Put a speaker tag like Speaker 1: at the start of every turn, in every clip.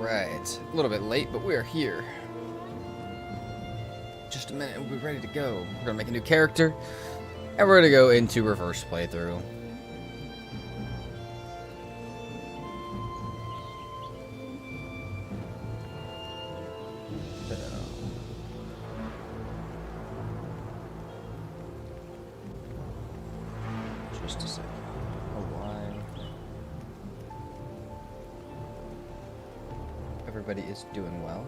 Speaker 1: Alright, a little bit late, but we're here. Just a minute and we'll be ready to go. We're gonna make a new character, and we're gonna go into reverse playthrough. Just a second. Oh, why? Everybody is doing well.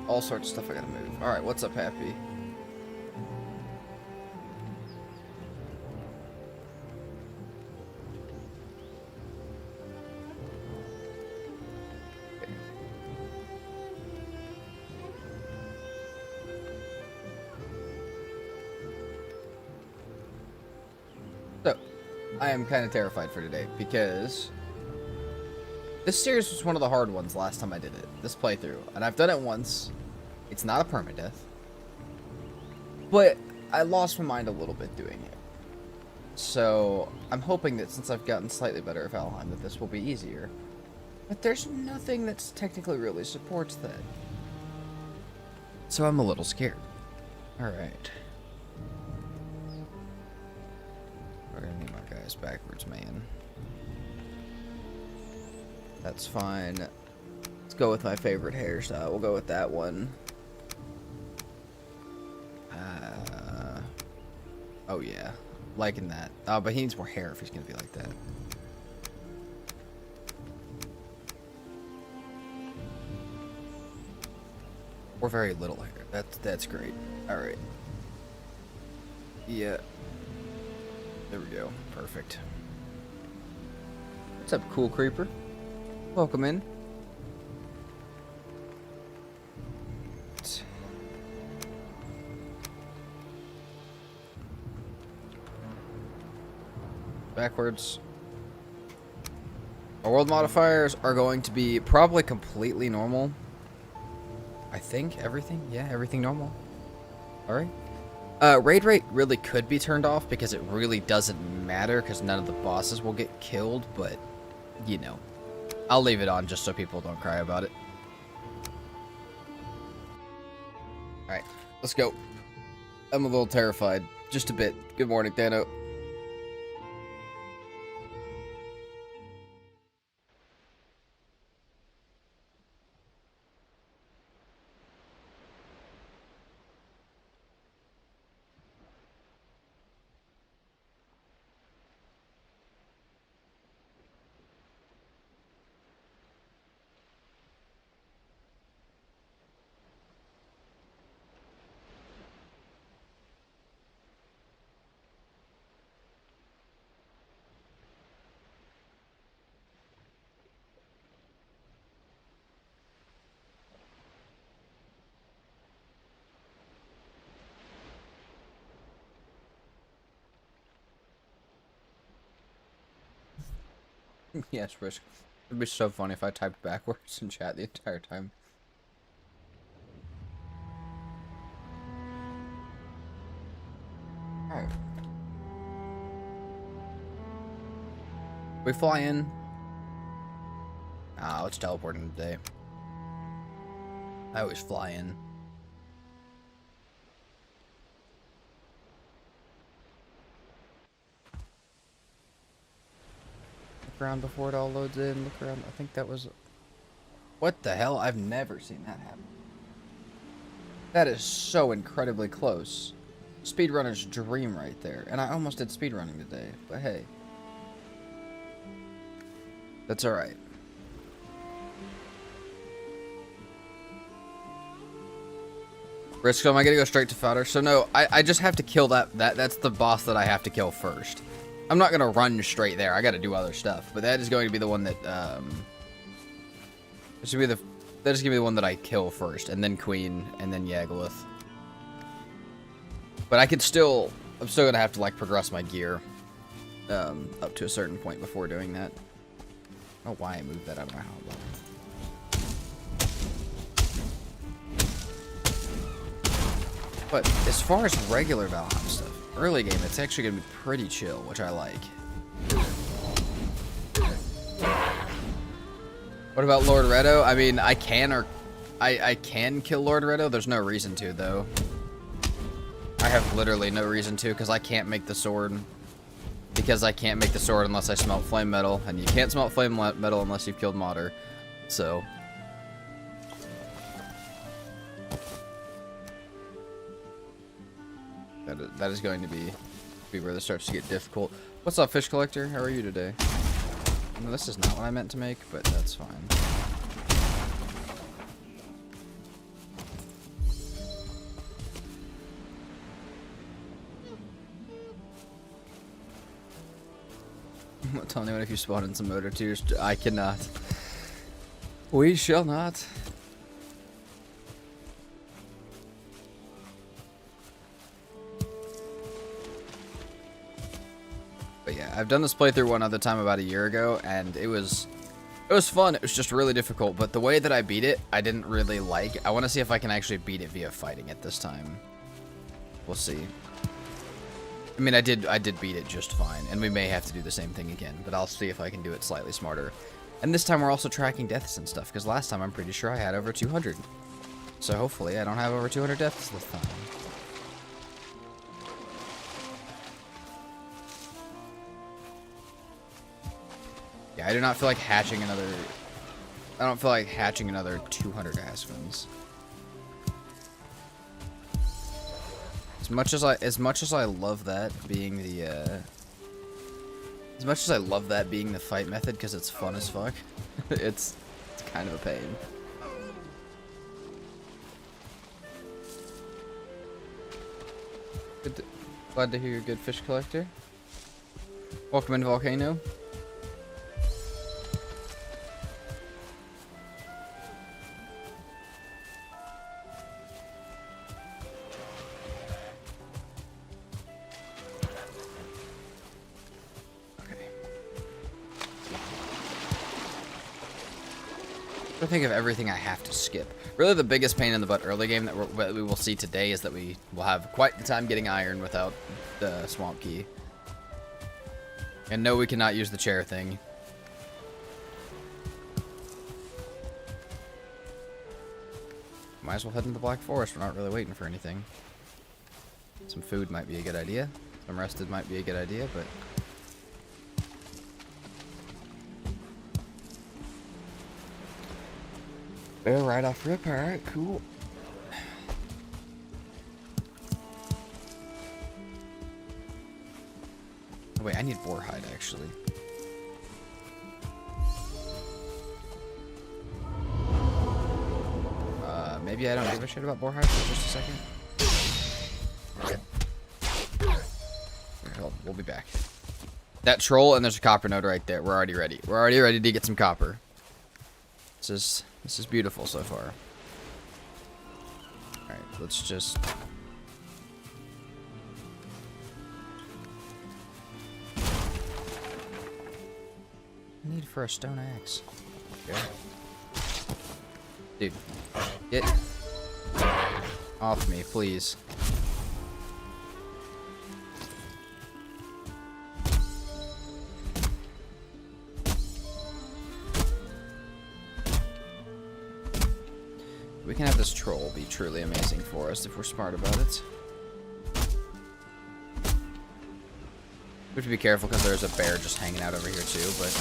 Speaker 1: All sorts of stuff I gotta move. Alright, what's up, Happy? So, I am kind of terrified for today because this series was one of the hard ones last time I did it, this playthrough, and I've done it once. It's not a permadeath, but I lost my mind a little bit doing it. So, I'm hoping that since I've gotten slightly better at Valheim, that this will be easier. But there's nothing that's technically really supports that. So I'm a little scared. Alright. We're gonna need my guys backwards, man. That's fine. Let's go with my favorite hairstyle. We'll go with that one. Oh yeah. Liking that. Oh, but he needs more hair if he's gonna be like that. Or very little hair. That's great. Alright. Yeah. There we go. Perfect. What's up, cool creeper? Welcome in. Backwards. Our world modifiers are going to be probably completely normal. I think everything. Yeah, everything normal. Alright. Raid rate really could be turned off because it really doesn't matter because none of the bosses will get killed, but, you know. I'll leave it on just so people don't cry about it. Alright, let's go. I'm a little terrified. Just a bit. Good morning, Dano. Yes, Risk. It'd be so funny if I typed backwards in chat the entire time. Alright. We fly in. Ah, let's teleport in today. I always fly in. Look around before it all loads in. Look around. I think that was... What the hell? I've never seen that happen. That is so incredibly close. Speedrunner's dream right there. And I almost did speedrunning today. But hey. That's alright. Risk, am I gonna go straight to fodder? So no, I just have to kill that's the boss that I have to kill first. I'm not gonna run straight there. I gotta do other stuff. But that is going to be the one that that is gonna be the one that I kill first, and then Queen, and then Yagluth. But I'm still gonna have to like progress my gear up to a certain point before doing that. I don't know why I moved that out of my hotbar. But as far as regular Valheim stuff, early game, it's actually going to be pretty chill, which I like. What about Lord Redo? I mean, I can kill Lord Redo. There's no reason to, though. I have literally no reason to, because I can't make the sword. Because I can't make the sword unless I smelt flame metal, and you can't smelt flame metal unless you've killed Modder. So... That is going to be where this starts to get difficult. What's up, Fish Collector? How are you today? No, this is not what I meant to make, but that's fine. Tell anyone if you spawn in some motor tears. I cannot. We shall not. But yeah, I've done this playthrough one other time about a year ago, and it was fun. It was just really difficult, but the way that I beat it, I didn't really like. I want to see if I can actually beat it via fighting it this time. We'll see. I mean, I did beat it just fine, and we may have to do the same thing again, but I'll see if I can do it slightly smarter. And this time we're also tracking deaths and stuff, because last time I'm pretty sure I had over 200. So hopefully I don't have over 200 deaths this time. Yeah, I do not feel like hatching another... I don't feel like hatching another 200 Aspens. As much as I love that being the as much as I love that being the fight method because it's fun as fuck, it's kind of a pain. Glad to hear you're a good fish collector. Welcome into Volcano. I think of everything I have to skip. Really, the biggest pain in the butt early game that we will see today is that we will have quite the time getting iron without the swamp key. And no, we cannot use the chair thing. Might as well head into the Black Forest. We're not really waiting for anything. Some food might be a good idea. Some rested might be a good idea, but... Bear right off rip, alright, cool. Oh, wait, I need boar hide, actually. Maybe I don't give a shit about boar hide for just a second. Hold on, we'll be back. That troll, and there's a copper node right there. We're already ready. We're already ready to get some copper. This is beautiful so far. Alright, let's just... Need for a stone axe. Okay. Dude, get off me, please. We can have this troll be truly amazing for us if we're smart about it. We have to be careful because there's a bear just hanging out over here too, but...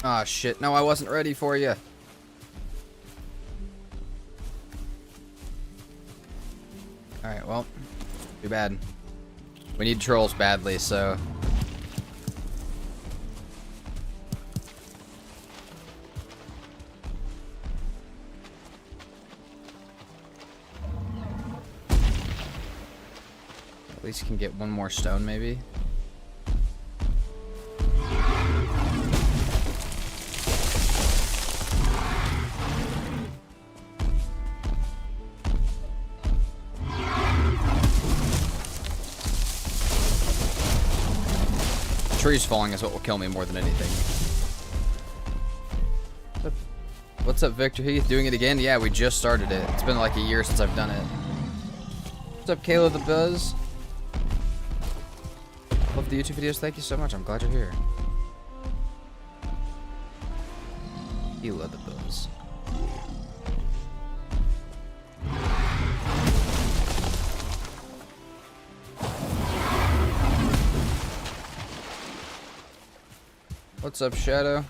Speaker 1: Ah, shit. No, I wasn't ready for you. Alright, well... Too bad. We need trolls badly, so... At least you can get one more stone, maybe. Trees falling is what will kill me more than anything. What's up, Victor Heath? Doing it again? Yeah, we just started it. It's been like a year since I've done it. What's up, Kayla the Buzz? Love the YouTube videos. Thank you so much. I'm glad you're here. Kayla the Buzz. What's up, Shadow?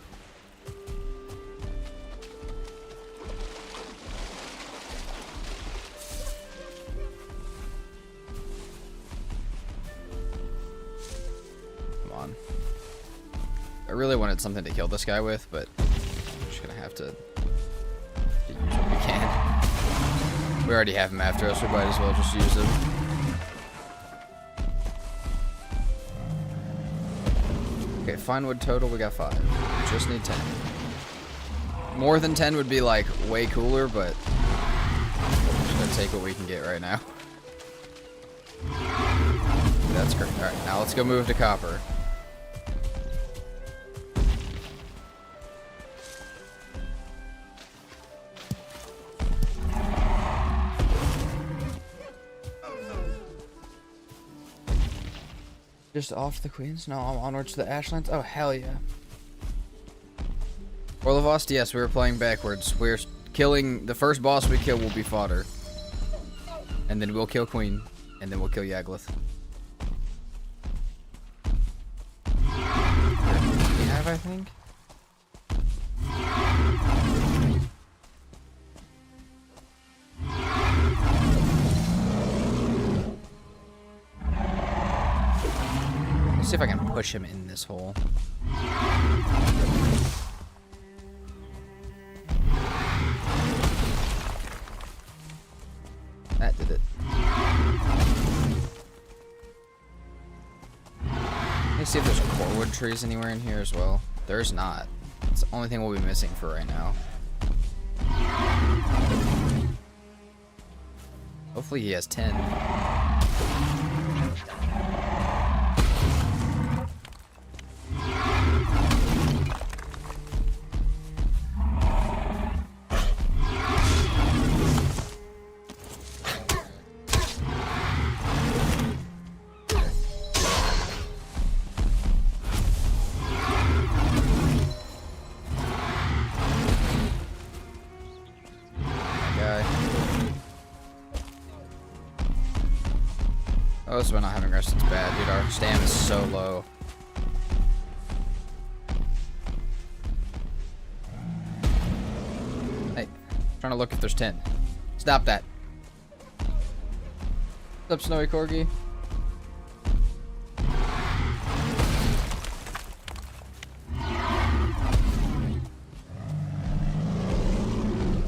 Speaker 1: Come on. I really wanted something to kill this guy with, but I'm just gonna have to use what we can. We already have him after us, we might as well just use him. Okay, fine wood total, we got 5. We just need 10. More than 10 would be like way cooler, but I'm just gonna take what we can get right now. That's great. Alright, now let's go move to copper. Just off the Queens? No, I'm onwards to the Ashlands? Oh, hell yeah. Orlavost? Yes, we were playing backwards. We're killing... The first boss we kill will be fodder. And then we'll kill Queen. And then we'll kill Yaglith. We have, I think? See if I can push him in this hole. That did it. Let me see if there's corewood trees anywhere in here as well. There's not. It's the only thing we'll be missing for right now. Hopefully he has 10. Oh, this is why not having rest is bad, dude. Our stam is so low. Hey, trying to look if there's 10. Stop that. What's up, Snowy Corgi?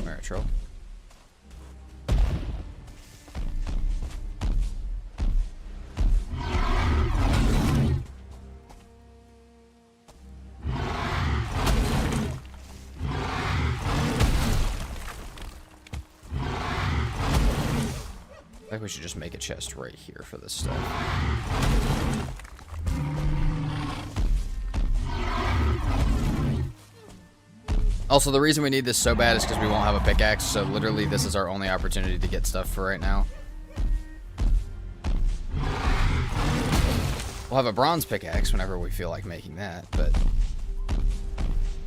Speaker 1: Alright, troll. I think we should just make a chest right here for this stuff. Also, the reason we need this so bad is because we won't have a pickaxe, so literally this is our only opportunity to get stuff for right now. We'll have a bronze pickaxe whenever we feel like making that, but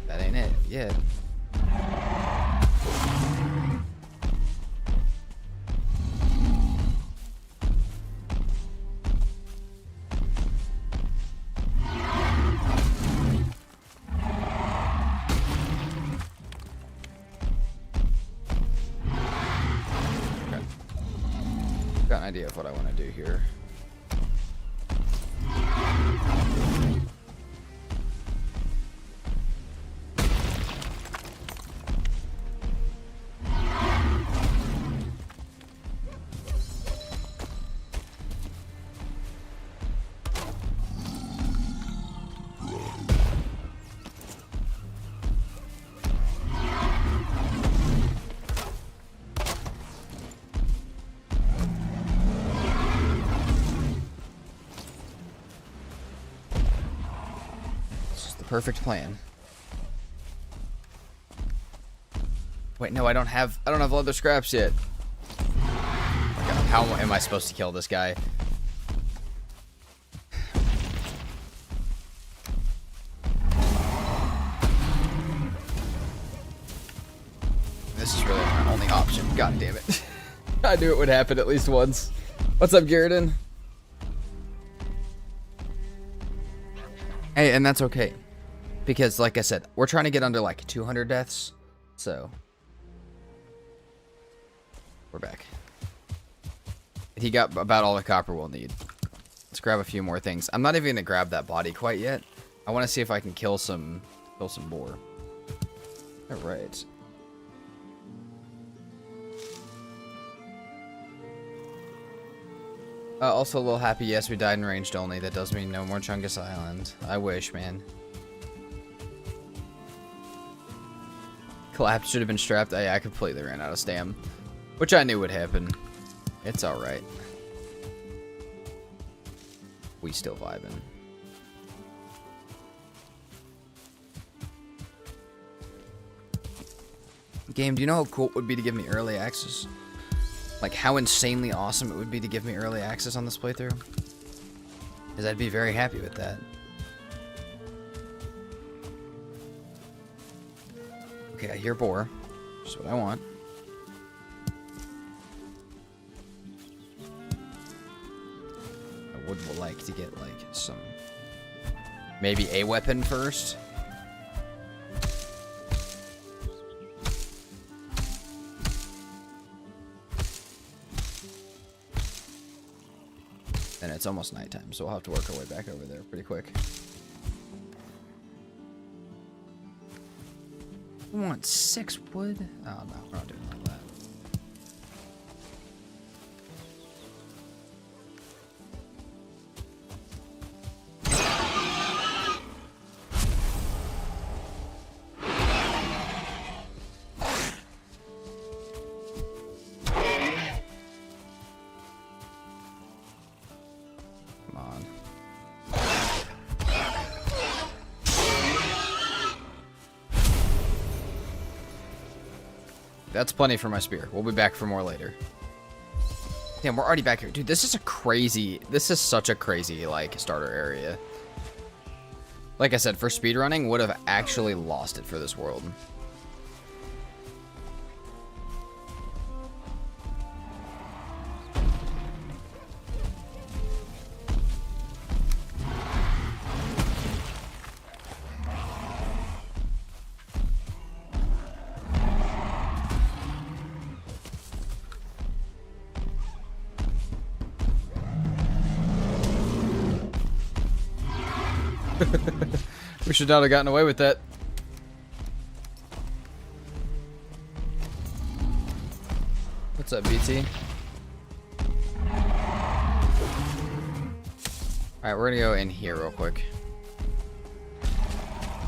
Speaker 1: that ain't it yet. Got an idea of what I want to do here. the perfect plan. Wait, no, I don't have leather scraps yet. Oh my god, how am I supposed to kill this guy? This is really my only option. God damn it. I knew it would happen at least once. What's up, Garrison? Hey, and that's okay. Because, like I said, we're trying to get under, like, 200 deaths. So, we're back. He got about all the copper we'll need. Let's grab a few more things. I'm not even going to grab that body quite yet. I want to see if I can kill some boar. Alright. Also a little happy, yes, we died in ranged only. That does mean no more Chungus Island. I wish, man. Collapse should have been strapped. I completely ran out of stam. Which I knew would happen. It's alright. We still vibing. Game, do you know how cool it would be to give me early access? Like, how insanely awesome it would be to give me early access on this playthrough? Because I'd be very happy with that. Okay, I hear boar. That's what I want. I would like to get, like, some... maybe a weapon first. And it's almost nighttime, so we'll have to work our way back over there pretty quick. I want 6 wood. Oh no, we're not doing like that. That's plenty for my spear. We'll be back for more later. Damn, we're already back here. Dude, this is such a crazy, like, starter area. Like I said, for speedrunning, would have actually lost it for this world. We should not have gotten away with that. What's up, BT? Alright, we're gonna go in here real quick.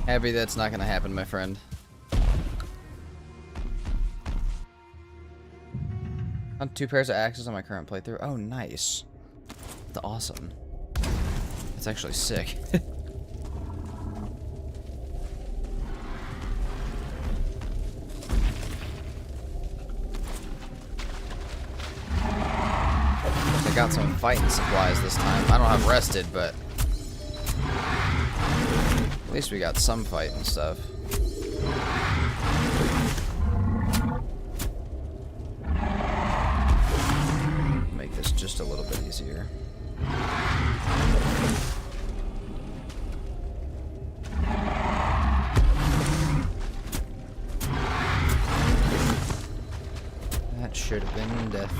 Speaker 1: Happy that's not gonna happen, my friend. On 2 pairs of axes on my current playthrough. Oh, nice. That's awesome. That's actually sick. I got some fighting supplies this time. I don't have rested, but at least we got some fighting stuff. Make this just a little bit easier. That should have been death.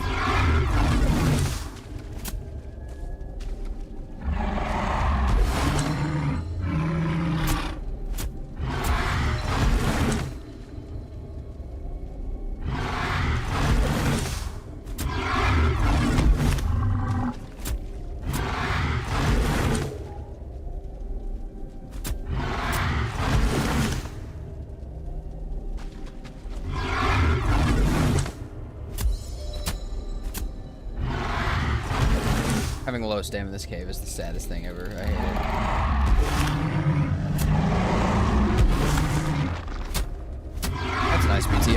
Speaker 1: Having low stam in this cave is the saddest thing ever. I hate it.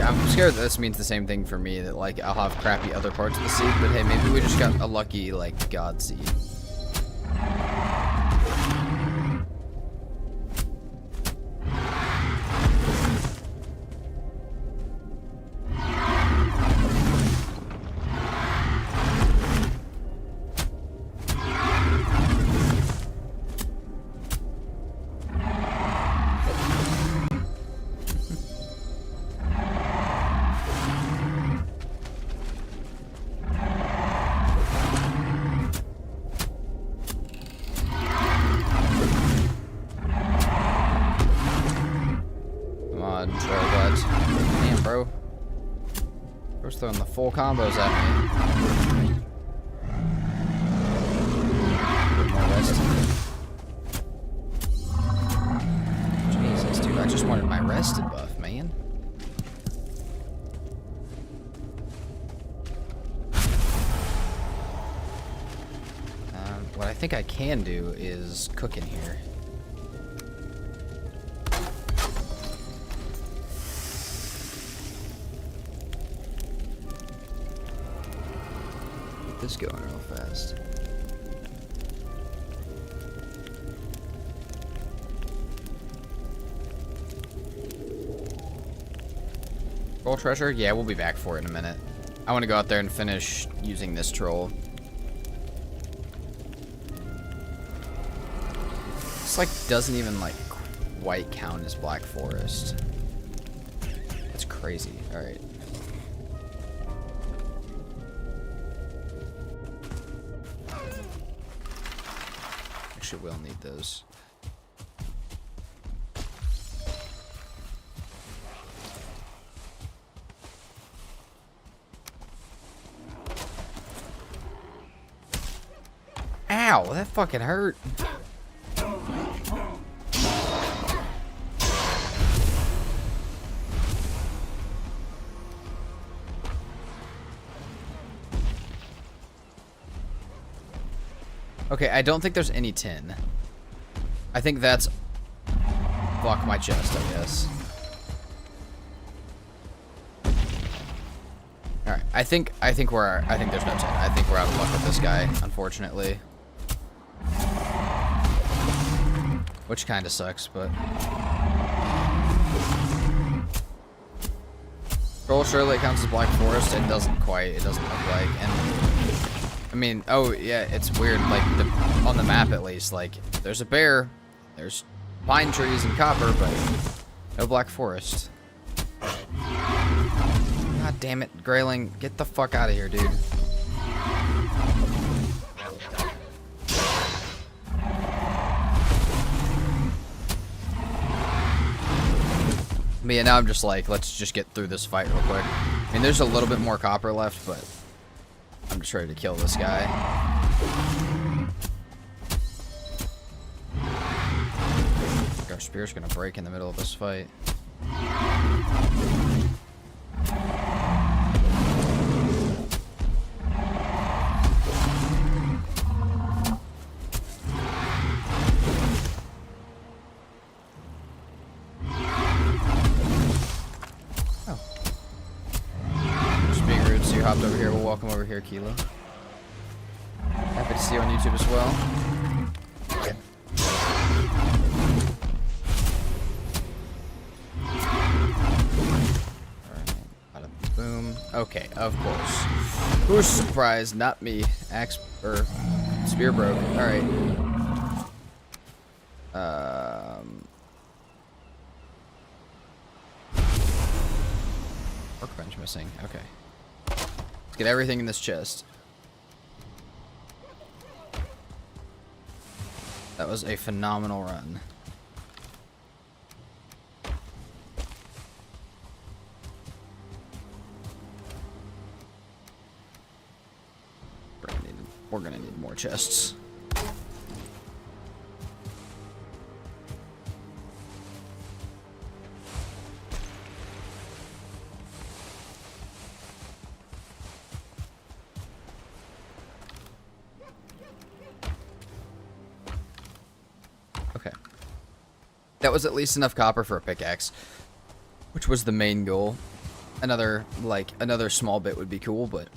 Speaker 1: I'm scared that this means the same thing for me, that like I'll have crappy other parts of the seed, but hey, maybe we just got a lucky like god seed. Damn, bro. Bro's throwing the full combos at me. Put more rest. Jesus, dude, I just wanted my rested buff, man. What I think I can do is cook in here. This going real fast. Troll treasure? Yeah, we'll be back for it in a minute. I want to go out there and finish using this troll. This like doesn't even like quite count as Black Forest. That's crazy. All right. Actually, we'll need those. Ow, that fucking hurt. Okay, I don't think there's any tin. I think that's... Block my chest, I guess. Alright, I think there's no tin. I think we're out of luck with this guy, unfortunately. Which kind of sucks, but... Troll surely counts as Black Forest. It doesn't quite. It doesn't look like. And I mean, oh yeah, it's weird. Like on the map, at least, like there's a bear, there's pine trees and copper, but no Black Forest. God damn it, Grayling, get the fuck out of here, dude. But yeah, now I'm just like, let's just get through this fight real quick. I mean, there's a little bit more copper left, but I'm just ready to kill this guy. Our spear's gonna break in the middle of this fight. Hopped over here. We'll welcome over here, Kilo. Happy to see you on YouTube as well. Okay. Alright, bada boom. Okay, of course. Who's surprised? Not me. Axe or spear broke. Alright. Workbench missing. Okay. Get everything in this chest. That was a phenomenal run. We're gonna need more chests. That was at least enough copper for a pickaxe, which was the main goal. Another small bit would be cool, but...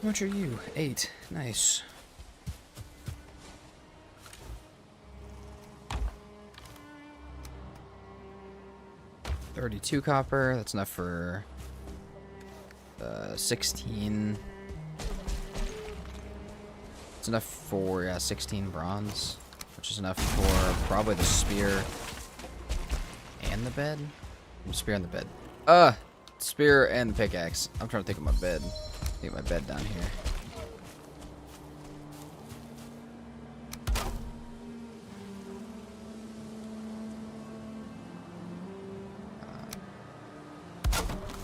Speaker 1: How much are you? 8. Nice. $32 copper. That's enough for 16. It's enough for, yeah, 16 bronze, which is enough for probably the spear and the bed. Spear and the bed. Spear and the pickaxe. I'm trying to think of my bed. Get my bed down here.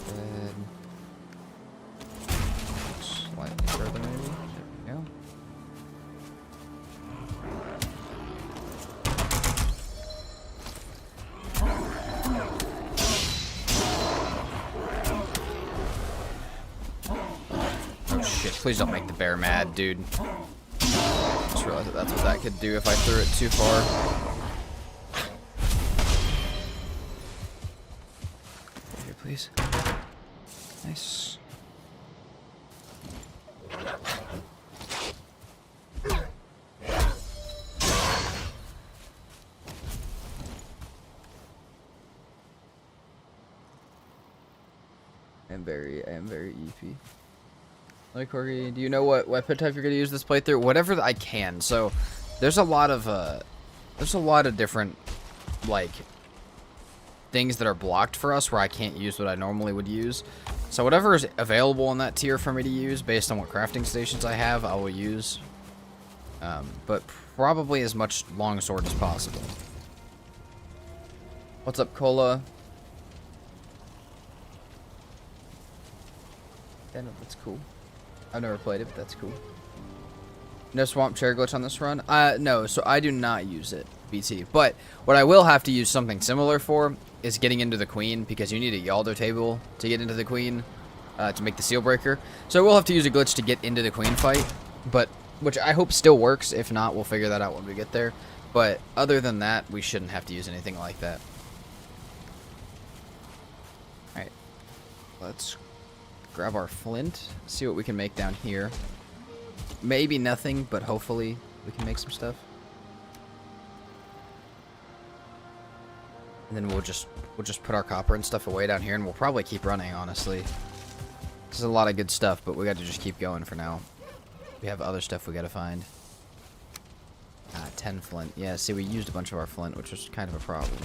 Speaker 1: Bed. Slightly further, maybe. There we go. Please don't make the bear mad, dude. Just realized that that's what that could do if I threw it too far. Here, please. Nice. I am very EP. Like, Corey, do you know what weapon type you're gonna use this playthrough? Whatever I can. So, there's a lot of different, like, things that are blocked for us where I can't use what I normally would use. So whatever is available in that tier for me to use based on what crafting stations I have, I will use. But probably as much longsword as possible. What's up, Cola? Yeah, no, that's cool. I've never played it, but that's cool. No swamp chair glitch on this run? No, so I do not use it, BT. But what I will have to use something similar for is getting into the queen, because you need a Yalder table to get into the queen, to make the seal breaker. So we'll have to use a glitch to get into the queen fight, but which I hope still works. If not, we'll figure that out when we get there. But other than that, we shouldn't have to use anything like that. Alright, let's grab our flint, see what we can make down here. Maybe nothing, but hopefully we can make some stuff. And then we'll just put our copper and stuff away down here, and we'll probably keep running, honestly. This is a lot of good stuff, but we got to just keep going for now. We have other stuff we got to find. 10 flint. Yeah, see, we used a bunch of our flint, which was kind of a problem.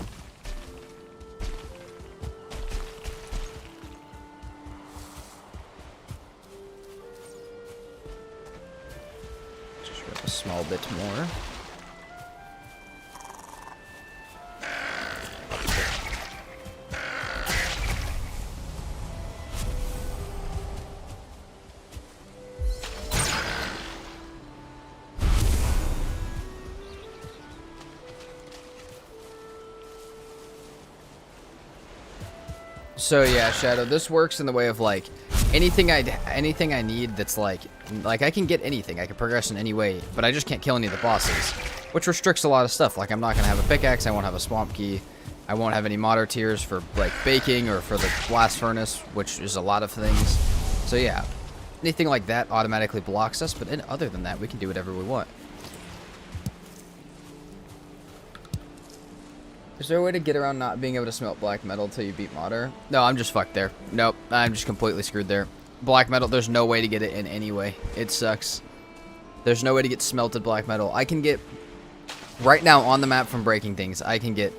Speaker 1: Just grab a small bit more. So yeah, Shadow, this works in the way of like anything I need that's like I can get anything, I can progress in any way, but I just can't kill any of the bosses, which restricts a lot of stuff. Like I'm not gonna have a pickaxe, I won't have a swamp key, I won't have any modder tiers for like baking or for the blast furnace, which is a lot of things. So yeah, anything like that automatically blocks us, but other than that, we can do whatever we want. Is there a way to get around not being able to smelt black metal till you beat modder? No, I'm just fucked there. Nope, I'm just completely screwed there. Black metal, there's no way to get it in any way. It sucks. There's no way to get smelted black metal. I can get, right now on the map from breaking things, I can get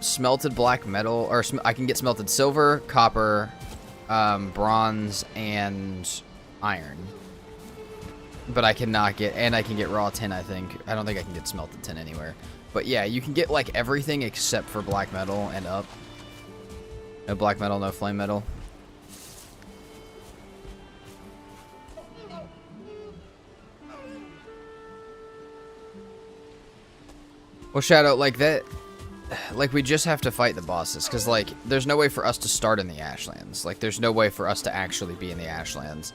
Speaker 1: smelted black metal, or I can get smelted silver, copper, bronze, and iron. But I cannot get, and I can get raw tin, I think. I don't think I can get smelted tin anywhere. But yeah, you can get like everything except for black metal and up. No black metal, no flame metal. Well, Shadow, like that, like we just have to fight the bosses, because like there's no way for us to start in the Ashlands. Like there's no way for us to actually be in the Ashlands.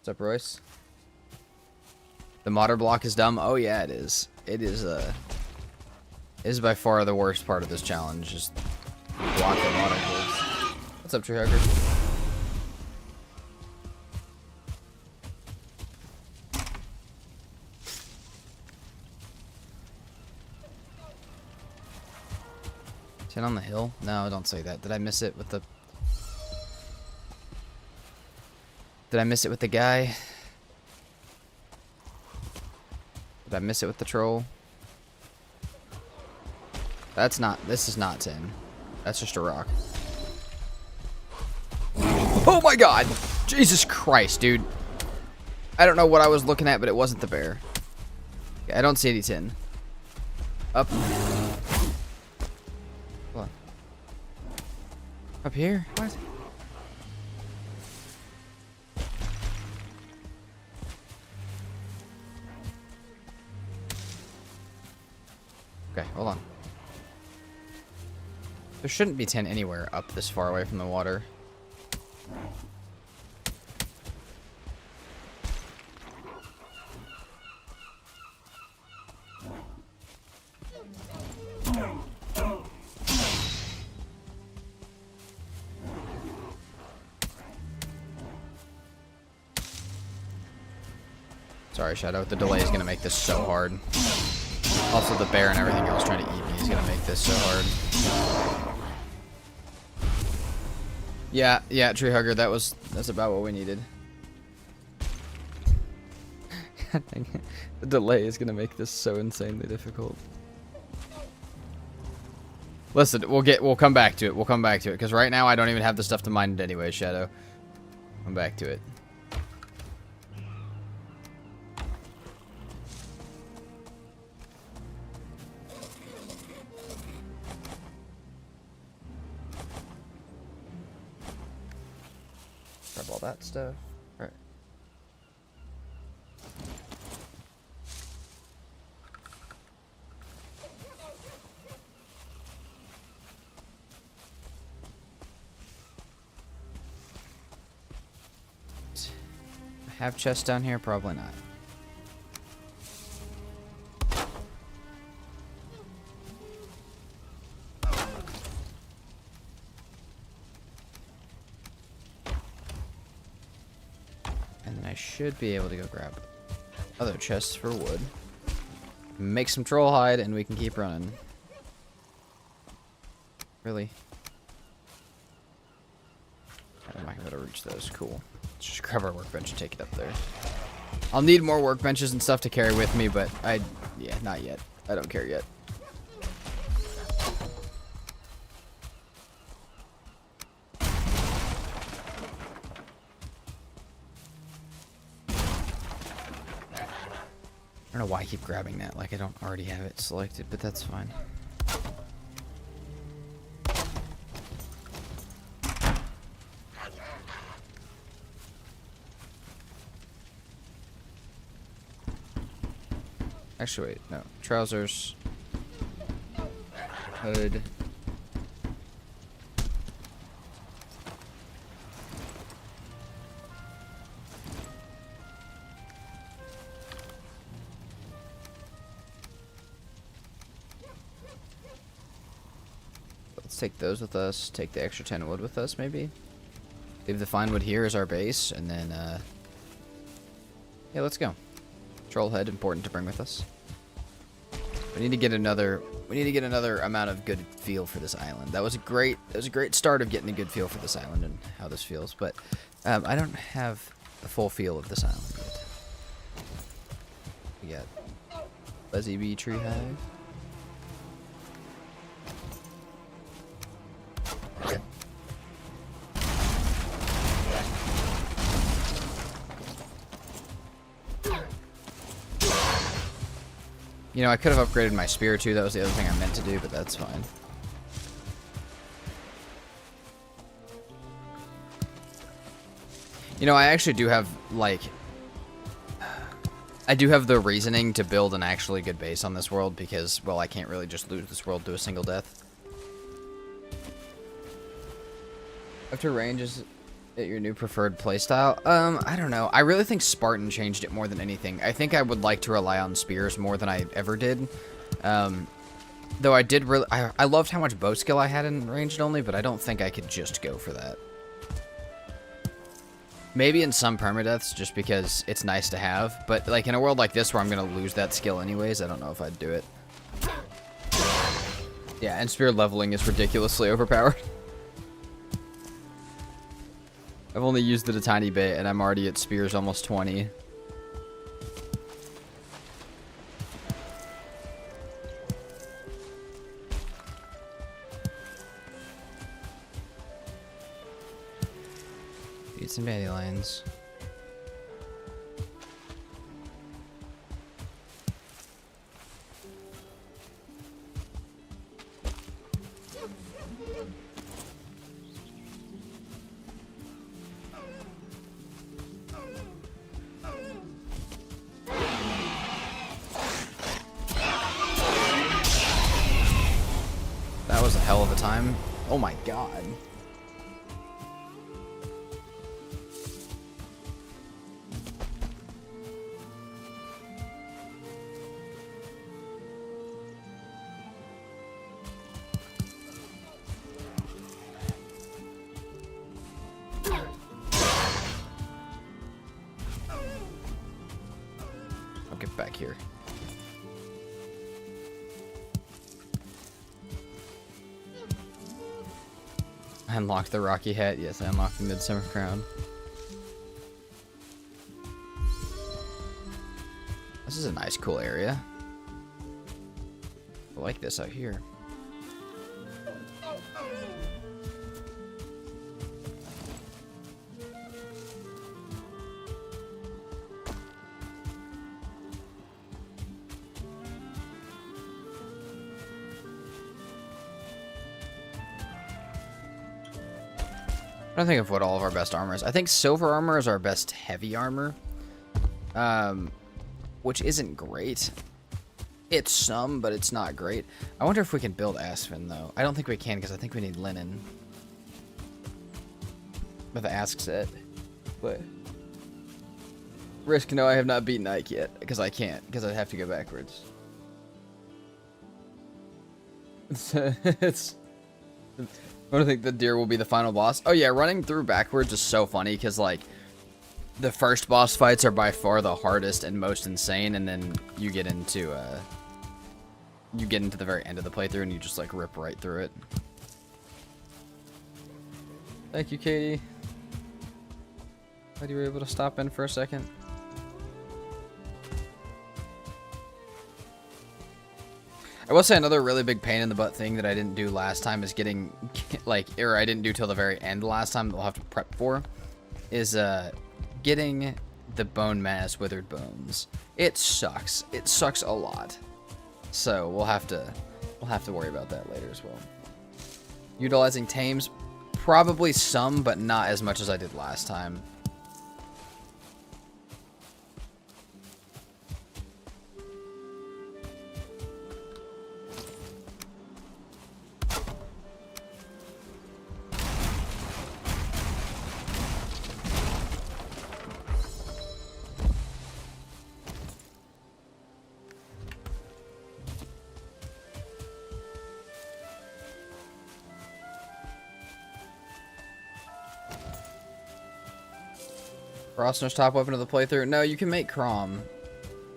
Speaker 1: What's up, Royce? The modder block is dumb. Oh yeah, it is. It is by far the worst part of this challenge. Just block the modder builds. What's up, Tree Hugger? Ten on the hill? No, don't say that. Did I miss it with the... Did I miss it with the guy? Did I miss it with the troll? That's not... This is not 10. That's just a rock. Oh my god! Jesus Christ, dude. I don't know what I was looking at, but it wasn't the bear. Okay, I don't see any tin. Up. What? Up here? What? Okay, hold on. There shouldn't be tin anywhere up this far away from the water. Sorry, Shadow. The delay is going to make this so hard. Also, the bear and everything else trying to eat me is going to make this so hard. Yeah, Tree Hugger, that's about what we needed. The delay is going to make this so insanely difficult. Listen, we'll come back to it. We'll come back to it, because right now I don't even have the stuff to mine it anyway, Shadow. Come back to it. Grab all that stuff. All right. Have chests down here? Probably not. And then I should be able to go grab other chests for wood. Make some troll hide and we can keep running. Really? I'm not gonna reach those. Cool. Let's just grab our workbench and take it up there. I'll need more workbenches and stuff to carry with me, but yeah, not yet. I don't care yet. I don't know why I keep grabbing that, like I don't already have it selected, but that's fine. Actually, wait, no. Trousers. Hood. Let's take those with us. Take the extra 10 wood with us, maybe. Leave the fine wood here as our base, and then, yeah, let's go. Troll head, important to bring with us. We need to get another amount of good feel for this island. That was a great start of getting a good feel for this island and how this feels, but I don't have the full feel of this island yet. We got Fuzzy Bee Tree Hive. You know, I could have upgraded my spear too. That was the other thing I meant to do, but that's fine. You know, I actually do have, like... I do have the reasoning to build an actually good base on this world because, well, I can't really just lose this world to a single death. After range is Your new preferred playstyle? I don't know. I really think Spartan changed it more than anything. I think I would like to rely on spears more than I ever did. Though I did really... I loved how much bow skill I had in ranged only, but I don't think I could just go for that. Maybe in some permadeaths, just because it's nice to have. But, like, in a world like this where I'm going to lose that skill anyways, I don't know if I'd do it. Yeah, and spear leveling is ridiculously overpowered. I've only used it a tiny bit, and I'm already at spears almost 20. Eat some dandelions. That was a hell of a time. Oh my god. I'll get back here. I unlocked the Rocky Hat. Yes, I unlocked the Midsummer Crown. This is a nice, cool area. I like this out here. I think of what all of our best armor is. I think silver armor is our best heavy armor, which isn't great. It's some, but it's not great. I wonder if we can build Aspen, though. I don't think we can, because I think we need linen. But the ask set. But risk, no, I have not beaten Ike yet, because I can't, because I'd have to go backwards. I don't think the deer will be the final boss. Oh yeah, running through backwards is so funny because like the first boss fights are by far the hardest and most insane, and then you get into the very end of the playthrough and you just like rip right through it. Thank you, Katie. Glad you were able to stop in for a second. I will say another really big pain in the butt thing that I didn't do last time is getting, like, or I didn't do till the very end last time that we'll have to prep for, is getting the bone mass withered bones. It sucks. It sucks a lot. So we'll have to worry about that later as well. Utilizing tames, probably some, but not as much as I did last time. Frostner's top weapon of the playthrough. No, you can make Crom.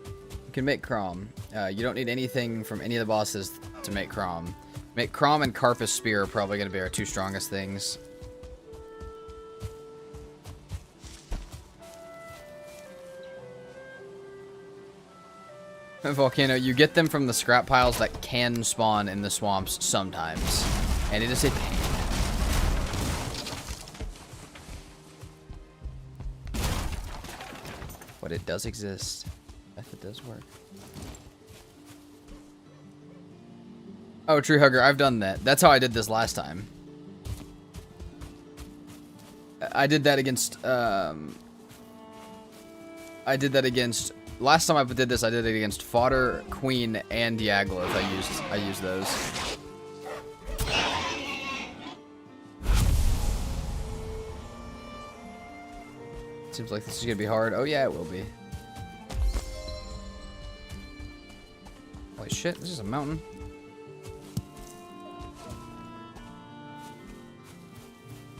Speaker 1: You can make Crom. You don't need anything from any of the bosses to make Crom. Make Crom and Carpus Spear are probably going to be our two strongest things. Volcano, you get them from the scrap piles that can spawn in the swamps sometimes. And it is a pain. But it does exist. If it does work. Oh, Tree Hugger, I've done that. That's how I did this last time. I did that against, last time I did this, I did it against Fodder, Queen, and Diagloth. I used those. Seems like this is gonna be hard. Oh yeah, it will be. Holy shit, this is a mountain.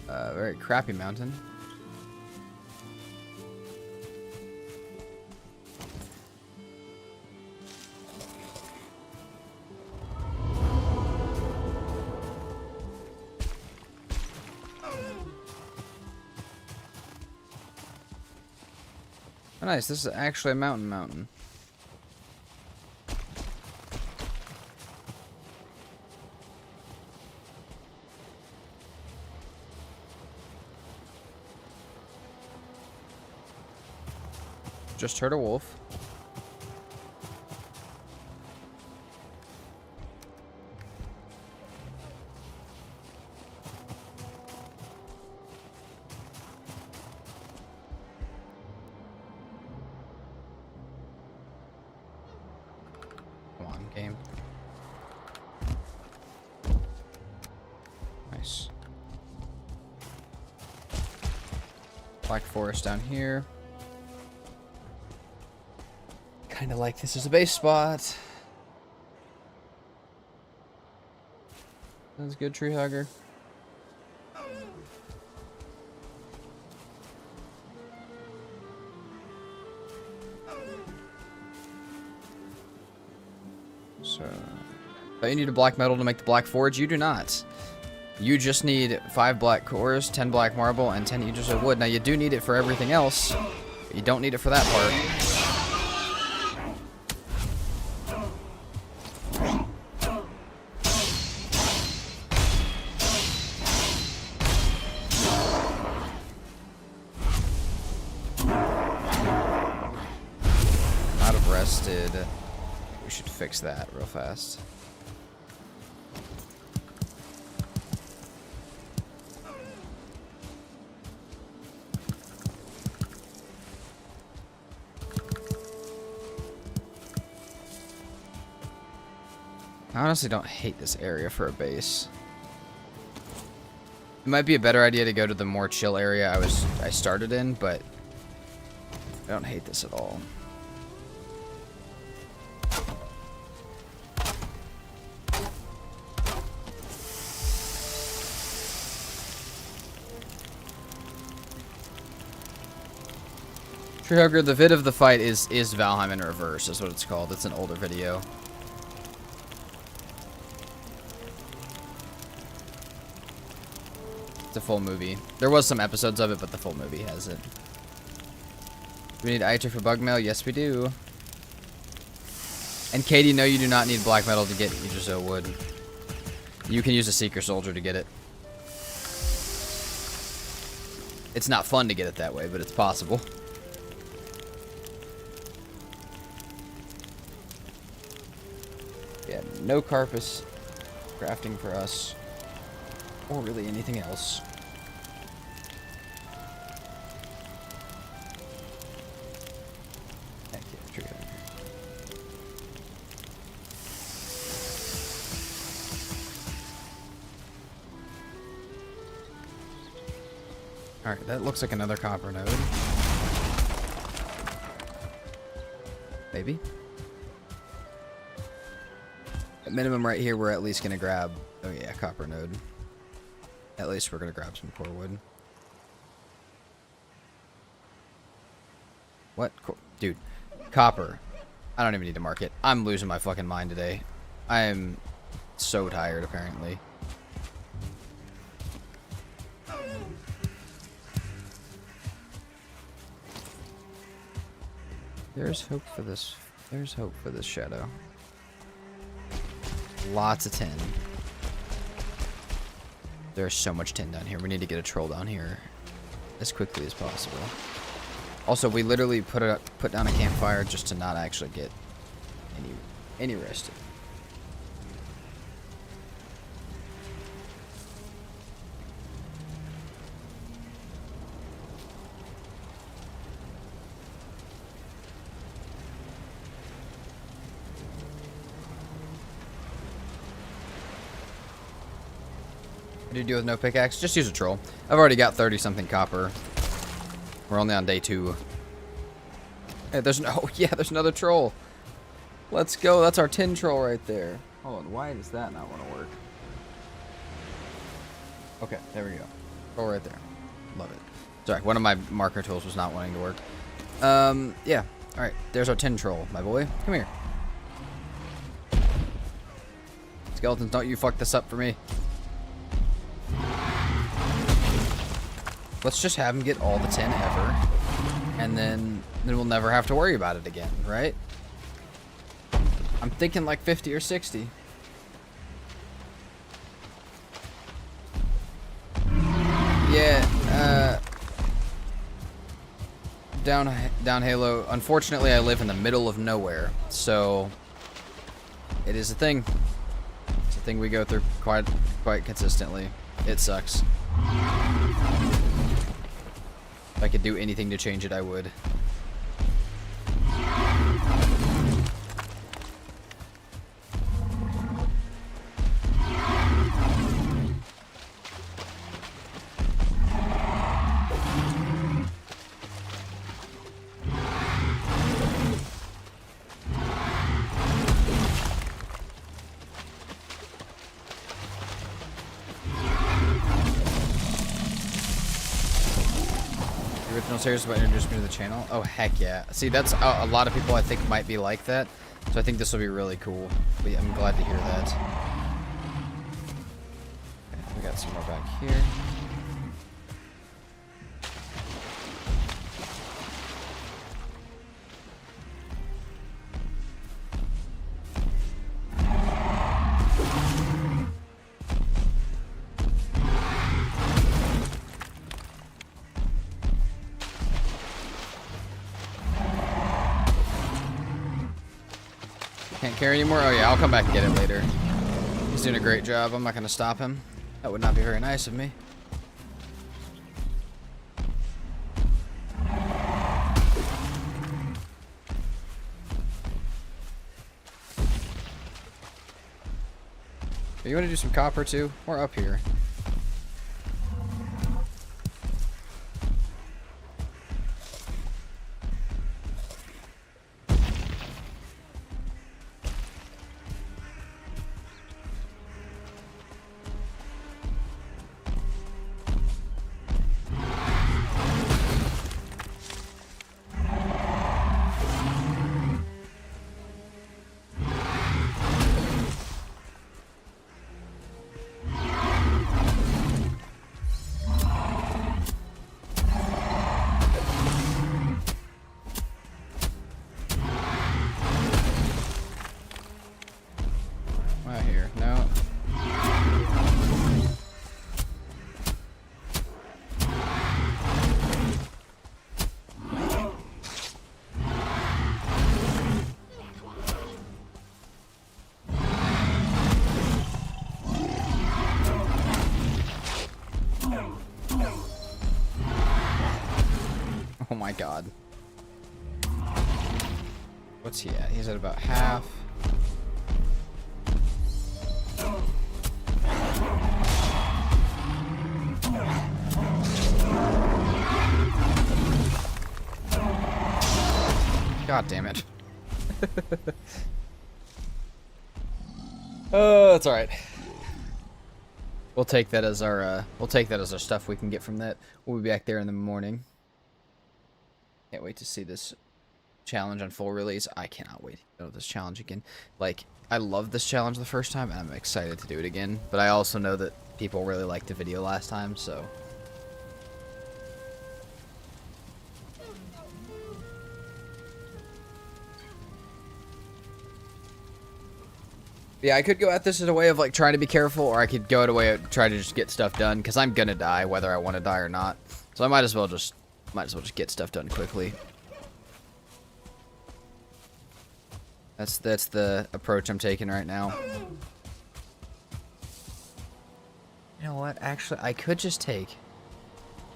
Speaker 1: Very crappy mountain. Oh, nice, this is actually a mountain. Just heard a wolf. Come on, game. Nice. Black forest down here. Kind of like this as a base spot. Sounds good, tree hugger. So, but you need a black metal to make the black forge. You do not. You just need 5 black cores, 10 black marble, and 10 eaters of wood. Now you do need it for everything else, but you don't need it for that part. We should fix that real fast. I honestly don't hate this area for a base. It might be a better idea to go to the more chill area I started in, but I don't hate this at all. Tree Hugger, the vid of the fight is Valheim in reverse, is what it's called. It's an older video. It's a full movie. There was some episodes of it, but the full movie has it. Do we need Iter for bug mail? Yes, we do. And Katie, no, you do not need black metal to get Yggdrasil wood. You can use a Seeker Soldier to get it. It's not fun to get it that way, but it's possible. Yeah, no Carpus crafting for us. Or really anything else. Heck yeah, tree hugger. Alright, that looks like another copper node. Maybe. At minimum right here, we're at least going to grab... Oh yeah, copper node. At least we're going to grab some core wood. What? Dude, copper. I don't even need to mark it. I'm losing my fucking mind today. I am so tired, apparently. There's hope for this. There's hope for this shadow. Lots of tin. There's so much tin down here. We need to get a troll down here as quickly as possible. Also, we literally put down a campfire just to not actually get any rest. What do you do with no pickaxe? Just use a troll. I've already got 30-something copper. We're only on day 2. Hey, there's no... Oh, yeah, there's another troll. Let's go. That's our tin troll right there. Hold on. Why does that not want to work? Okay, there we go. Troll right there. Love it. Sorry, one of my marker tools was not wanting to work. Yeah. All right, there's our tin troll, my boy. Come here. Skeletons, don't you fuck this up for me. Let's just have him get all the tin ever, and then we'll never have to worry about it again, right? I'm thinking like 50 or 60. Yeah, down Halo. Unfortunately, I live in the middle of nowhere, so it is a thing. It's a thing we go through quite consistently. It sucks. If I could do anything to change it, I would. Original series about introducing me to the channel. Oh heck yeah! See, that's a lot of people I think might be like that, so I think this will be really cool. But yeah, I'm glad to hear that. Okay, we got some more back here. Can't carry anymore? Oh yeah, I'll come back and get it later. He's doing a great job. I'm not going to stop him. That would not be very nice of me. You want to do some copper too? We're up here. Here. No. Oh my god. What's he at? He's at about half. God damn it. That's all right. We'll take that as our stuff we can get from that. We'll be back there in the morning. Can't wait to see this challenge on full release. I cannot wait to go to this challenge again. Like, I loved this challenge the first time, and I'm excited to do it again. But I also know that people really liked the video last time, so... Yeah, I could go at this as a way of, like, trying to be careful, or I could go at a way of try to just get stuff done, because I'm gonna die, whether I want to die or not. So I might as well just get stuff done quickly. That's the approach I'm taking right now. You know what? Actually, I could just take...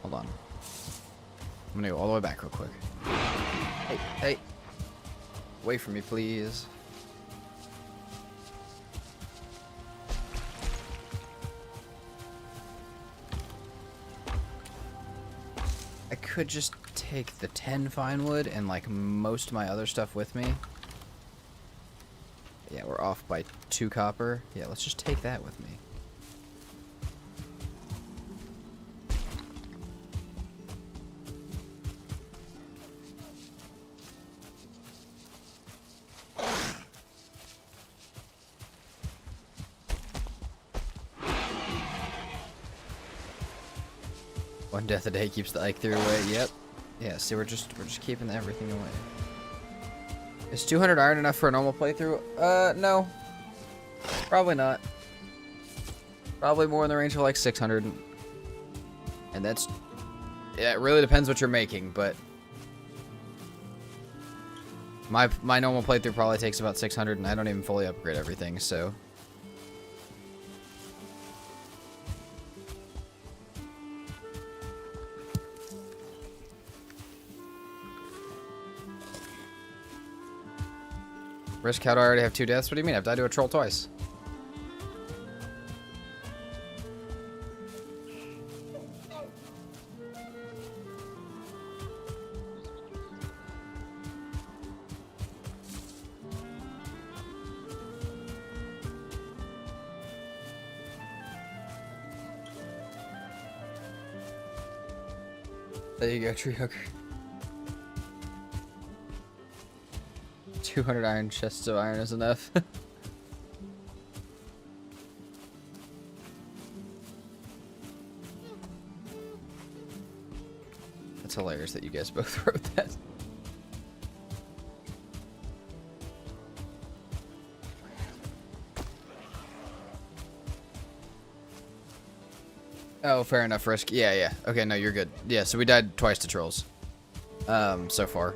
Speaker 1: Hold on. I'm gonna go all the way back real quick. Hey, hey. Away from me, please. I could just take the 10 fine wood and like most of my other stuff with me. Yeah, we're off by 2 copper. Yeah, let's just take that with me. One death a day keeps the Ike through away. Yep. Yeah, see, we're just keeping everything away. Is 200 iron enough for a normal playthrough? No. Probably not. Probably more in the range of like 600. And that's... yeah, it really depends what you're making, but... My normal playthrough probably takes about 600, and I don't even fully upgrade everything, so... Risk, how do I already have 2 deaths? What do you mean? I've died to a troll twice. There you go, tree hugger. 200 iron chests of iron is enough. That's hilarious that you guys both wrote that. Oh, fair enough, Risk. Yeah, yeah. Okay, no, you're good. Yeah, so we died twice to trolls. So far.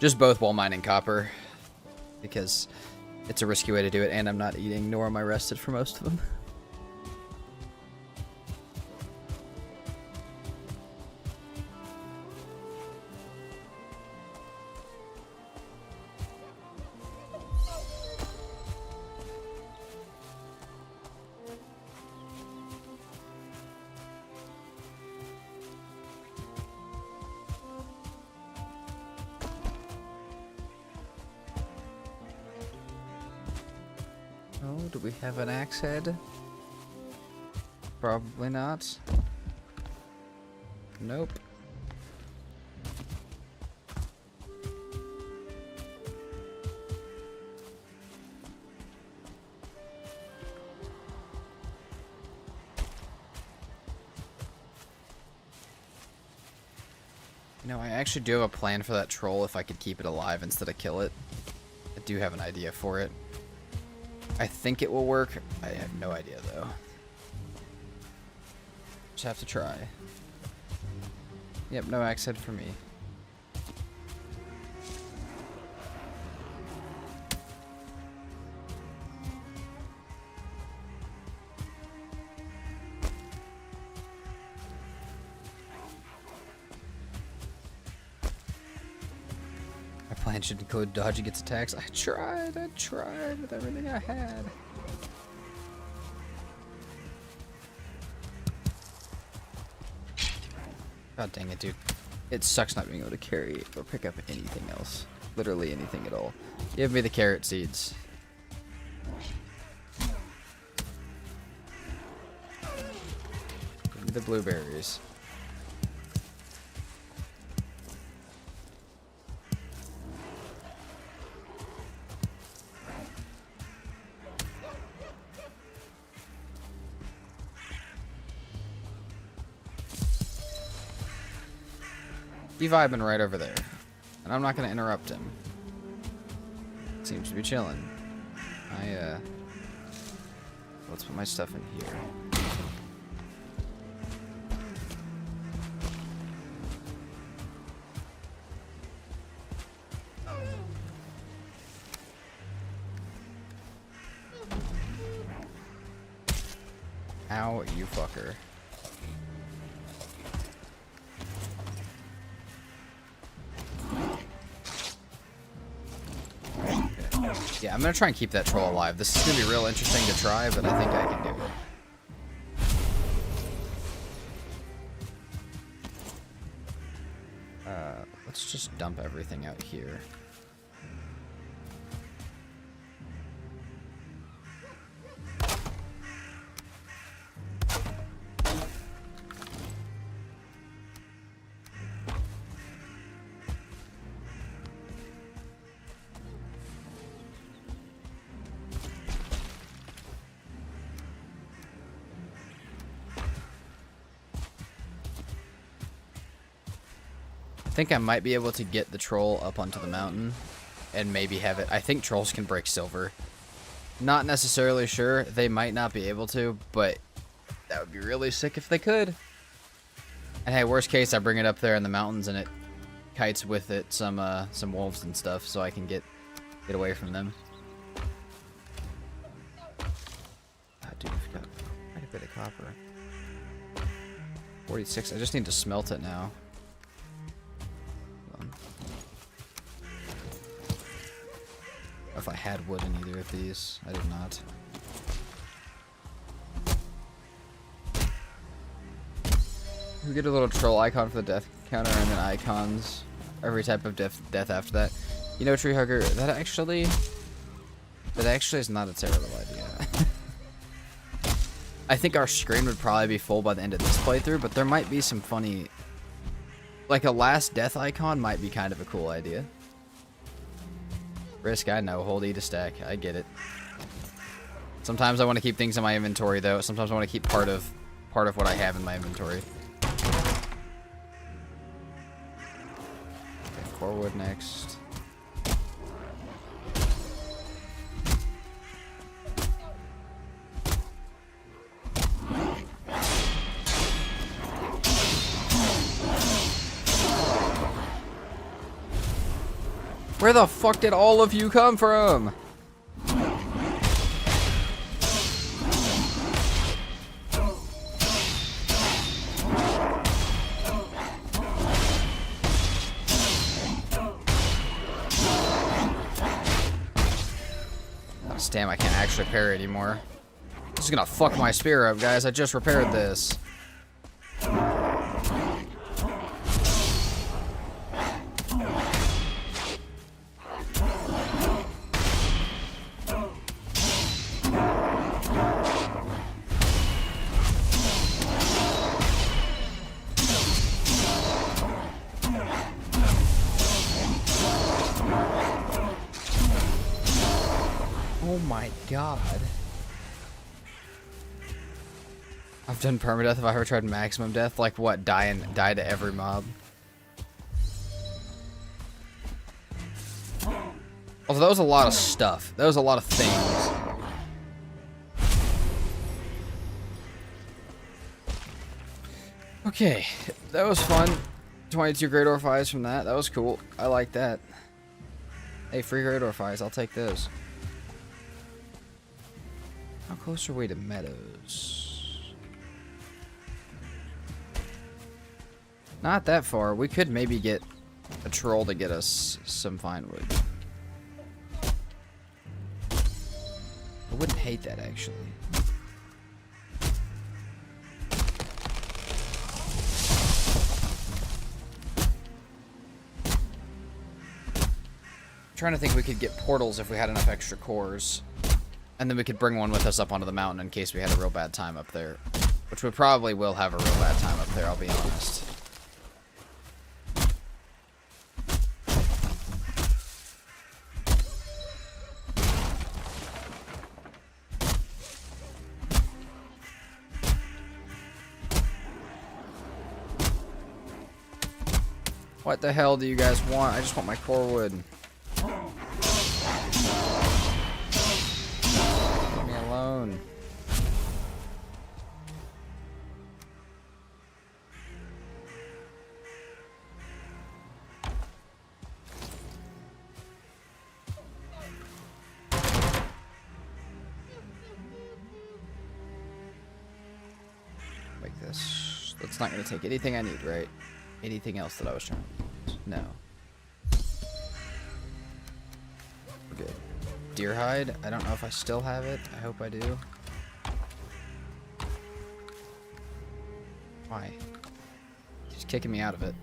Speaker 1: Just both while mining copper, because it's a risky way to do it, and I'm not eating, nor am I rested for most of them. Oh, do we have an axe head? Probably not. Nope. No, I actually do have a plan for that troll if I could keep it alive instead of kill it. I do have an idea for it. I think it will work. I have no idea, though. Just have to try. Yep, no axe head for me. My plan should include dodging its attacks. I tried with everything I had. God dang it, dude. It sucks not being able to carry or pick up anything else. Literally anything at all. Give me the carrot seeds. Give me the blueberries. He's vibing right over there, and I'm not gonna interrupt him. Seems to be chilling. Let's put my stuff in here. Ow, you fucker. Yeah, I'm gonna try and keep that troll alive. This is gonna be real interesting to try, but I think I can do it. Let's just dump everything out here. I think I might be able to get the troll up onto the mountain and maybe have it. I think trolls can break silver. Not necessarily sure. They might not be able to, but that would be really sick if they could. And hey, worst case, I bring it up there in the mountains and it kites with it some wolves and stuff, so I can get away from them. Ah, dude, we've got quite a bit of copper. 46. I just need to smelt it now. If I had wood in either of these, I did not. We get a little troll icon for the death counter and then icons every type of death after that. You know, Tree Hugger, that actually is not a terrible idea. I think our screen would probably be full by the end of this playthrough, but there might be some funny, like a last death icon might be kind of a cool idea. Risk, I know. Hold E to stack. I get it. Sometimes I want to keep things in my inventory, though. Sometimes I want to keep part of what I have in my inventory. Okay, core wood next. Where the fuck did all of you come from? Oh, damn, I can't actually repair it anymore. This is gonna fuck my spear up, guys. I just repaired this. Oh my god. I've done permadeath. Have I ever tried maximum death? Like what? Die to every mob? Also, that was a lot of stuff. That was a lot of things. Okay, that was fun. 22 Great Ore Fives from that. That was cool. I like that. Hey, free Great Ore Fives. I'll take those. How close are we to meadows? Not that far. We could maybe get a troll to get us some fine wood. I wouldn't hate that, actually. I'm trying to think we could get portals if we had enough extra cores. And then we could bring one with us up onto the mountain in case we had a real bad time up there. Which we probably will have a real bad time up there, I'll be honest. What the hell do you guys want? I just want my core wood. Leave me alone. Like this. That's not going to take anything I need, right? Anything else that I was trying to use? No. We're good. Deer hide. I don't know if I still have it. I hope I do. Why? He's kicking me out of it.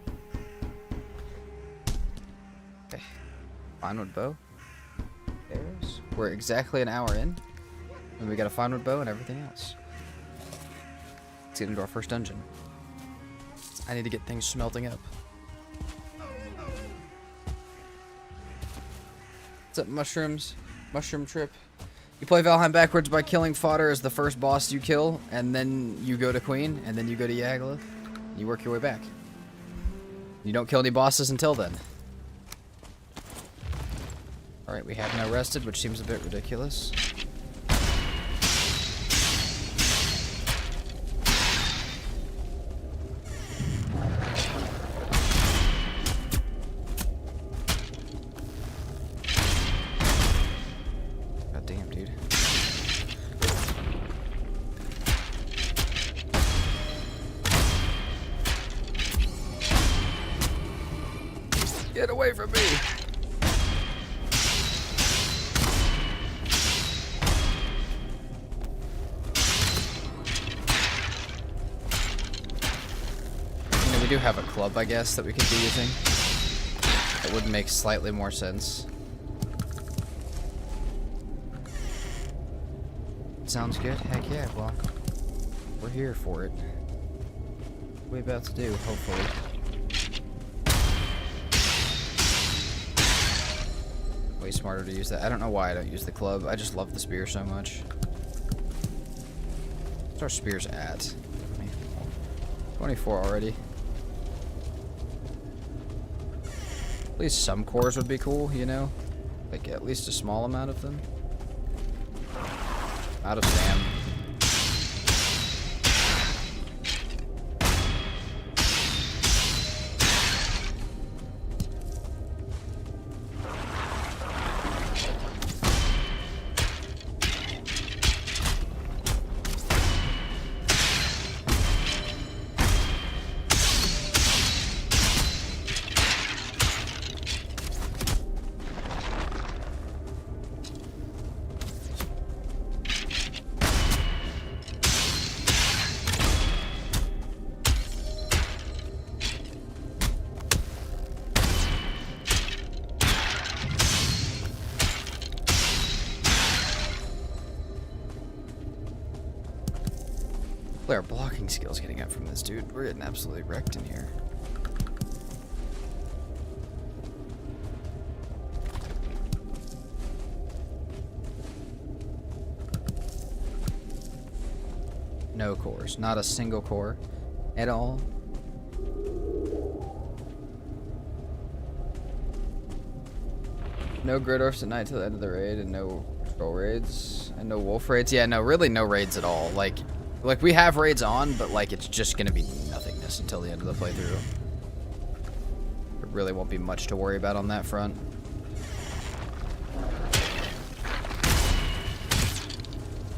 Speaker 1: Fine wood bow. There's. We're exactly an hour in. And we got a fine wood bow and everything else. Let's get into our first dungeon. I need to get things smelting up. What's up, mushrooms? Mushroom trip. You play Valheim backwards by killing fodder as the first boss you kill, and then you go to Queen, and then you go to Yagla. You work your way back. You don't kill any bosses until then. Alright, we have now rested, which seems a bit ridiculous. God damn, dude. Get away from me! We do have a club, I guess, that we could be using. That would make slightly more sense. Sounds good? Heck yeah, well, we're here for it. What are we about to do, hopefully? Way smarter to use that. I don't know why I don't use the club. I just love the spear so much. What's our spears at? 24 already. At least some cores would be cool, you know? Like, at least a small amount of them. Out of Sam. Our blocking skills getting up from this dude. We're getting absolutely wrecked in here. No cores. Not a single core at all. No grid orphs at night till the end of the raid, and no troll raids, and no wolf raids. Yeah, no, really no raids at all. Like we have raids on, but like it's just gonna be nothingness until the end of the playthrough. There really won't be much to worry about on that front.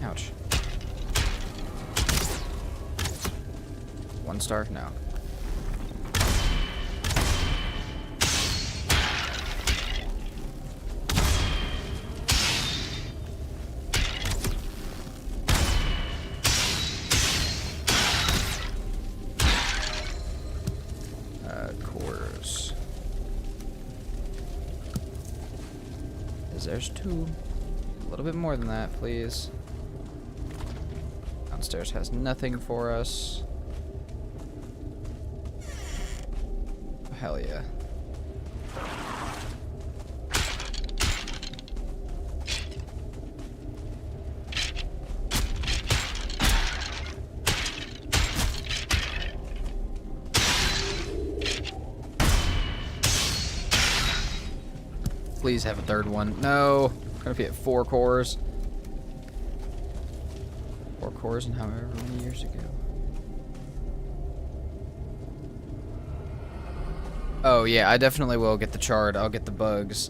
Speaker 1: Ouch. 1 star? No. Cores. There's 2. A little bit more than that, please. Downstairs has nothing for us. Hell yeah. Please have a 3rd one. No. I'm gonna be at 4 cores. 4 cores in however many years ago. Oh yeah, I definitely will get the chard. I'll get the bugs.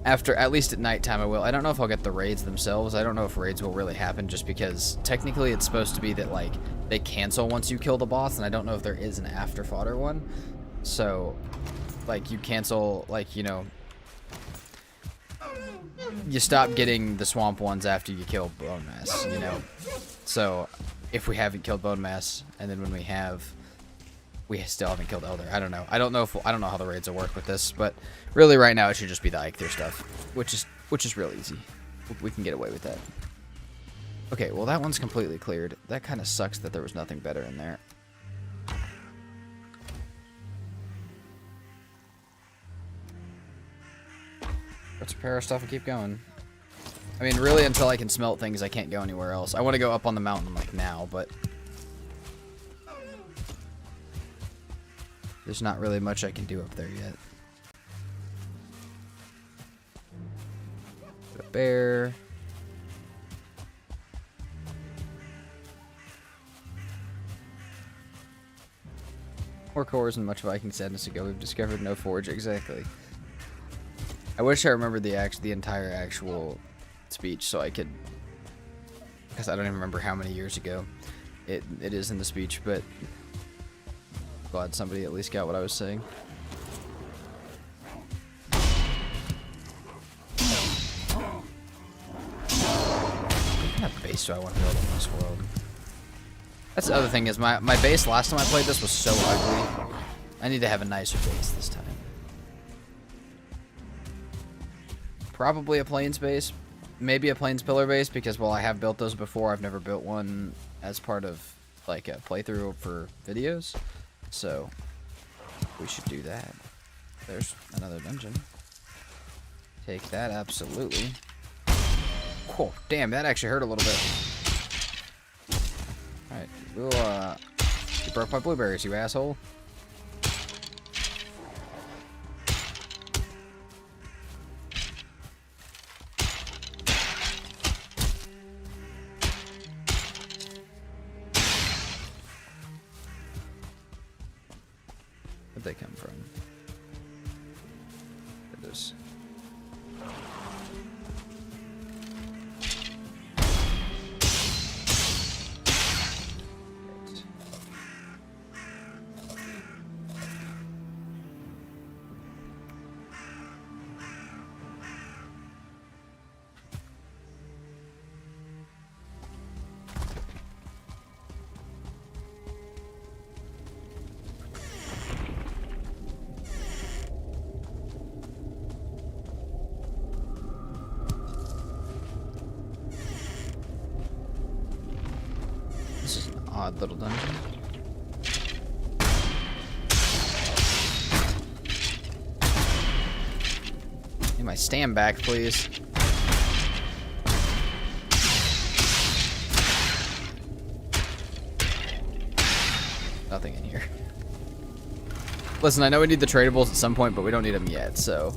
Speaker 1: After, at least at nighttime I will. I don't know if I'll get the raids themselves. I don't know if raids will really happen just because technically it's supposed to be that like they cancel once you kill the boss, and I don't know if there is an after fodder one. So like you cancel, like, you know, you stop getting the swamp ones after you kill bone mass, you know. So if we haven't killed bone mass, and then when we have, We still haven't killed Elder. I don't know. I don't know how the raids will work with this, but really right now it should just be the Eikthyr stuff, which is real easy. We can get away with that. Okay, well that one's completely cleared. That kind of sucks that there was nothing better in there. Let's repair our stuff and keep going. I mean, really, until I can smelt things, I can't go anywhere else. I want to go up on the mountain like now, but there's not really much I can do up there yet. Put a bear. More cores and much Viking sadness ago. We've discovered no forge. Exactly. I wish I remembered the entire actual speech so I could, because I don't even remember how many years ago it is in the speech, but glad somebody at least got what I was saying. What kind of base do I want to build in this world? That's the other thing is my base last time I played this was so ugly. I need to have a nicer base this time. Probably a plains base. Maybe a plains pillar base because while I have built those before, I've never built one as part of like a playthrough for videos. So we should do that. There's another dungeon. Take that, absolutely. Cool. Damn, that actually hurt a little bit. Alright, we'll you broke my blueberries, you asshole. Where'd they come from? It is. This is an odd little dungeon. Need my stand back, please. Nothing in here. Listen, I know we need the tradables at some point, but we don't need them yet, so.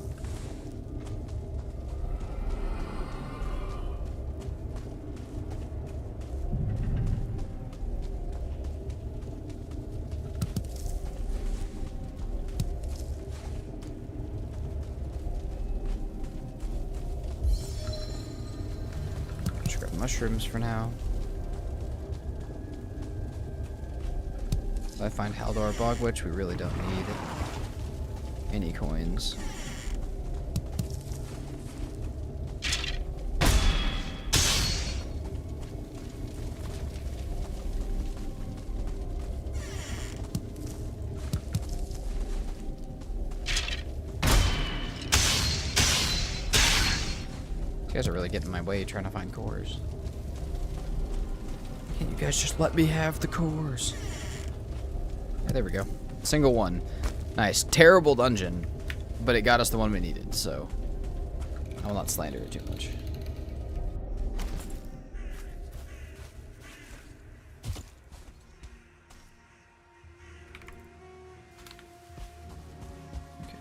Speaker 1: Just grab mushrooms for now. If I find Haldor Bog Witch, we really don't need any coins. These guys are really getting in my way trying to find cores. Can't you guys just let me have the cores? Yeah, there we go. Single one. Nice. Terrible dungeon, but it got us the one we needed, so I will not slander it too much. Okay.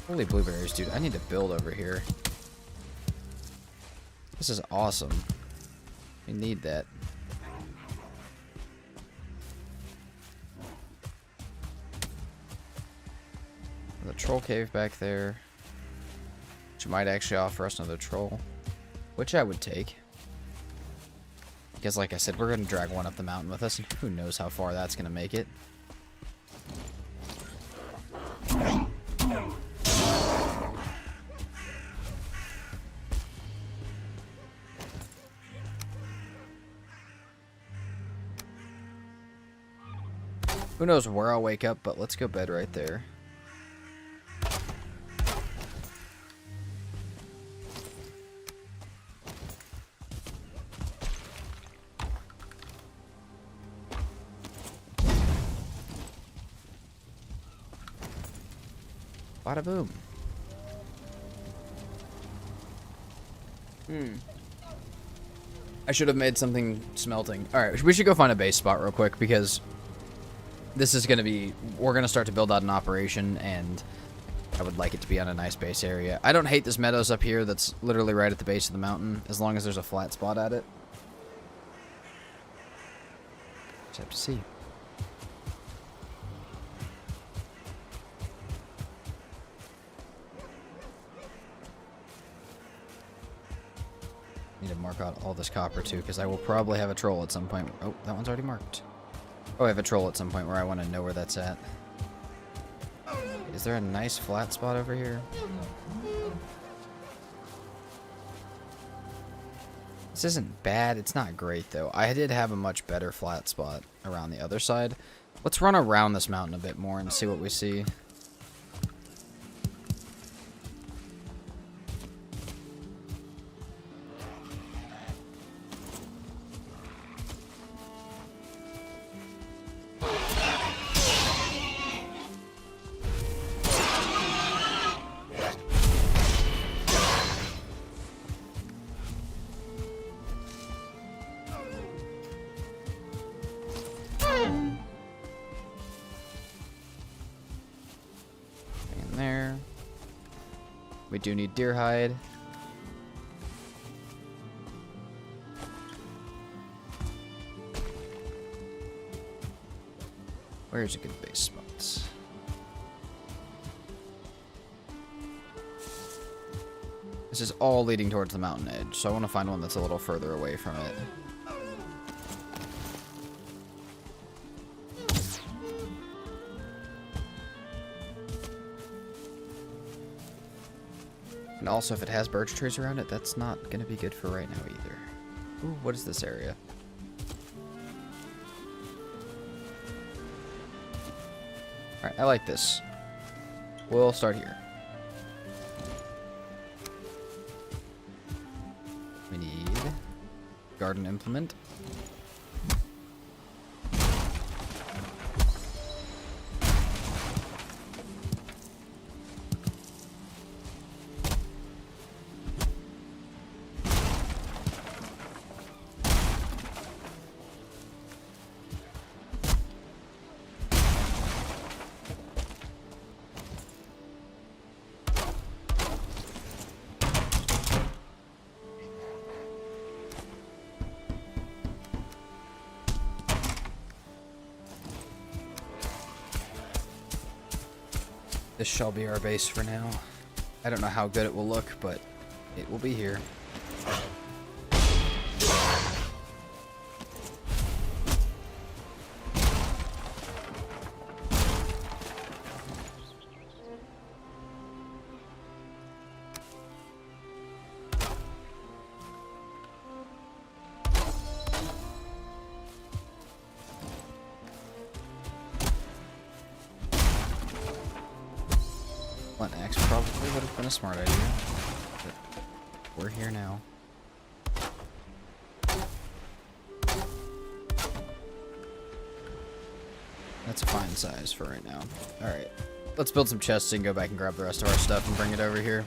Speaker 1: Holy blueberries, dude. I need to build over here. This is awesome. We need that. The troll cave back there, which might actually offer us another troll, which I would take. Because like I said, we're going to drag one up the mountain with us, and who knows how far that's going to make it. Who knows where I'll wake up, but let's go bed right there. Bada boom. I should have made something smelting. Alright, we should go find a base spot real quick, because this is going to be... We're going to start to build out an operation, and I would like it to be on a nice base area. I don't hate this meadows up here that's literally right at the base of the mountain, as long as there's a flat spot at it. Just have to see. Need to mark out all this copper too, because I will probably have a troll at some point. Oh, that one's already marked. Oh, I have a troll at some point where I want to know where that's at. Is there a nice flat spot over here? This isn't bad. It's not great, though. I did have a much better flat spot around the other side. Let's run around this mountain a bit more and see what we see. There. We do need deer hide. Where's a good base spot? This is all leading towards the mountain edge, so I want to find one that's a little further away from it. And also, if it has birch trees around it, that's not going to be good for right now either. Ooh, what is this area? Alright, I like this. We'll start here. We need garden implement. This shall be our base for now. I don't know how good it will look, but it will be here. Blunt axe probably would have been a smart idea, but we're here now. That's a fine size for right now. Alright, let's build some chests and go back and grab the rest of our stuff and bring it over here.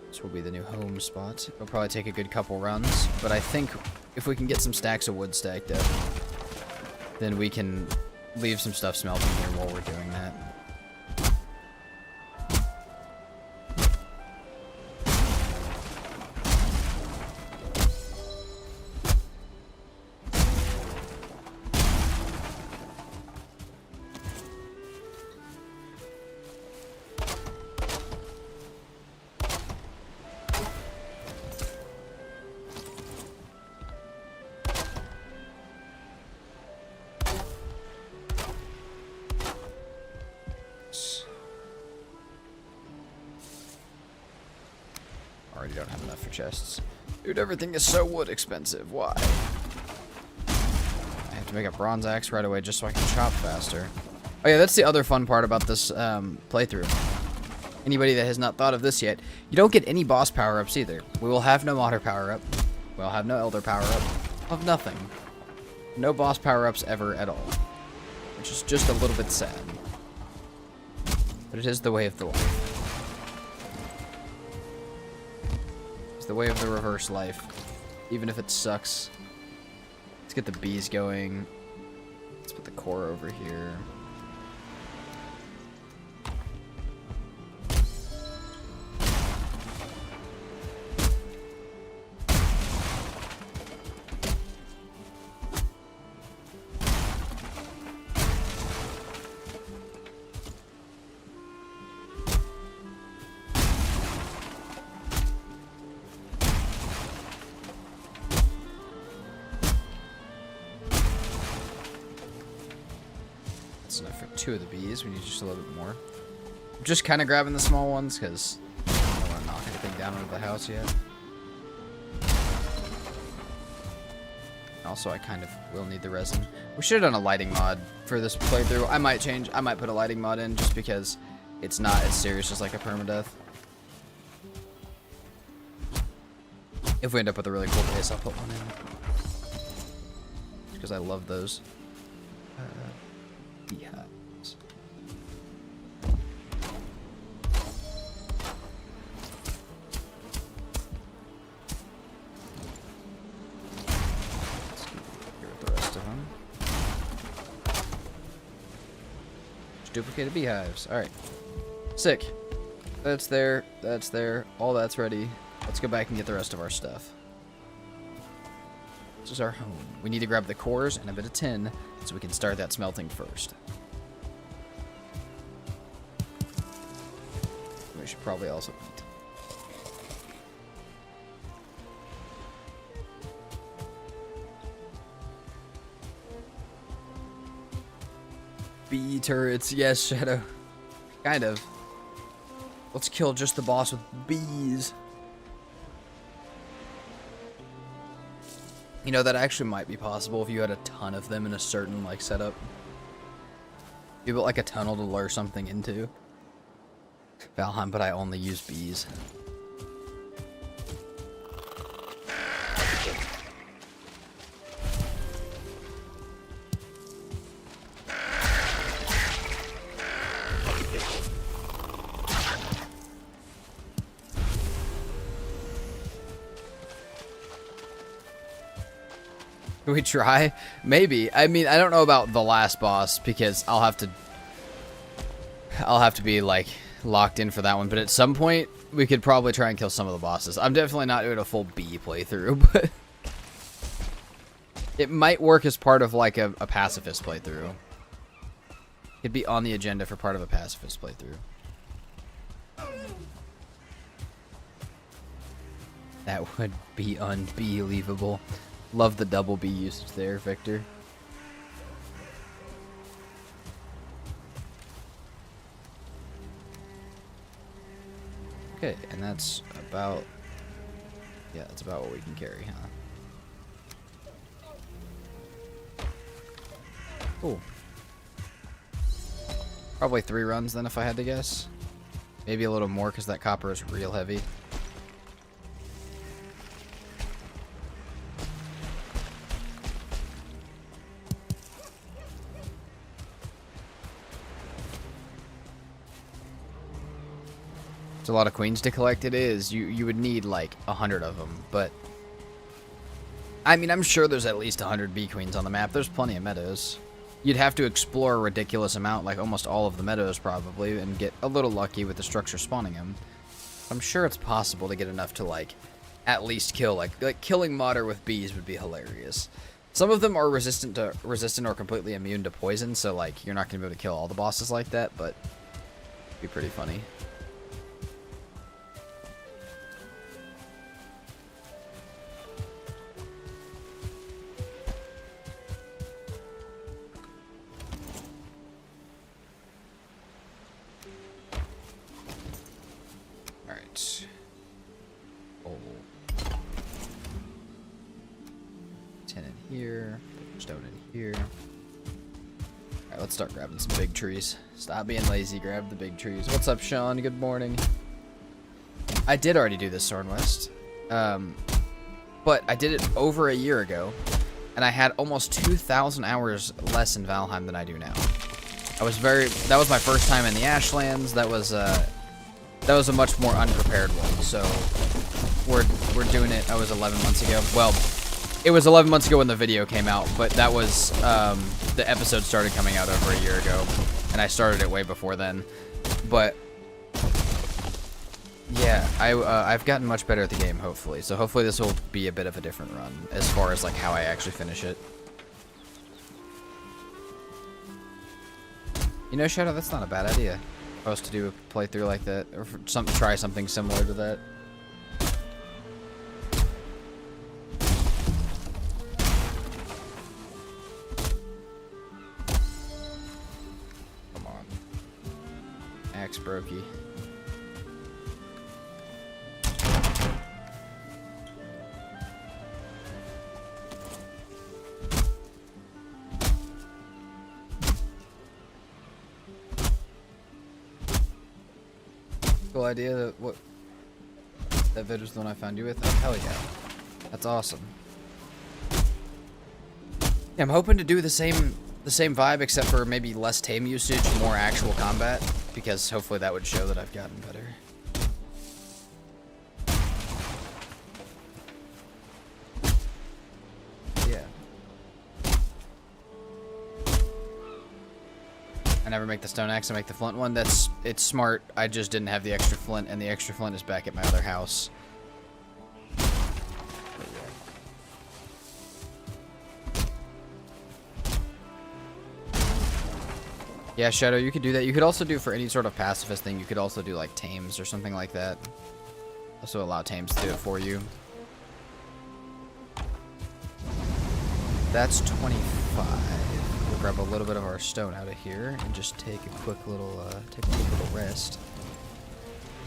Speaker 1: This will be the new home spot. It'll probably take a good couple runs, but I think if we can get some stacks of wood stacked up, then we can leave some stuff smelting here while we're doing that. we don't have enough for chests. Dude, everything is so wood expensive. Why? I have to make a bronze axe right away just so I can chop faster. Oh yeah, that's the other fun part about this playthrough. Anybody that has not thought of this yet, you don't get any boss power-ups either. We will have no Otter power-up. We'll have no Elder power-up. Of nothing. No boss power-ups ever at all. Which is just a little bit sad. But it is the way of the life. It's the way of the reverse life. Even if it sucks. Let's get the bees going. Let's put the core over here. That's enough for 2 of the bees. We need just a little bit more. I'm just kind of grabbing the small ones because I don't want to knock anything down into the house yet. Also, I kind of will need the resin. We should have done a lighting mod for this playthrough. I might put a lighting mod in just because it's not as serious as like a permadeath. If we end up with a really cool base, I'll put one in. Because I love those. Beehives. Let's get rid of the rest of them. Just duplicated beehives. Alright. Sick. That's there. That's there. All that's ready. Let's go back and get the rest of our stuff. This is our home. We need to grab the cores and a bit of tin so we can start that smelting first. We should probably also eat. Bee turrets. Yes, Shadow. Kind of. Let's kill just the boss with bees. You know, that actually might be possible if you had a ton of them in a certain, like, setup. You built, like, a tunnel to lure something into. Valheim, but I only use bees. Can we try? Maybe. I mean, I don't know about the last boss because I'll have to be like locked in for that one, but at some point we could probably try and kill some of the bosses. I'm definitely not doing a full bee playthrough, but it might work as part of like a pacifist playthrough. It'd be on the agenda for part of a pacifist playthrough. That would be unbelievable. Love the double B usage there, Victor. Okay, and that's about... Yeah, that's about what we can carry, huh? Cool. Probably 3 runs then if I had to guess. Maybe a little more because that copper is real heavy. It's a lot of queens to collect. It is. You would need like 100 of them, but I mean, I'm sure there's at least 100 bee queens on the map. There's plenty of meadows. You'd have to explore a ridiculous amount, like almost all of the meadows probably, and get a little lucky with the structure spawning them. I'm sure it's possible to get enough to like at least kill like killing Modder with bees would be hilarious. Some of them are resistant or completely immune to poison, so like you're not gonna be able to kill all the bosses like that, but it'd be pretty funny. here. Put stone in here. Alright, let's start grabbing some big trees. Stop being lazy, grab the big trees. What's up, Sean? Good morning. I did already do this, Swordwest. But I did it over a year ago, and I had almost 2,000 hours less in Valheim than I do now. That was my first time in the Ashlands. That was a much more unprepared one. So we're doing it. I was 11 months ago. Well, it was 11 months ago when the video came out, but that was the episode started coming out over a year ago, and I started it way before then. But yeah, I've gotten much better at the game, hopefully. So hopefully this will be a bit of a different run as far as like how I actually finish it. You know, Shadow, that's not a bad idea. I was to do a playthrough like that, or try something similar to that. Come on. Axe brokey. Cool idea that that vid was the one I found you with. Oh, hell yeah. That's awesome. Yeah, I'm hoping to do the same vibe, except for maybe less tame usage, more actual combat, because hopefully that would show that I've gotten better. Yeah. I never make the stone axe, I make the flint one. It's smart. I just didn't have the extra flint, and the extra flint is back at my other house. Yeah, Shadow, you could do that. You could also do for any sort of pacifist thing, you could also do like tames or something like that. Also allow tames to do it for you. That's 25. We'll grab a little bit of our stone out of here and just take a quick little rest.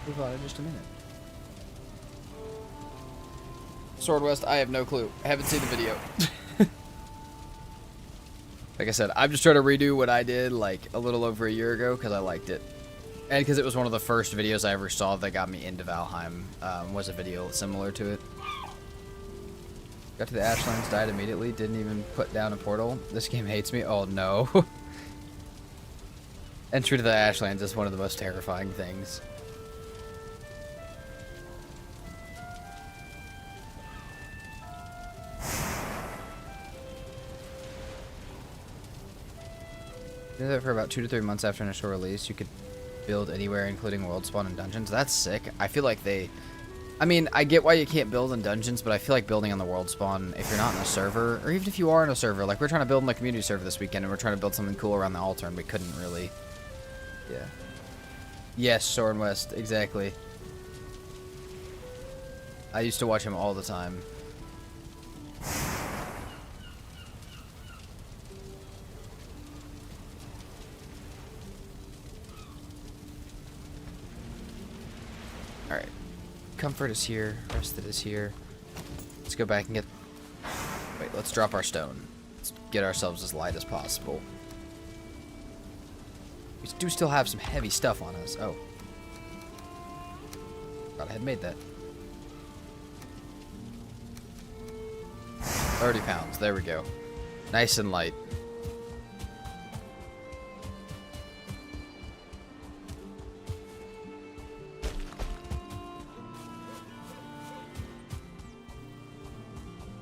Speaker 1: Move on in just a minute. Swordwest, I have no clue. I haven't seen the video. Like I said, I'm just trying to redo what I did like a little over a year ago because I liked it. And because it was one of the first videos I ever saw that got me into Valheim, was a video similar to it. Got to the Ashlands, died immediately, didn't even put down a portal. This game hates me. Oh no. Entry to the Ashlands is one of the most terrifying things. Do that for about 2 to 3 months after initial release. You could build anywhere, including world spawn and dungeons. That's sick. I feel like I mean, I get why you can't build in dungeons, but I feel like building on the world spawn, if you're not in a server, or even if you are in a server, like we're trying to build in the community server this weekend, and we're trying to build something cool around the altar, and we couldn't really. Yeah. Yes, Soren West, exactly. I used to watch him all the time. Alright. Comfort is here. Rested is here. Let's go back and get... Wait, let's drop our stone. Let's get ourselves as light as possible. We do still have some heavy stuff on us. Oh. Thought I had made that. 30 pounds. There we go. Nice and light.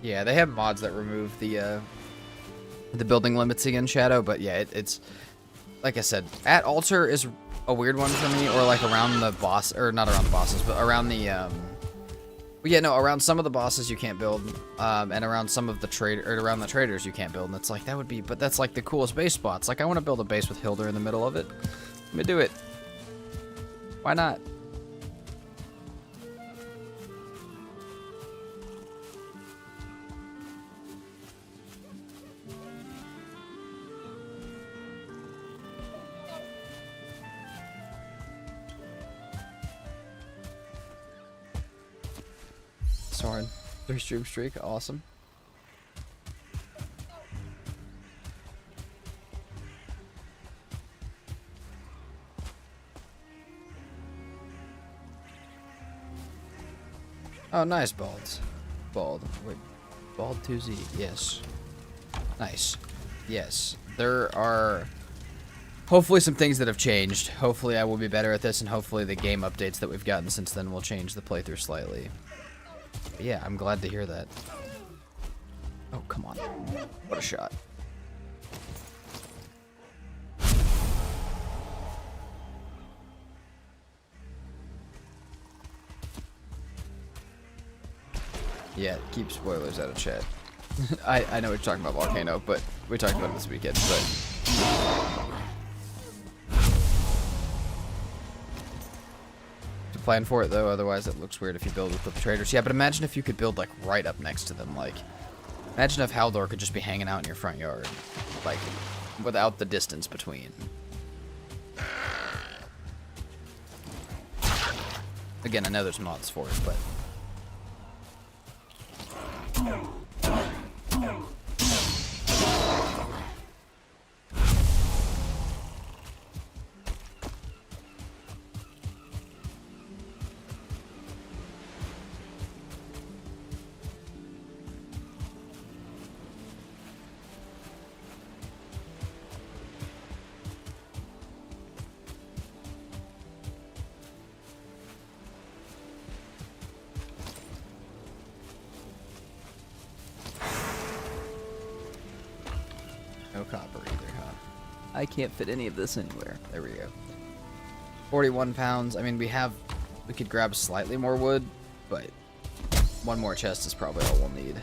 Speaker 1: Yeah, they have mods that remove the building limits again, Shadow, but yeah, it's like I said, at altar is a weird one for me, or like around the boss, or not around the bosses, but around the but yeah, no, around some of the bosses you can't build, and around some of the around the traders you can't build, and it's like that would be, but that's like the coolest base spots. Like I want to build a base with Hilda in the middle of it. Let me do it. Why not? Soren, 3 stream streak, awesome. Oh, nice, Bald. Bald. Wait. Bald 2Z. Yes. Nice. Yes. There are hopefully some things that have changed. Hopefully I will be better at this, and hopefully the game updates that we've gotten since then will change the playthrough slightly. But yeah, I'm glad to hear that. Oh, come on. What a shot. Yeah, keep spoilers out of chat. I know what you're talking about, Volcano, but we talked about it this weekend, but... to plan for it, though, otherwise it looks weird if you build with the traders. Yeah, but imagine if you could build, like, right up next to them, like... Imagine if Haldor could just be hanging out in your front yard, like, without the distance between. Again, I know there's mods for it, but... No copper either, huh? I can't fit any of this anywhere. There we go. 41 pounds. I mean, we could grab slightly more wood, but one more chest is probably all we'll need.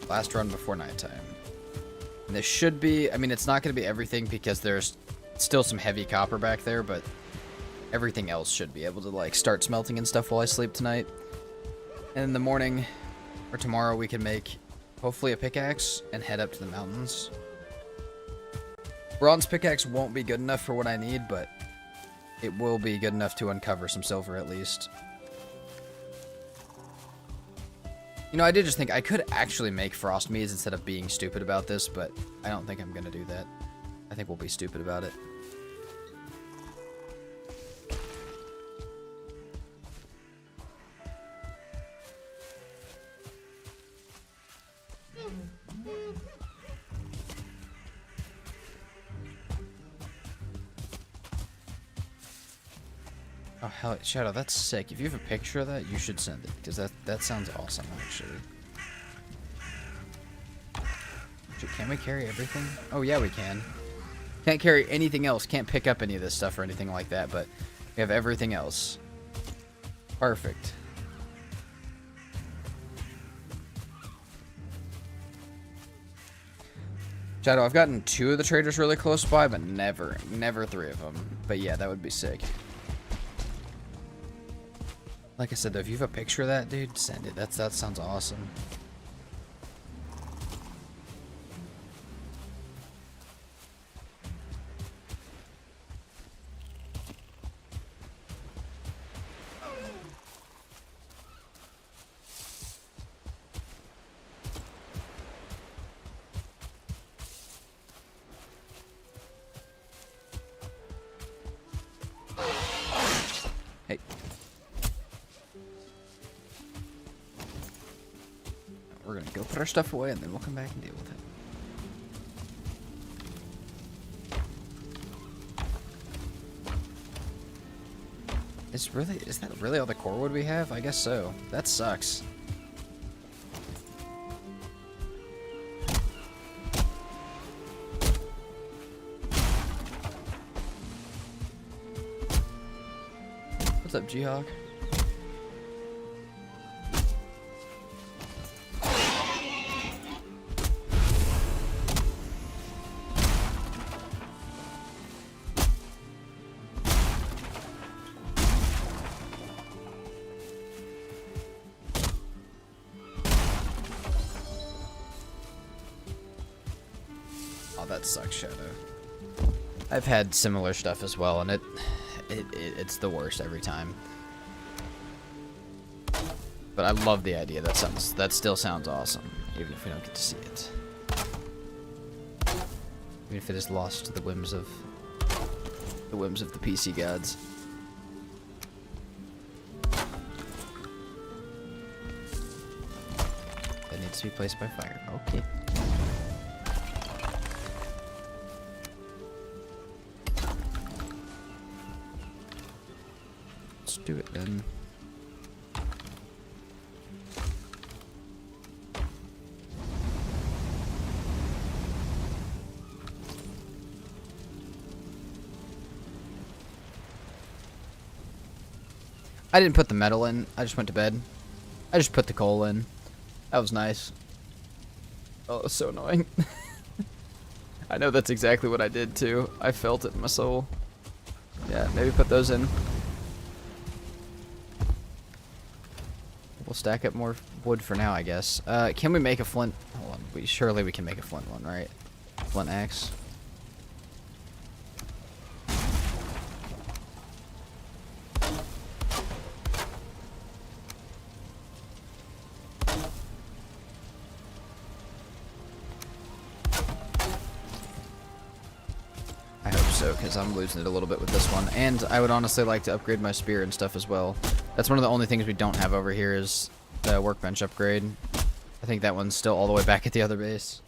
Speaker 1: Last run before nighttime. And this should be, I mean, it's not going to be everything because there's still some heavy copper back there, but everything else should be able to, like, start smelting and stuff while I sleep tonight. And in the morning, or tomorrow, we can make, hopefully, a pickaxe and head up to the mountains. Bronze pickaxe won't be good enough for what I need, but it will be good enough to uncover some silver at least. You know, I did just think I could actually make frost meads instead of being stupid about this, but I don't think I'm going to do that. I think we'll be stupid about it. Oh, hell, Shadow, that's sick. If you have a picture of that, you should send it, because that sounds awesome, actually. Can we carry everything? Oh, yeah, we can. Can't carry anything else. Can't pick up any of this stuff or anything like that, but we have everything else. Perfect. Shadow, I've gotten 2 of the traders really close by, but never 3 of them. But yeah, that would be sick. Like I said, though, if you have a picture of that, dude, send it. That sounds awesome. Hey. We're gonna go put our stuff away and then we'll come back and deal with it. Is that really all the core wood we have? I guess so. That sucks. What's up, G-Hawk? that sucks, Shadow. I've had similar stuff as well, and it's the worst every time. But I love the idea. That still sounds awesome, even if we don't get to see it. Even if it is lost to the whims of the PC gods. That needs to be placed by fire. Okay. Let's do it then. I didn't put the metal in. I just went to bed. I just put the coal in. That was nice. Oh, it's so annoying. I know that's exactly what I did too. I felt it in my soul. Yeah, maybe put those in. We'll stack up more wood for now, I guess. Can we make a flint? Hold on. Surely we can make a flint one, right? Flint axe. Because I'm losing it a little bit with this one, and I would honestly like to upgrade my spear and stuff as well. That's one of the only things we don't have over here is the workbench upgrade. I think that one's still all the way back at the other base.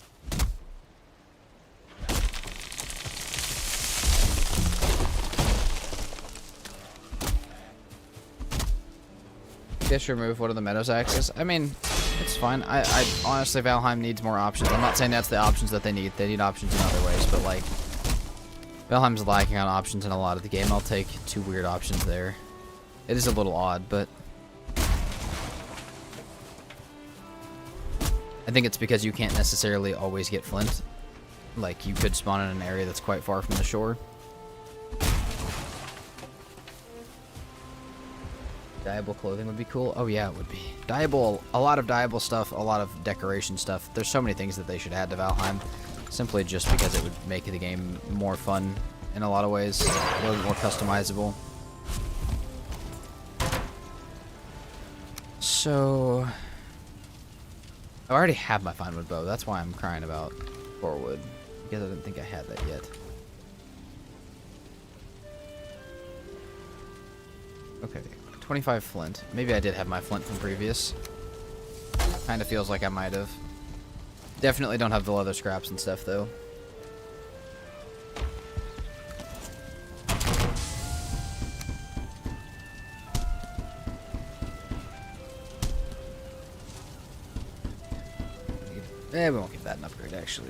Speaker 1: Fish remove one of the Meadows axes. I mean, it's fine. I honestly, Valheim needs more options. I'm not saying that's the options that they need. They need options in other ways, but like, Valheim's lacking on options in a lot of the game. I'll take 2 weird options there. It is a little odd, but I think it's because you can't necessarily always get flint. Like, you could spawn in an area that's quite far from the shore. Dyeable clothing would be cool. Oh yeah, it would be. Dyeable, a lot of dyeable stuff, a lot of decoration stuff. There's so many things that they should add to Valheim. Simply just because it would make the game more fun in a lot of ways, a little bit more customizable. So, I already have my fine wood bow. That's why I'm crying about 4 wood, because I didn't think I had that yet. Okay, 25 flint. Maybe I did have my flint from previous. Kind of feels like I might have. Definitely don't have the leather scraps and stuff, though. We won't give that an upgrade, actually.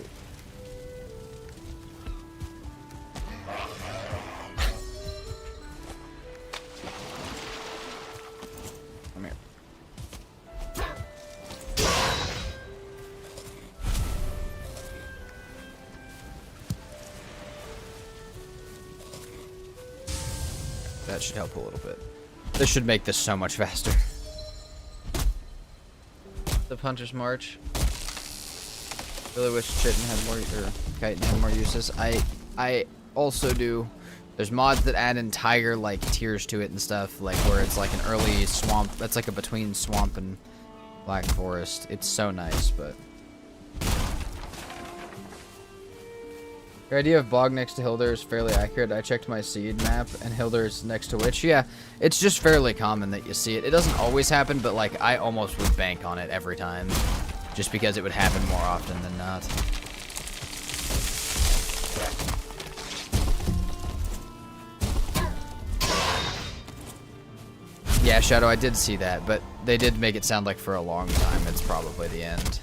Speaker 1: Come here. That should help a little bit. This should make this so much faster. The Hunter's March. Really wish Chitin had more, or Chitin had more uses. I also do. There's mods that add entire like tiers to it and stuff, like where it's like an early swamp. That's like a between swamp and black forest. It's so nice, but. Your idea of bog next to Hilder is fairly accurate. I checked my seed map, and Hilder's next to Witch. Yeah, it's just fairly common that you see it. It doesn't always happen, but like I almost would bank on it every time, just because it would happen more often than not. Yeah, Shadow, I did see that, but they did make it sound like for a long time it's probably the end.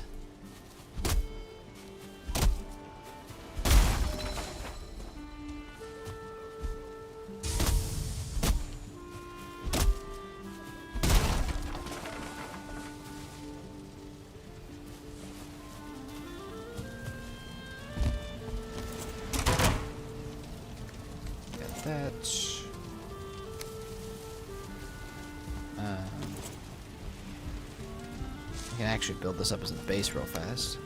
Speaker 1: I can actually build this up as a base real fast.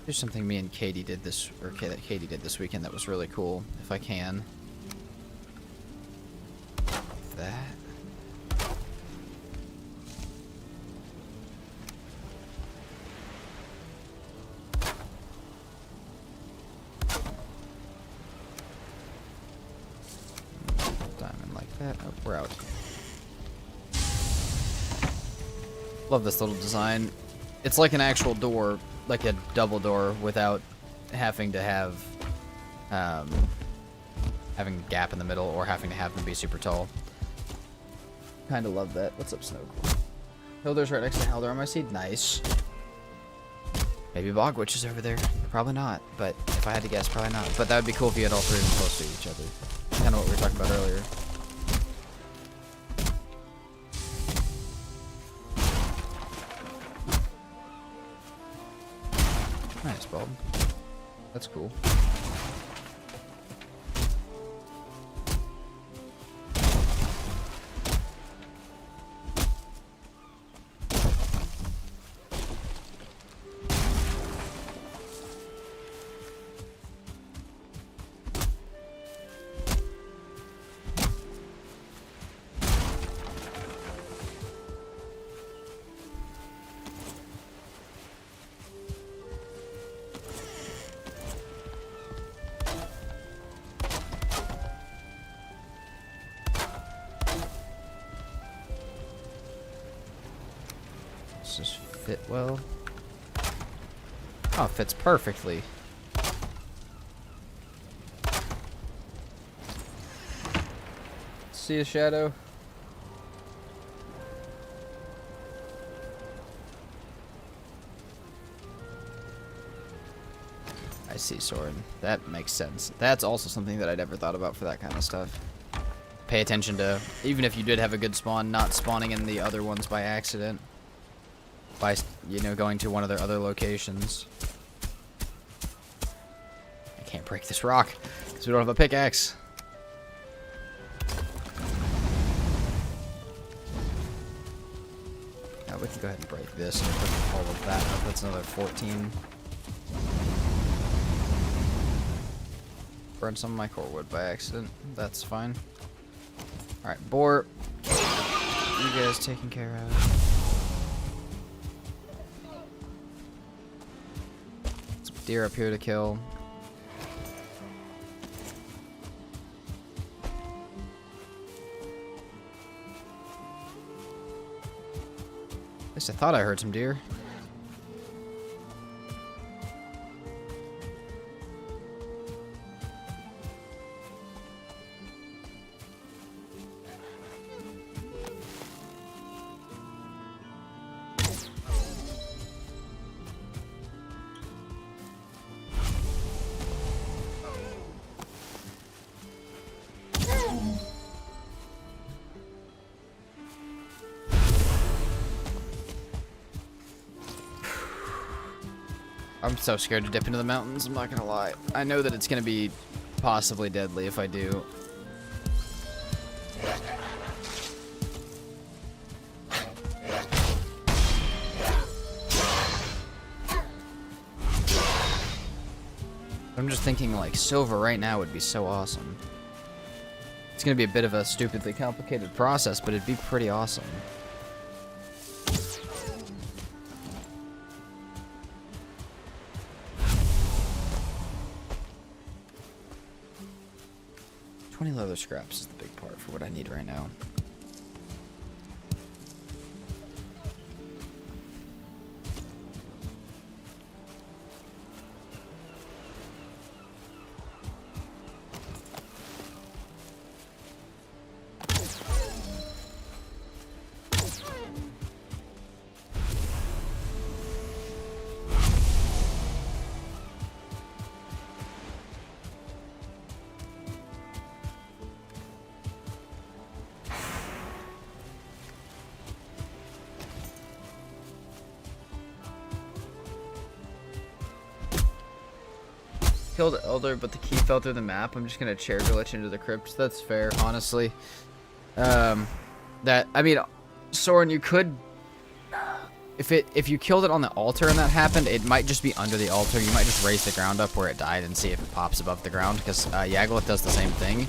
Speaker 1: Here's something me and Katie did this, or that Katie did this weekend that was really cool, if I can. That. Diamond like that. Oh, we're out. Love this little design. It's like an actual door, like a double door, without having to have having a gap in the middle or having to have them be super tall. Kind of love that. What's up, Snow? Hilder's right next to Halder on my seed. Nice. Maybe Bogwitch is over there. Probably not, but if I had to guess, probably not. But that would be cool if you had all three of them close to each other. Kind of what we were talking about earlier. Nice, Bob. That's cool. Just fit well. Oh, it fits perfectly. See a shadow? I see, Soren. That makes sense. That's also something that I never thought about for that kind of stuff. Pay attention to, even if you did have a good spawn, not spawning in the other ones by accident. By, you know, going to one of their other locations. I can't break this rock because we don't have a pickaxe. Now we can go ahead and break this and put all of that up. That's another 14. Burned some of my core wood by accident. That's fine. Alright, boar. You guys taken care of. Deer up here to kill. At least I thought I heard some deer. 'm so scared to dip into the mountains, I'm not gonna lie. I know that it's gonna be possibly deadly if I do. I'm just thinking, like, silver right now would be so awesome. It's gonna be a bit of a stupidly complicated process, but it'd be pretty awesome. Leather scraps is the big part for what I need right now. Killed Elder, but the key fell through the map. I'm just gonna chair glitch into the crypt. That's fair, honestly. I mean, Soren, you could if you killed it on the altar and that happened, it might just be under the altar. You might just raise the ground up where it died and see if it pops above the ground, because Yagluth does the same thing.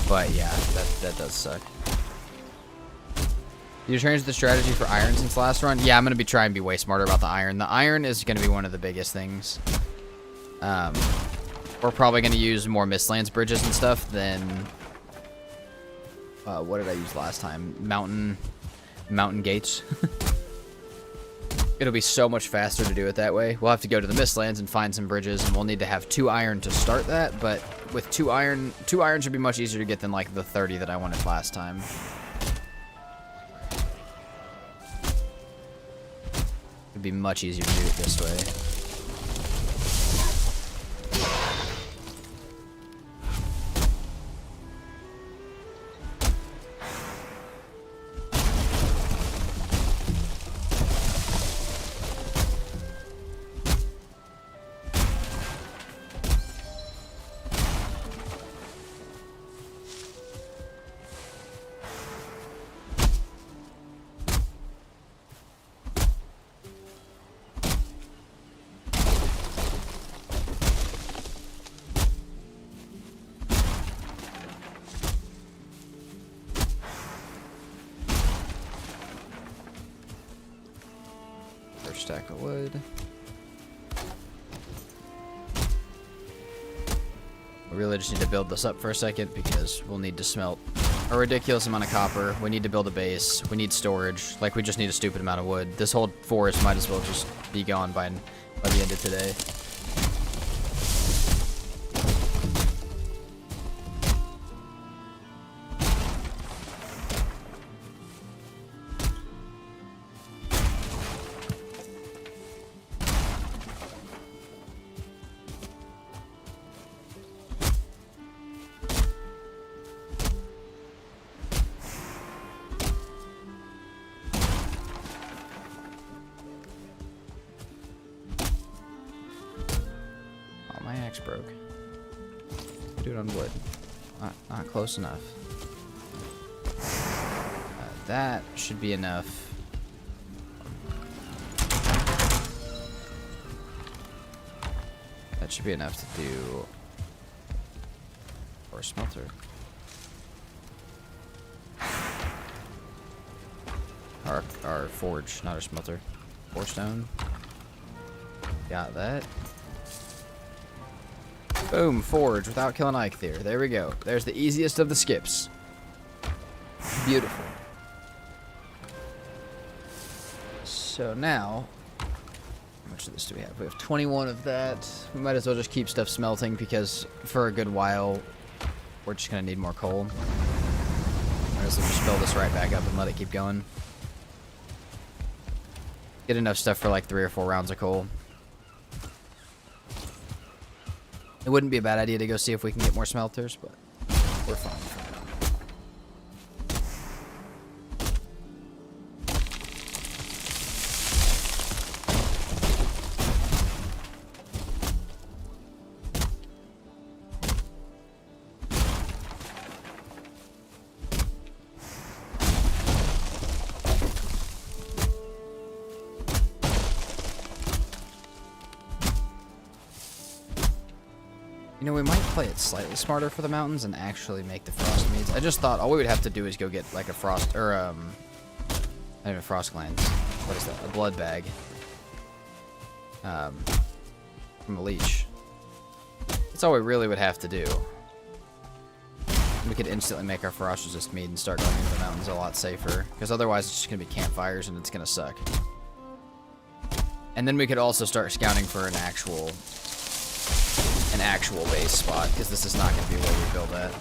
Speaker 1: But yeah, that does suck. You changed the strategy for iron since last run? Yeah, I'm going to be trying to be way smarter about the iron. The iron is going to be one of the biggest things. We're probably going to use more Mistlands bridges and stuff than... what did I use last time? Mountain gates. It'll be so much faster to do it that way. We'll have to go to the Mistlands and find some bridges, and we'll need to have 2 iron to start that, but with 2 iron should be much easier to get than like the 30 that I wanted last time. It'd be much easier to do it this way. Stack of wood. We really just need to build this up for a second because we'll need to smelt a ridiculous amount of copper. We need to build a base. We need storage. Like, we just need a stupid amount of wood. This whole forest might as well just be gone by the end of today. Broke. Do it on wood. Not close enough. That should be enough. That should be enough to do. Or a smelter. Our forge, not a smelter. 4 stone. Got that. Boom, forge without killing Eikthyr. There we go. There's the easiest of the skips. Beautiful. So now, how much of this do we have? We have 21 of that. We might as well just keep stuff smelting because for a good while, we're just going to need more coal. Might as well just fill this right back up and let it keep going. Get enough stuff for like 3 or 4 rounds of coal. It wouldn't be a bad idea to go see if we can get more smelters, but we're fine for now. You know, we might play it slightly smarter for the mountains and actually make the frost meads. I just thought all we would have to do is go get like a frost, or not even frost glands. What is that? A blood bag. From a leech. That's all we really would have to do. We could instantly make our frost resist mead and start going into the mountains a lot safer. Because otherwise it's just going to be campfires and it's going to suck. And then we could also start scouting for an actual base spot, because this is not going to be where we build at.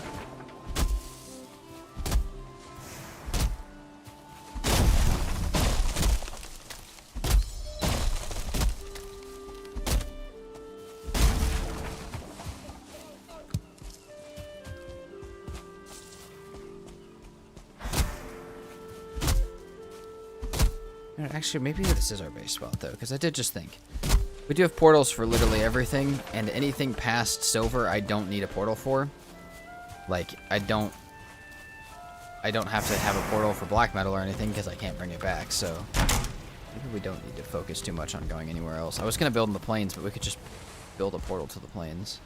Speaker 1: Actually, maybe this is our base spot, though, because I did just think. We do have portals for literally everything, and anything past silver I don't need a portal for. Like, I don't have to have a portal for black metal or anything, because I can't bring it back, so Maybe we don't need to focus too much on going anywhere else. I was going to build in the plains, but we could just build a portal to the plains.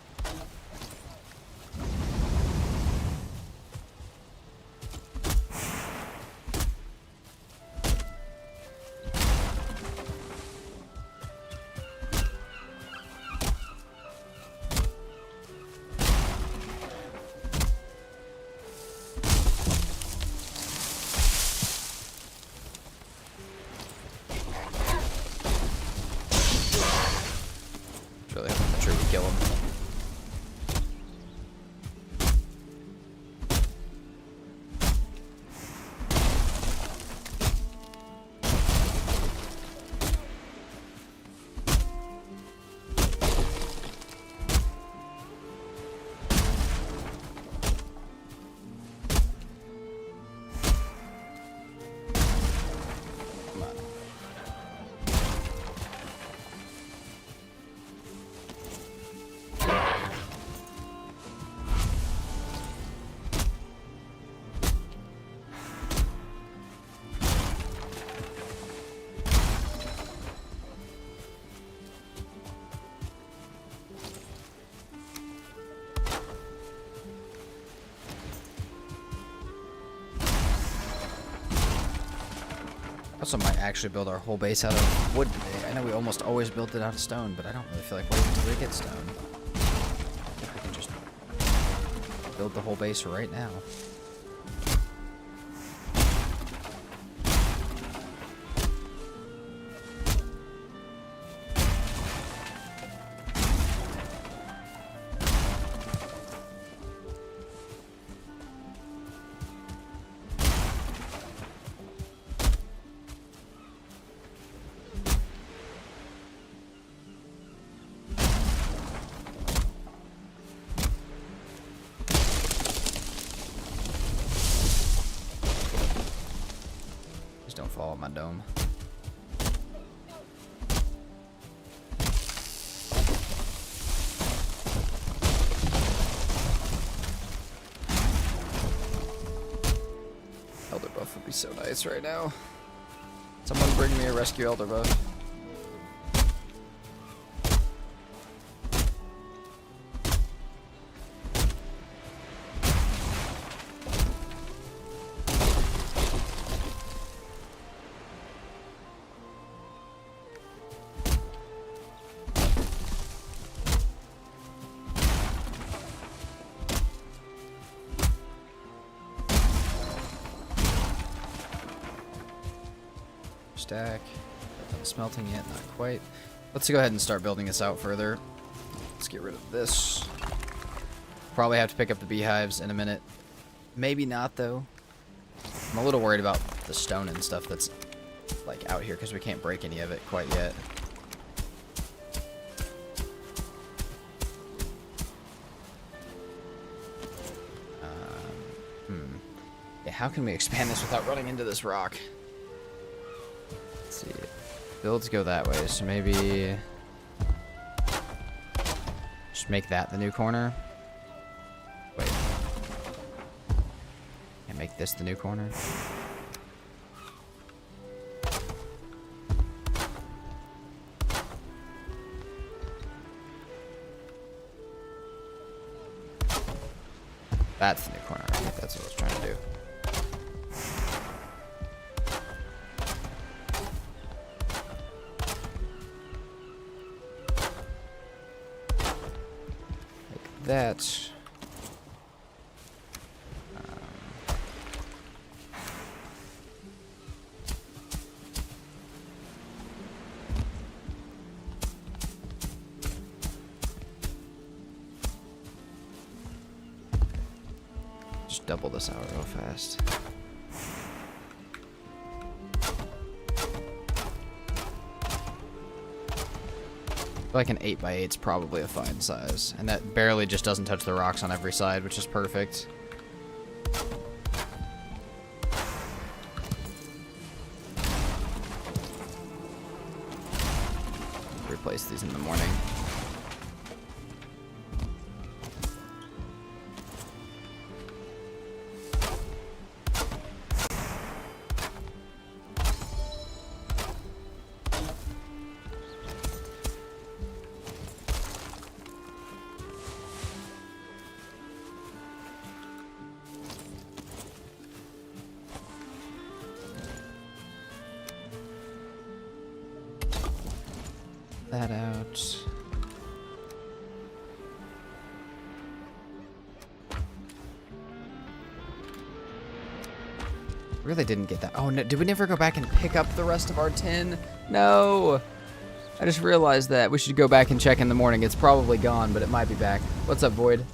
Speaker 1: Really hoping the tree would kill him. Come on. Also might actually build our whole base out of wood today. I know we almost always build it out of stone, but I don't really feel like waiting until we get stone. I think we can just build the whole base right now. Just don't fall on my dome. Elder buff would be so nice right now. Someone bring me a rescue elder buff. Stack. Not done smelting yet, not quite. Let's go ahead and start building this out further. Let's get rid of this. Probably have to pick up the beehives in a minute. Maybe not, though. I'm a little worried about the stone and stuff that's like out here because we can't break any of it quite yet. Yeah, how can we expand this without running into this rock? Let's see. Builds go that way, so maybe just make that the new corner. Wait. Can't make this the new corner. That's the new corner. I think that's what I was trying to do. Like that. Just double this out real fast. Like an 8x8 is probably a fine size, and that barely just doesn't touch the rocks on every side, which is perfect. Replace these in the morning. that out. Really didn't get that. Oh, no, did we never go back and pick up the rest of our tin? No! I just realized that. We should go back and check in the morning. It's probably gone, but it might be back. What's up, Void?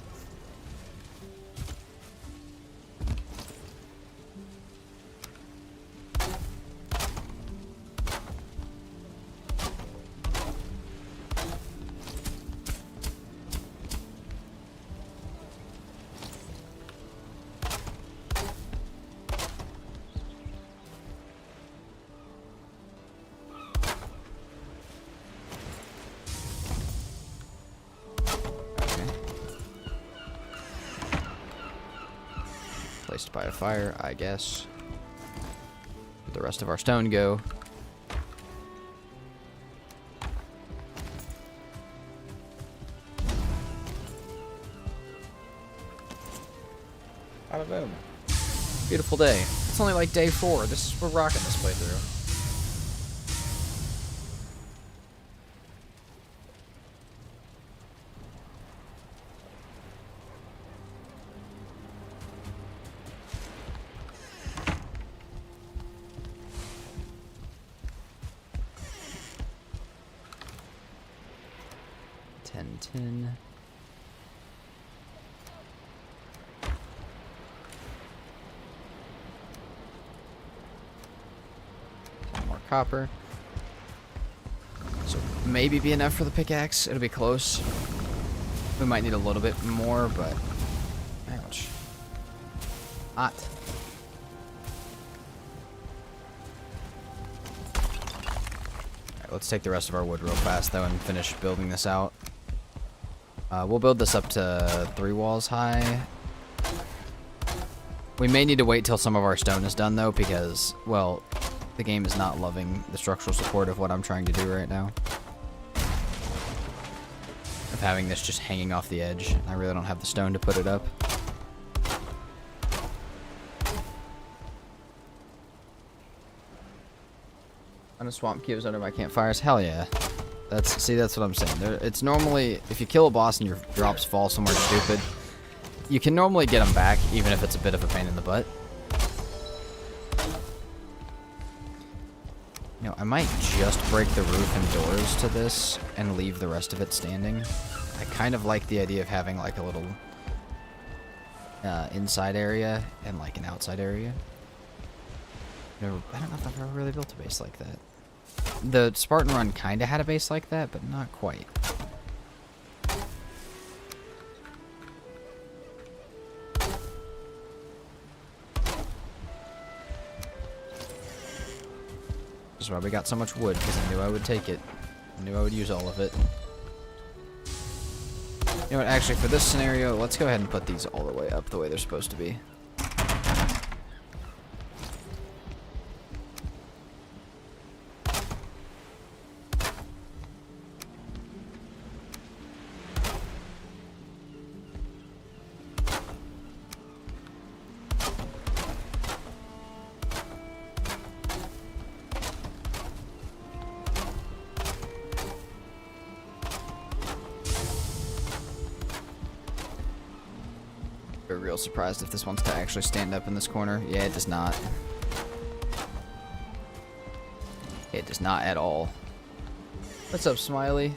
Speaker 1: Placed by a fire, I guess. Where'd the rest of our stone go? Out of boom. Beautiful day. It's only like day 4. We're rocking this playthrough. Tin. More copper. So maybe be enough for the pickaxe. It'll be close. We might need a little bit more, but ouch. Hot. Alright, let's take the rest of our wood real fast though and finish building this out. We'll build this up to 3 walls high. We may need to wait till some of our stone is done though, because, well, the game is not loving the structural support of what I'm trying to do right now. Of having this just hanging off the edge. I really don't have the stone to put it up. On a swamp caves under my campfires? Hell yeah. That's what I'm saying. It's normally, if you kill a boss and your drops fall somewhere stupid, you can normally get them back, even if it's a bit of a pain in the butt. You know, I might just break the roof and doors to this and leave the rest of it standing. I kind of like the idea of having like a little inside area and like an outside area. I don't know if I've ever really built a base like that. The Spartan Run kind of had a base like that, but not quite. This is why we got so much wood, because I knew I would take it. I knew I would use all of it. You know what, actually, for this scenario, let's go ahead and put these all the way up the way they're supposed to be. We're real surprised if this wants to actually stand up in this corner. Yeah, it does not. It does not at all. What's up, Smiley?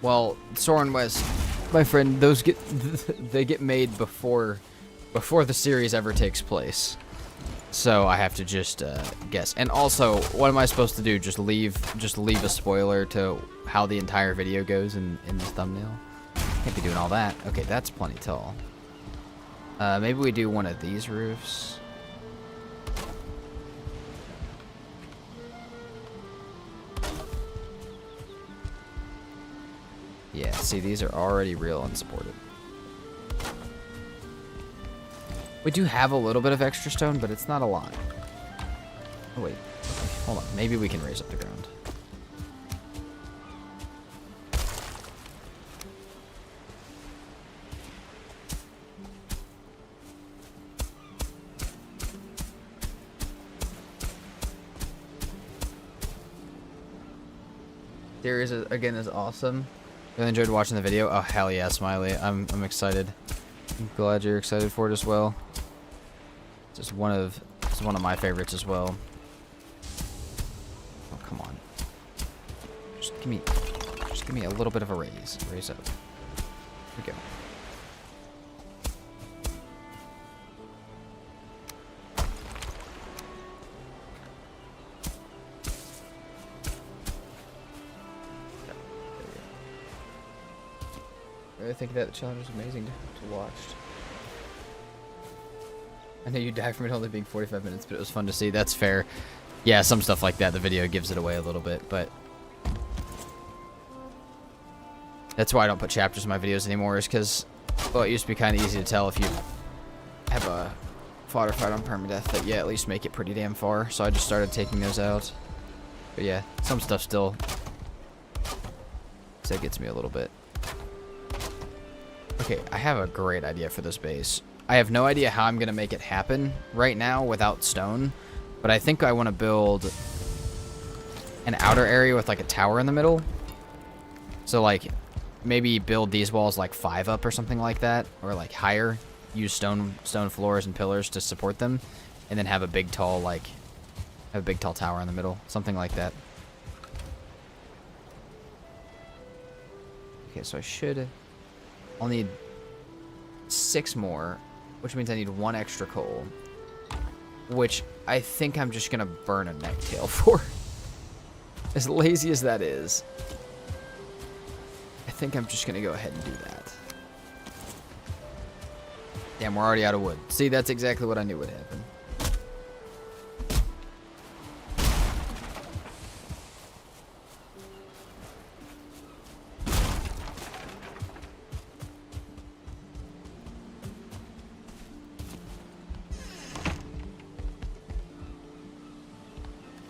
Speaker 1: Well, Soren West, my friend, those they get made before the series ever takes place. So I have to just guess. And also, what am I supposed to do? Just leave a spoiler to how the entire video goes in this thumbnail? Can't be doing all that. Okay, that's plenty tall. Maybe we do one of these roofs. Yeah, see, these are already real unsupported. We do have a little bit of extra stone, but it's not a lot. Oh, wait. Okay, hold on. Maybe we can raise up the ground. series again is awesome. Really enjoyed watching the video. Oh hell yeah, Smiley! I'm excited. I'm glad you're excited for it as well. It's one of my favorites as well. Oh come on! Just give me a little bit of a raise. Raise up. Here we go. I think that challenge was amazing to watch. I know you died from it only being 45 minutes, but it was fun to see. That's fair. Yeah, some stuff like that, the video gives it away a little bit, but that's why I don't put chapters in my videos anymore, is because, well, it used to be kind of easy to tell if you have a fodder fight on permadeath that, yeah, at least make it pretty damn far, so I just started taking those out. But yeah, some stuff still, so it gets me a little bit. Okay, I have a great idea for this base. I have no idea how I'm going to make it happen right now without stone, but I think I want to build an outer area with like a tower in the middle. So like maybe build these walls like 5 up or something like that, or like higher. Use stone floors and pillars to support them, and then have a big tall tower in the middle, something like that. Okay, so I'll need 6 more, which means I need 1 extra coal, which I think I'm just gonna burn a necktail for. As lazy as that is, I think I'm just gonna go ahead and do that. Damn, we're already out of wood. See, that's exactly what I knew would happen.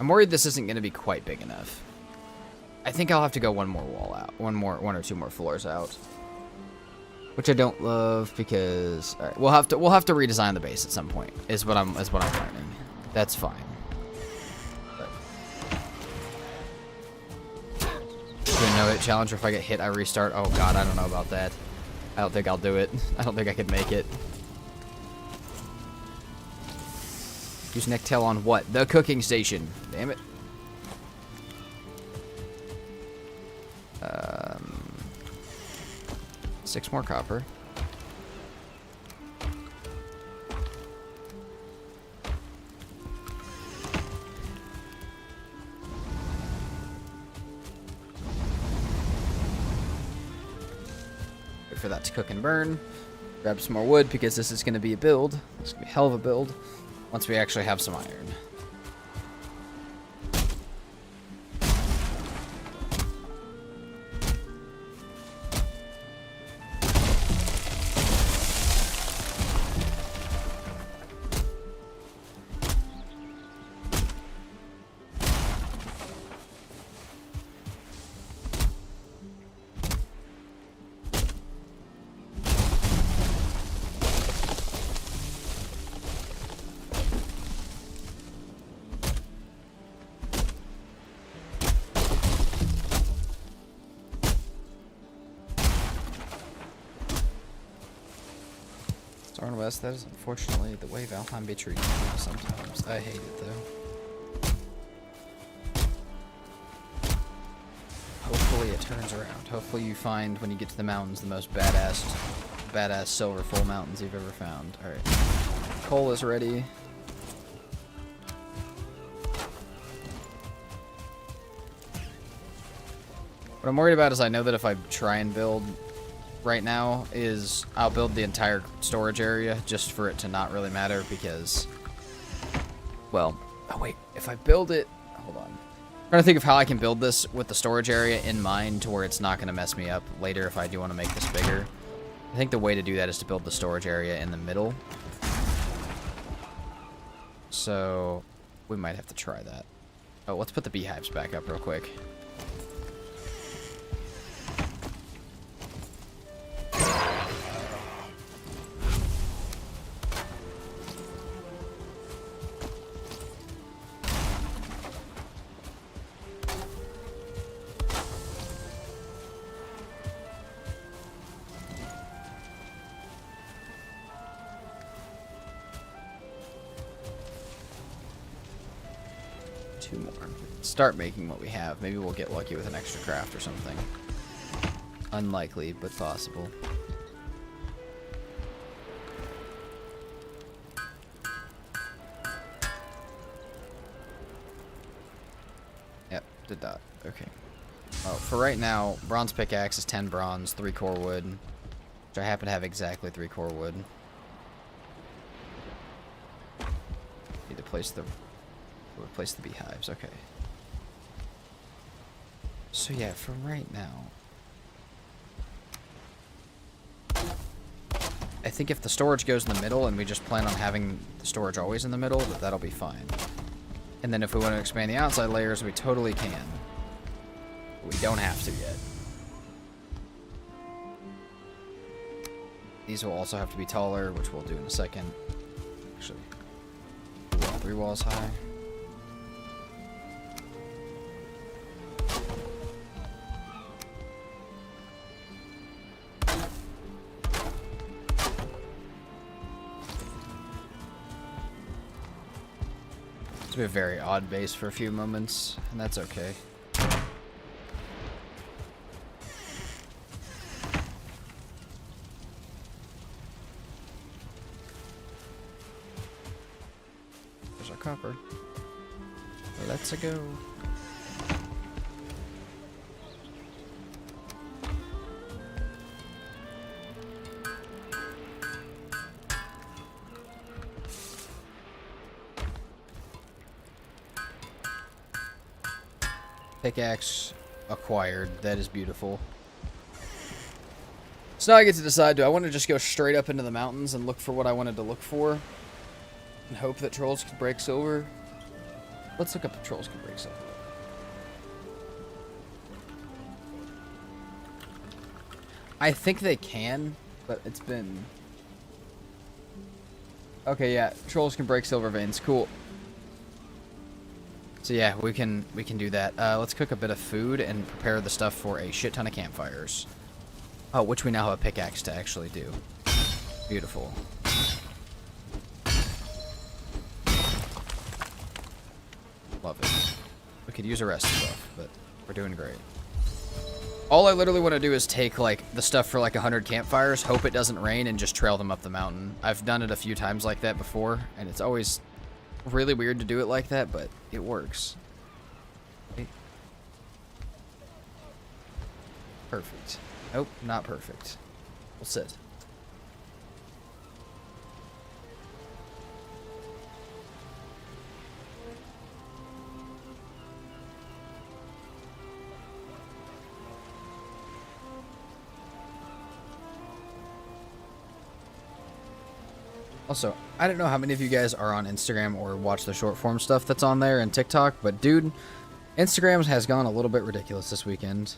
Speaker 1: I'm worried this isn't going to be quite big enough. I think I'll have to go one more wall out, one or 2 more floors out, which I don't love because all right, we'll have to redesign the base at some point. Is what I'm learning. That's fine. But do a no hit challenge, or if I get hit, I restart. Oh god, I don't know about that. I don't think I'll do it. I don't think I could make it. Use necktail on what? The cooking station. Damn it. 6 more copper. Wait for that to cook and burn. Grab some more wood because this is going to be a build. It's going to be a hell of a build once we actually have some iron. West, that is unfortunately the way Valheim be treated sometimes. I hate it though. Hopefully it turns around. Hopefully you find when you get to the mountains the most badass silver full mountains you've ever found. Alright. Coal is ready. What I'm worried about is I know that if I try and build right now is I'll build the entire storage area just for it to not really matter because, well, oh wait, if I build it, hold on. I'm trying to think of how I can build this with the storage area in mind to where it's not going to mess me up later if I do want to make this bigger. I think the way to do that is to build the storage area in the middle. So we might have to try that. Oh, let's put the beehives back up real quick. 2 more. Start making what we have. Maybe we'll get lucky with an extra craft or something. Unlikely, but possible. Yep, did that. Okay. Oh, for right now, bronze pickaxe is 10 bronze, 3 core wood. Which I happen to have exactly 3 core wood. Need to place the beehives. Okay. So yeah, for right now, I think if the storage goes in the middle and we just plan on having the storage always in the middle, that'll be fine. And then if we want to expand the outside layers, we totally can. But we don't have to yet. These will also have to be taller, which we'll do in a second. Actually, 3 walls high. It's been a very odd base for a few moments, and that's okay. There's our copper. Let's go. Pickaxe acquired. That is beautiful. So now I get to decide, do I want to just go straight up into the mountains and look for what I wanted to look for? And hope that trolls can break silver? Let's look up if trolls can break silver. I think they can, but it's been... Okay, yeah. Trolls can break silver veins. Cool. So yeah, we can do that. Let's cook a bit of food and prepare the stuff for a shit ton of campfires. Oh, which we now have a pickaxe to actually do. Beautiful. Love it. We could use the rest of stuff, but we're doing great. All I literally want to do is take like the stuff for like 100 campfires, hope it doesn't rain, and just trail them up the mountain. I've done it a few times like that before, and it's always really weird to do it like that, but it works. Okay. Perfect. Nope, not perfect. We'll sit. Also, I don't know how many of you guys are on Instagram or watch the short form stuff that's on there and TikTok, but dude, Instagram has gone a little bit ridiculous this weekend.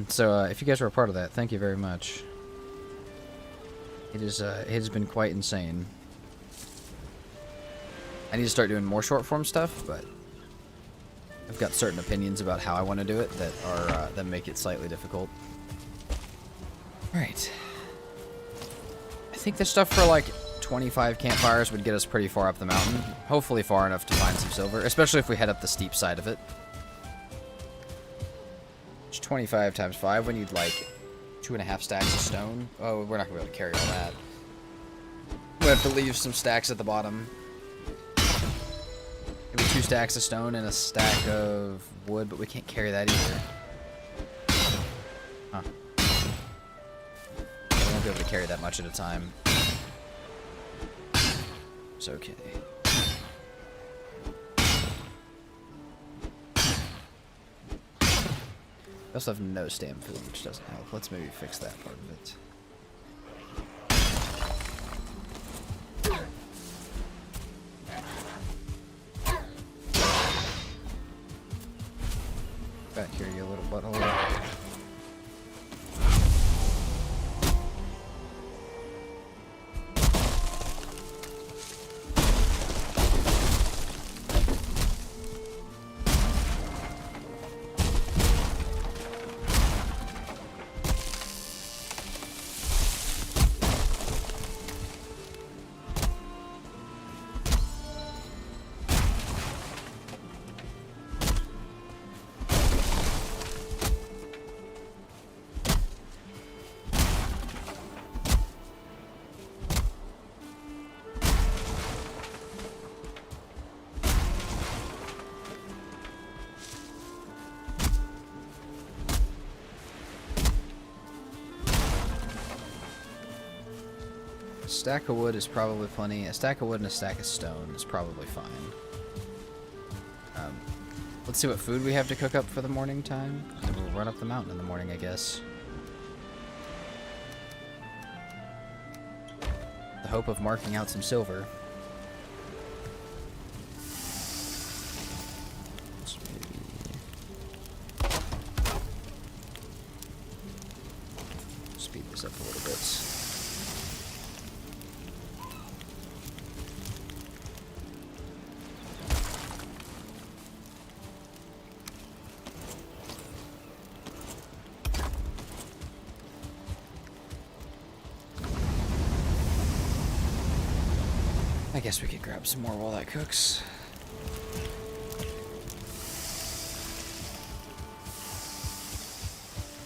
Speaker 1: So if you guys are a part of that, thank you very much. It has been quite insane. I need to start doing more short form stuff, but I've got certain opinions about how I want to do it that are that make it slightly difficult. All right. I think this stuff for like 25 campfires would get us pretty far up the mountain. Hopefully far enough to find some silver, especially if we head up the steep side of it. It's 25 times 5, we need like 2.5 stacks of stone. Oh, we're not going to be able to carry all that. We have to leave some stacks at the bottom. Maybe 2 stacks of stone and a stack of wood, but we can't carry that either. Huh. We won't be able to carry that much at a time. It's okay. We also have no stam food, which doesn't help. Let's maybe fix that part of it. Back here, you little butthole. A stack of wood is probably plenty. A stack of wood and a stack of stone is probably fine. Let's see what food we have to cook up for the morning time. And then we'll run up the mountain in the morning, I guess. The hope of marking out some silver. Let's maybe speed this up a little bit. I guess we could grab some more while that cooks.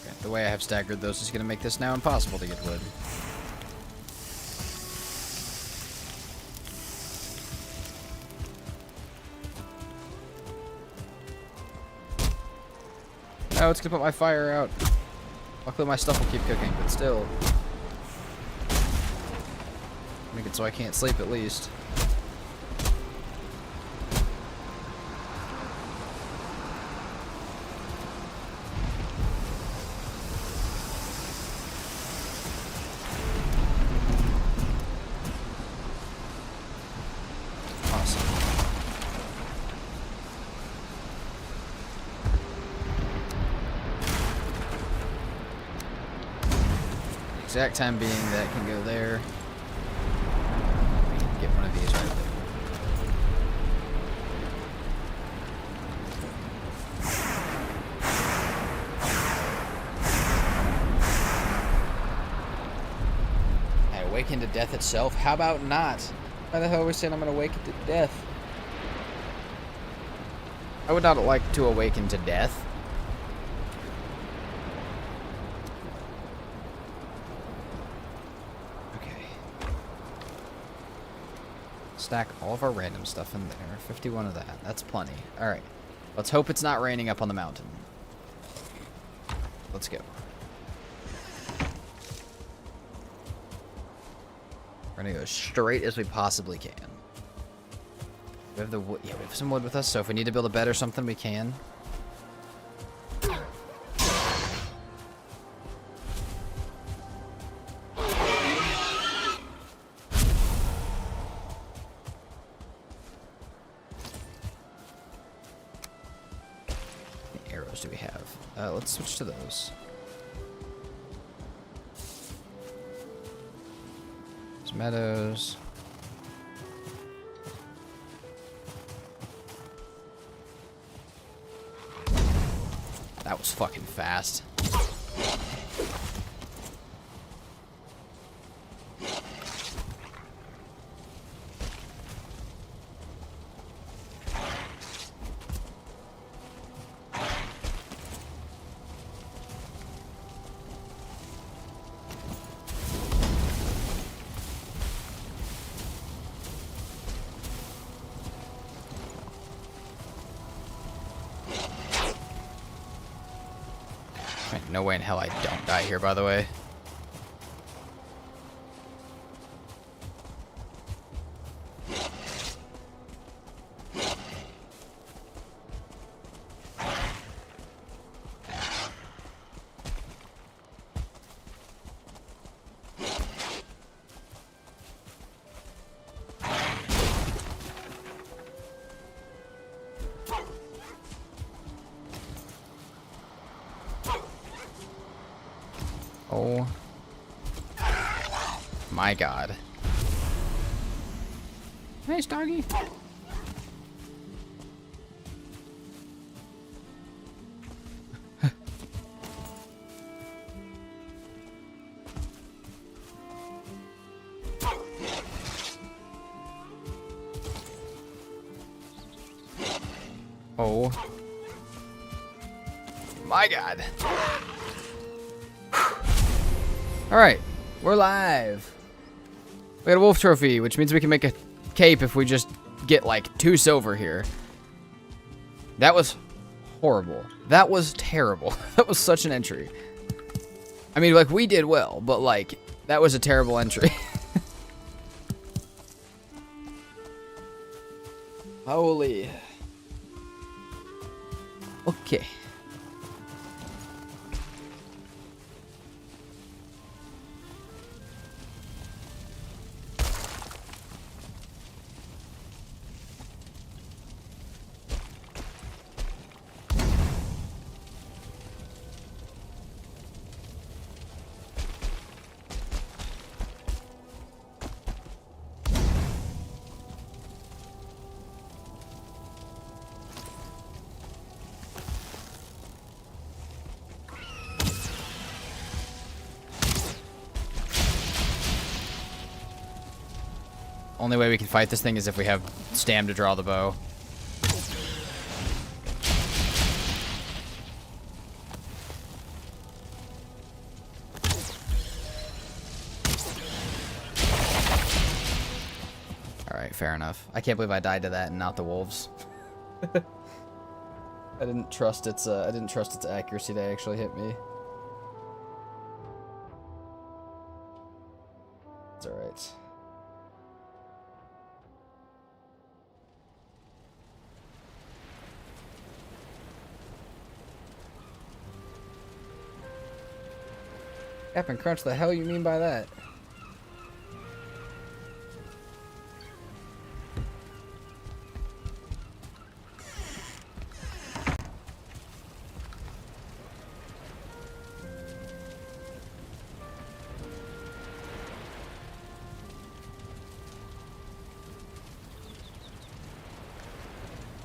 Speaker 1: Okay, the way I have staggered those is going to make this now impossible to get wood. Oh, it's going to put my fire out. Luckily my stuff will keep cooking, but still. Make it so I can't sleep at least. Awesome. Exact time being that can go there. Get one of these right there. I awaken to death itself? How about not? Why the hell are we saying I'm gonna awaken to death? I would not like to awaken to death. Stack all of our random stuff in there. 51 of that. That's plenty. Alright. Let's hope it's not raining up on the mountain. Let's go. We're gonna go as straight as we possibly can. We have the wood. Yeah, we have some wood with us, so if we need to build a bed or something, we can. Do we have? Let's switch to those. There's meadows. That was fucking fast. No way in hell I don't die here, by the way. Oh my god. Nice doggy. Oh my god. Alright, we're live. We got a wolf trophy, which means we can make a cape if we just get like 2 silver here. That was horrible. That was terrible. That was such an entry. I mean, like, we did well, but like, that was a terrible entry. Holy. Okay. Only way we can fight this thing is if we have stam to draw the bow. Alright, fair enough. I can't believe I died to that and not the wolves. I didn't trust its accuracy to actually hit me. It's alright. Captain Crunch, the hell you mean by that?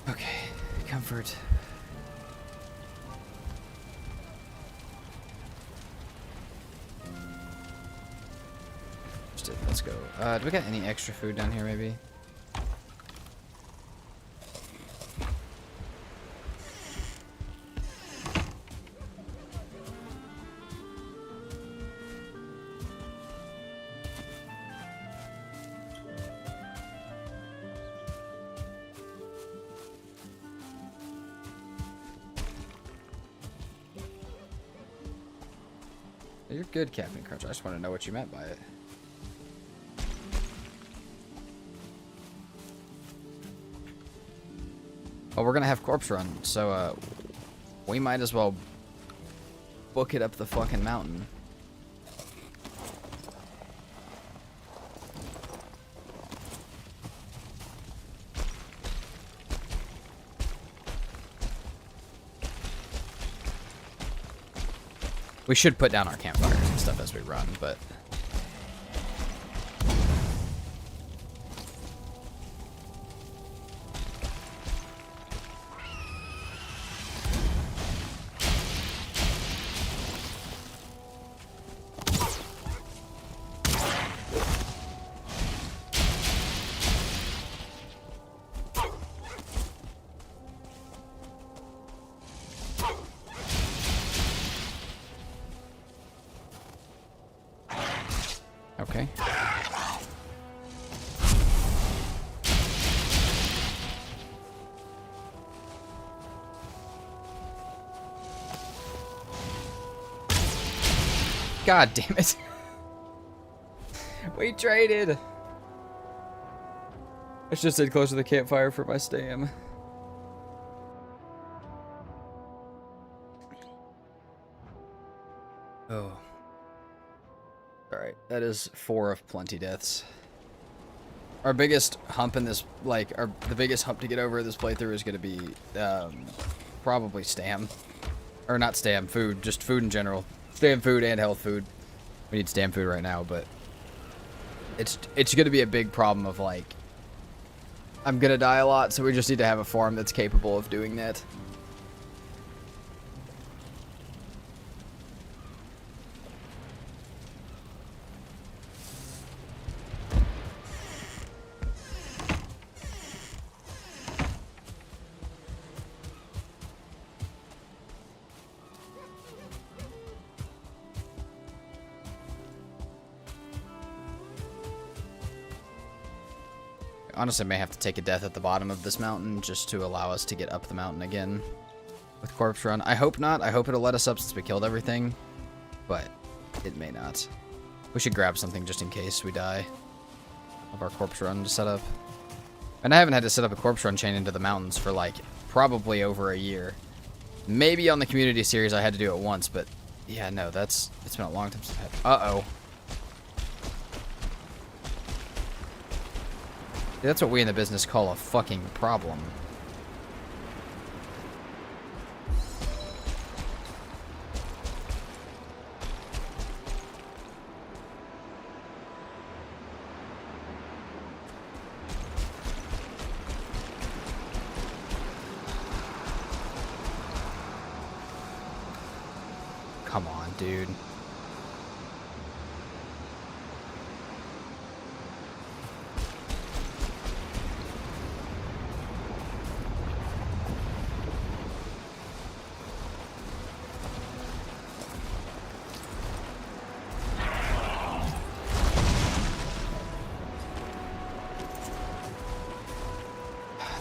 Speaker 1: Okay, comfort. Let's go. Do we got any extra food down here, maybe? You're good, Captain Crunch. I just want to know what you meant by it. Well, we're gonna have corpse run, so we might as well book it up the fucking mountain. We should put down our campfires and stuff as we run, but... Okay. God damn it. We traded. I should have stayed close to the campfire for my stam. Oh. Alright, that is 4 of plenty deaths. Our biggest hump in this, the biggest hump to get over this playthrough is going to be, probably stam. Or not stam, food, just food in general. Stam food and health food. We need stam food right now, but it's going to be a big problem of, like, I'm going to die a lot, so we just need to have a farm that's capable of doing that. Honestly, I may have to take a death at the bottom of this mountain just to allow us to get up the mountain again with Corpse Run. I hope not. I hope it'll let us up since we killed everything, but it may not. We should grab something just in case we die of our Corpse Run to set up. And I haven't had to set up a corpse run chain into the mountains for like probably over a year. Maybe on the community series I had to do it once, but yeah, no, it's been a long time since I had. Uh-oh. That's what we in the business call a fucking problem. Come on, dude.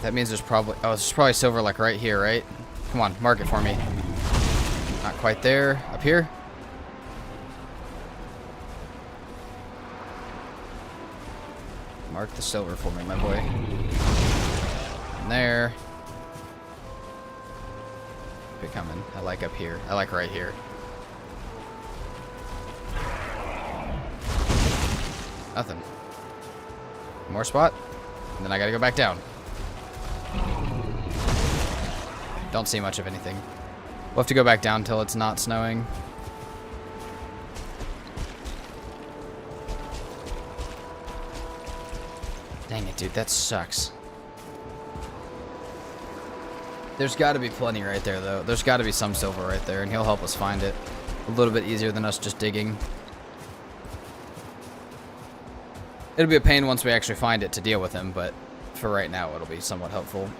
Speaker 1: That means there's probably... Oh, there's probably silver, like, right here, right? Come on, mark it for me. Not quite there. Up here? Mark the silver for me, my boy. And there. Keep it coming. I like up here. I like right here. Nothing. More spot. And then I gotta go back down. Don't see much of anything. We'll have to go back down until it's not snowing. Dang it, dude. That sucks. There's got to be plenty right there, though. There's got to be some silver right there, and he'll help us find it. A little bit easier than us just digging. It'll be a pain once we actually find it to deal with him, but for right now, it'll be somewhat helpful.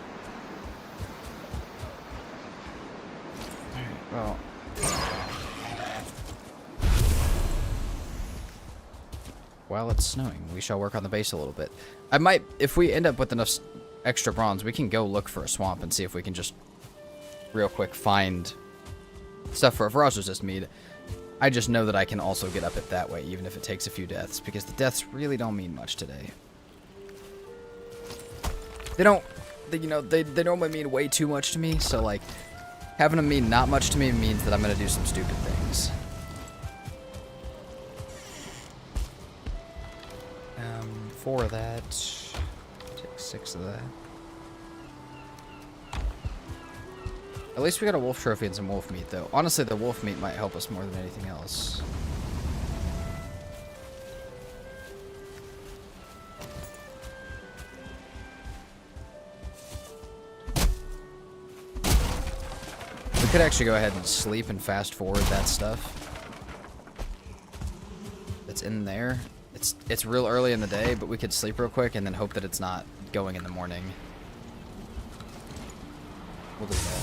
Speaker 1: Well, while it's snowing, we shall work on the base a little bit. I might, if we end up with enough extra bronze, we can go look for a swamp and see if we can just real quick find stuff for a frost resist mead. I just know that I can also get up it that way, even if it takes a few deaths, because the deaths really don't mean much today. They don't, you know, they normally mean way too much to me, so like, having them mean not much to me means that I'm going to do some stupid things. Four of that. Take 6 of that. At least we got a wolf trophy and some wolf meat, though. Honestly, the wolf meat might help us more than anything else. We could actually go ahead and sleep and fast forward that stuff that's in there. It's real early in the day, but we could sleep real quick and then hope that it's not going in the morning. We'll do that.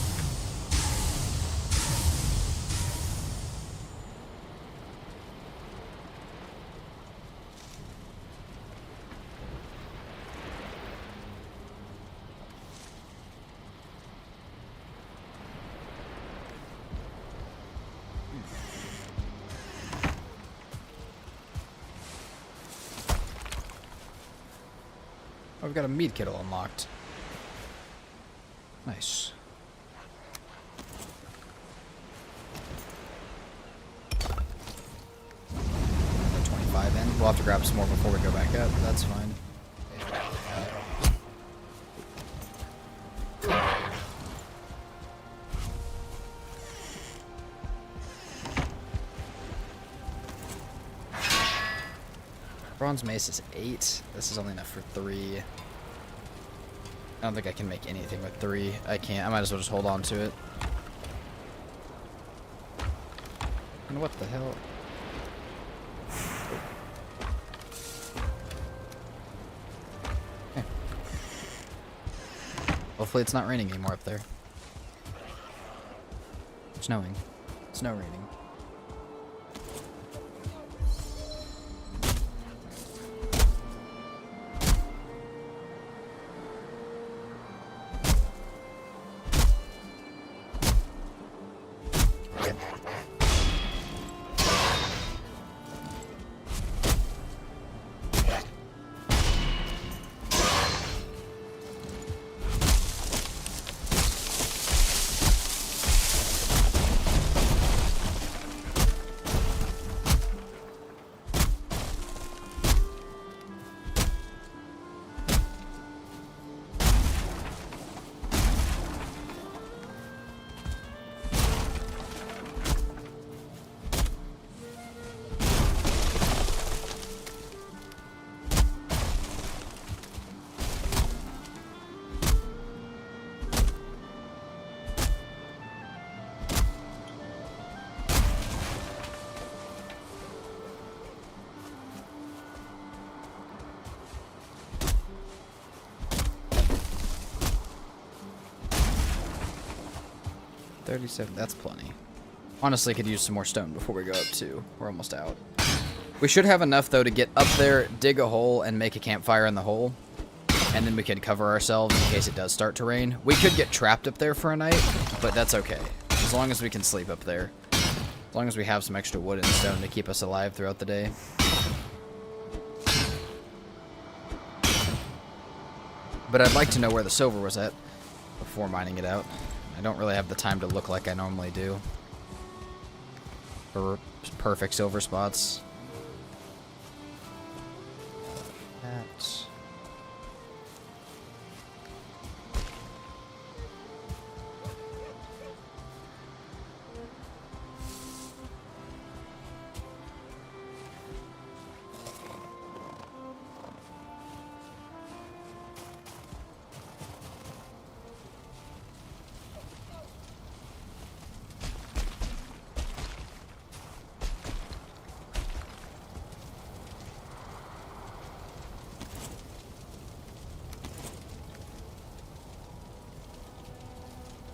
Speaker 1: Oh, we've got a meat kettle unlocked. Nice. Another 25 in. We'll have to grab some more before we go back up, but that's fine. Bronze mace is 8. This is only enough for 3. I don't think I can make anything with 3. I can't. I might as well just hold on to it. And what the hell? Okay. Hopefully it's not raining anymore up there. Snowing. Snow raining. 37. That's plenty. Honestly, could use some more stone before we go up too. We're almost out. We should have enough though to get up there, dig a hole, and make a campfire in the hole. And then we could cover ourselves in case it does start to rain. We could get trapped up there for a night, but that's okay. As long as we can sleep up there. As long as we have some extra wood and stone to keep us alive throughout the day. But I'd like to know where the silver was at before mining it out. I don't really have the time to look like I normally do. For perfect silver spots. That's...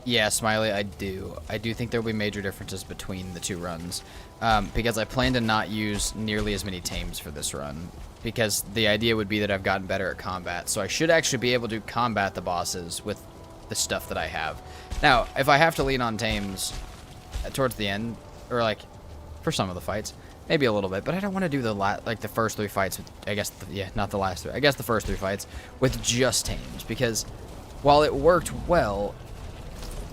Speaker 1: Yeah, Smiley, I do. I do think there will be major differences between the two runs. Because I plan to not use nearly as many tames for this run. Because the idea would be that I've gotten better at combat. So I should actually be able to combat the bosses with the stuff that I have. Now, if I have to lean on tames towards the end, or like for some of the fights, maybe a little bit. But I don't want to do the the first 3 fights with, I guess, yeah, not the last 3. I guess the first 3 fights with just tames. Because while it worked well...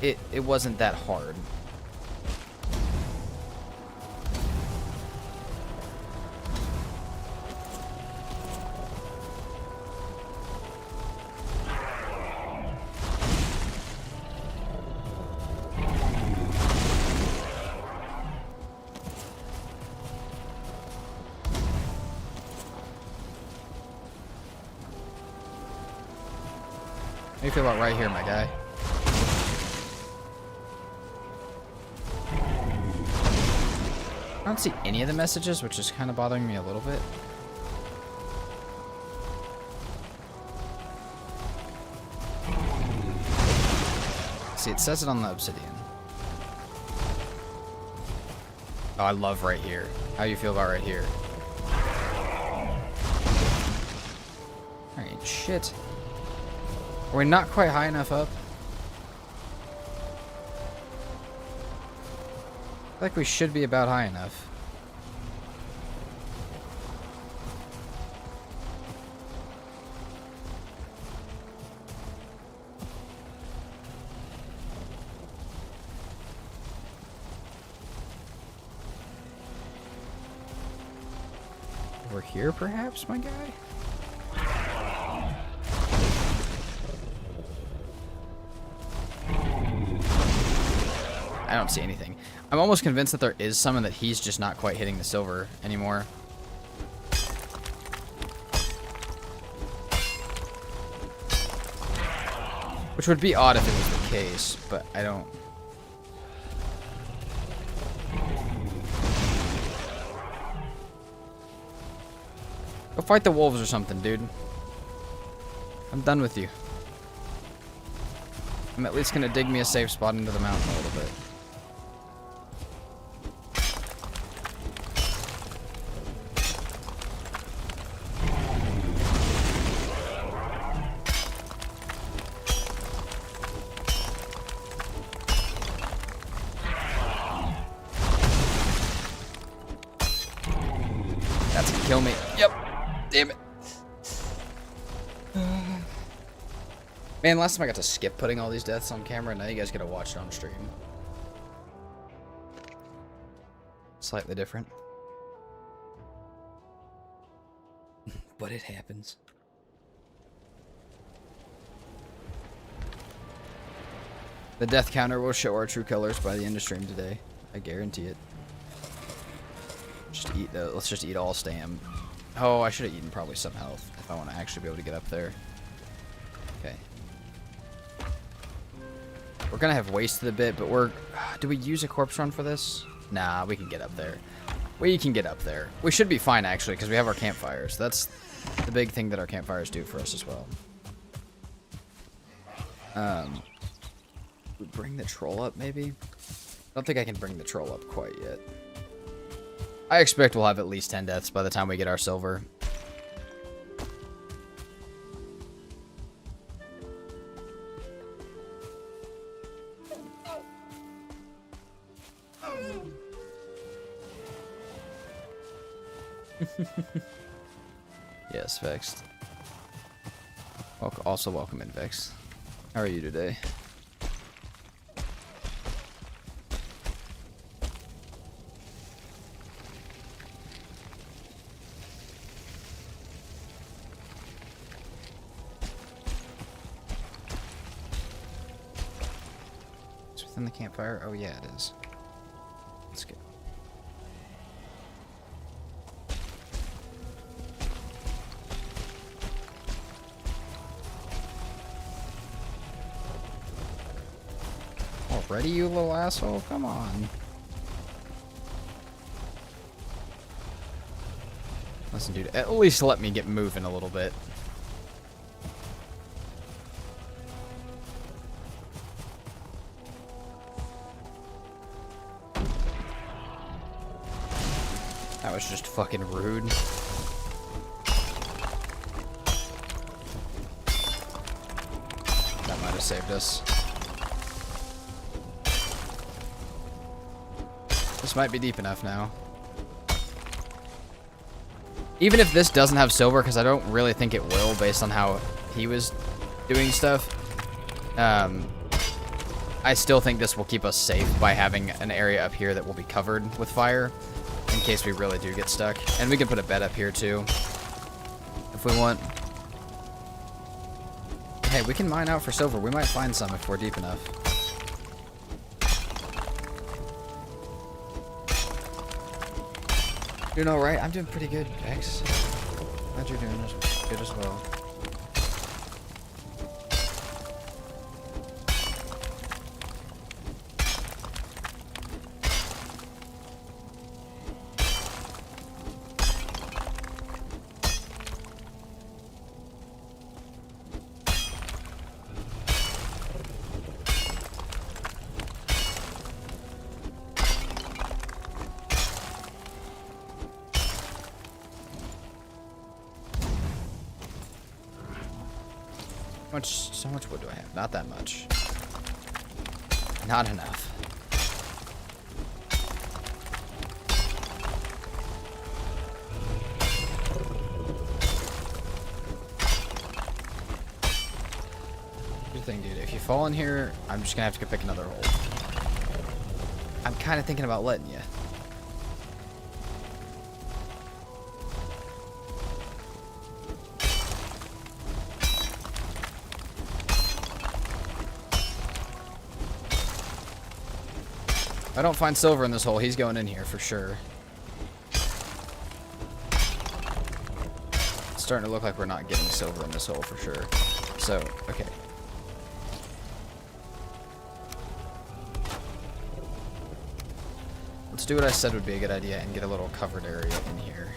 Speaker 1: It wasn't that hard. How do you feel about right here, my guy? I don't see any of the messages, which is kind of bothering me a little bit. See, it says it on the obsidian. Oh, I love right here. How do you feel about right here? Alright, shit. Are we not quite high enough up? I feel like we should be about high enough. Over here, perhaps, my guy? I don't see anything. I'm almost convinced that there is some and that he's just not quite hitting the silver anymore. Which would be odd if it was the case, but I don't... Go fight the wolves or something, dude. I'm done with you. I'm at least gonna dig me a safe spot into the mountain a little bit. That's gonna kill me. Yep. Damn it. Man, last time I got to skip putting all these deaths on camera, now you guys get to watch it on stream. Slightly different. But it happens. The death counter will show our true colors by the end of stream today. I guarantee it. Just eat let's just eat all stam. Oh, I should have eaten probably some health if I want to actually be able to get up there. Okay. We're gonna have wasted a bit, but we're... Do we use a corpse run for this? Nah, we can get up there. We can get up there. We should be fine, actually, because we have our campfires. That's the big thing that our campfires do for us as well. We bring the troll up, maybe? I don't think I can bring the troll up quite yet. I expect we'll have at least 10 deaths by the time we get our silver. Yes, Vexed. Also welcome in, Vex. How are you today? It's within the campfire? Oh yeah, it is. Let's go. Already, you little asshole? Come on. Listen, dude, at least let me get moving a little bit. That was just fucking rude. That might have saved us. This might be deep enough now. Even if this doesn't have silver, because I don't really think it will based on how he was doing stuff, I still think this will keep us safe by having an area up here that will be covered with fire in case we really do get stuck. And we can put a bed up here too if we want. Hey, we can mine out for silver. We might find some if we're deep enough. Doing alright? I'm doing pretty good, X. Glad you're doing good as well. So much wood do I have? Not that much. Not enough. Good thing, dude. If you fall in here, I'm just gonna have to go pick another hole. I'm kind of thinking about letting you. If I don't find silver in this hole, he's going in here for sure. It's starting to look like we're not getting silver in this hole for sure. So, okay. Let's do what I said would be a good idea and get a little covered area in here.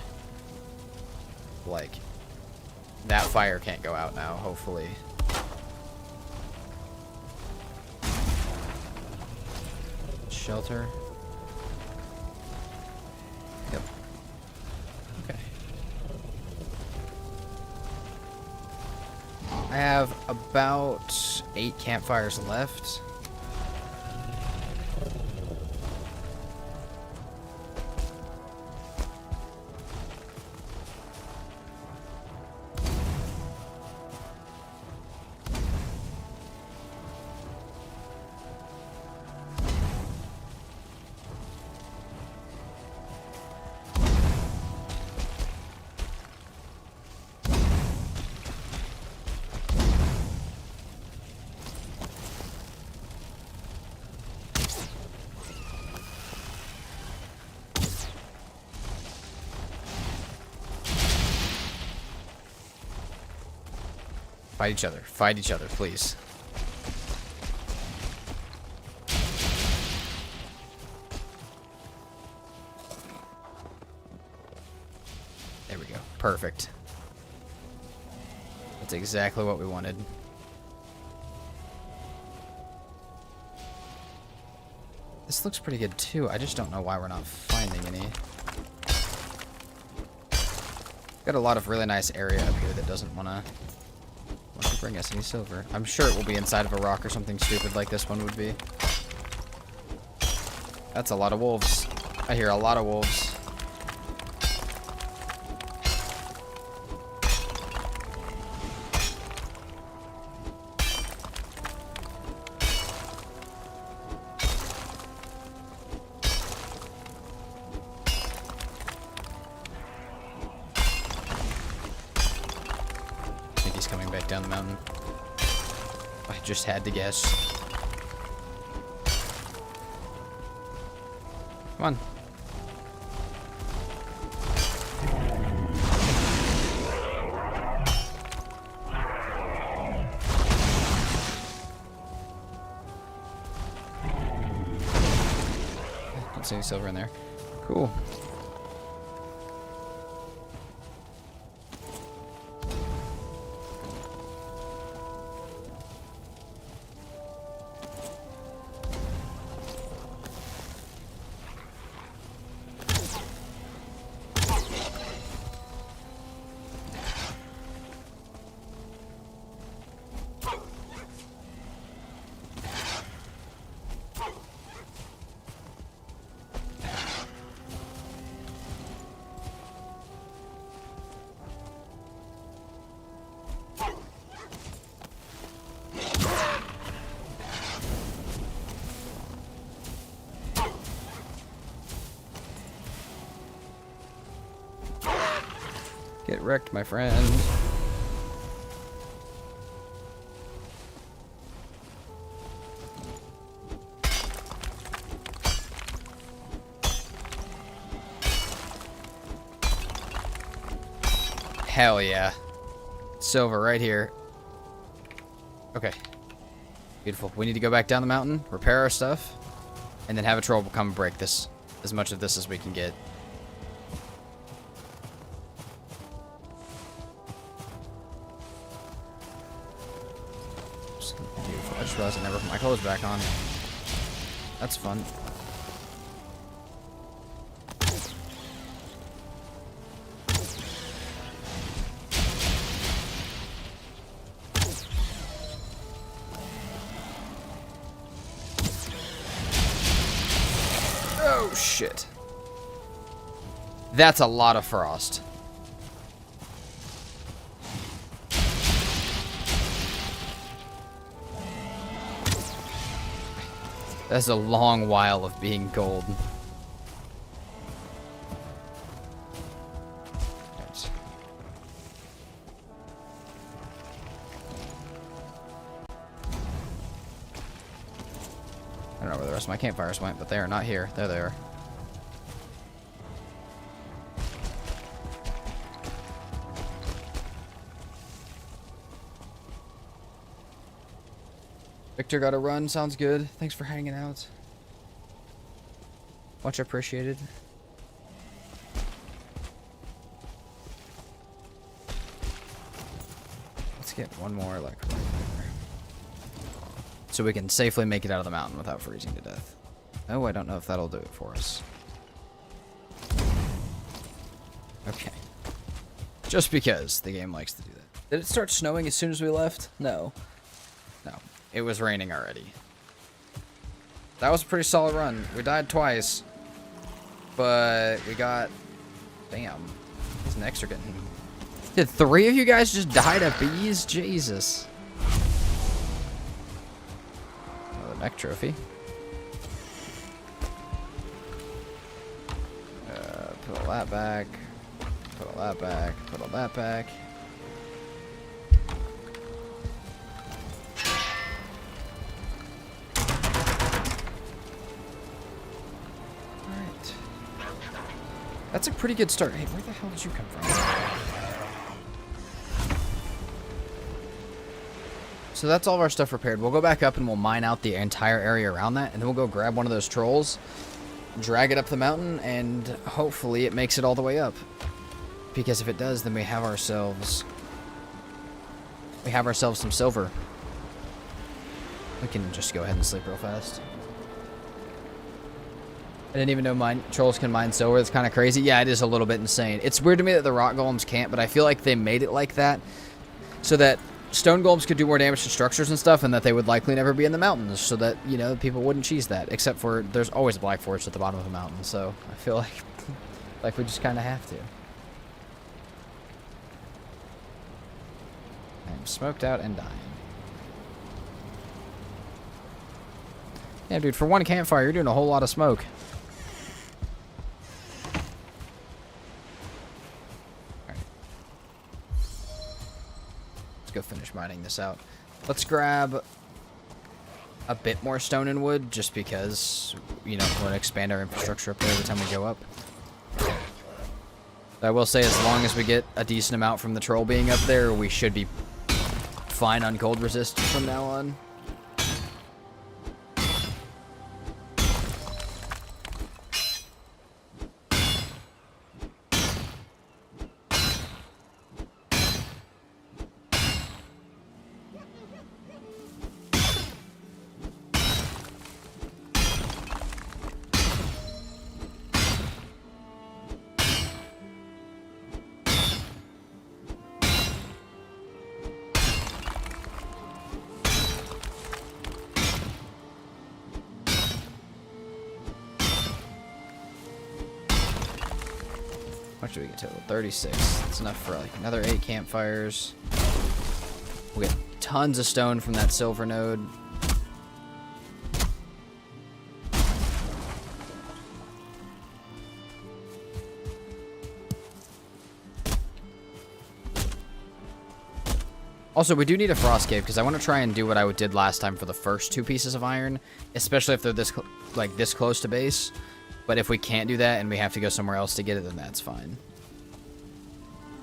Speaker 1: Like, that fire can't go out now, hopefully. Shelter. Yep. Okay. I have about 8 campfires left. Fight each other. Fight each other, please. There we go. Perfect. That's exactly what we wanted. This looks pretty good too. I just don't know why we're not finding any. Got a lot of really nice area up here that doesn't want to bring us any silver. I'm sure it will be inside of a rock or something stupid like this one would be. That's a lot of wolves. I hear a lot of wolves. Coming back down the mountain. I just had to guess. Come on. Don't see any silver in there. Cool. Get wrecked, my friend. Hell yeah. Silver right here. Okay. Beautiful. We need to go back down the mountain, repair our stuff, and then have a troll come break this, as much of this as we can get. Beautiful. I just realized I never put my clothes back on. That's fun. Oh, shit. That's a lot of frost. That's a long while of being cold. Right. I don't know where the rest of my campfires went, but they are not here. There they are. Victor got a run. Sounds good. Thanks for hanging out. Much appreciated. Let's get one more, like, right there. So we can safely make it out of the mountain without freezing to death. Oh, I don't know if that'll do it for us. Okay. Just because the game likes to do that. Did it start snowing as soon as we left? No. No. It was raining already. That was a pretty solid run. We died twice. But we got... Damn. These necks are getting... Did 3 of you guys just die to bees? Jesus. Another neck trophy. Put all that back. Put all that back. Put all that back. That's a pretty good start. Hey, where the hell did you come from? So that's all of our stuff repaired. We'll go back up and we'll mine out the entire area around that, and then we'll go grab one of those trolls, drag it up the mountain, and hopefully it makes it all the way up. Because if it does, then we have ourselves some silver. We can just go ahead and sleep real fast. I didn't even know mine trolls can mine silver. That's kind of crazy. Yeah, it is a little bit insane. It's weird to me that the rock golems can't, but I feel like they made it like that so that stone golems could do more damage to structures and stuff, and that they would likely never be in the mountains, so that, you know, people wouldn't cheese that. Except for there's always a black forest at the bottom of a mountain, so I feel like we just kind of have to. I'm smoked out and dying. Yeah, dude, for one campfire, you're doing a whole lot of smoke. Alright. Let's go finish mining this out. Let's grab a bit more stone and wood, just because, you know, we want to expand our infrastructure up there every time we go up. I will say, as long as we get a decent amount from the troll being up there, we should be fine on cold resist from now on. How much do we get total? 36. That's enough for like another 8 campfires. We'll get tons of stone from that silver node. Also, we do need a frost cave because I want to try and do what I did last time for the first 2 pieces of iron, especially if they're this close to base. But if we can't do that and we have to go somewhere else to get it, then that's fine.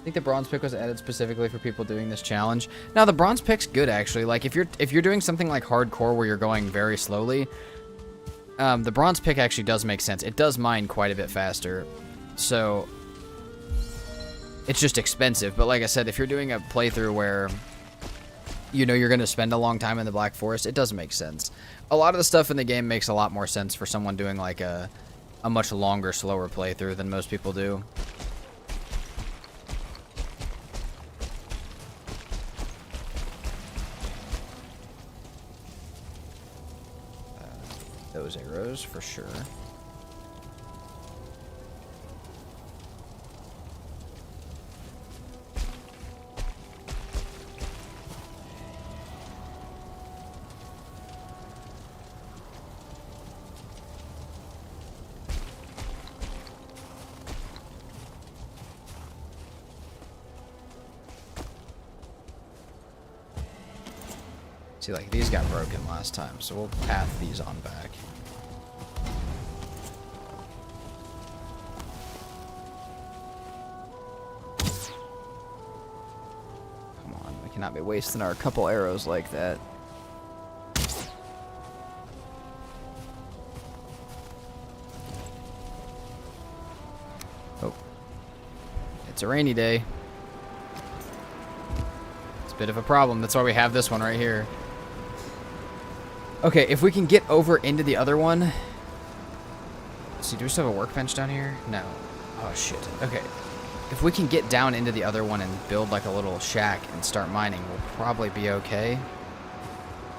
Speaker 1: I think the bronze pick was added specifically for people doing this challenge. Now, the bronze pick's good, actually. Like, if you're doing something like hardcore where you're going very slowly, the bronze pick actually does make sense. It does mine quite a bit faster. So, it's just expensive. But like I said, if you're doing a playthrough where, you know, you're going to spend a long time in the Black Forest, it does make sense. A lot of the stuff in the game makes a lot more sense for someone doing, like, a much longer, slower playthrough than most people do. Those arrows, for sure. See, like, these got broken last time, so we'll path these on back. Come on, we cannot be wasting our couple arrows like that. Oh. It's a rainy day. It's a bit of a problem. That's why we have this one right here. Okay, if we can get over into the other one. Let's see, do we still have a workbench down here? No. Oh, shit. Okay. If we can get down into the other one and build like a little shack and start mining, we'll probably be okay.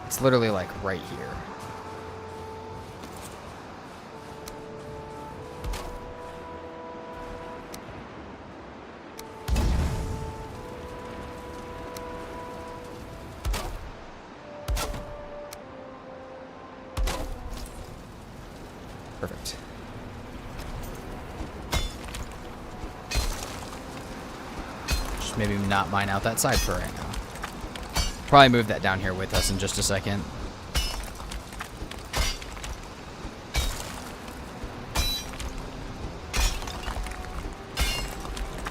Speaker 1: It's literally like right here. Perfect. Just maybe not mine out that side for right now. Probably move that down here with us in just a second.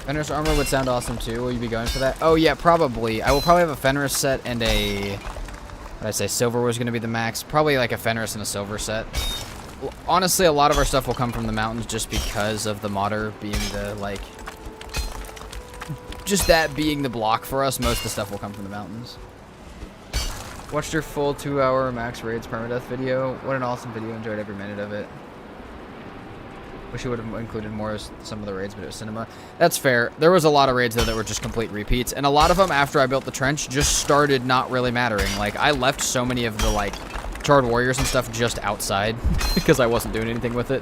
Speaker 1: Fenris armor would sound awesome too. Will you be going for that? Oh yeah, probably. I will probably have a Fenris set and a... What did I say? Silver was going to be the max. Probably like a Fenris and a silver set. Honestly, a lot of our stuff will come from the mountains just because of the modder being the, like... Just that being the block for us, most of the stuff will come from the mountains. Watched your full 2-hour max raids permadeath video. What an awesome video. Enjoyed every minute of it. Wish you would have included more of some of the raids, but it was cinema. That's fair. There was a lot of raids, though, that were just complete repeats. And a lot of them, after I built the trench, just started not really mattering. Like, I left so many of the, like, Charred Warriors and stuff just outside because I wasn't doing anything with it.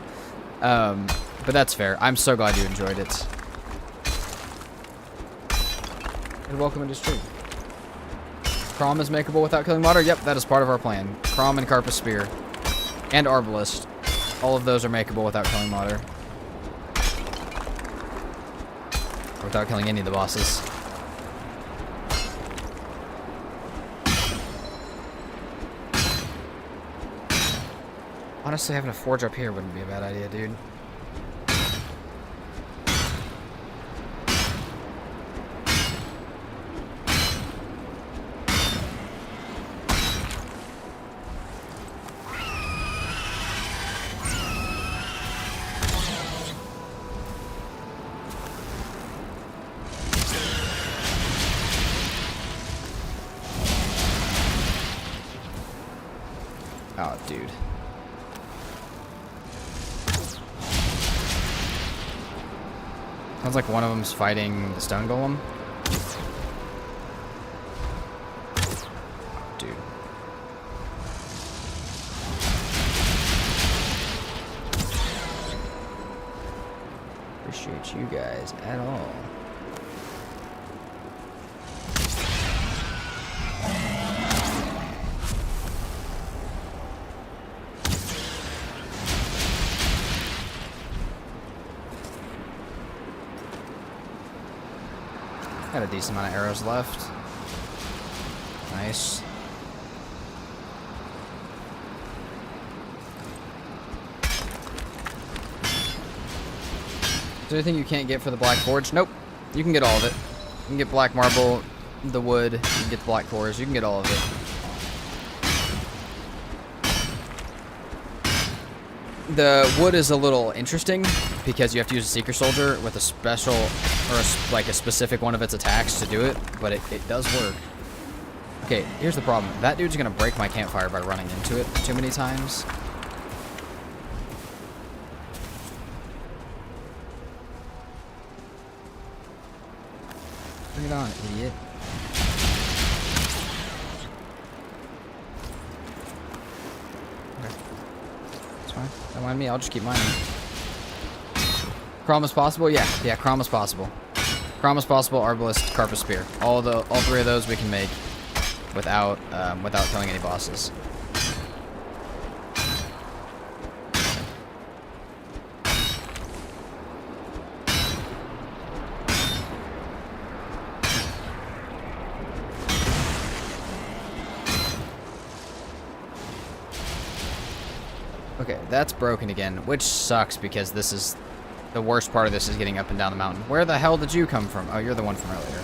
Speaker 1: But that's fair. I'm so glad you enjoyed it. And welcome into stream. Crom is makeable without killing water? Yep, that is part of our plan. Crom and Carpus Spear. And Arbalist. All of those are makeable without killing water. Or without killing any of the bosses. Honestly, having a forge up here wouldn't be a bad idea, dude. Oh, dude. Sounds like one of them's fighting the stone golem. Oh, dude. Appreciate you guys at all. Got a decent amount of arrows left. Nice. Is there anything you can't get for the Black Forge? Nope. You can get all of it. You can get black marble, the wood, you can get the black cores, you can get all of it. The wood is a little interesting because you have to use a Seeker Soldier with a special, or like a specific one of its attacks to do it, but it does work. Okay, here's the problem. That dude's gonna break my campfire by running into it too many times. Bring it on, idiot. Don't mind me, I'll just keep mining. Crom is possible? Yeah, Crom is possible. Crom is possible, Arbalist, Carpus Spear. All three of those we can make without killing any bosses. Okay, that's broken again, which sucks because this is the worst part of this is getting up and down the mountain. Where the hell did you come from? Oh, you're the one from earlier.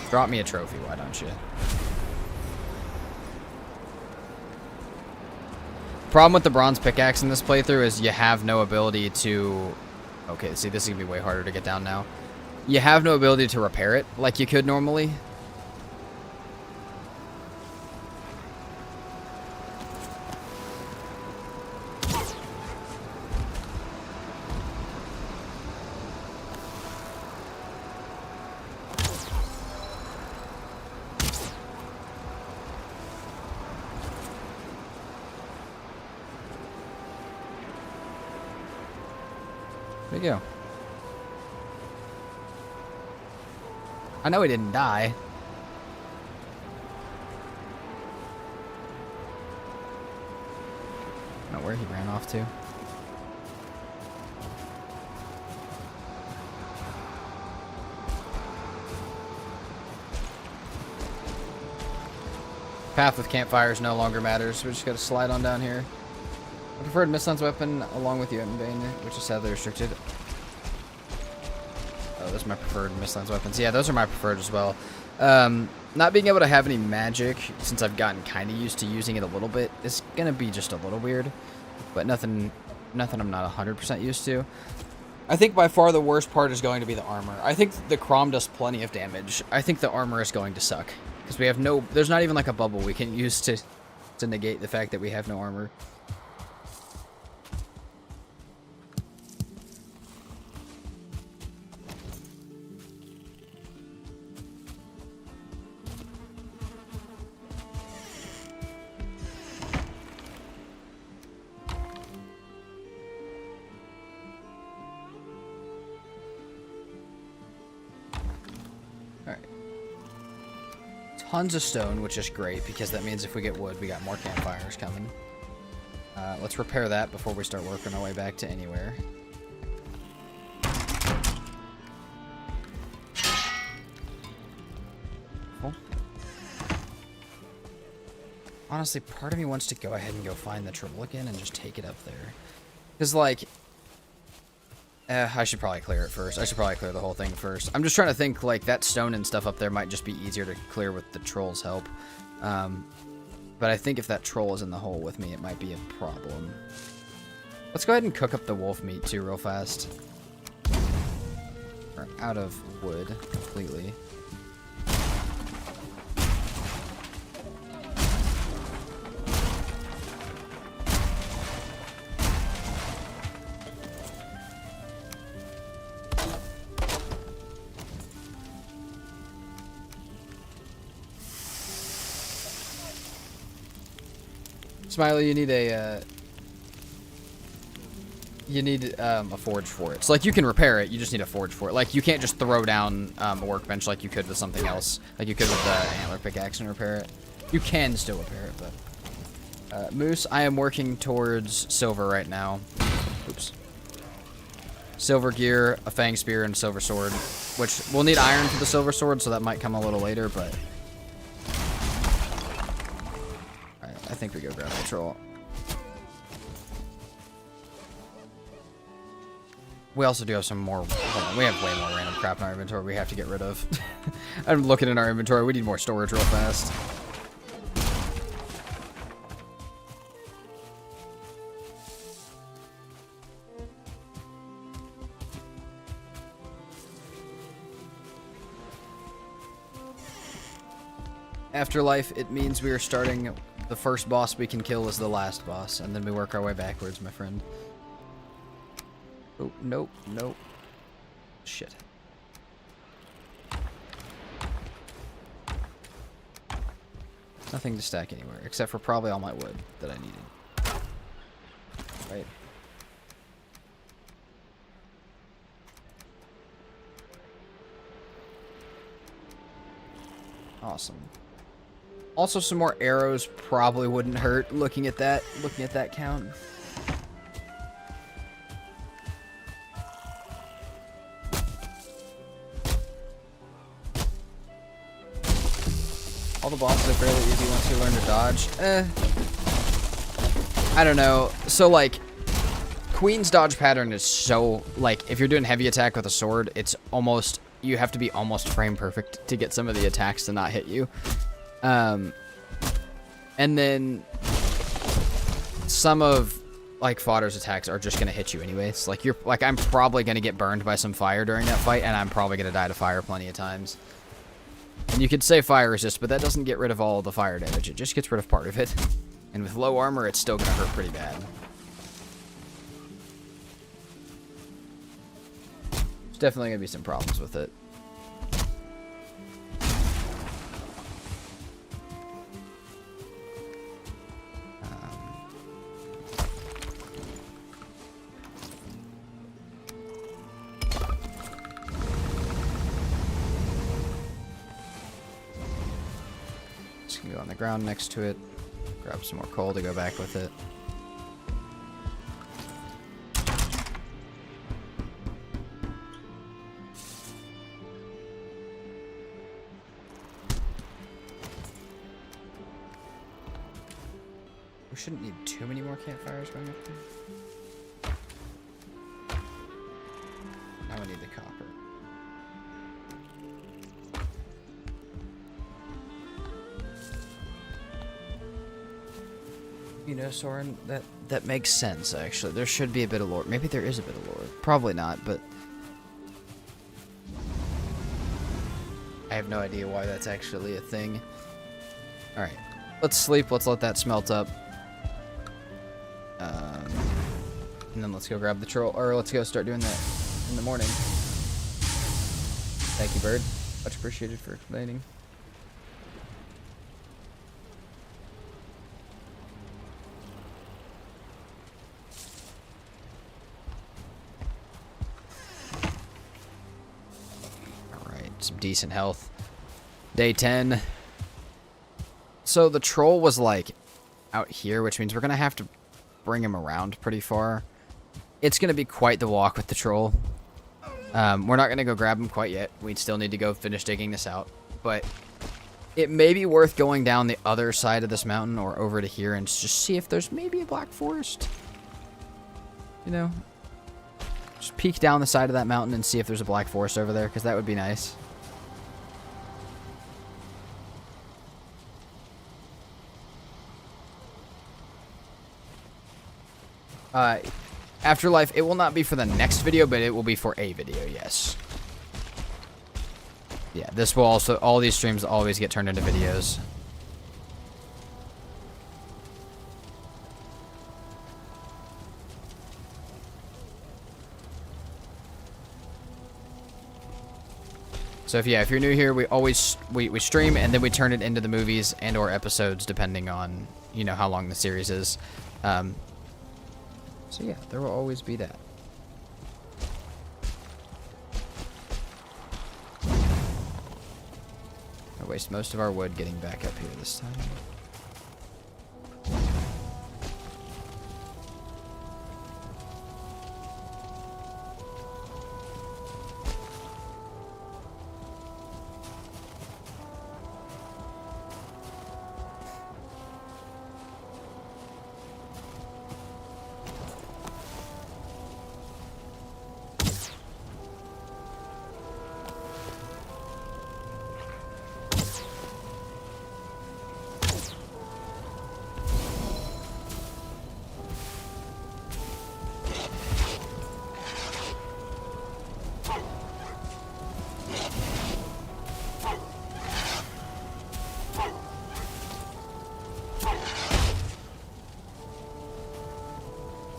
Speaker 1: Drop me a trophy, why don't you? Problem with the bronze pickaxe in this playthrough is you have no ability to... Okay, see, this is going to be way harder to get down now. You have no ability to repair it like you could normally. Where'd he go? I know he didn't die. I don't know where he ran off to. Path with campfires no longer matters. We just gotta slide on down here. I preferred Mistlan's weapon along with you in Bane, which is sadly restricted. Oh, those are my preferred Mistlan's weapons. Yeah, those are my preferred as well. Not being able to have any magic, since I've gotten kind of used to using it a little bit, is going to be just a little weird. But nothing I'm not 100% used to. I think by far the worst part is going to be the armor. I think the Crom does plenty of damage. I think the armor is going to suck. Because we have no... There's not even like a bubble we can use to negate the fact that we have no armor. tons of stone, which is great because that means if we get wood, we got more campfires coming. Let's repair that before we start working our way back to anywhere. Cool. Honestly, part of me wants to go ahead and go find the troll again and just take it up there. Because, like, I should probably clear it first. I should probably clear the whole thing first. I'm just trying to think, like, that stone and stuff up there might just be easier to clear with the troll's help. But I think if that troll is in the hole with me, it might be a problem. Let's go ahead and cook up the wolf meat, too, real fast. We're out of wood completely. Smiley, you need a forge for it. So, like, you can repair it, you just need a forge for it. Like, you can't just throw down a workbench like you could with something else. Like you could with the antler pickaxe and repair it. You can still repair it, but... Moose, I am working towards silver right now. Oops. Silver gear, a fang spear, and a silver sword. Which, we'll need iron for the silver sword, so that might come a little later, but... I think we go grab the troll. We also do have some more... Hold on, we have way more random crap in our inventory we have to get rid of. I'm looking in our inventory. We need more storage real fast. Afterlife, it means we are starting... The first boss we can kill is the last boss, and then we work our way backwards, my friend. Oh, nope, nope. Shit. Nothing to stack anywhere, except for probably all my wood that I needed. Right. Awesome. Also, some more arrows probably wouldn't hurt looking at that count. All the bosses are fairly easy once you learn to dodge. I don't know. So, like, Queen's dodge pattern is so, like, if you're doing heavy attack with a sword, it's almost, you have to be almost frame perfect to get some of the attacks to not hit you. And then some of like Fodder's attacks are just gonna hit you anyways. Like I'm probably gonna get burned by some fire during that fight, and I'm probably gonna die to fire plenty of times. And you could say fire resist, but that doesn't get rid of all the fire damage. It just gets rid of part of it. And with low armor, it's still gonna hurt pretty bad. There's definitely gonna be some problems with it. Go on the ground next to it, grab some more coal to go back with it. We shouldn't need too many more campfires going up there. Now we need the copper. You know, Soren, that makes sense, actually. There should be a bit of lore. Maybe there is a bit of lore. Probably not, but... I have no idea why that's actually a thing. Alright. Let's sleep. Let's let that smelt up. And then let's go grab the troll. Or let's go start doing that in the morning. Thank you, Bird. Much appreciated for explaining. Some decent health. Day 10. So the troll was like out here, which means we're going to have to bring him around pretty far. It's going to be quite the walk with the troll. We're not going to go grab him quite yet. We still need to go finish digging this out. But it may be worth going down the other side of this mountain or over to here and just see if there's maybe a black forest. You know, just peek down the side of that mountain and see if there's a black forest over there, because that would be nice. Afterlife, it will not be for the next video, but it will be for a video, yes. Yeah, this will also, all these streams always get turned into videos. So if you're new here, we always we stream and then we turn it into the movies and or episodes depending on, you know, how long the series is. So yeah, there will always be that. I waste most of our wood getting back up here this time.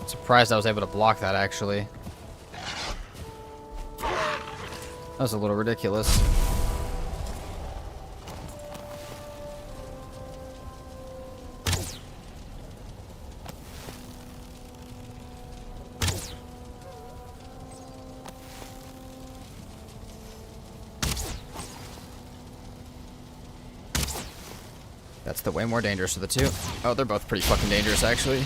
Speaker 1: Surprised I was able to block that, actually. That was a little ridiculous. That's the way more dangerous of the two. Oh, they're both pretty fucking dangerous, actually.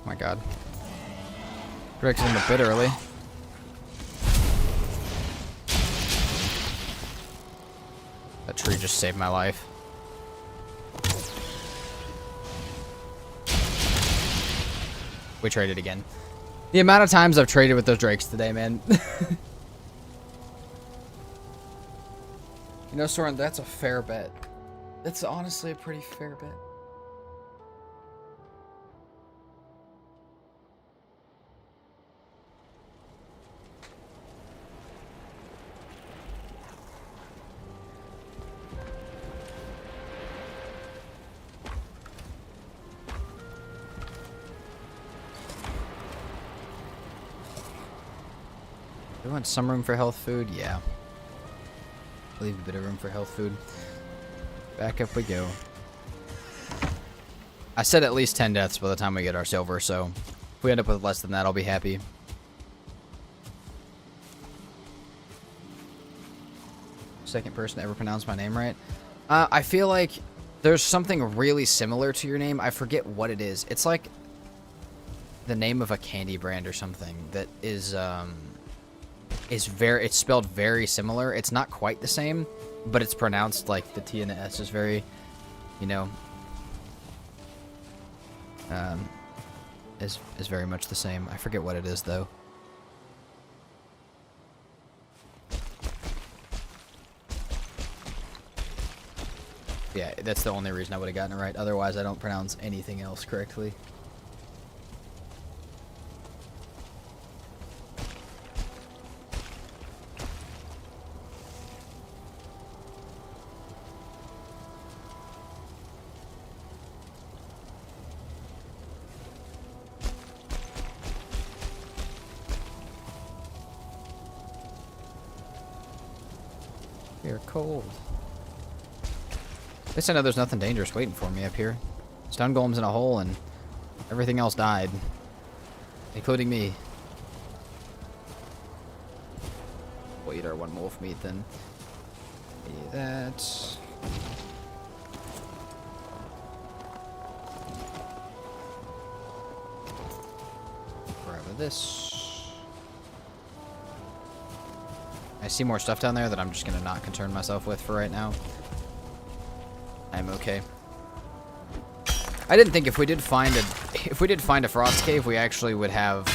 Speaker 1: My god. Directed him a bit early. That tree just saved my life. We traded again. The amount of times I've traded with those drakes today, man. You know, Soren, that's a fair bet. That's honestly a pretty fair bet. We want some room for health food? Yeah. Leave a bit of room for health food. Back up we go. I said at least 10 deaths by the time we get our silver, so if we end up with less than that, I'll be happy. Second person to ever pronounce my name right. I feel like there's something really similar to your name. I forget what it is. It's like the name of a candy brand or something that is it's spelled very similar. It's not quite the same, but it's pronounced like the T and the S is very, you know, is very much the same. I forget what it is though. Yeah, that's the only reason I would have gotten it right. Otherwise, I don't pronounce anything else correctly. You're cold. At least I know there's nothing dangerous waiting for me up here. Stone golem's in a hole and everything else died. Including me. one wolf meat then. Be that. Grab this. I see more stuff down there that I'm just gonna not concern myself with for right now. I'm okay. I didn't think if we did find a frost cave, we actually would have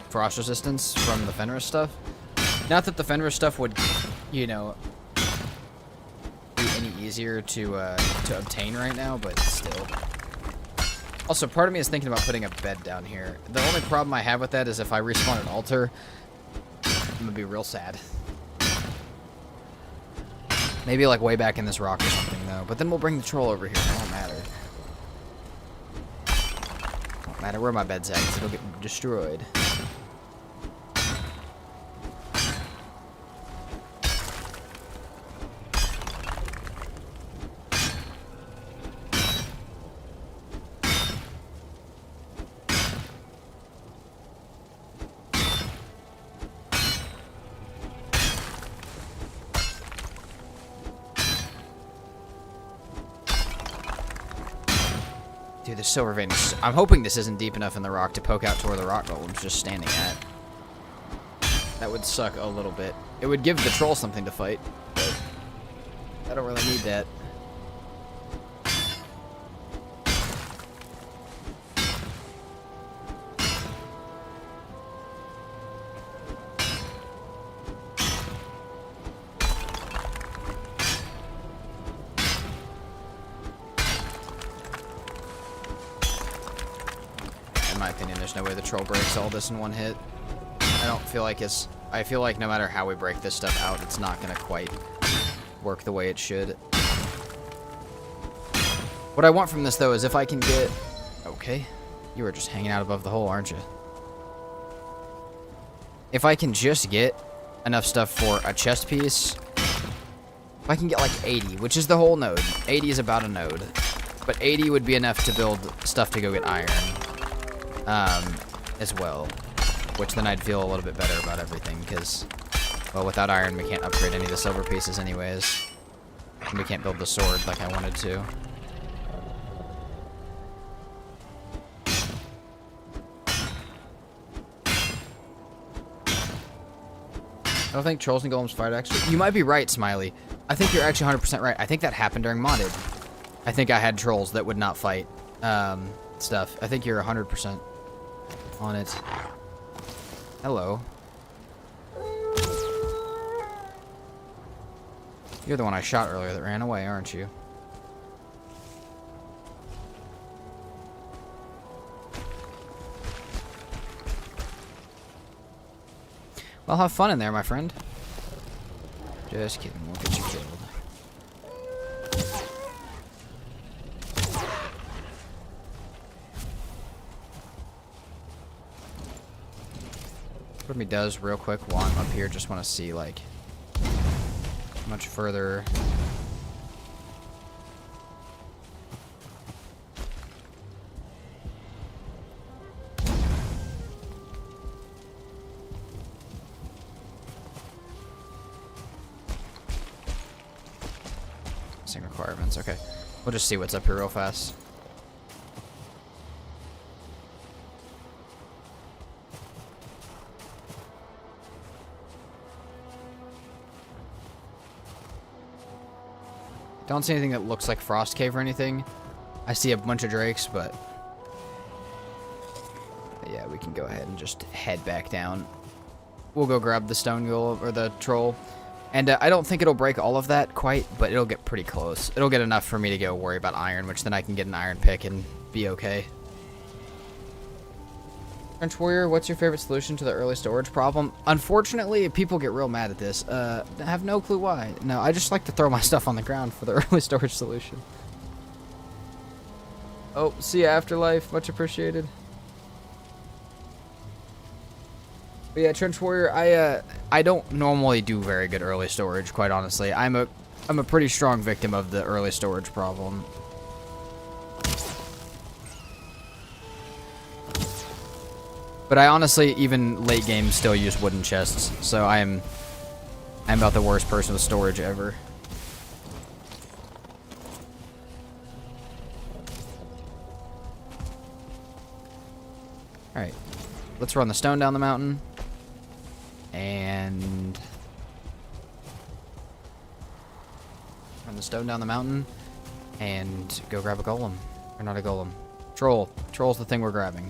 Speaker 1: frost resistance from the Fenris stuff. Not that the Fenris stuff would, you know, be any easier to obtain right now, but still. Also, part of me is thinking about putting a bed down here. The only problem I have with that is if I respawn an altar, I'm gonna be real sad. Maybe like way back in this rock or something though. But then we'll bring the troll over here. It won't matter. Won't matter where my bed's at, because it'll get destroyed. Dude, the silver vein is... I'm hoping this isn't deep enough in the rock to poke out to where the rock golem's just standing at. That would suck a little bit. It would give the troll something to fight, but I don't really need that. In my opinion, there's no way the troll breaks all this in one hit. I don't feel like it's... I feel like no matter how we break this stuff out, it's not going to quite work the way it should. What I want from this, though, is if I can get... Okay. You were just hanging out above the hole, aren't you? If I can just get enough stuff for a chest piece... If I can get like 80, which is the whole node. 80 is about a node. But 80 would be enough to build stuff to go get iron. As well. Which then I'd feel a little bit better about everything, because, well, without iron we can't upgrade any of the silver pieces anyways. And we can't build the sword like I wanted to. I don't think trolls and golems fight actually. You might be right, Smiley. I think you're actually 100% right. I think that happened during modded. I think I had trolls that would not fight stuff. I think you're 100% on it. Hello. You're the one I shot earlier that ran away, aren't you? Well, have fun in there, my friend. Just kidding, we'll get you killed. Part of me does, real quick, while I'm up here, just want to see, like, how much further... Missing requirements, okay. We'll just see what's up here real fast. Don't see anything that looks like Frost Cave or anything. I see a bunch of drakes, but yeah, we can go ahead and just head back down. We'll go grab the stone golem or the troll. And I don't think it'll break all of that quite, but it'll get pretty close. It'll get enough for me to go worry about iron, which then I can get an iron pick and be okay. French Warrior, what's your favorite solution to the early storage problem? Unfortunately, people get real mad at this. I have no clue why. No, I just like to throw my stuff on the ground for the early storage solution. Oh, see ya, Afterlife. Much appreciated. But yeah, Trench Warrior, I don't normally do very good early storage, quite honestly. I'm a pretty strong victim of the early storage problem. But I honestly, even late game, still use wooden chests, so I'm I'm about the worst person with storage ever. Alright. Let's run the stone down the mountain. And... run the stone down the mountain. And go grab a golem. Or not a golem. Troll. Troll's the thing we're grabbing.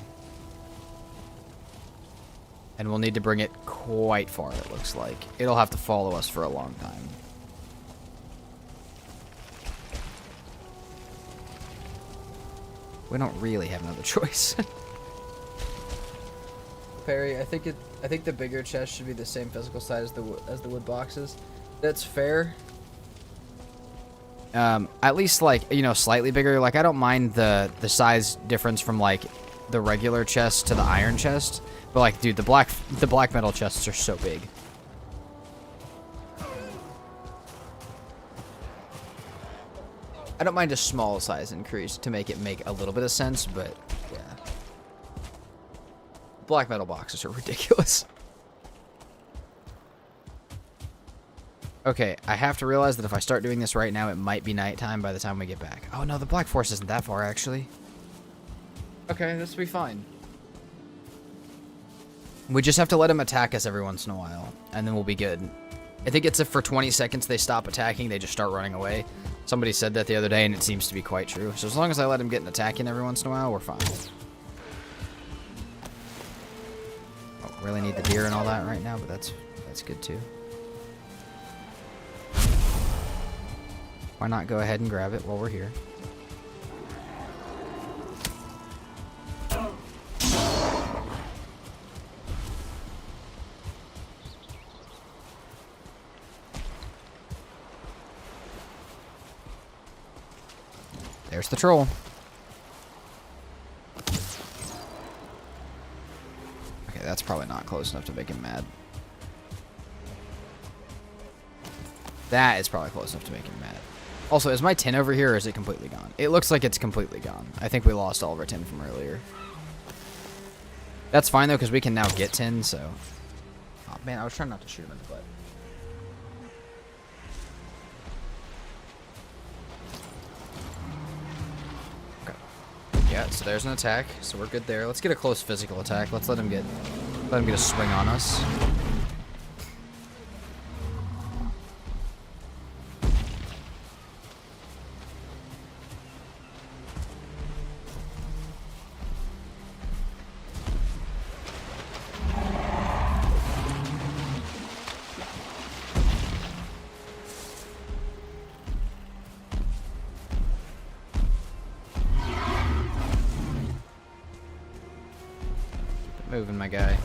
Speaker 1: And we'll need to bring it quite far, it looks like. It'll have to follow us for a long time. We don't really have another choice. Perry, I think the bigger chest should be the same physical size as the wood boxes. That's fair. At least, like, you know, slightly bigger. Like, I don't mind the size difference from, like, the regular chest to the iron chest. But, like, dude, the black metal chests are so big. I don't mind a small size increase to make it make a little bit of sense, but, yeah. Black metal boxes are ridiculous. Okay, I have to realize that if I start doing this right now, it might be nighttime by the time we get back. Oh, no, the Black Forest isn't that far, actually. Okay, this will be fine. We just have to let them attack us every once in a while, and then we'll be good. I think it's if for 20 seconds they stop attacking, they just start running away. Somebody said that the other day, and it seems to be quite true. So as long as I let them get an attack in every once in a while, we're fine. Oh, really need the deer and all that right now, but that's good too. Why not go ahead and grab it while we're here? There's the troll. Okay, that's probably not close enough to make him mad. That is probably close enough to make him mad. Also, is my tin over here or is it completely gone? It looks like it's completely gone. I think we lost all of our tin from earlier. That's fine though, because we can now get tin, so... Oh man, I was trying not to shoot him in the butt. Yeah, so there's an attack, so we're good there. Let's get a close physical attack. Let's let him get a swing on us. Moving, my guy.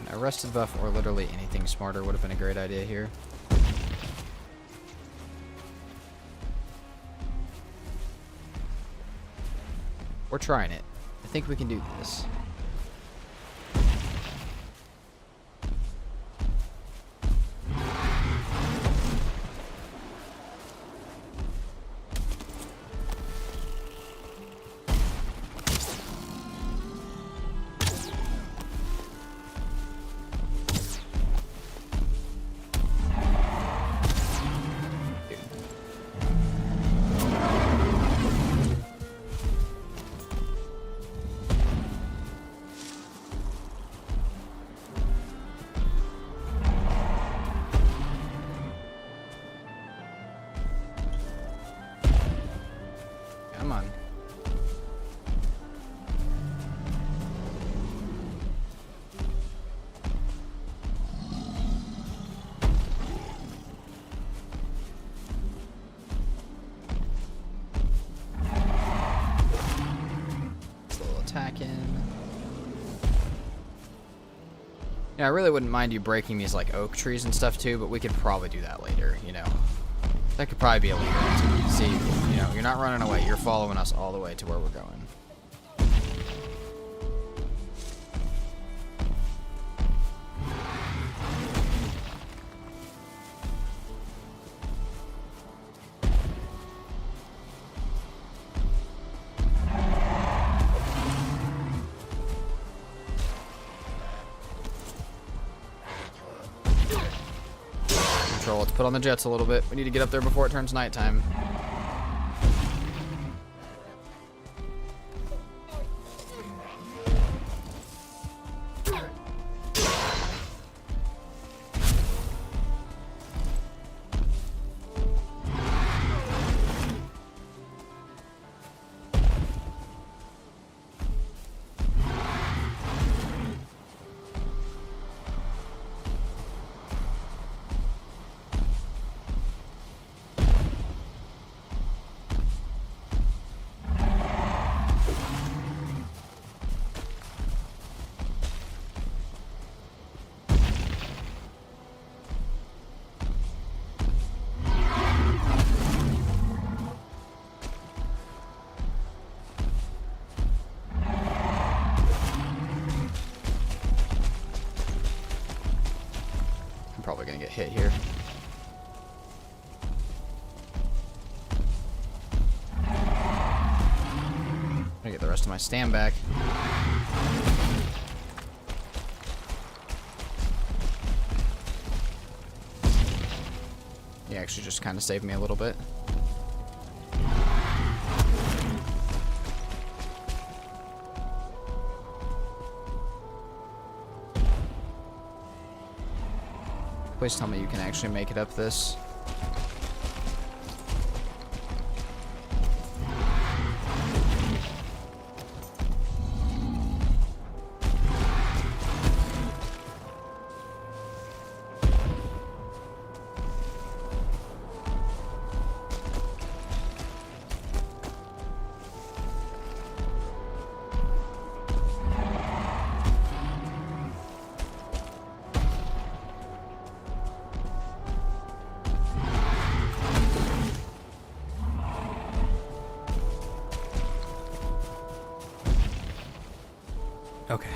Speaker 1: An arrested buff or literally anything smarter would have been a great idea here. We're trying it. I think we can do this. Come on. Just a little attack in. Yeah, I really wouldn't mind you breaking these like oak trees and stuff too, but we could probably do that later, you know. That could probably be a later activity. See, you know, you're not running away. You're following us all the way to where we're going. Troll. Let's put on the jets a little bit. We need to get up there before it turns nighttime. Probably gonna get hit here. I'm gonna get the rest of my stand back. He actually just kind of saved me a little bit. Please tell me you can actually make it up this. Okay.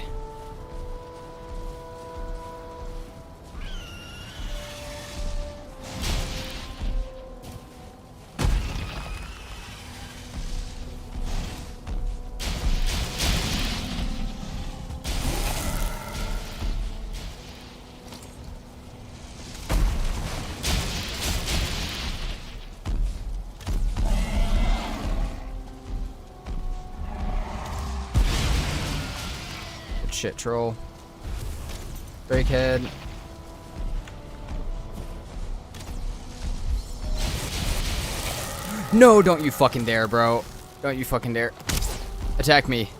Speaker 1: Shit, troll. Drake head. No, don't you fucking dare, bro. Don't you fucking dare. Attack me.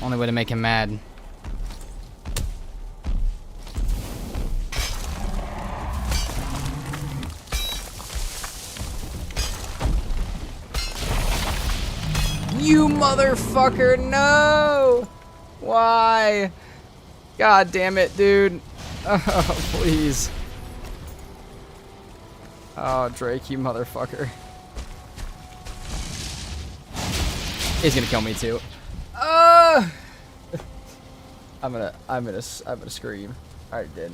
Speaker 1: Only way to make him mad. You motherfucker, no! Why? God damn it, dude. Oh, please. Oh, Drake, you motherfucker. He's gonna kill me too. I'm gonna scream. Alright, dead.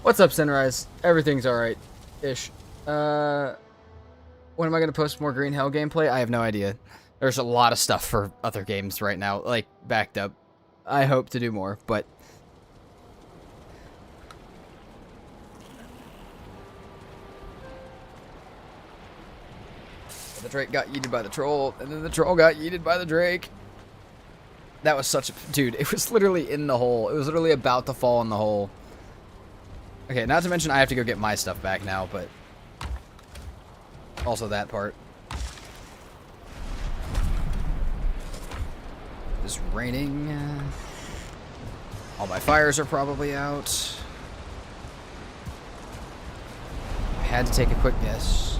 Speaker 1: What's up, Sunrise? Everything's alright ish. When am I gonna post more Green Hell gameplay? I have no idea. There's a lot of stuff for other games right now, like backed up. I hope to do more, but the Drake got yeeted by the troll, and then the troll got yeeted by the Drake. That was such a... Dude, it was literally in the hole. It was literally about to fall in the hole. Okay, not to mention I have to go get my stuff back now, but... Also that part. It's raining. All my fires are probably out. I had to take a quick guess.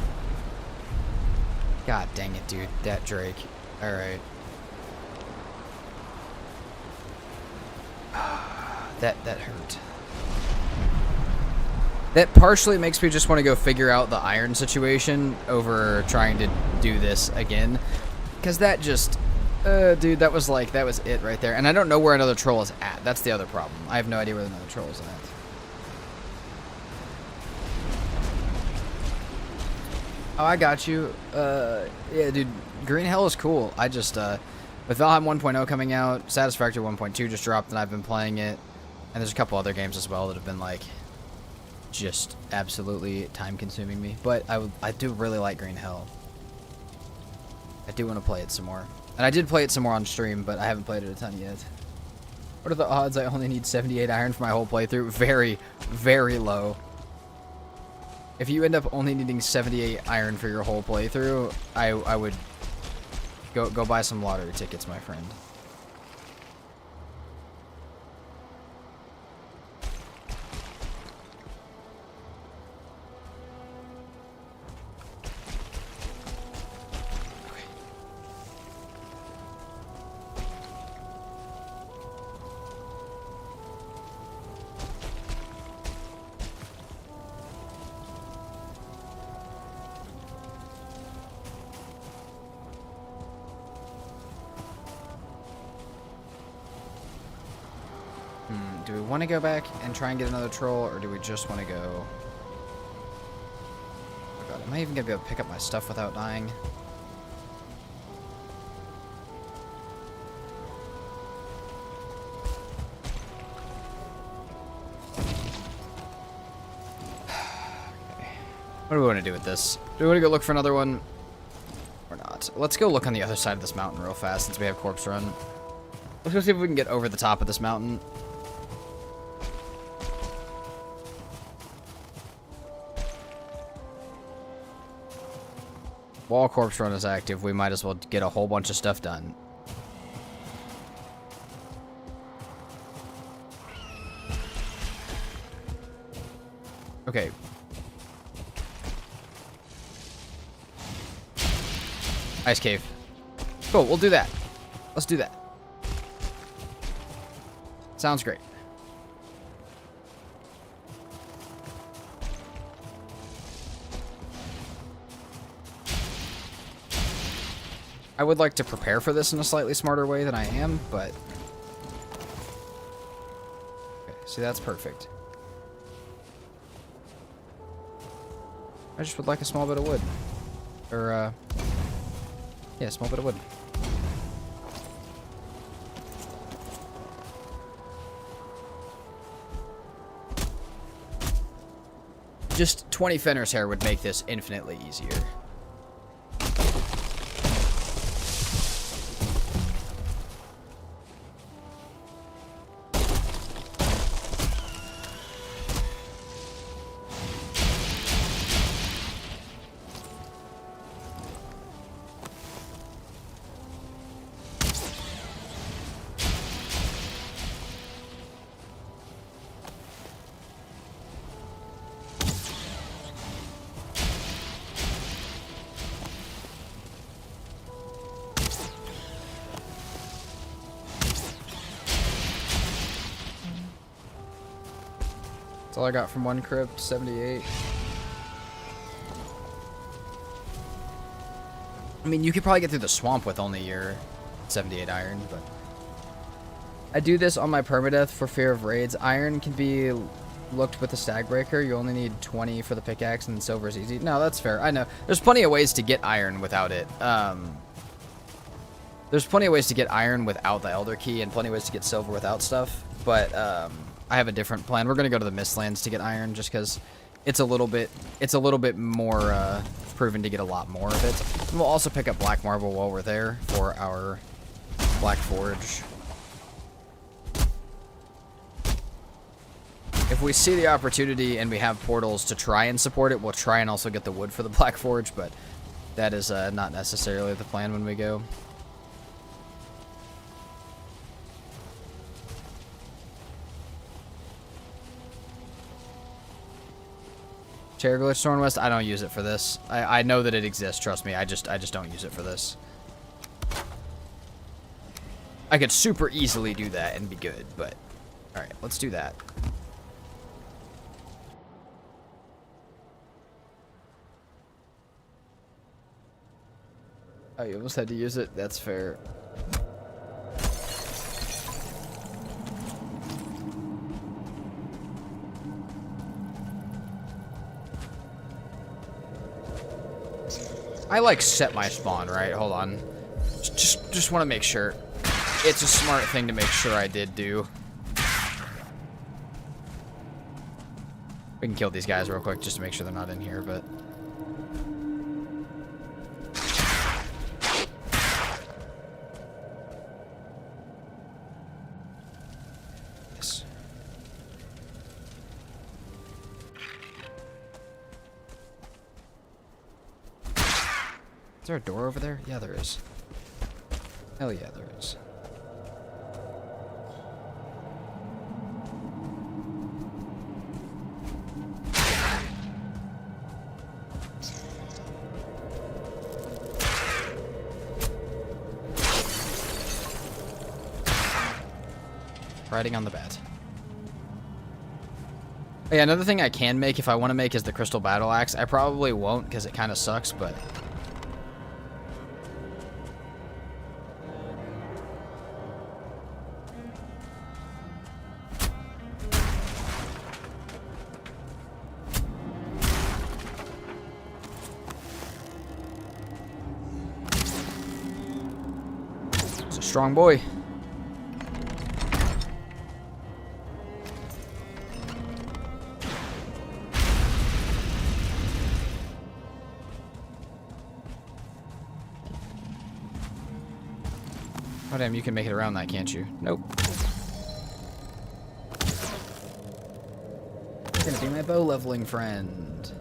Speaker 1: God dang it, dude. That Drake. Alright. That hurt. That partially makes me just want to go figure out the iron situation over trying to do this again. Because that just... Dude, that was it right there. And I don't know where another troll is at. That's the other problem. I have no idea where another troll is at. Oh, I got you. Yeah, dude, Green Hell is cool. I just, with Valheim 1.0 coming out, Satisfactory 1.2 just dropped, and I've been playing it. And there's a couple other games as well that have been, like, just absolutely time-consuming me. But I do really like Green Hell. I do want to play it some more. And I did play it some more on stream, but I haven't played it a ton yet. What are the odds I only need 78 iron for my whole playthrough? Very, very low. If you end up only needing 78 iron for your whole playthrough, I would go buy some lottery tickets, my friend. Do we want to go back and try and get another troll, or do we just want to go... Oh god, am I even going to be able to pick up my stuff without dying? Okay. What do we want to do with this? Do we want to go look for another one? Or not? Let's go look on the other side of this mountain real fast, since we have Corpse Run. Let's go see if we can get over the top of this mountain. While Corpse Run is active, we might as well get a whole bunch of stuff done. Okay. Ice cave. Cool, we'll do that. Let's do that. Sounds great. I would like to prepare for this in a slightly smarter way than I am, but... Okay, see, that's perfect. I just would like a small bit of wood. Or, yeah, a small bit of wood. Just 20 Fenrir's hair would make this infinitely easier. That's all I got from one crypt, 78. I mean, you could probably get through the swamp with only your 78 iron, but... I do this on my permadeath for fear of raids. Iron can be looked with the stag breaker. You only need 20 for the pickaxe, and silver is easy. No, that's fair. I know. There's plenty of ways to get iron without it. There's plenty of ways to get iron without the Elder Key, and plenty of ways to get silver without stuff, but, I have a different plan. We're gonna go to the Mistlands to get iron, just because it's a little bit more proven to get a lot more of it. And we'll also pick up black marble while we're there for our black forge. If we see the opportunity and we have portals to try and support it, we'll try and also get the wood for the black forge, but that is not necessarily the plan when we go. Chair Glitch Stormwest, I don't use it for this. I know that it exists, trust me. I just don't use it for this. I could super easily do that and be good, but... Alright, let's do that. Oh, you almost had to use it? That's fair. I like set my spawn, right? Hold on. Just want to make sure. It's a smart thing to make sure I did do. We can kill these guys real quick just to make sure they're not in here, but... Yes. Is there a door over there? Yeah, there is. Hell yeah, there is. Riding on the bat. Oh, yeah, another thing I can make if I want to make is the crystal battle axe. I probably won't because it kind of sucks, but... It's a strong boy. Oh damn, you can make it around that, can't you? Nope. You're gonna be my bow leveling friend.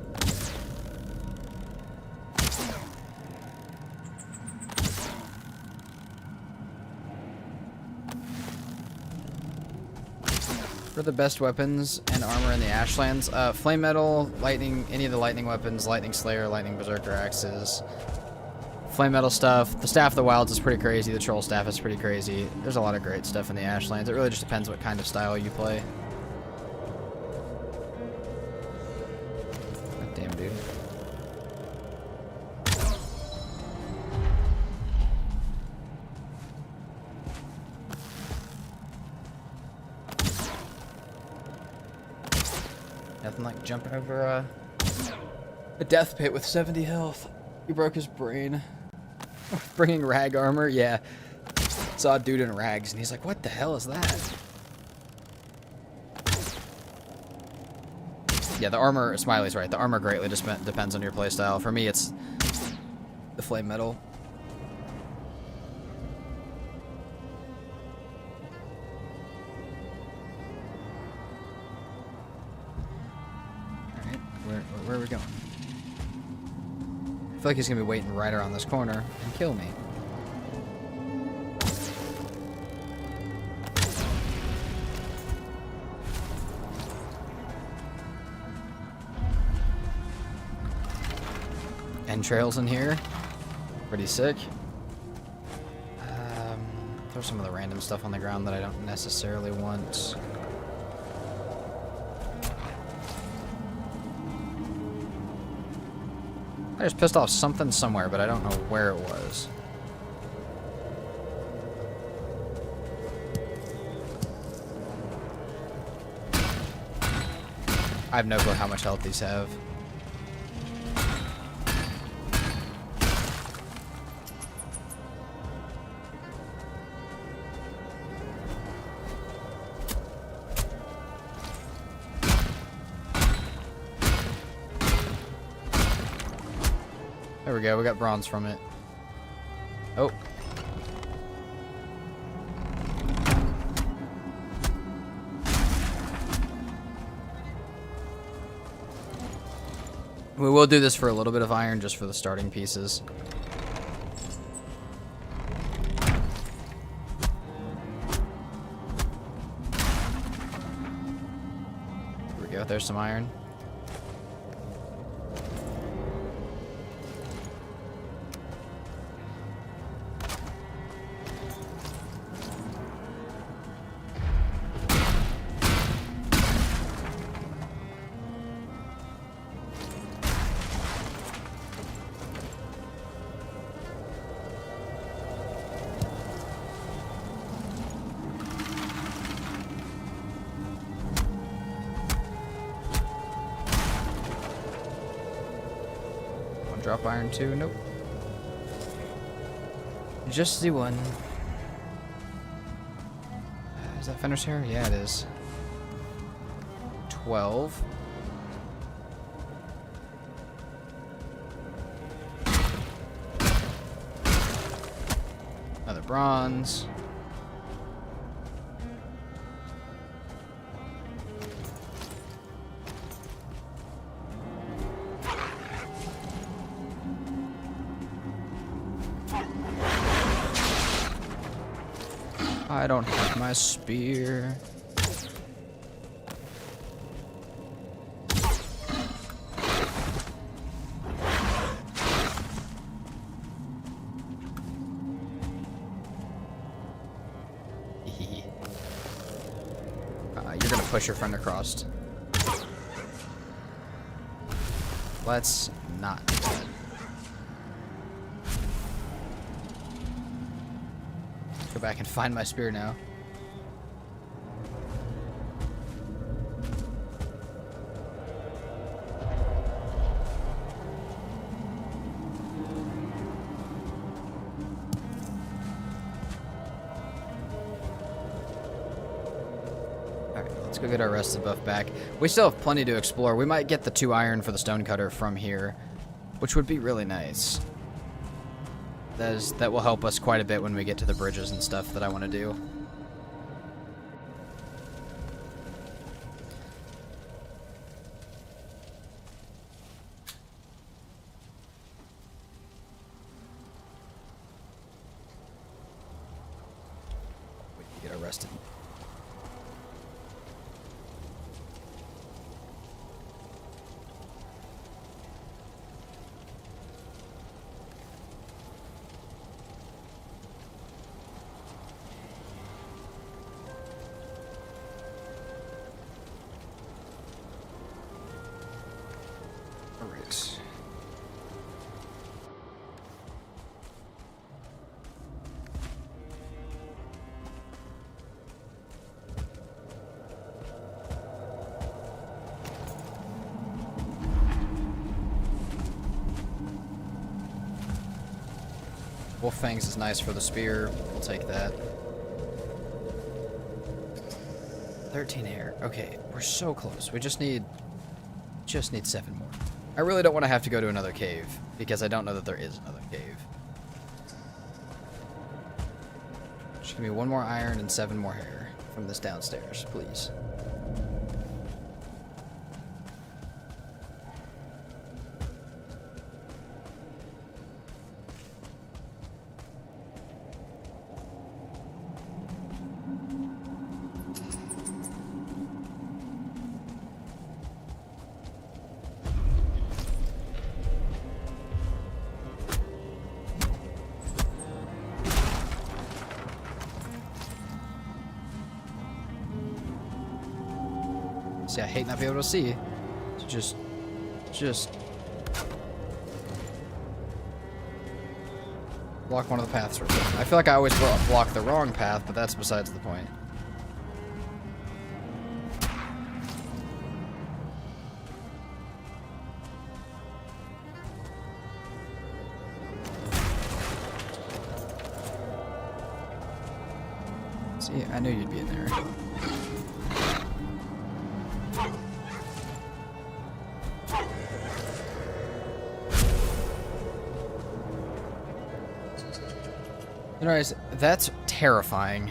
Speaker 1: For the best weapons and armor in the Ashlands, flame metal, lightning, any of the lightning weapons, lightning slayer, lightning berserker axes, flame metal stuff. The staff of the wilds is pretty crazy. The troll staff is pretty crazy. There's a lot of great stuff in the Ashlands. It really just depends what kind of style you play. God damn, dude. Nothing like jumping over a death pit with 70 health. He broke his brain. Bringing rag armor? Yeah. Saw a dude in rags and he's like, what the hell is that? Yeah, the armor, Smiley's right. The armor greatly just depends on your playstyle. For me, it's the flame metal. Where are we going? I feel like he's gonna be waiting right around this corner and kill me. Entrails in here. Pretty sick. Throw some of the random stuff on the ground that I don't necessarily want. I just pissed off something somewhere, but I don't know where it was. I have no clue how much health these have. There we go, we got bronze from it. Oh. We will do this for a little bit of iron, just for the starting pieces. Here we go, there's some iron. Drop iron 2. Nope. Just the one. Is that Fenris hair? Yeah, it is. 12. Another bronze. I don't have my spear. You're gonna push your friend across. Let's not do that. Go back and find my spear now. Let's go get our rested buff back. We still have plenty to explore. We might get the 2 iron for the stonecutter from here, which would be really nice. That will help us quite a bit when we get to the bridges and stuff that I want to do. We can get arrested. Alright. Wolf Fangs is nice for the spear. We'll take that. 13 hair. Okay, we're so close. We just need 7 more. I really don't want to have to go to another cave, because I don't know that there is another cave. Just give me 1 more iron and 7 more hair from this downstairs, please. See, I hate not being able to see. So just block one of the paths. I feel like I always block the wrong path, but that's besides the point. See, I knew you'd be in there. Anyways, that's terrifying.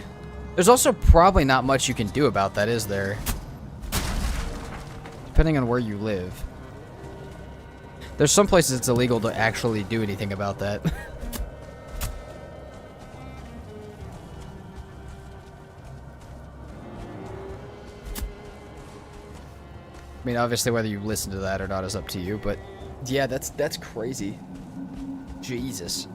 Speaker 1: There's also probably not much you can do about that, is there? Depending on where you live. There's some places it's illegal to actually do anything about that. I mean, obviously whether you listen to that or not is up to you, but yeah, that's crazy. Jesus.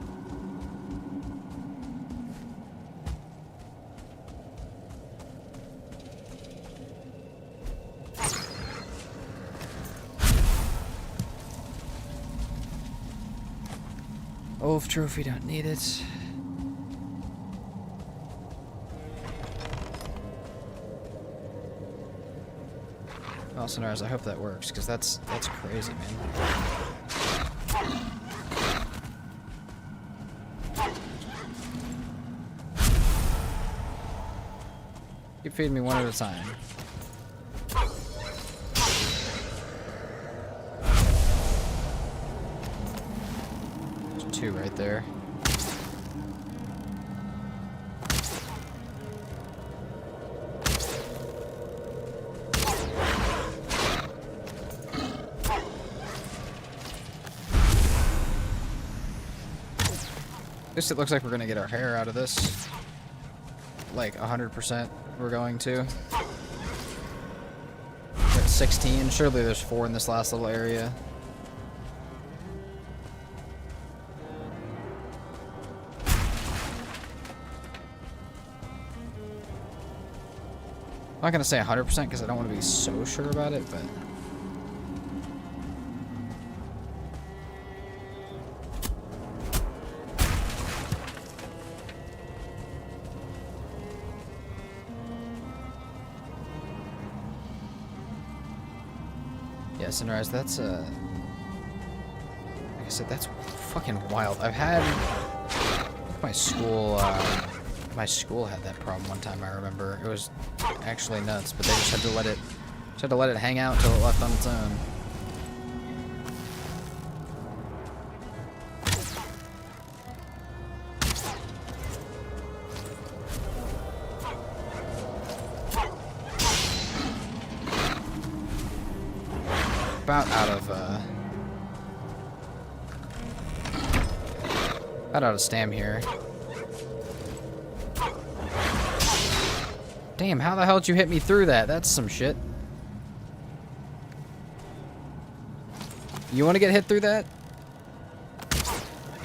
Speaker 1: Wolf trophy, don't need it. Well, Sonaris, I hope that works, because that's crazy, man. Keep feeding me one at a time. There's 2 right there. At least it looks like we're gonna get our hair out of this. Like 100% we're going to. We're at 16. Surely there's 4 in this last little area. I'm not gonna say 100% because I don't want to be so sure about it, but. Yeah, Sunrise, that's, like I said, that's fucking wild. I've had, my school had that problem one time, I remember. It was actually nuts, but they just had to let it hang out until it left on its own. About out of stam here. Damn, how the hell did you hit me through that? That's some shit. You want to get hit through that?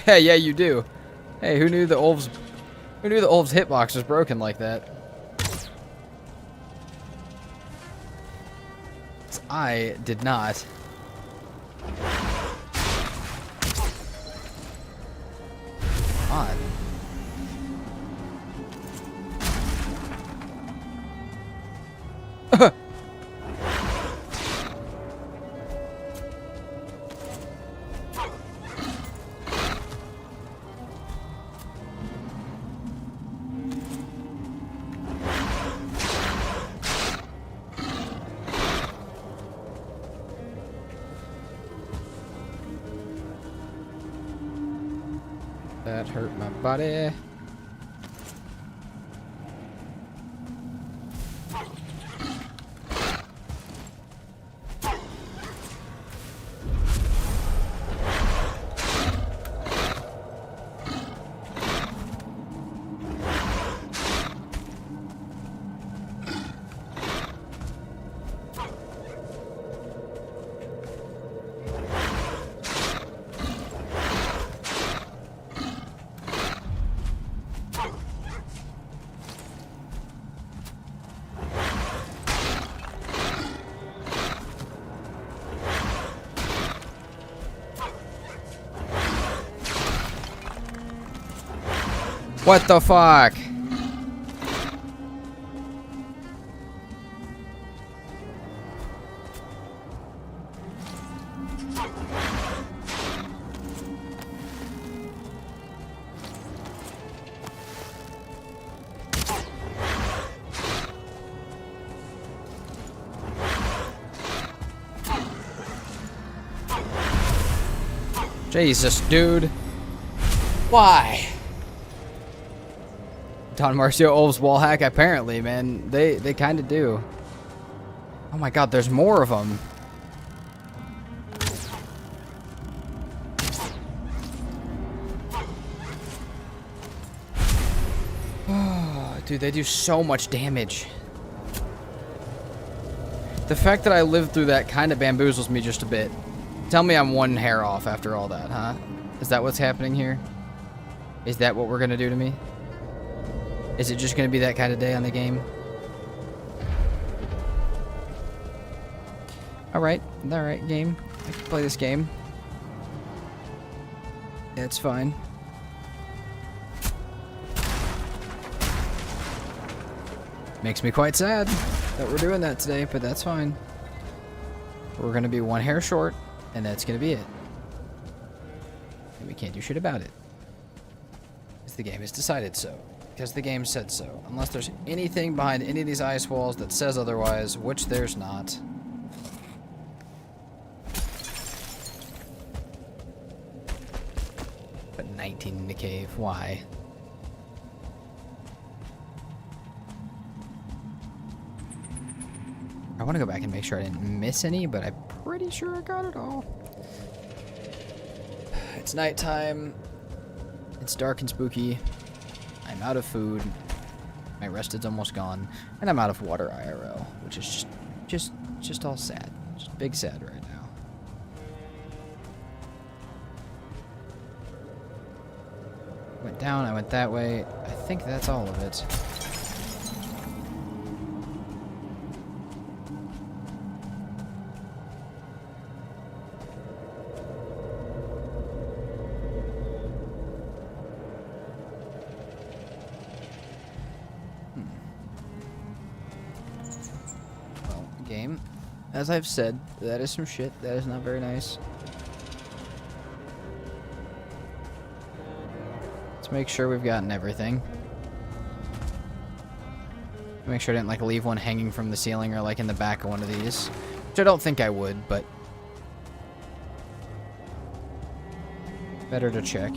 Speaker 1: Hey, yeah, you do. Hey, who knew the Ulf's hitbox was broken like that? I did not. Odd. That hurt my body. What the fuck? Jesus, dude. Why? Don Marcio Ulf's wall hack, apparently, man. They kind of do. Oh my god, there's more of them. Oh, dude, they do so much damage. The fact that I lived through that kind of bamboozles me just a bit. Tell me I'm one hair off after all that, huh? Is that what's happening here? Is that what we're gonna do to me? Is it just going to be that kind of day on the game? Alright, game. I can play this game. That's fine. Makes me quite sad that we're doing that today, but that's fine. We're going to be one hair short, and that's going to be it. And we can't do shit about it. Because the game has decided so. Because the game said so. Unless there's anything behind any of these ice walls that says otherwise, which there's not. But 19 in the cave, why? I want to go back and make sure I didn't miss any, but I'm pretty sure I got it all. It's nighttime. It's dark and spooky. I'm out of food. My rest is almost gone, and I'm out of water IRL, which is just all sad. Just big sad right now. Went down. I went that way. I think that's all of it. Game. As I've said, that is some shit. That is not very nice. Let's make sure we've gotten everything. Make sure I didn't like leave one hanging from the ceiling or like in the back of one of these. Which I don't think I would, but better to check.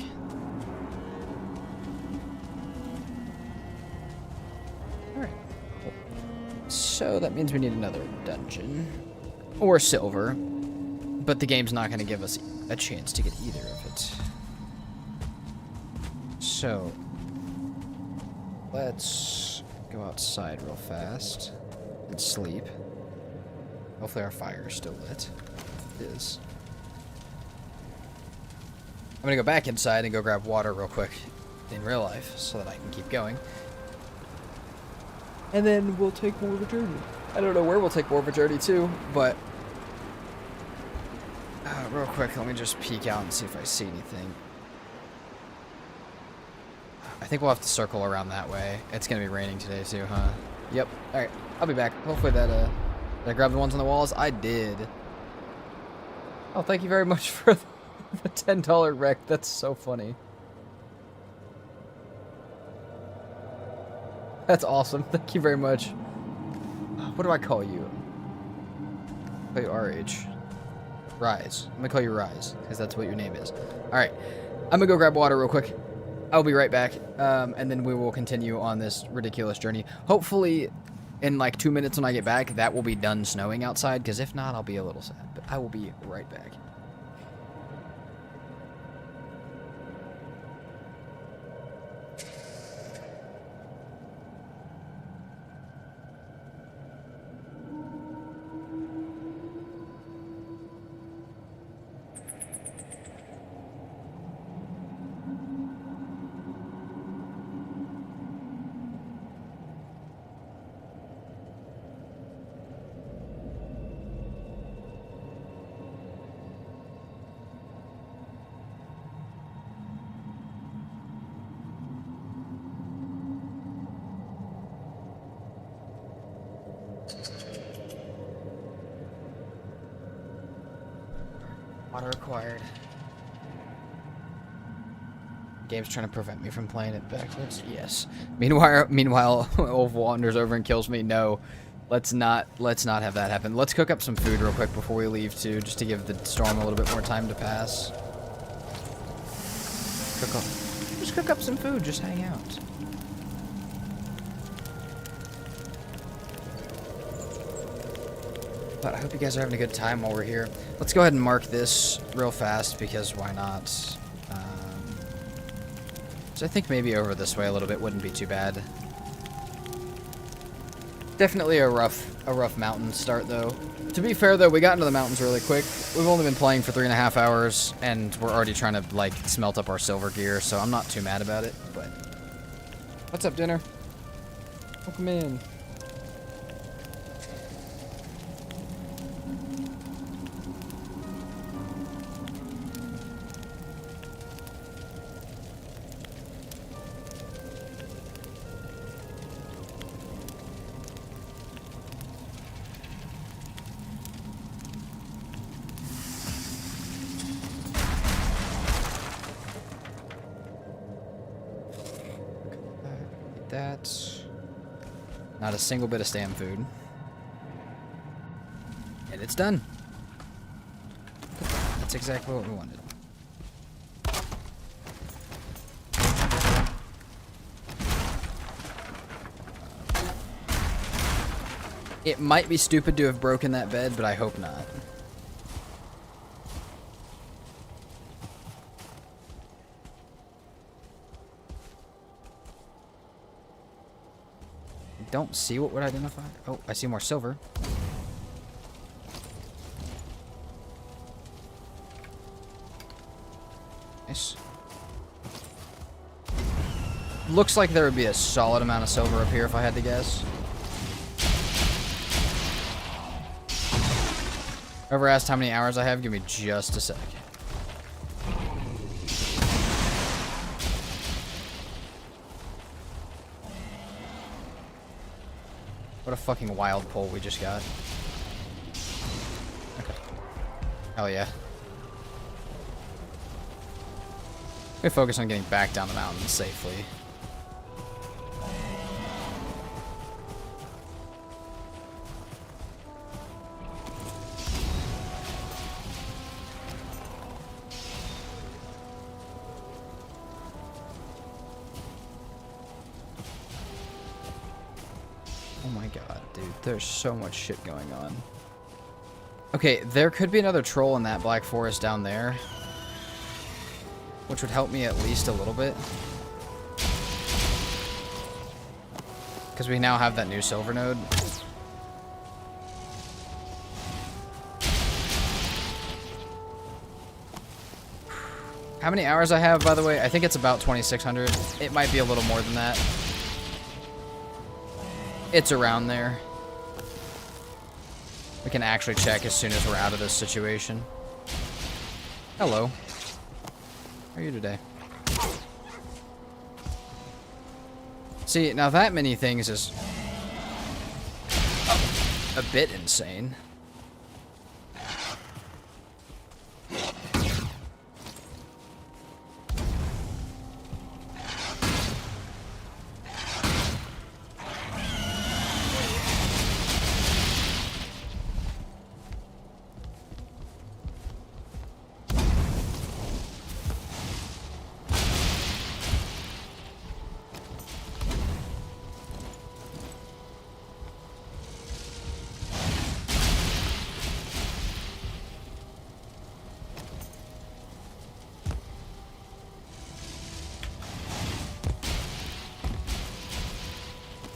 Speaker 1: So that means we need another dungeon. Or silver. But the game's not going to give us a chance to get either of it. So let's go outside real fast and sleep. Hopefully our fire is still lit. It is. I'm going to go back inside and go grab water real quick in real life so that I can keep going. And then we'll take more of a journey. I don't know where we'll take more of a journey to, but real quick, let me just peek out and see if I see anything. I think we'll have to circle around that way. It's gonna be raining today too, huh? Yep. All right, I'll be back. Hopefully that did I grab the ones on the walls? I did. Oh, thank you very much for the $10 wreck. That's so funny. That's awesome. Thank you very much. What do I call you? Call you RH. Rise. I'm gonna call you Rise, because that's what your name is. Alright. I'm gonna go grab water real quick. I'll be right back. And then we will continue on this ridiculous journey. Hopefully, in like 2 minutes when I get back, that will be done snowing outside, because if not, I'll be a little sad. But I will be right back. Water acquired. Game's trying to prevent me from playing it backwards. Yes. Meanwhile, Wolf wanders over and kills me. No, let's not have that happen. Let's cook up some food real quick before we leave too, just to give the storm a little bit more time to pass. Just cook up some food. Just hang out. But I hope you guys are having a good time while we're here. Let's go ahead and mark this real fast, because why not? So I think maybe over this way a little bit wouldn't be too bad. Definitely a rough mountain start, though. To be fair, though, we got into the mountains really quick. We've only been playing for 3.5 hours, and we're already trying to, like, smelt up our silver gear, so I'm not too mad about it, but... What's up, dinner? Welcome in. Alright. Not a single bit of stam food. And it's done. That's exactly what we wanted. It might be stupid to have broken that bed, but I hope not. Don't see what would identify. Oh, I see more silver. Nice. Looks like there would be a solid amount of silver up here if I had to guess. Whoever asked how many hours I have, give me just a sec. What a fucking wild pull we just got. Okay. Hell yeah. We focus on getting back down the mountain safely. Oh my god, dude. There's so much shit going on. Okay, there could be another troll in that black forest down there, which would help me at least a little bit. Because we now have that new silver node. How many hours I have, by the way? I think it's about 2,600. It might be a little more than that. It's around there. We can actually check as soon as we're out of this situation. Hello. How are you today? See, now that many things is a bit insane.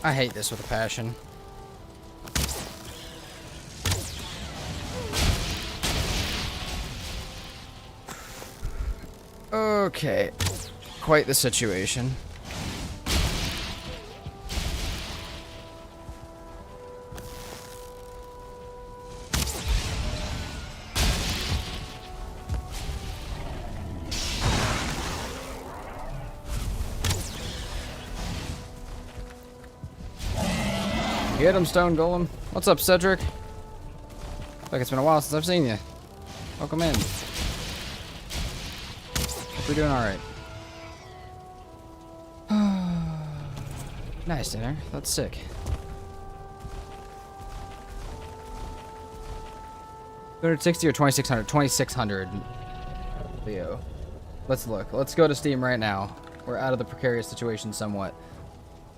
Speaker 1: I hate this with a passion. Okay. Quite the situation. Get him, Stone Golem. What's up, Cedric? Like it's been a while since I've seen you. Welcome in. Hope you're doing alright. Nice dinner. That's sick. $260 or 2,600? 2,600. Leo. Let's look. Let's go to Steam right now. We're out of the precarious situation somewhat.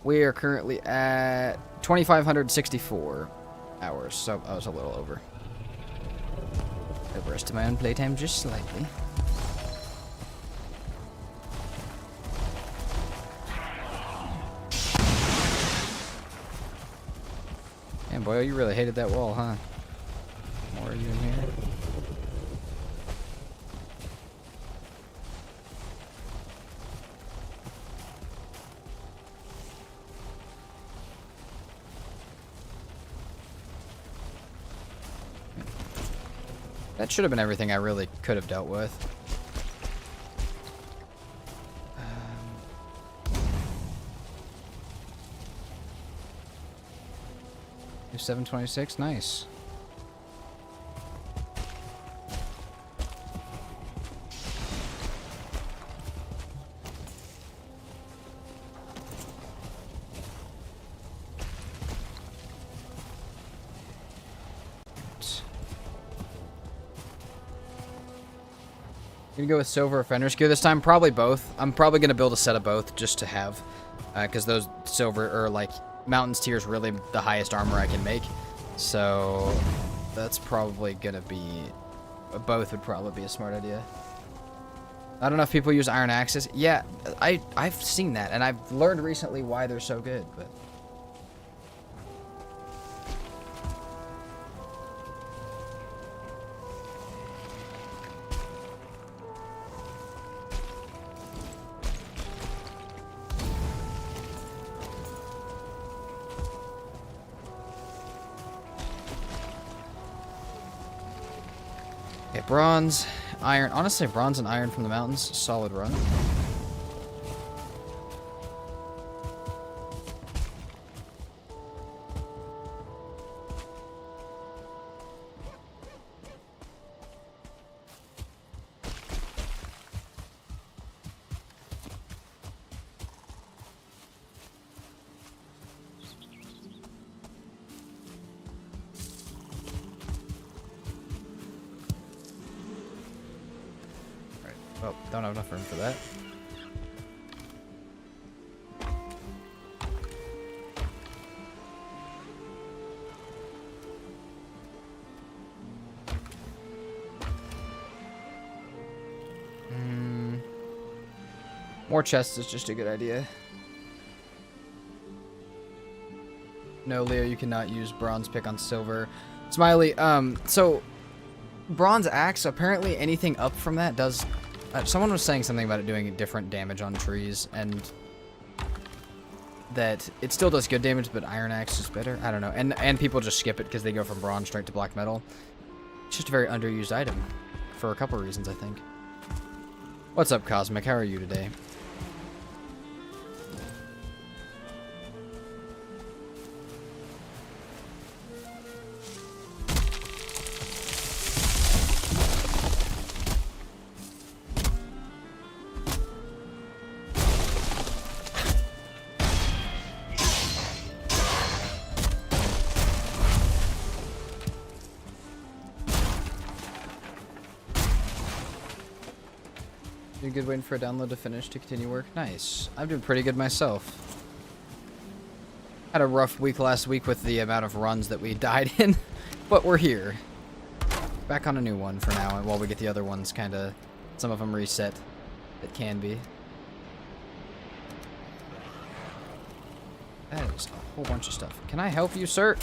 Speaker 1: We are currently at 2,564 hours, so I was a little over. Overestimated my own playtime just slightly. Man, boy, you really hated that wall, huh? More are you in here? That should have been everything I really could have dealt with. 726, nice. Gonna go with silver or fenris gear this time. Probably both. I'm probably gonna build a set of both just to have, because those silver or like mountains tier is really the highest armor I can make. So that's probably gonna be both. Would probably be a smart idea. I don't know if people use iron axes. Yeah, I've seen that, and I've learned recently why they're so good, but. Okay, bronze, iron. Honestly, bronze and iron from the mountains, solid run. Oh, don't have enough room for that. More chests is just a good idea. No, Leo, you cannot use bronze pick on silver. Smiley, so bronze axe, apparently anything up from that does... someone was saying something about it doing different damage on trees, and that it still does good damage, but iron axe is better. I don't know. And people just skip it because they go from bronze straight to black metal. It's just a very underused item for a couple reasons, I think. What's up, Cosmic? How are you today? Doing good, waiting for a download to finish to continue work. Nice. I'm doing pretty good myself. Had a rough week last week with the amount of runs that we died in, but we're here. Back on a new one for now, while we get the other ones kind of, some of them reset. It can be. That is a whole bunch of stuff. Can I help you, sir?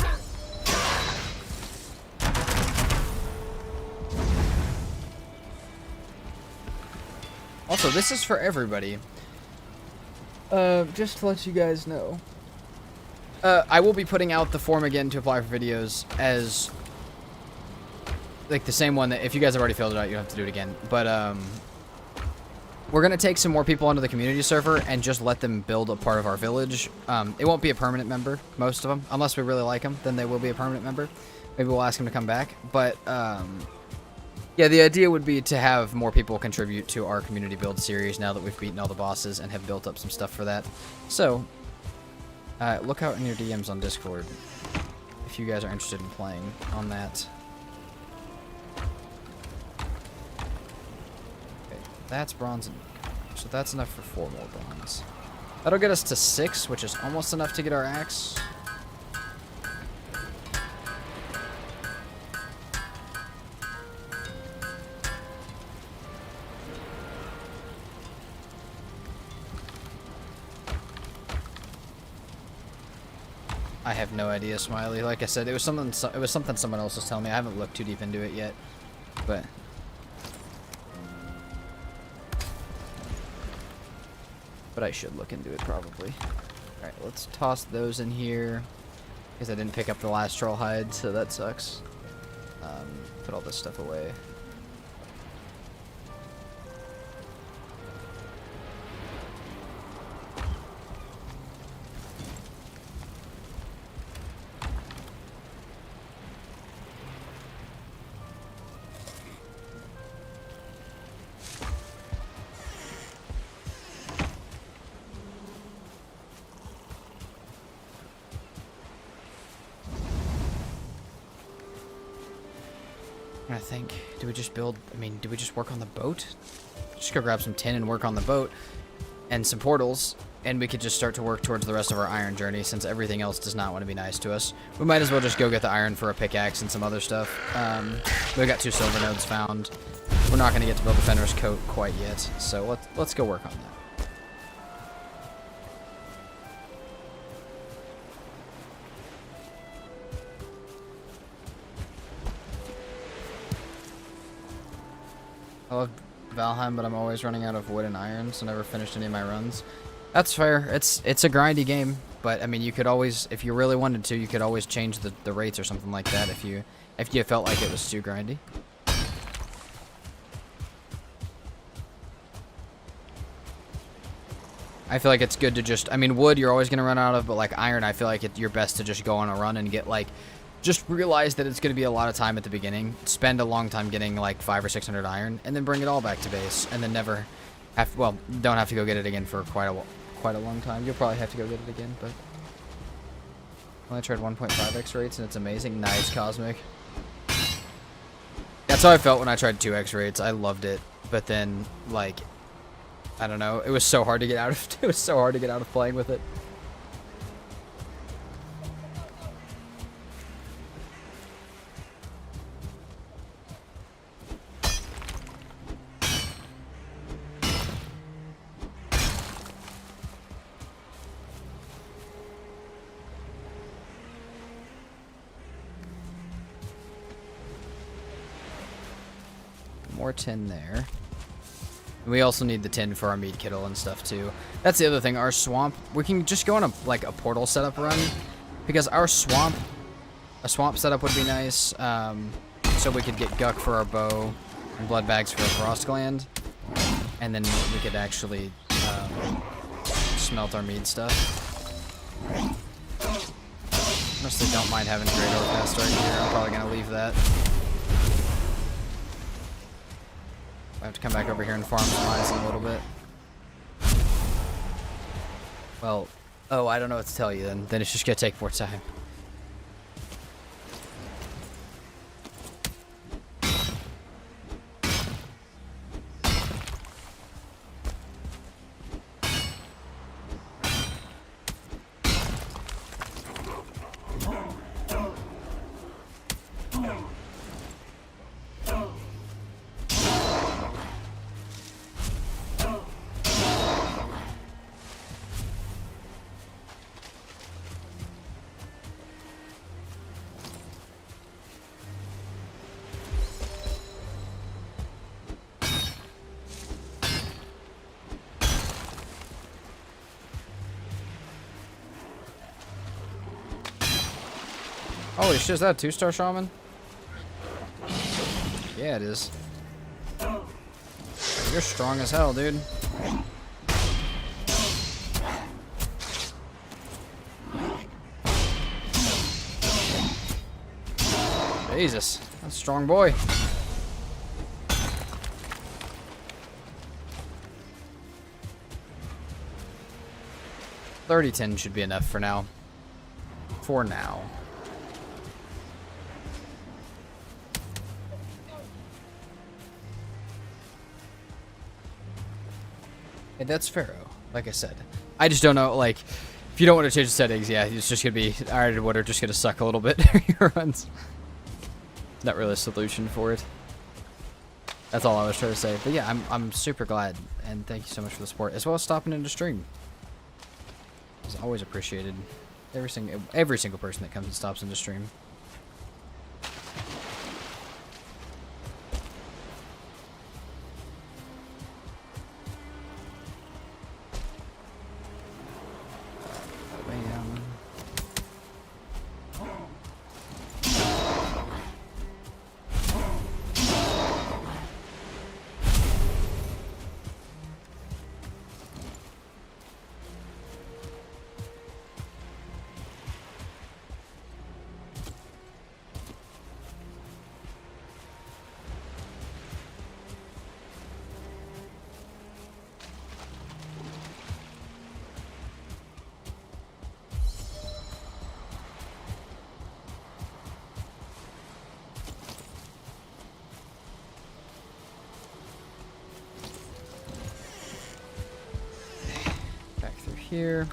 Speaker 1: Also, this is for everybody. Just to let you guys know. I will be putting out the form again to apply for videos as... like the same one that if you guys have already filled it out, you don't have to do it again. But, we're going to take some more people onto the community server and just let them build a part of our village. It won't be a permanent member, most of them. Unless we really like them, then they will be a permanent member. Maybe we'll ask them to come back. But, yeah, the idea would be to have more people contribute to our community build series now that we've beaten all the bosses and have built up some stuff for that. So, look out in your DMs on Discord if you guys are interested in playing on that. Okay, that's bronze, so that's enough for 4 more bronze. That'll get us to 6, which is almost enough to get our axe. I have no idea, Smiley. Like I said, it was something someone else was telling me. I haven't looked too deep into it yet, but I should look into it probably. All right, let's toss those in here because I didn't pick up the last troll hide, so that sucks. Put all this stuff away. I think, do we just build, I mean, do we just work on the boat? Just go grab some tin and work on the boat and some portals, and we could just start to work towards the rest of our iron journey since everything else does not want to be nice to us. We might as well just go get the iron for a pickaxe and some other stuff. We got 2 silver nodes found. We're not going to get to build the Fenris coat quite yet, so let's go work on that. I love Valheim, but I'm always running out of wood and iron, so never finished any of my runs. That's fair. It's a grindy game, but I mean, you could always, if you really wanted to, you could always change the rates or something like that if you felt like it was too grindy. I feel like it's good to just, I mean, wood you're always going to run out of, but like iron, I feel like you're best to just go on a run and get like, just realize that it's going to be a lot of time at the beginning. Spend a long time getting like 500 or 600 iron, and then bring it all back to base, and then never have, well, don't have to go get it again for quite a long time. You'll probably have to go get it again, but I only tried 1.5x rates, and it's amazing. Nice, Cosmic. That's how I felt when I tried 2x rates. I loved it, but then like, I don't know. It was so hard to get out of. It was so hard to get out of playing with it. More tin there. We also need the tin for our meat kittle and stuff too. That's the other thing. Our swamp, we can just go on a portal setup run, because our a swamp setup would be nice. So we could get Guck for our bow and blood bags for our frost gland, and then we could actually smelt our mead stuff. Honestly, don't mind having a great overcast right here. I'm probably gonna leave that. I have to come back over here and farm some ice in a little bit. Well, oh, I don't know what to tell you then. Then it's just gonna take more time. Holy shit, is that a 2-star shaman? Yeah, it is. You're strong as hell, dude. Jesus, that's a strong boy. $30 should be enough for now. For now. Hey, that's Pharaoh, like I said. I just don't know, like, if you don't want to change the settings, yeah, it's just going to be, iron and wood are just going to suck a little bit during your runs. Not really a solution for it. That's all I was trying to say. But yeah, I'm super glad, and thank you so much for the support, as well as stopping into stream. It's always appreciated. Every single person that comes and stops into stream. here.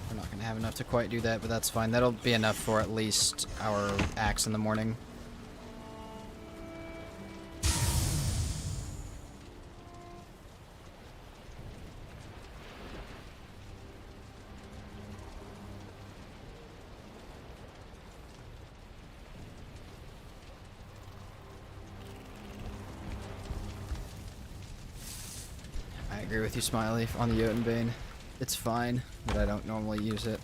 Speaker 1: We're not gonna have enough to quite do that, but that's fine. That'll be enough for at least our axe in the morning. I agree with you, Smiley, on the Jotunbane. It's fine, but I don't normally use it.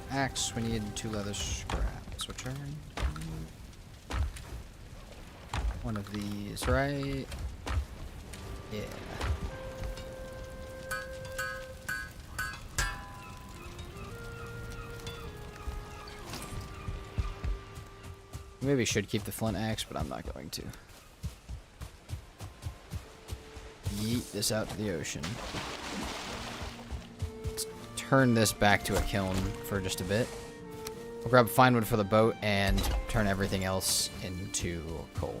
Speaker 1: Axe, we need 2 leather scraps, which are one of these, right? Yeah. Maybe should keep the flint axe, but I'm not going to. Yeet this out to the ocean. Turn this back to a kiln for just a bit. We'll grab fine wood for the boat and turn everything else into coal.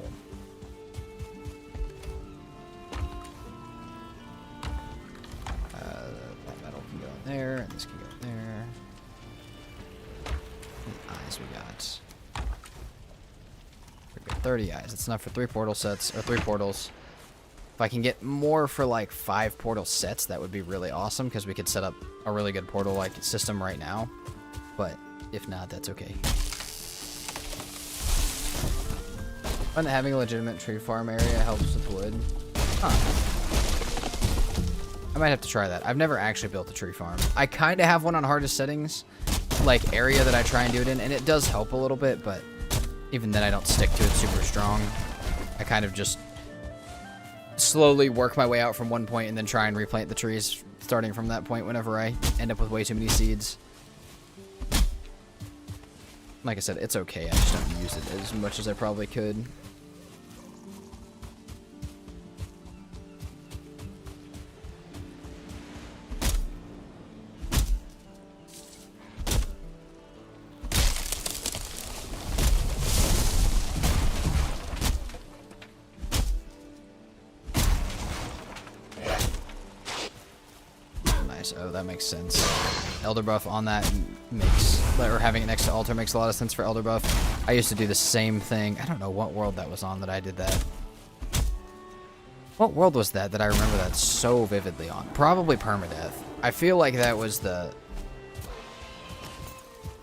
Speaker 1: That metal can go in there, and this can go in there. How many eyes we got? We got 30 eyes. That's enough for 3 portal sets, or 3 portals. If I can get more for like 5 portal sets, that would be really awesome, because we could set up a really good portal-like system right now. But if not, that's okay. Fun having a legitimate tree farm area helps with wood. Huh. I might have to try that. I've never actually built a tree farm. I kind of have one on hardest settings, like area that I try and do it in, and it does help a little bit, but even then I don't stick to it super strong. I kind of just slowly work my way out from one point and then try and replant the trees starting from that point whenever I end up with way too many seeds. Like I said, it's okay. I just don't use it as much as I probably could. Oh, that makes sense. Elder buff on that makes, or having it next to altar makes a lot of sense for elder buff. I used to do the same thing. I don't know what world that was on that I did that. What world was that I remember that so vividly on? Probably permadeath. I feel like that was the,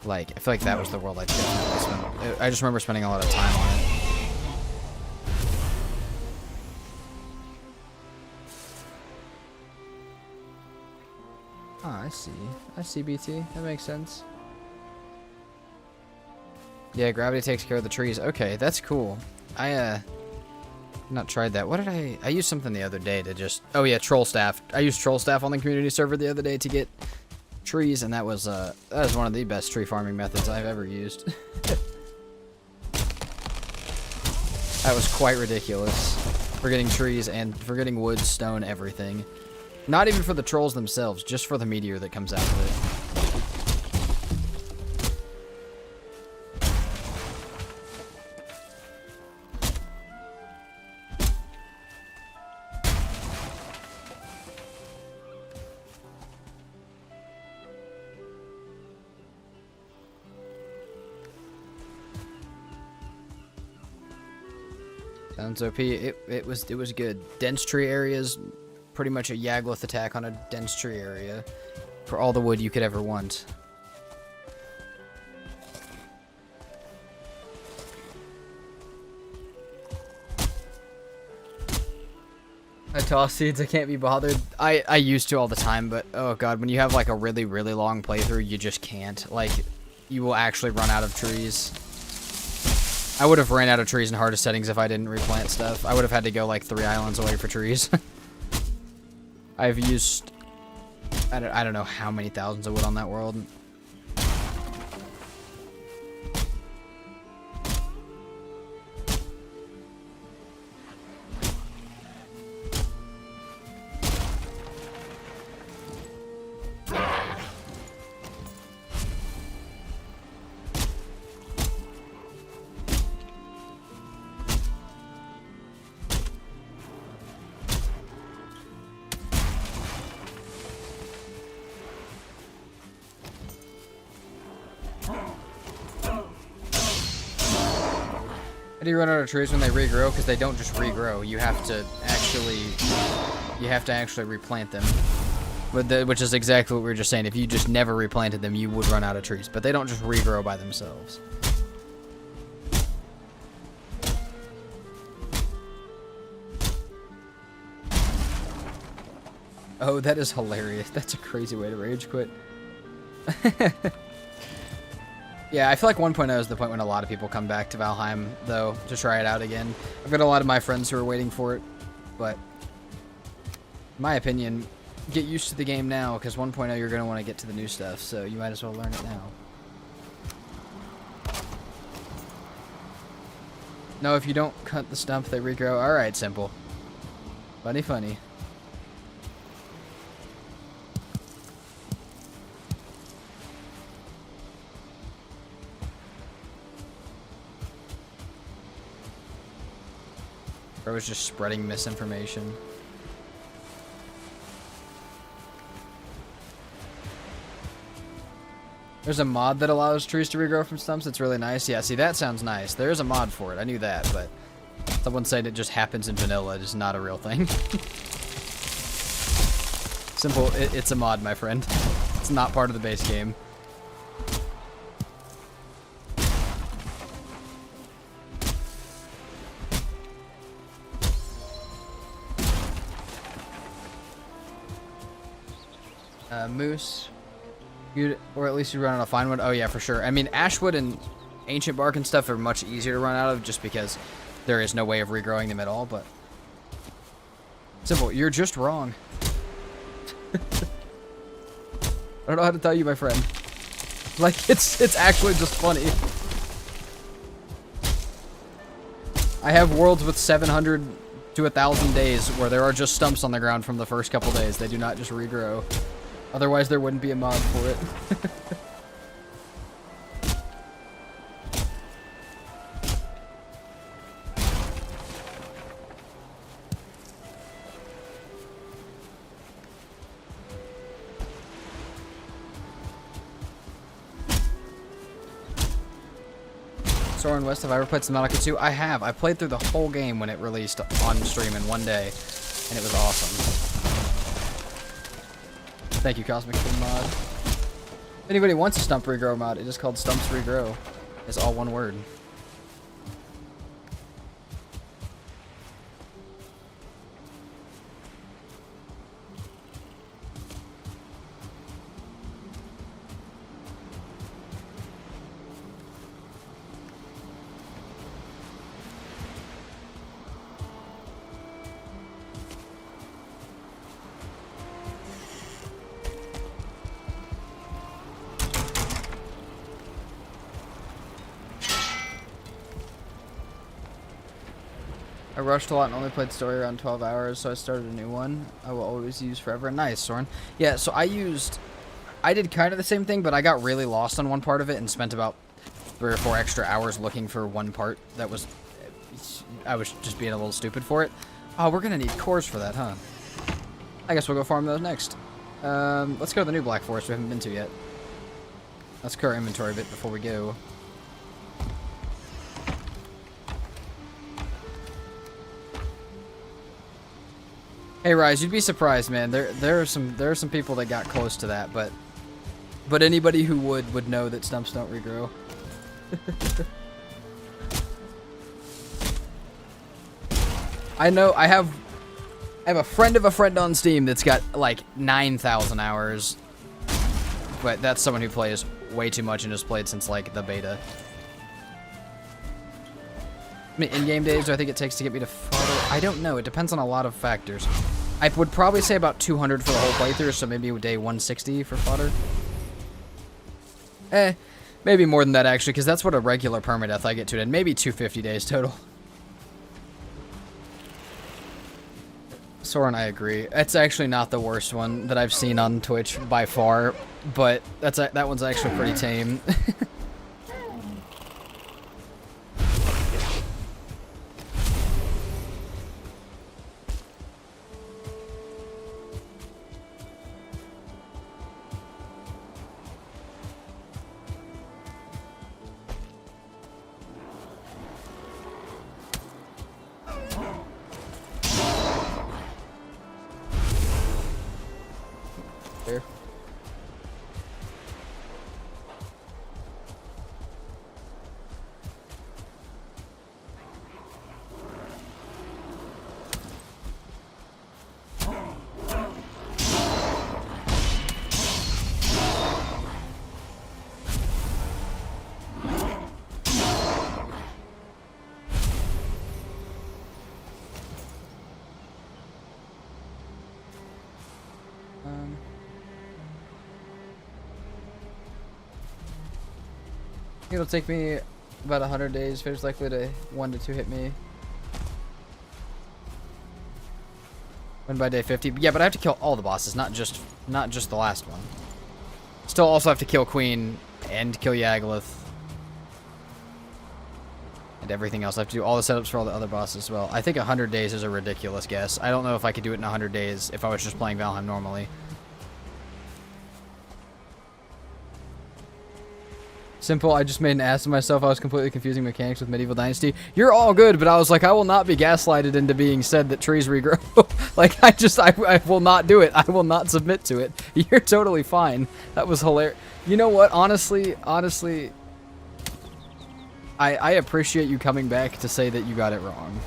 Speaker 1: I feel like that was the world I definitely spent. I just remember spending a lot of time on it. Ah, I see. I see, BT. That makes sense. Yeah, gravity takes care of the trees. Okay, that's cool. Not tried that. What did I used something the other day to just... Oh, yeah, troll staff. I used troll staff on the community server the other day to get trees, and that was one of the best tree farming methods I've ever used. That was quite ridiculous. For getting trees and for getting wood, stone, everything. Not even for the trolls themselves, just for the meteor that comes out of it. Sounds OP. It was good. Dense tree areas, pretty much a Yagluth attack on a dense tree area for all the wood you could ever want. I toss seeds, I can't be bothered. I used to all the time, but oh god, when you have like a really, really long playthrough, you just can't. Like, you will actually run out of trees.
Speaker 2: I would have ran out of trees in hardest settings if I didn't replant stuff. I would have had to go like 3 islands away for trees. I've used... I don't know how many thousands of wood on that world. How do you run out of trees when they regrow? Because they don't just regrow. You have to actually replant them. Which is exactly what we were just saying. If you just never replanted them, you would run out of trees. But they don't just regrow by themselves. Oh, that is hilarious. That's a crazy way to rage quit. Yeah, I feel like 1.0 is the point when a lot of people come back to Valheim, though, to try it out again. I've got a lot of my friends who are waiting for it, but in my opinion, get used to the game now, because 1.0 you're going to want to get to the new stuff, so you might as well learn it now. No, if you don't cut the stump, they regrow. Alright, simple. Funny, funny. I was just spreading misinformation. There's a mod that allows trees to regrow from stumps. It's really nice. Yeah, see, that sounds nice. There is a mod for it. I knew that, but someone said it just happens in vanilla. It is not a real thing. Simple. It's a mod, my friend. It's not part of the base game. Moose, or at least you run out of fine wood. Oh yeah, for sure. I mean, ashwood and ancient bark and stuff are much easier to run out of just because there is no way of regrowing them at all. But simple, you're just wrong. I don't know how to tell you, my friend. Like, it's actually just funny. I have worlds with 700 to 1,000 days where there are just stumps on the ground from the first couple days. They do not just regrow. Otherwise, there wouldn't be a mod for it. Soren West, have I ever played Subnautica 2? I have. I played through the whole game when it released on stream in one day, and it was awesome. Thank you, Cosmic, for the mod. If anybody wants a stump regrow mod, it is called Stumps Regrow. It's all one word. I rushed a lot and only played story around 12 hours, so I started a new one. I will always use forever. Nice, Soren. Yeah, so I did kind of the same thing, but I got really lost on one part of it and spent about 3 or 4 extra hours looking for one part that was... I was just being a little stupid for it. Oh, we're gonna need cores for that, huh? I guess we'll go farm those next. Let's go to the new Black Forest we haven't been to yet. Let's clear our inventory a bit before we go. Hey Rise, you'd be surprised, man. There are some people that got close to that, but anybody who would know that stumps don't regrow. I know. I have a friend of a friend on Steam that's got like 9,000 hours, but that's someone who plays way too much and has played since like the beta. many in-game days do I think it takes to get me to fodder? I don't know. It depends on a lot of factors. I would probably say about 200 for the whole playthrough, so maybe day 160 for fodder. Maybe more than that, actually, because that's what a regular permadeath I get to, and maybe 250 days total. Soren, I agree. It's actually not the worst one that I've seen on Twitch by far, but that one's actually pretty tame. Here. It'll take me about 100 days. Fish likely to 1 to 2 hit me. Win by day 50. Yeah, but I have to kill all the bosses, not just the last one. Still also have to kill Queen and kill Yagluth. And everything else. I have to do all the setups for all the other bosses as well. I think 100 days is a ridiculous guess. I don't know if I could do it in 100 days if I was just playing Valheim normally. Simple, I just made an ass of myself. I was completely confusing mechanics with Medieval Dynasty. You're all good, but I was like, I will not be gaslighted into being said that trees regrow. Like, I will not do it. I will not submit to it. You're totally fine. That was hilarious. You know what? Honestly, I appreciate you coming back to say that you got it wrong.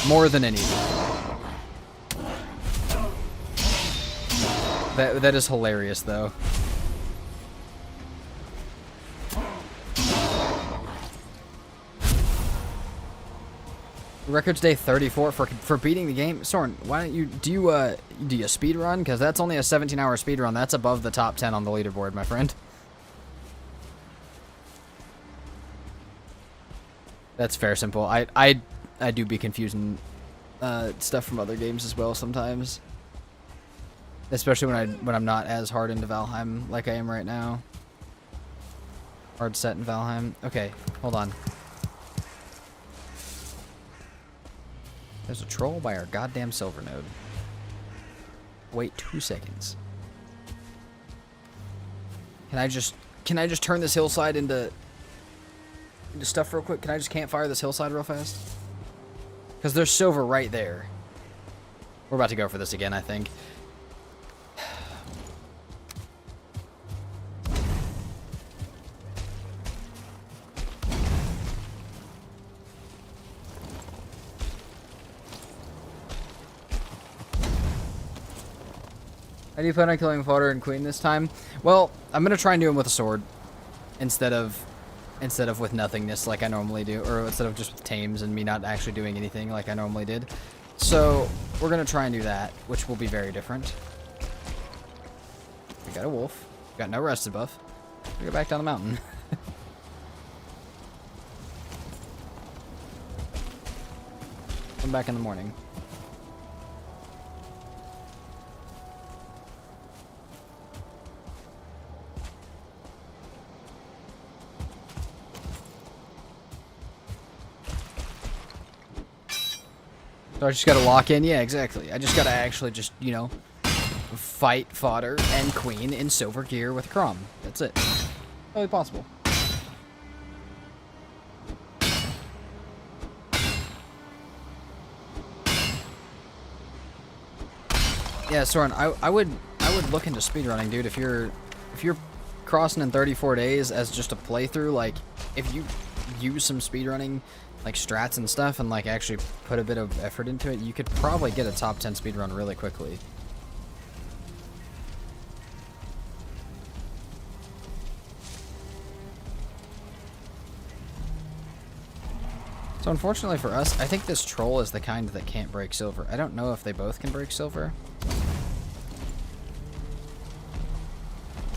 Speaker 2: More than anything. That is hilarious, though. Records day 34 for beating the game. Soren, why don't you do you speed run? Because that's only a 17-hour speed run. That's above the top 10 on the leaderboard, my friend. That's fair, Simple. I do be confusing stuff from other games as well sometimes, especially when I'm not as hard into Valheim like I am right now. Hard set in Valheim. Okay, hold on. There's a troll by our goddamn silver node. Wait 2 seconds. Can I just turn this hillside into stuff real quick? Can I just campfire this hillside real fast? Because there's silver right there. We're about to go for this again, I think. How do you plan on killing Fodder and Queen this time? Well, I'm gonna try and do him with a sword instead of with nothingness like I normally do, or instead of just with tames and me not actually doing anything like I normally did. So we're gonna try and do that, which will be very different. We got a wolf. We got no rested buff. We go back down the mountain. Come back in the morning. So I just gotta lock in? Yeah, exactly. I just gotta actually just, you know, fight Fodder and Queen in silver gear with Crom. That's it. Totally possible. Yeah, Soren, I would look into speedrunning, dude. If you're crossing in 34 days as just a playthrough, like if you use some speedrunning like strats and stuff and like actually put a bit of effort into it, you could probably get a top 10 speedrun really quickly. So unfortunately for us, I think this troll is the kind that can't break silver. I don't know if they both can break silver.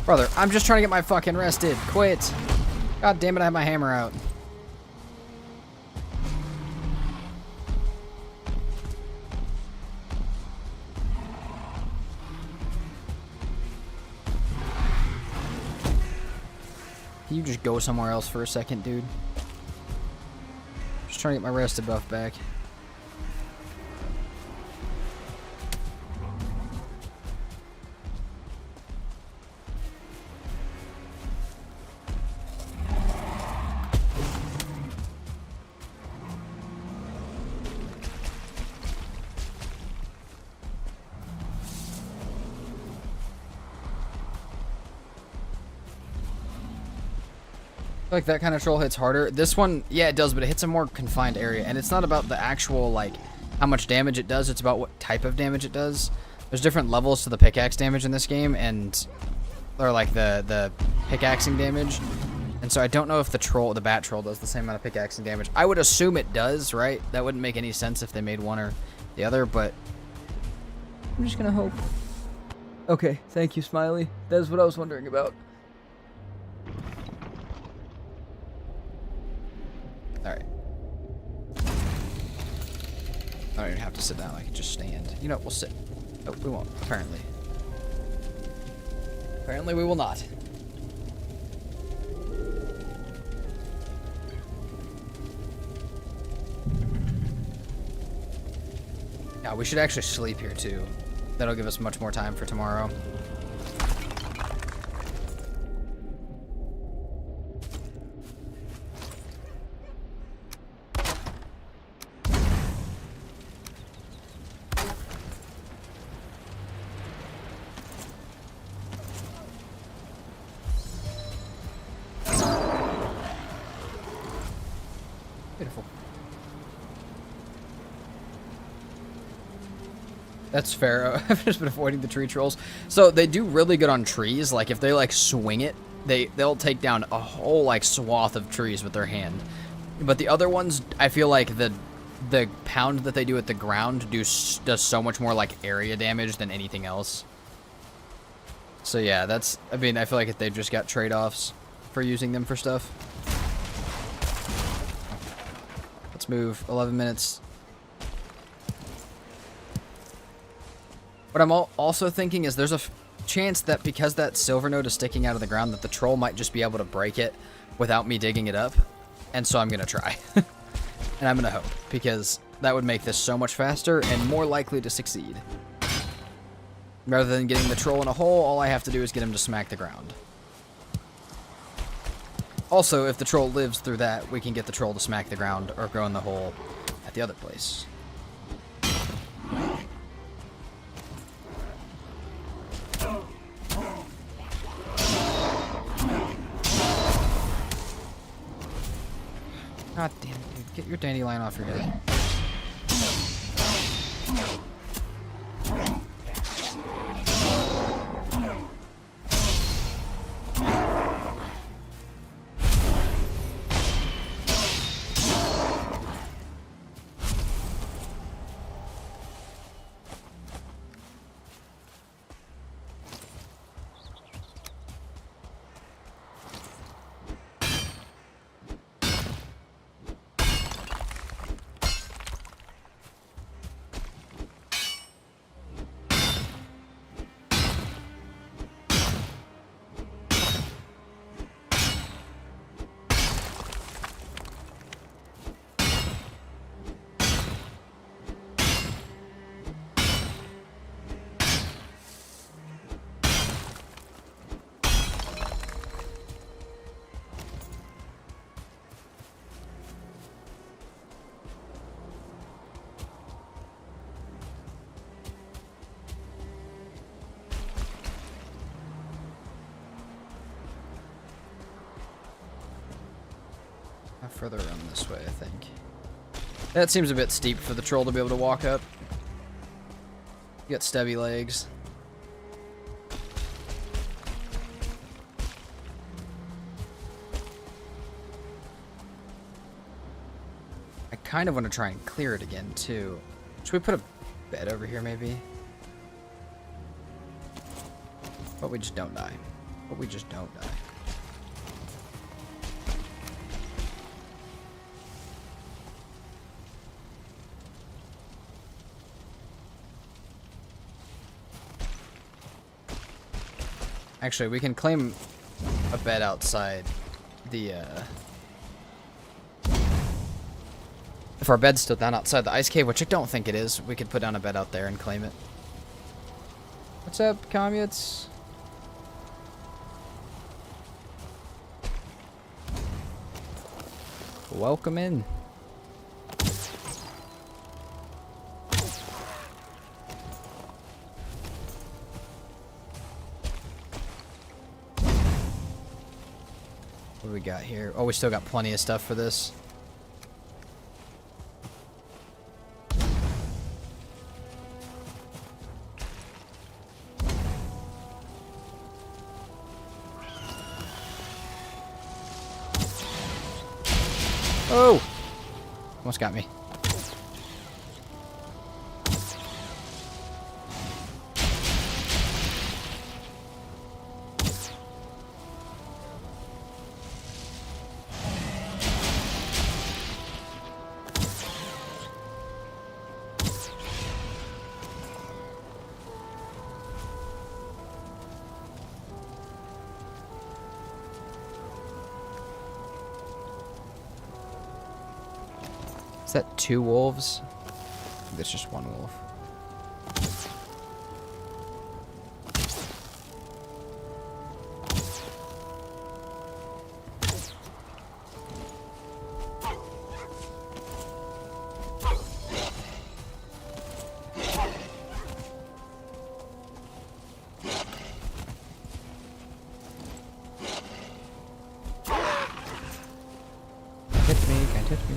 Speaker 2: Brother, I'm just trying to get my fucking rested. Quit. God damn it, I have my hammer out. Can you just go somewhere else for a second, dude? Just trying to get my rested buff back. Like that kind of troll hits harder. This one, yeah, it does, but it hits a more confined area. And it's not about the actual, like, how much damage it does. It's about what type of damage it does. There's different levels to the pickaxe damage in this game, and or like the pickaxing damage. And so I don't know if the bat troll does the same amount of pickaxing damage. I would assume it does, right? That wouldn't make any sense if they made one or the other, but I'm just gonna hope. Okay, thank you, Smiley. That is what I was wondering about. Alright. I don't even have to sit down, I can just stand. You know, we'll sit. Oh, we won't, apparently. Apparently we will not. Yeah, we should actually sleep here too. That'll give us much more time for tomorrow. Beautiful. That's fair. I've just been avoiding the tree trolls. So they do really good on trees. Like if they like swing it, they'll take down a whole like swath of trees with their hand. But the other ones, I feel like the pound that they do at the ground does so much more like area damage than anything else. So yeah, that's, I mean, I feel like they've just got trade-offs for using them for stuff. Let's move. 11 minutes. What I'm also thinking is there's a chance that because that silver node is sticking out of the ground that the troll might just be able to break it without me digging it up. And so I'm going to try. And I'm going to hope, because that would make this so much faster and more likely to succeed. Rather than getting the troll in a hole, all I have to do is get him to smack the ground. Also, if the troll lives through that, we can get the troll to smack the ground or go in the hole at the other place. God damn it, dude. Get your dandelion off your head. Further around this way, I think. That seems a bit steep for the troll to be able to walk up. You got stubby legs. I kind of want to try and clear it again, too. Should we put a bed over here, maybe? But we just don't die. But we just don't die. Actually, we can claim a bed outside the, If our bed's still down outside the ice cave, which I don't think it is, we could put down a bed out there and claim it. What's up, communes? Welcome in. What do we got here? Oh, we still got plenty of stuff for this. Oh! Almost got me. Is that 2 wolves? I think that's just 1 wolf. Hit me, can't hit me.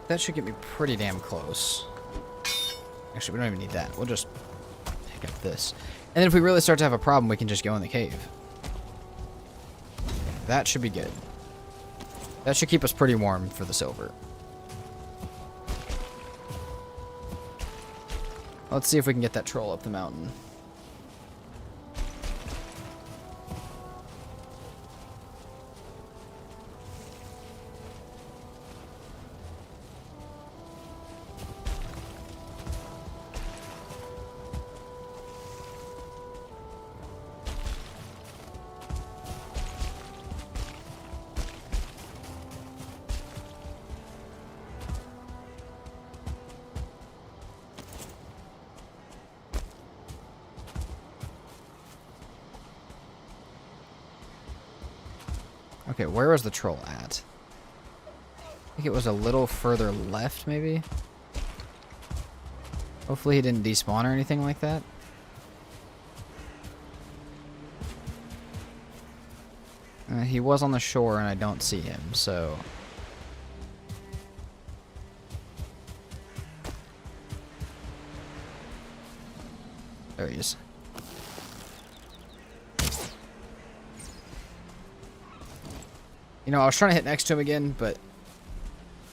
Speaker 2: That should get me pretty damn close. Actually, we don't even need that. We'll just pick up this. And then if we really start to have a problem, we can just go in the cave. That should be good. That should keep us pretty warm for the silver. Let's see if we can get that troll up the mountain. Okay, where was the troll at? I think it was a little further left, maybe? Hopefully he didn't despawn or anything like that. He was on the shore and I don't see him, so... There he is. You know, I was trying to hit next to him again, but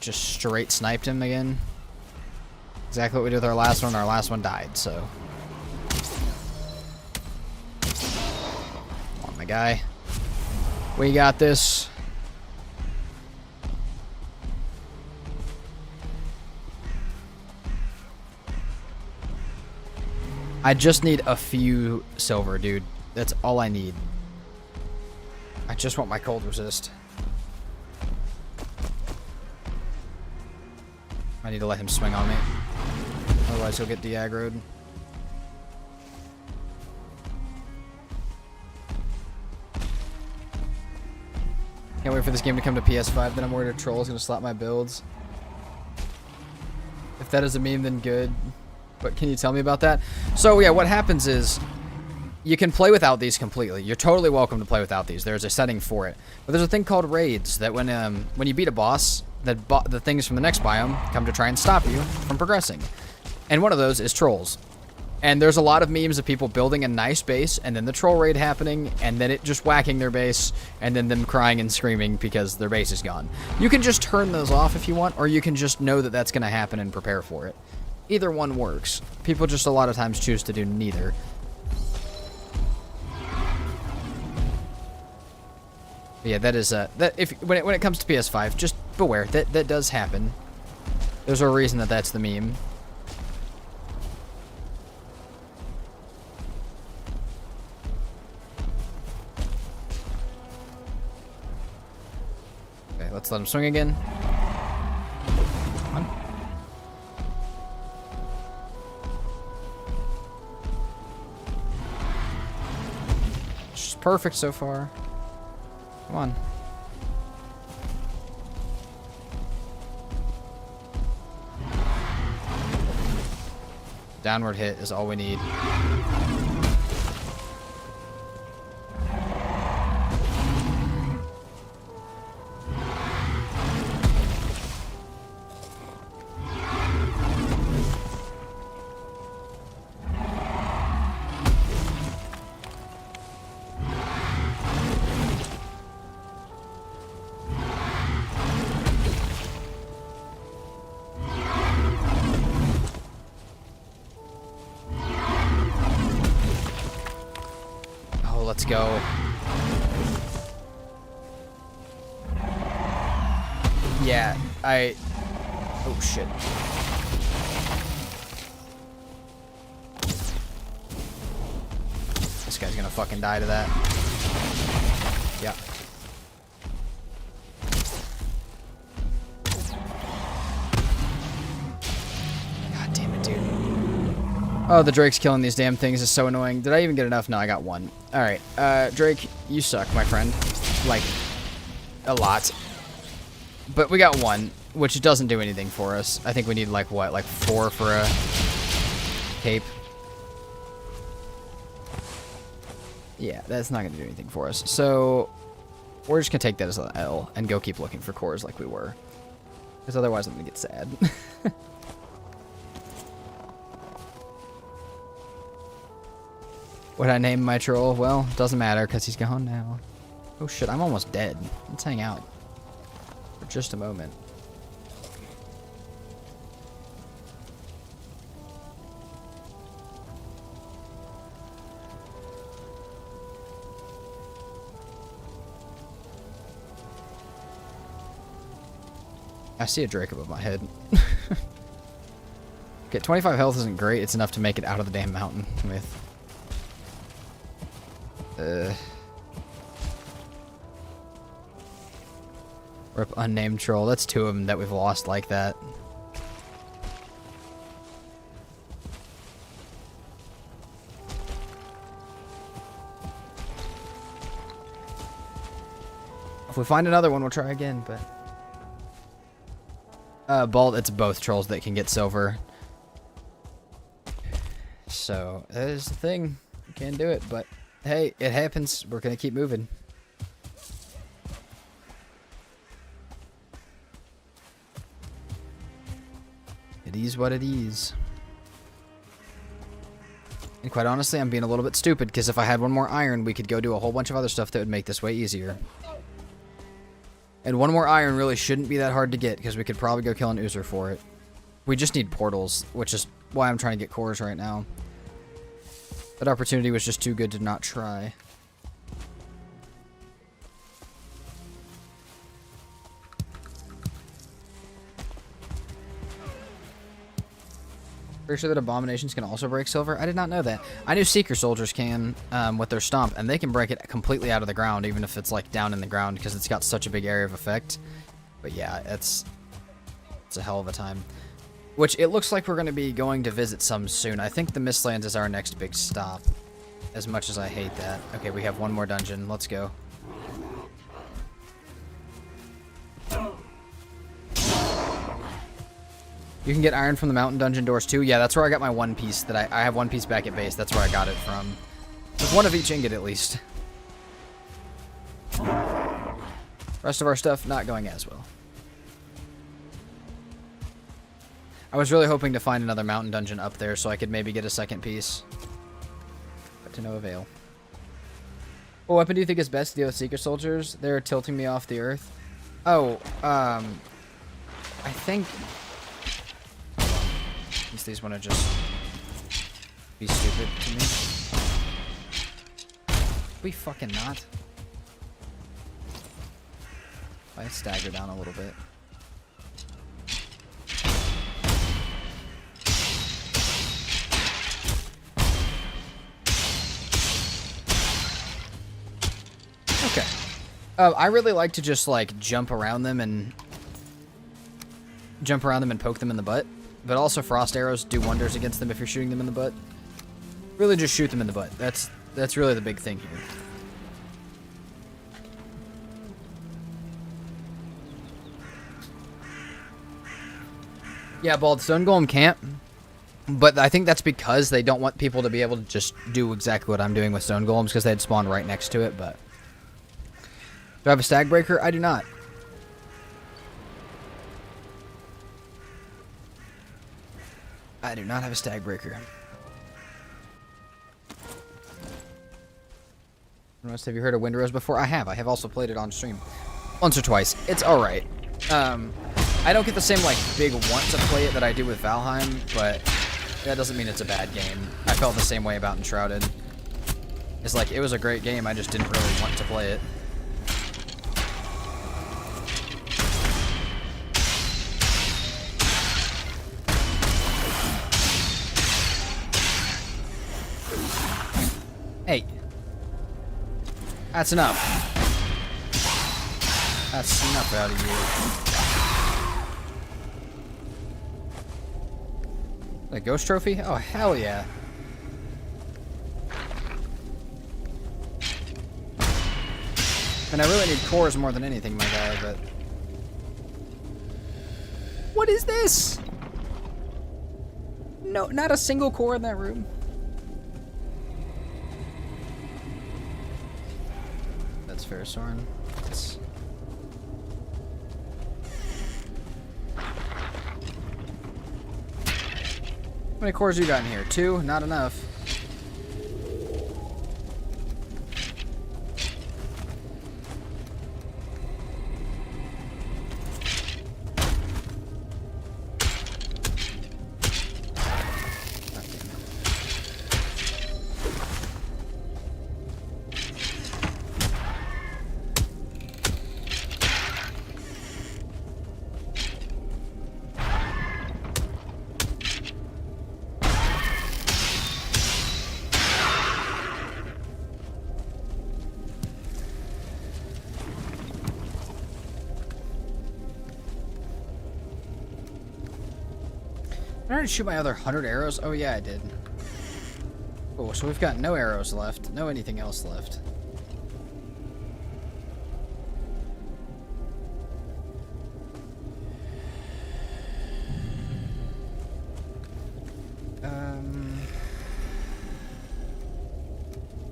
Speaker 2: just straight sniped him again. Exactly what we did with our last one. Our last one died, so. Come on, my guy. We got this. I just need a few silver, dude. That's all I need. I just want my cold resist. I need to let him swing on me. Otherwise he'll get de-aggroed. Can't wait for this game to come to PS5, then I'm worried a troll is going to slap my builds. If that is a meme, then good. But can you tell me about that? So yeah, what happens is you can play without these completely. You're totally welcome to play without these. There's a setting for it. But there's a thing called raids that when you beat a boss, the things from the next biome come to try and stop you from progressing. And one of those is trolls. And there's a lot of memes of people building a nice base and then the troll raid happening and then it just whacking their base and then them crying and screaming because their base is gone. You can just turn those off if you want, or you can just know that that's going to happen and prepare for it. Either one works. People just a lot of times choose to do neither. But yeah, that is that when it comes to PS5, just beware that does happen. There's a reason that's the meme. Okay, let's let him swing again. Come on. Just perfect so far. Come on. Downward hit is all we need. Let's go. Yeah, oh shit. This guy's gonna fucking die to that. Yeah. God damn it, dude. Oh, the Drake's killing these damn things is so annoying. Did I even get enough? No, I got one. Alright, Drake, you suck, my friend. Like, a lot. But we got one, which doesn't do anything for us. I think we need, like, what, like 4 for a cape? Yeah, that's not going to do anything for us. So, we're just going to take that as an L and go keep looking for cores like we were. Because otherwise I'm going to get sad. Would I name my troll? Well, doesn't matter because he's gone now. Oh shit, I'm almost dead. Let's hang out for just a moment. I see a Drake above my head. Okay, 25 health isn't great. It's enough to make it out of the damn mountain with. Rip unnamed troll. That's 2 of them that we've lost like that. If we find another one, we'll try again, but... it's both trolls that can get silver. So, that is the thing. You can't do it, but... Hey, it happens. We're gonna keep moving. It is what it is. And quite honestly, I'm being a little bit stupid, because if I had one more iron, we could go do a whole bunch of other stuff that would make this way easier. And one more iron really shouldn't be that hard to get, because we could probably go kill an Oozer for it. We just need portals, which is why I'm trying to get cores right now. That opportunity was just too good to not try. Pretty sure that abominations can also break silver. I did not know that. I knew seeker soldiers can with their stomp, and they can break it completely out of the ground, even if it's like down in the ground, because it's got such a big area of effect. But yeah, it's a hell of a time. Which it looks like we're going to be going to visit some soon. I think the Mistlands is our next big stop. As much as I hate that. Okay, we have one more dungeon. Let's go. You can get iron from the mountain dungeon doors too. Yeah, that's where I got my one piece that I have one piece back at base. That's where I got it from. With one of each ingot at least. Rest of our stuff not going as well. I was really hoping to find another mountain dungeon up there so I could maybe get a second piece. But to no avail. What weapon do you think is best to deal with secret soldiers? They're tilting me off the earth. Oh, I think... These want to just be stupid to me. We fucking not. I stagger down a little bit. Okay. I really like to just like jump around them and poke them in the butt. But also frost arrows do wonders against them if you're shooting them in the butt. Really just shoot them in the butt. That's really the big thing here. Yeah, Bald Stone Golem can't. But I think that's because they don't want people to be able to just do exactly what I'm doing with Stone Golems because they'd spawn right next to it, but... Do I have a Stag Breaker? I do not. I do not have a Stag Breaker. Have you heard of Windrose before? I have. I have also played it on stream. Once or twice. It's alright. I don't get the same, like, big want to play it that I do with Valheim, but that doesn't mean it's a bad game. I felt the same way about Enshrouded. It's like, it was a great game, I just didn't really want to play it. Hey. That's enough. That's enough out of you. A ghost trophy? Oh, hell yeah. And I really need cores more than anything, my guy, but... What is this? No, not a single core in that room. That's fair, Soren. That's... How many cores you got in here? 2? Not enough. I already shoot my other 100 arrows? Oh yeah, I did. Oh, so we've got no arrows left. No anything else left.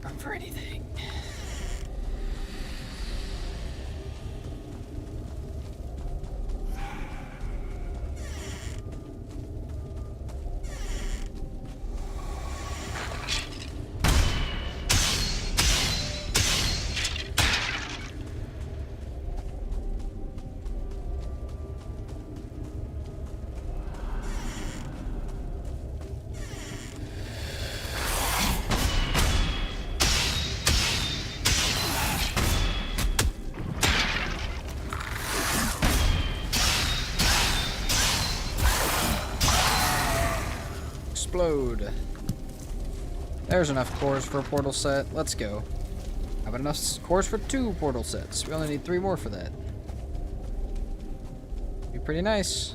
Speaker 2: Not for anything. Explode. There's enough cores for a portal set. Let's go. How about enough cores for 2 portal sets? We only need 3 more for that. Be pretty nice.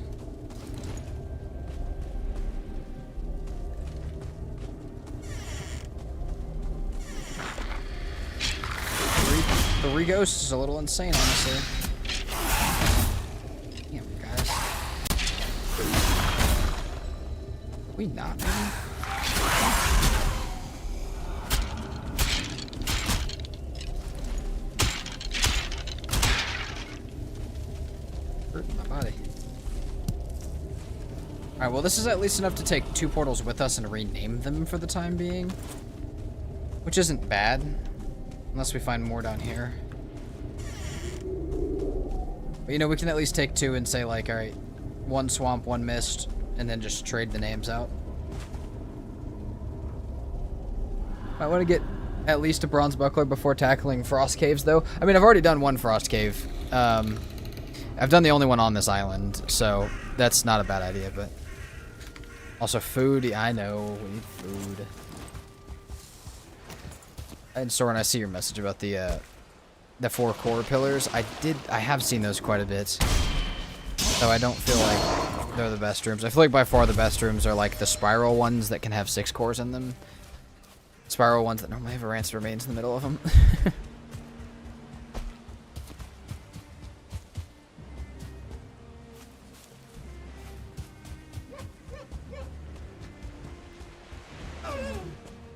Speaker 2: Three ghosts is a little insane, honestly. Damn, guys. We not, maybe? Hurting my body. Alright, well this is at least enough to take 2 portals with us and rename them for the time being. Which isn't bad. Unless we find more down here. But you know, we can at least take 2 and say like, alright, 1 swamp, 1 mist, and then just trade the names out. I want to get at least a bronze buckler before tackling frost caves though. I mean, I've already done 1 frost cave. I've done the only one on this island, so that's not a bad idea, but... Also food, I know, we need food. And Soren, I see your message about the 4 core pillars. I have seen those quite a bit. Though I don't feel like they're the best rooms. I feel like by far the best rooms are like the spiral ones that can have 6 cores in them. Spiral ones that normally have a rancid remains in the middle of them.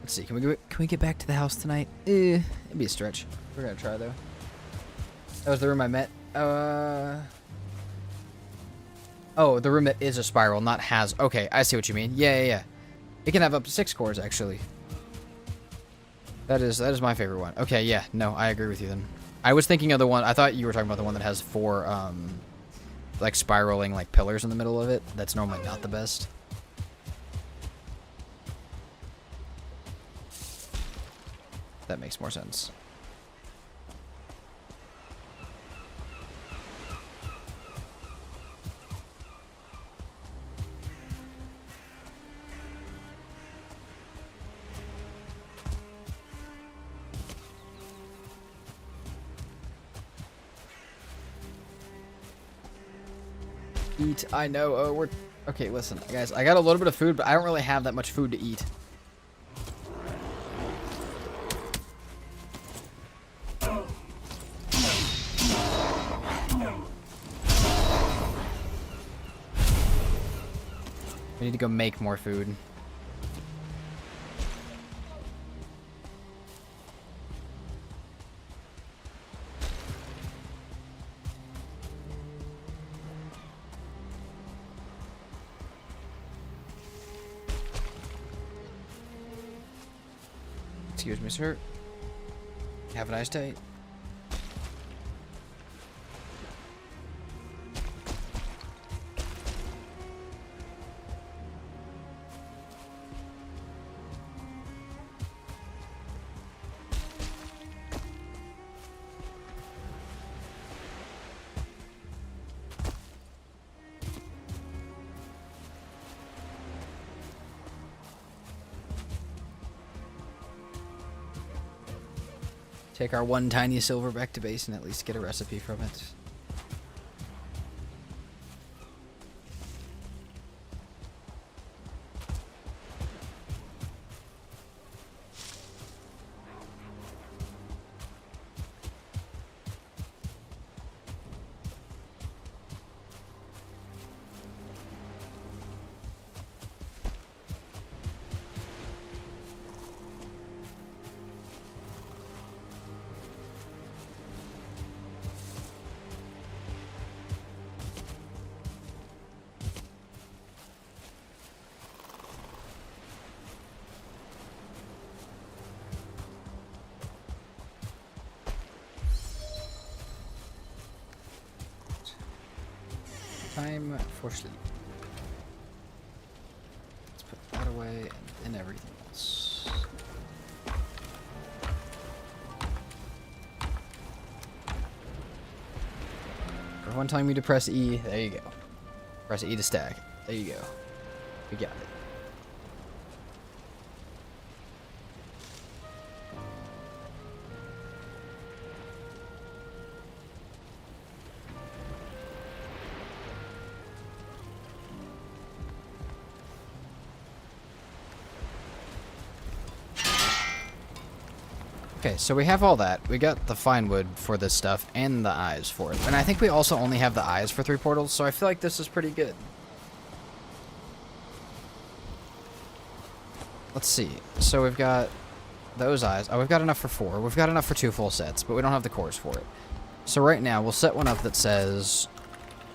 Speaker 2: Let's see, can we get back to the house tonight? It'd be a stretch. We're gonna try though. That was the room I met. Oh, the room that is a spiral, not has. Okay, I see what you mean. Yeah. It can have up to 6 cores actually. That is my favorite one. Okay, yeah, no, I agree with you then. I was thinking of the one. I thought you were talking about the one that has 4 like spiraling like pillars in the middle of it. That's normally not the best. That makes more sense. Eat, I know. Oh, we're okay. Listen, guys, I got a little bit of food, but I don't really have that much food to eat. We need to go make more food. Excuse me, sir. Have a nice day. Take our 1 tiny silver back to base and at least get a recipe from it. Time for sleep. Let's put that away and everything else. Everyone telling me to press E. There you go. Press E to stack. There you go. We got it. Okay, so we have all that. We got the fine wood for this stuff and the eyes for it. And I think we also only have the eyes for 3 portals, so I feel like this is pretty good. let's see. So we've got those eyes. Oh, we've got enough for 4. We've got enough for 2 full sets, but we don't have the cores for it. So right now, we'll set one up that says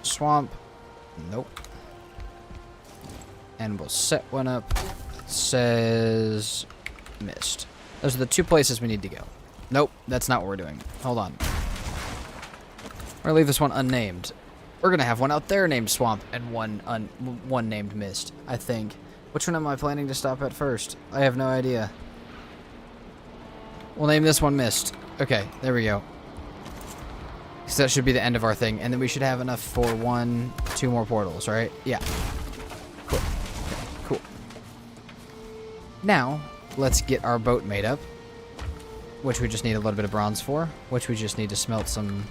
Speaker 2: swamp. Nope. And we'll set one up that says mist. Those are the 2 places we need to go. Nope, that's not what we're doing. Hold on. We're gonna leave this one unnamed. We're gonna have one out there named swamp and one named mist, I think. Which one am I planning to stop at first? I have no idea. We'll name this one mist. Okay, there we go. So that should be the end of our thing. And then we should have enough for 2 more portals, right? Yeah. Cool. Okay, cool. Now, let's get our boat made up. Which we just need a little bit of bronze for. Which we just need to smelt some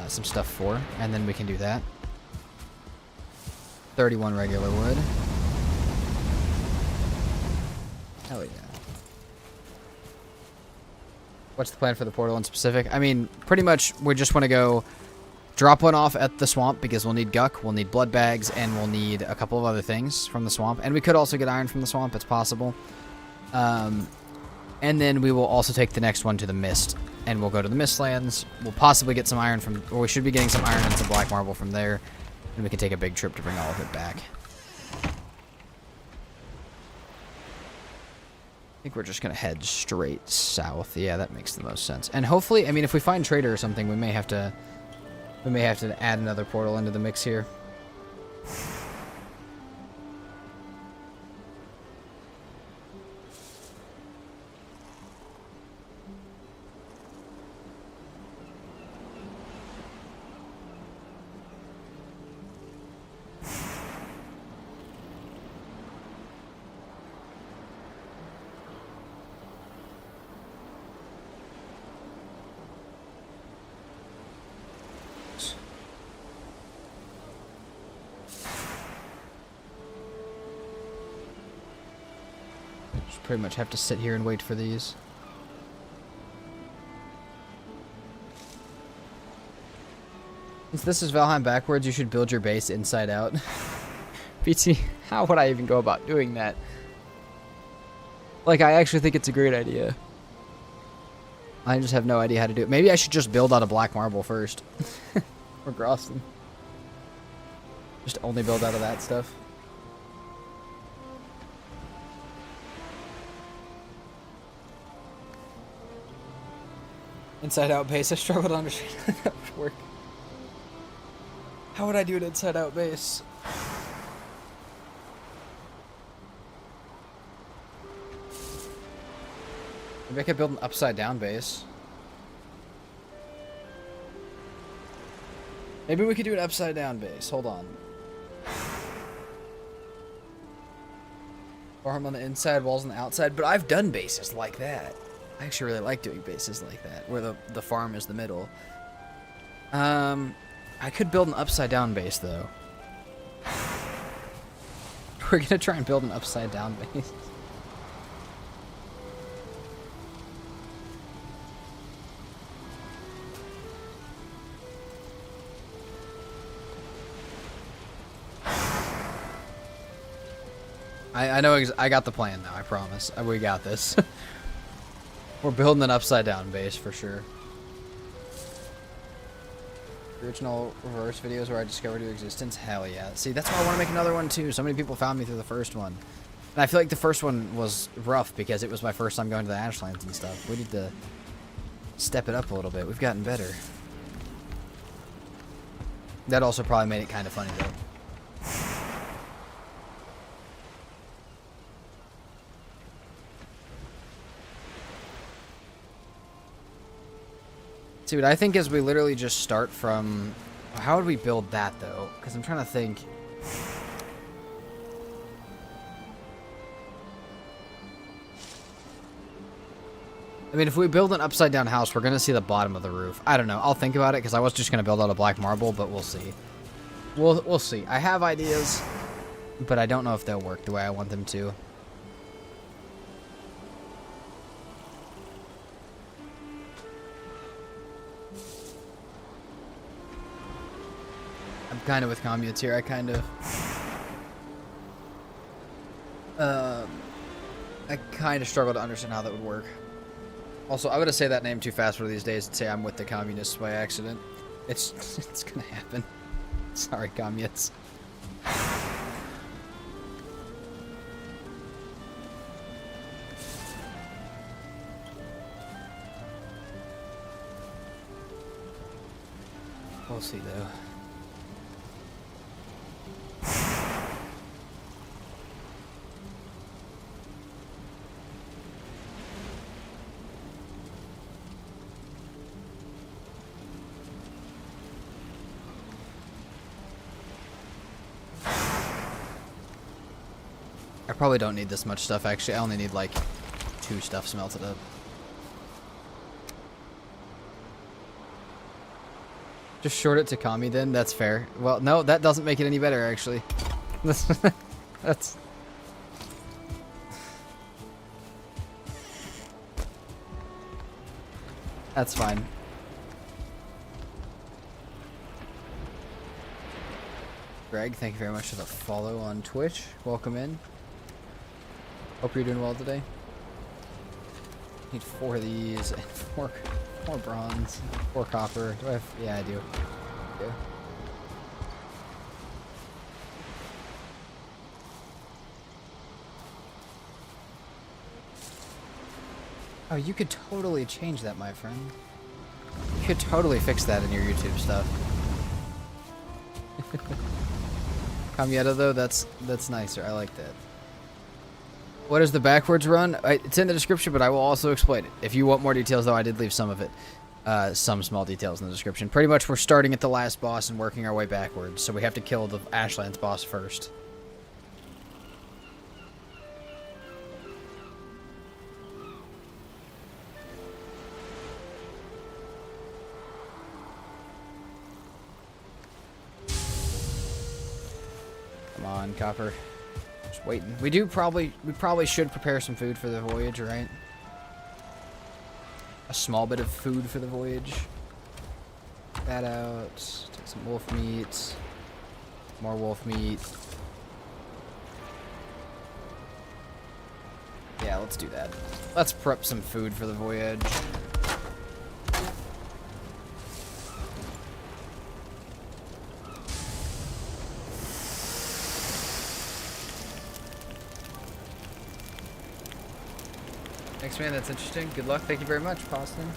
Speaker 2: stuff for. And then we can do that. 31 regular wood. Hell yeah. What's the plan for the portal in specific? I mean, pretty much we just want to go drop one off at the swamp because we'll need guck, we'll need blood bags, and we'll need a couple of other things from the swamp. And we could also get iron from the swamp, it's possible. And then we will also take the next one to the mist. And we'll go to the Mistlands. We'll possibly get some iron from, or we should be getting some iron and some black marble from there. And we can take a big trip to bring all of it back. I think we're just going to head straight south. Yeah, that makes the most sense. And hopefully, I mean, if we find Trader or something, we may have to add another portal into the mix here. Pretty much have to sit here and wait for these. Since this is Valheim backwards, you should build your base inside out. BT, how would I even go about doing that? Like, I actually think it's a great idea. I just have no idea how to do it. Maybe I should just build out of black marble first. Or Groston. Just only build out of that stuff. Inside out base, I struggle to understand how that would work. How would I do an inside out base? Maybe I could build an upside down base. Maybe we could do an upside down base. Hold on. Farm on the inside, walls on the outside. But I've done bases like that. I actually really like doing bases like that, where the farm is the middle. I could build an upside down base, though. We're gonna try and build an upside down base. I know I got the plan now, I promise. We got this. We're building an upside down base for sure. Original reverse videos where I discovered your existence? Hell yeah. See, that's why I want to make another one too. So many people found me through the first one. And I feel like the first one was rough because it was my first time going to the Ashlands and stuff. We need to step it up a little bit. We've gotten better. That also probably made it kind of funny though. See, what I think is we literally just start from... How would we build that, though? Because I'm trying to think... I mean, if we build an upside-down house, we're going to see the bottom of the roof. I don't know. I'll think about it, because I was just going to build out of black marble, but we'll see. We'll see. I have ideas, but I don't know if they'll work the way I want them to. I'm kind of with commutes here. I kind of... Um, I kind of struggle to understand how that would work. Also, I'm gonna say that name too fast one of these days and say I'm with the communists by accident. It's gonna happen. Sorry, communists. We'll see though. I probably don't need this much stuff, actually. I only need, like, 2 stuff smelted up. Just short it to Kami, then? That's fair. Well, no, that doesn't make it any better, actually. That's... That's fine. Greg, thank you very much for the follow on Twitch. Welcome in. Hope you're doing well today. Need 4 of these and 4 bronze, 4 copper. Do I have? Yeah, I do. Yeah. Oh, you could totally change that, my friend. You could totally fix that in your YouTube stuff. Kamieta, though, that's nicer. I like that. What is the backwards run? It's in the description, but I will also explain it. If you want more details, though, I did leave some of it. Some small details in the description. Pretty much, we're starting at the last boss and working our way backwards, so we have to kill the Ashlands boss first. Come on, Copper. Just waiting. We probably should prepare some food for the voyage, right? A small bit of food for the voyage. That out. Take some wolf meat. More wolf meat. Yeah, let's do that. Let's prep some food for the voyage. Thanks, man. That's interesting. Good luck. Thank you very much, Poston.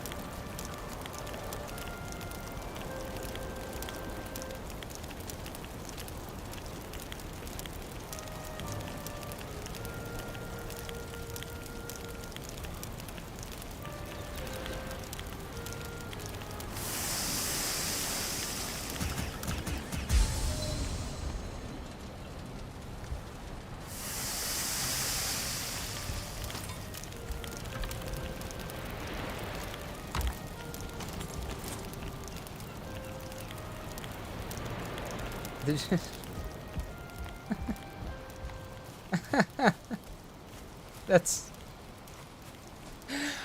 Speaker 2: That's...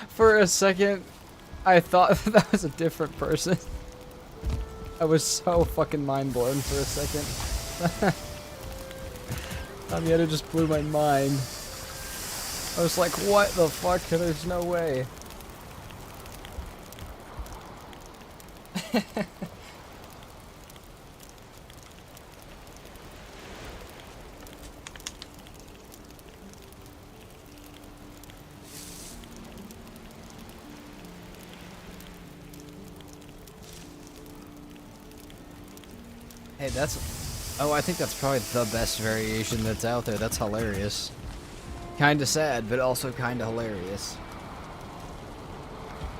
Speaker 2: For a second, I thought that was a different person. I was so fucking mind blown for a second. It just blew my mind. I was like, what the fuck? There's no way. Hey, that's... Oh, I think that's probably the best variation that's out there. That's hilarious. Kinda sad, but also kinda hilarious.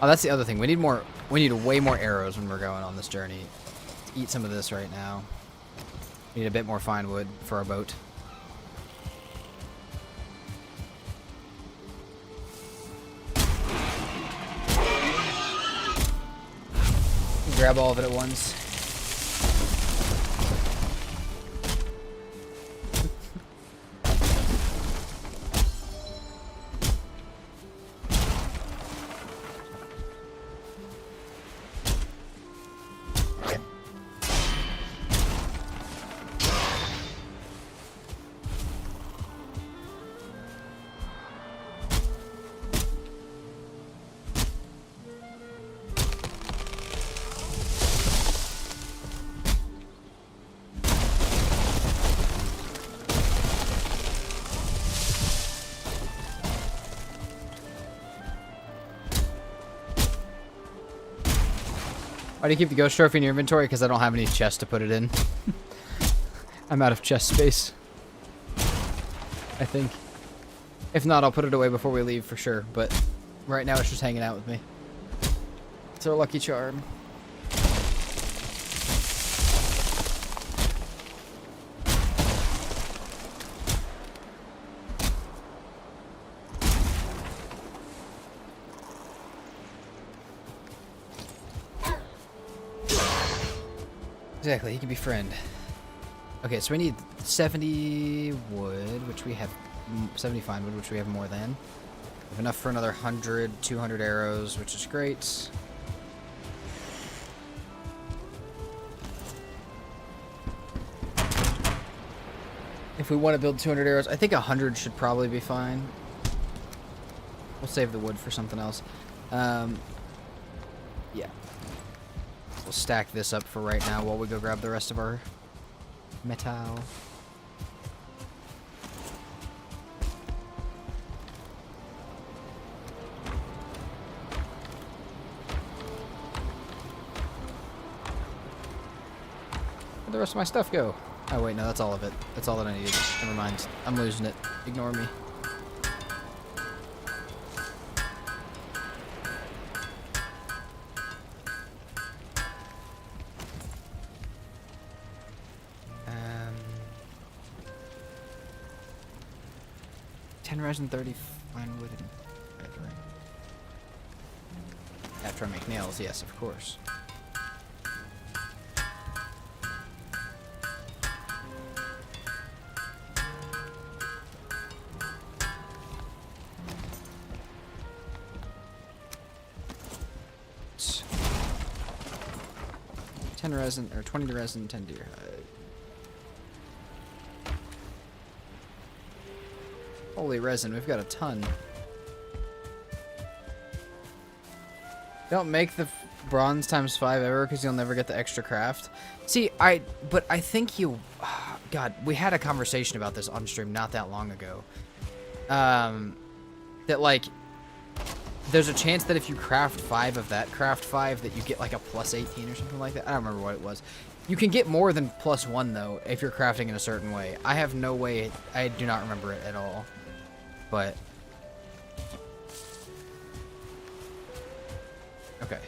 Speaker 2: Oh, that's the other thing. We need more... We need way more arrows when we're going on this journey. Let's eat some of this right now. We need a bit more fine wood for our boat. Grab all of it at once. Why do you keep the ghost trophy in your inventory? Because I don't have any chests to put it in. I'm out of chest space. I think. If not, I'll put it away before we leave for sure. But right now it's just hanging out with me. It's our lucky charm. Exactly, he can be friend. Okay, so we need 70 wood, which we have 70 fine wood, which we have more than. We have enough for another 100, 200 arrows, which is great. If we want to build 200 arrows, I think 100 should probably be fine. We'll save the wood for something else. Yeah. We'll stack this up for right now while we go grab the rest of our metal. Where'd the rest of my stuff go? Oh wait, no, that's all of it. That's all that I needed. Never mind. I'm losing it. Ignore me. And 30 fine wood and feathering. After I make nails, yes, of course. It's 10 resin, or 20 resin, 10 deer hide. Holy resin, we've got a ton. Don't make the bronze times 5 ever because you'll never get the extra craft. See, but I think you... Oh, God, we had a conversation about this on stream not that long ago. That, like, there's a chance that if you craft 5 of that craft 5 that you get, like, a plus 18 or something like that. I don't remember what it was. You can get more than plus 1, though, if you're crafting in a certain way. I have no way... I do not remember it at all. But... Okay.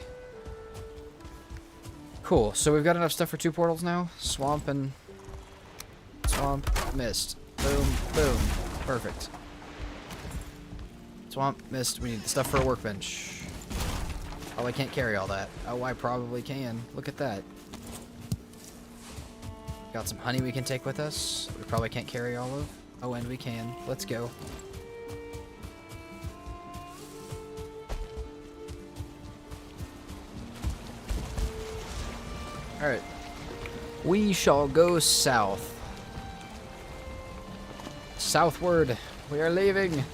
Speaker 2: Cool, so we've got enough stuff for 2 portals now. Swamp and... Swamp, mist. Boom, boom. Perfect. Swamp, mist, we need the stuff for a workbench. Oh, I can't carry all that. Oh, I probably can. Look at that. Got some honey we can take with us. We probably can't carry all of. Oh, and we can. Let's go. Alright. We shall go south. Southward. We are leaving.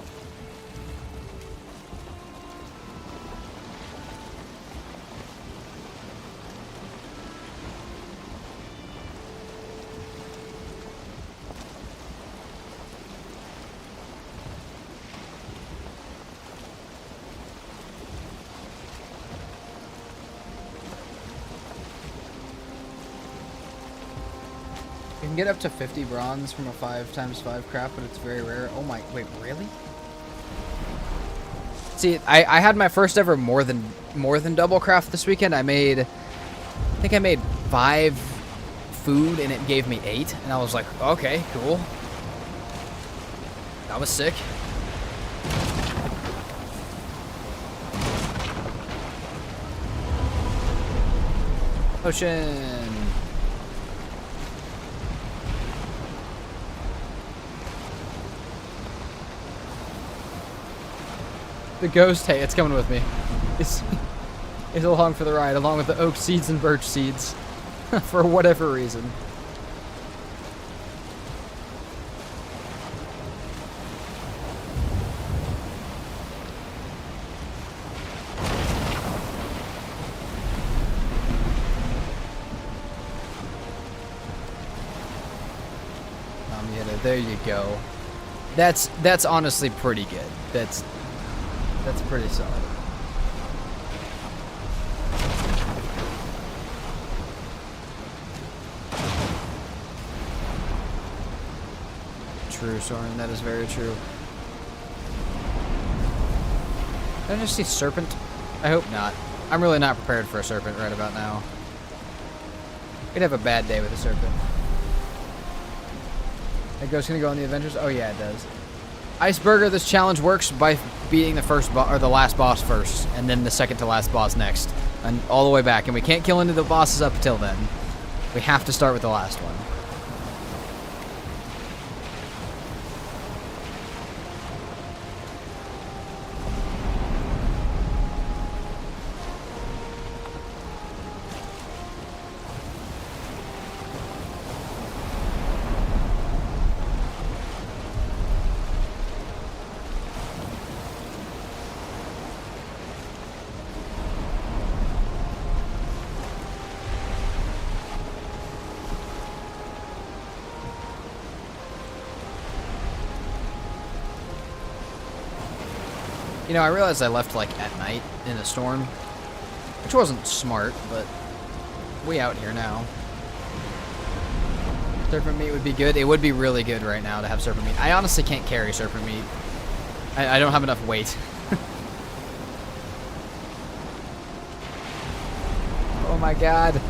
Speaker 2: You can get up to 50 bronze from a 5x5 craft, but it's very rare. Oh my, wait, really? See, I had my first ever more than double craft this weekend. I think I made 5 food and it gave me 8, and I was like, okay, cool. That was sick. Potion. The ghost, hey, it's coming with me. It's along for the ride, along with the oak seeds and birch seeds. For whatever reason. There you go. That's honestly pretty good. That's pretty solid. true, Soren. That is very true. Did I just see serpent? I hope not. I'm really not prepared for a serpent right about now. We'd have a bad day with a serpent. That ghost gonna go on the Avengers? Oh yeah, it does. Iceberger, this challenge works by beating the first or the last boss first, and then the second to last boss next, and all the way back. And we can't kill any of the bosses up until then. We have to start with the last one. You know, I realized I left, like, at night in a storm, which wasn't smart, but we out here now. Serpent meat would be good. It would be really good right now to have serpent meat. I honestly can't carry serpent meat. I don't have enough weight. Oh my god.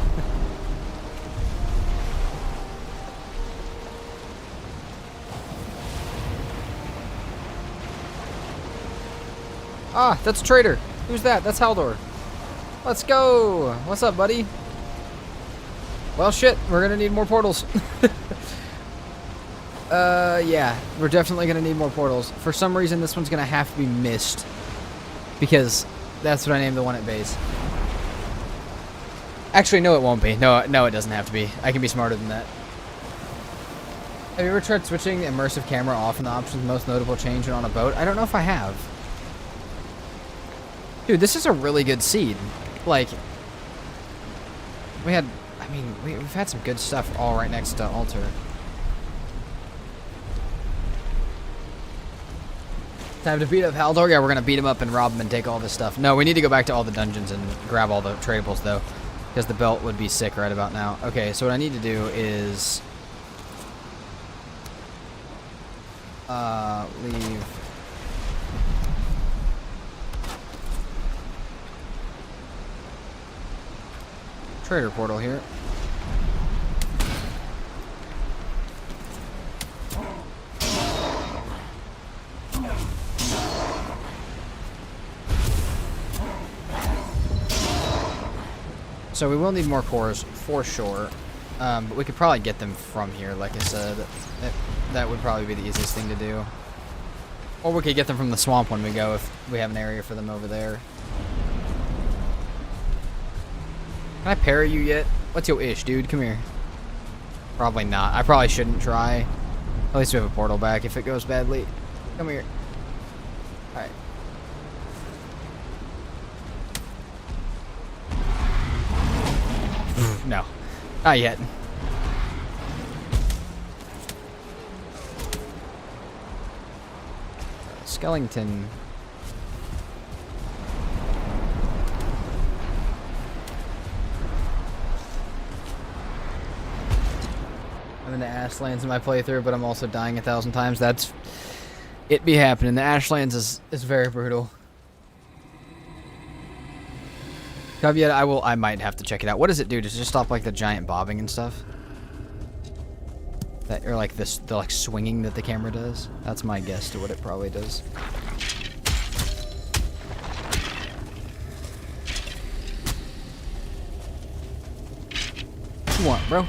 Speaker 2: Ah, that's a traitor. Who's that? That's Haldor. Let's go. What's up, buddy? Well, shit. We're gonna need more portals. Yeah. We're definitely gonna need more portals. For some reason, this one's gonna have to be missed. Because that's what I named the one at base. Actually, no, it won't be. No, it doesn't have to be. I can be smarter than that. Have you ever tried switching the immersive camera off in the options most notable change on a boat? I don't know if I have. Dude, this is a really good seed. Like, we had, I mean, we've had some good stuff all right next to Altar. Time to beat up Haldor? Yeah, we're going to beat him up and rob him and take all this stuff. No, we need to go back to all the dungeons and grab all the tradables, though. Because the belt would be sick right about now. Okay, so what I need to do is... leave... trader portal here. So we will need more cores for sure, but we could probably get them from here. Like I said, that would probably be the easiest thing to do. Or we could get them from the swamp when we go if we have an area for them over there. Can I parry you yet? What's your ish, dude? Come here. Probably not. I probably shouldn't try. At least we have a portal back if it goes badly. Come here. Alright. No. Not yet. Skellington. I'm in the Ashlands in my playthrough, but I'm also dying 1,000 times. That's it be happening. The Ashlands is very brutal. Caveat, I might have to check it out. What does it do? Does it just stop like the giant bobbing and stuff? That or like this the like swinging that the camera does? That's my guess to what it probably does. What you want, bro?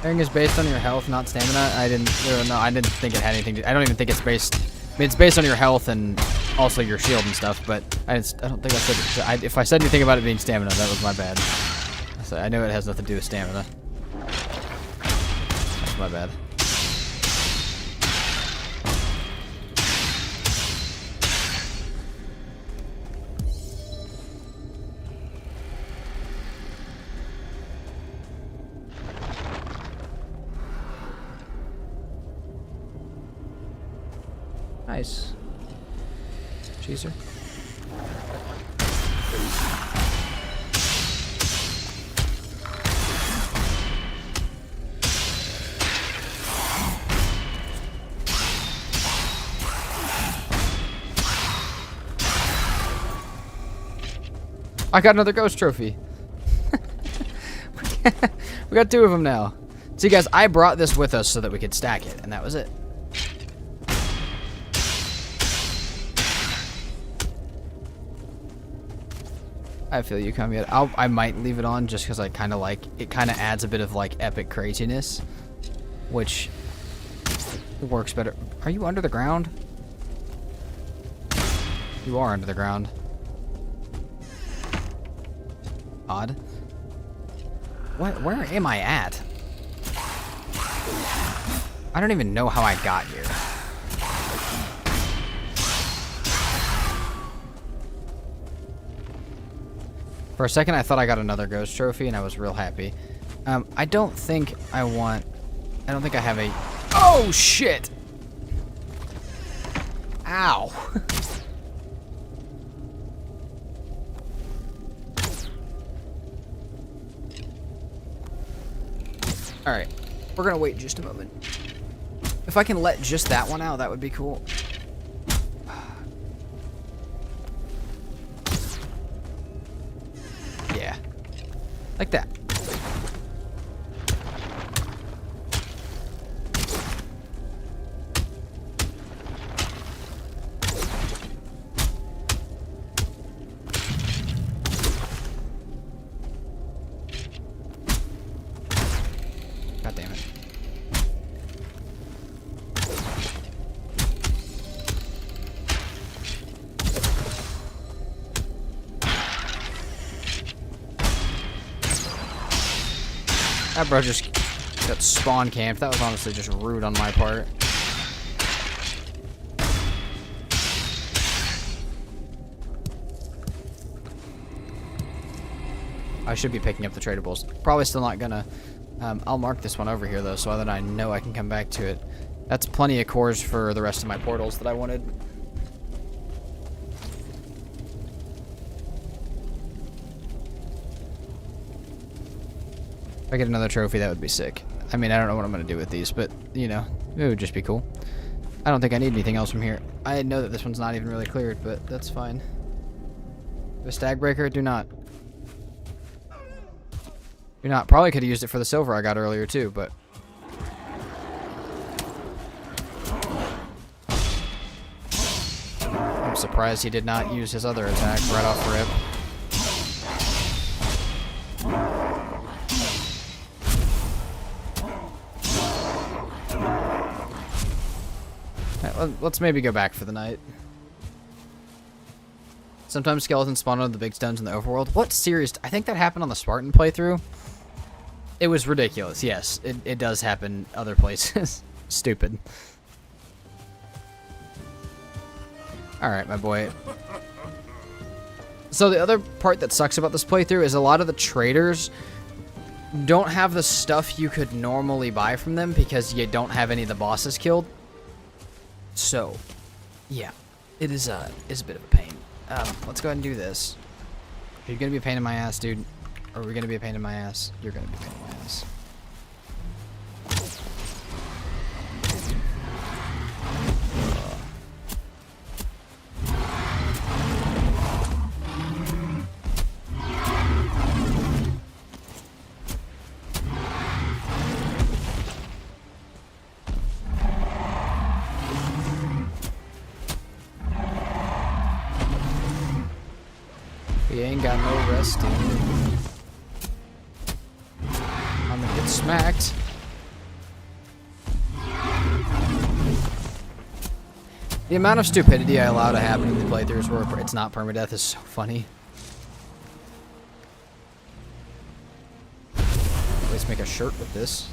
Speaker 2: Everything is based on your health, not stamina. I didn't think it had anything to, I don't even think it's based. I mean, it's based on your health and also your shield and stuff. But I don't think I said. If I said anything about it being stamina, that was my bad. I know it has nothing to do with stamina. That's my bad. Nice. Cheeser. I got another ghost trophy. We got 2 of them now. See, guys, I brought this with us so that we could stack it, and that was it. I feel you, come yet. I might leave it on just because I kind of like it. Kind of adds a bit of like epic craziness, which works better. Are you under the ground? You are under the ground. Odd. What? Where am I at? I don't even know how I got here. For a second, I thought I got another ghost trophy, and I was real happy. I don't think I have a... Oh, shit! Ow! Alright, we're gonna wait just a moment. If I can let just that one out, that would be cool. Yeah. Like that. God damn it. That bro just got spawn camped. That was honestly just rude on my part. I should be picking up the tradables. Probably still not gonna. I'll mark this one over here though, so that I know I can come back to it. That's plenty of cores for the rest of my portals that I wanted. If I get another trophy, that would be sick. I mean, I don't know what I'm gonna do with these, but you know, it would just be cool. I don't think I need anything else from here. I know that this one's not even really cleared, but that's fine. The stag breaker, do not. Do not. Probably could have used it for the silver I got earlier too, but. I'm surprised he did not use his other attack right off rip. Let's maybe go back for the night. Sometimes skeletons spawn on the big stones in the overworld. What series? I think that happened on the Spartan playthrough. It was ridiculous. Yes, it does happen other places. Stupid. Alright, my boy. So the other part that sucks about this playthrough is a lot of the traders don't have the stuff you could normally buy from them because you don't have any of the bosses killed. So, yeah, it is a bit of a pain. Let's go ahead and do this. Are you gonna be a pain in my ass, dude? Or are we gonna be a pain in my ass? You're gonna be a pain in my ass. We ain't got no rest in it. I'm gonna get smacked. The amount of stupidity I allow to happen in the playthroughs where it's not permadeath is so funny. Let's make a shirt with this.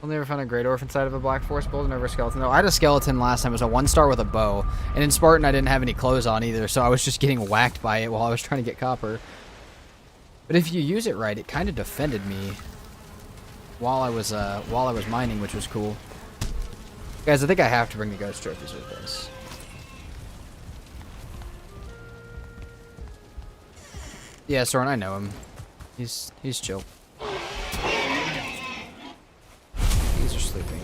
Speaker 2: I'll never find a great orphan side of a black forest build, never a skeleton. No, I had a skeleton last time. It was a 1-star with a bow. And in Spartan, I didn't have any clothes on either, so I was just getting whacked by it while I was trying to get copper. But if you use it right, it kind of defended me while I was mining, which was cool. Guys, I think I have to bring the ghost trophies with us. Yeah, Soren, I know him. He's chill. These are sleeping.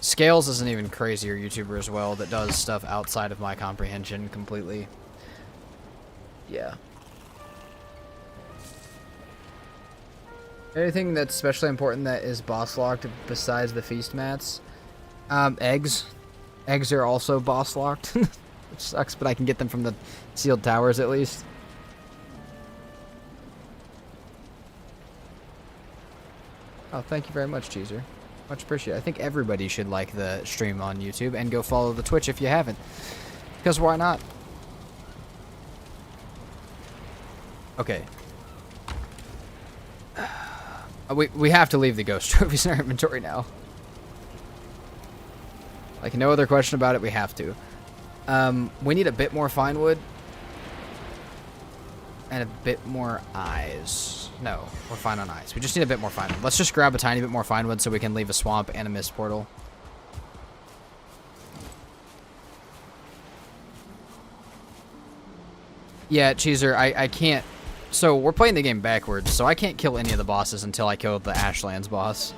Speaker 2: Scales is an even crazier YouTuber as well that does stuff outside of my comprehension completely. Yeah. Anything that's especially important that is boss locked besides the feast mats? Eggs. Eggs are also boss locked. Which sucks, but I can get them from the sealed towers at least. Oh, thank you very much, Cheezer. Much appreciated. I think everybody should like the stream on YouTube and go follow the Twitch if you haven't. Because why not? Okay. We have to leave the ghost trophies in our inventory now. Like, no other question about it, we have to. We need a bit more fine wood. And a bit more eyes. No, we're fine on eyes. We just need a bit more fine wood. Let's just grab a tiny bit more fine wood so we can leave a swamp and a mist portal. Yeah, Cheezer, I can't... So, we're playing the game backwards, so I can't kill any of the bosses until I kill the Ashlands boss.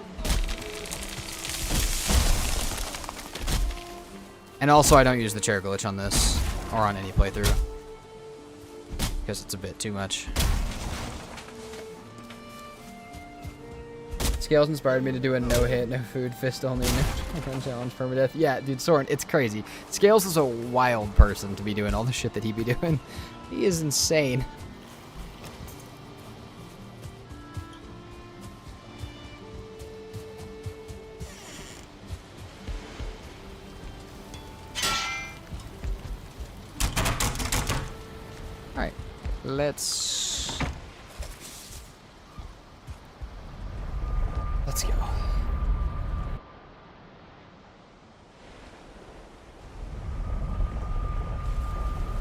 Speaker 2: And also, I don't use the chair glitch on this, or on any playthrough. Because it's a bit too much. Scales inspired me to do a no-hit, no-food, fist-only, no challenge, permadeath. Yeah, dude, Soren, it's crazy. Scales is a wild person to be doing all the shit that he be doing. He is insane. Alright, let's go.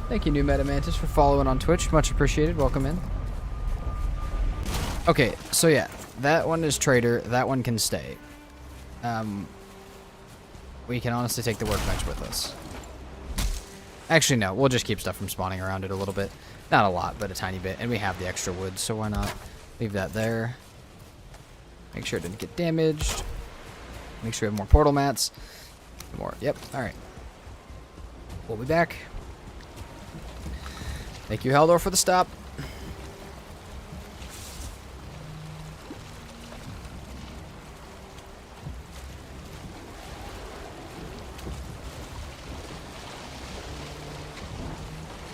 Speaker 2: Thank you, New Meta Mantis, for following on Twitch. Much appreciated. Welcome in. Okay, so yeah, that one is Trader. That one can stay. We can honestly take the workbench with us. Actually, no. We'll just keep stuff from spawning around it a little bit. Not a lot, but a tiny bit. And we have the extra wood, so why not leave that there. Make sure it didn't get damaged. Make sure we have more portal mats. More. Yep. All right. We'll be back. Thank you, Haldor, for the stop.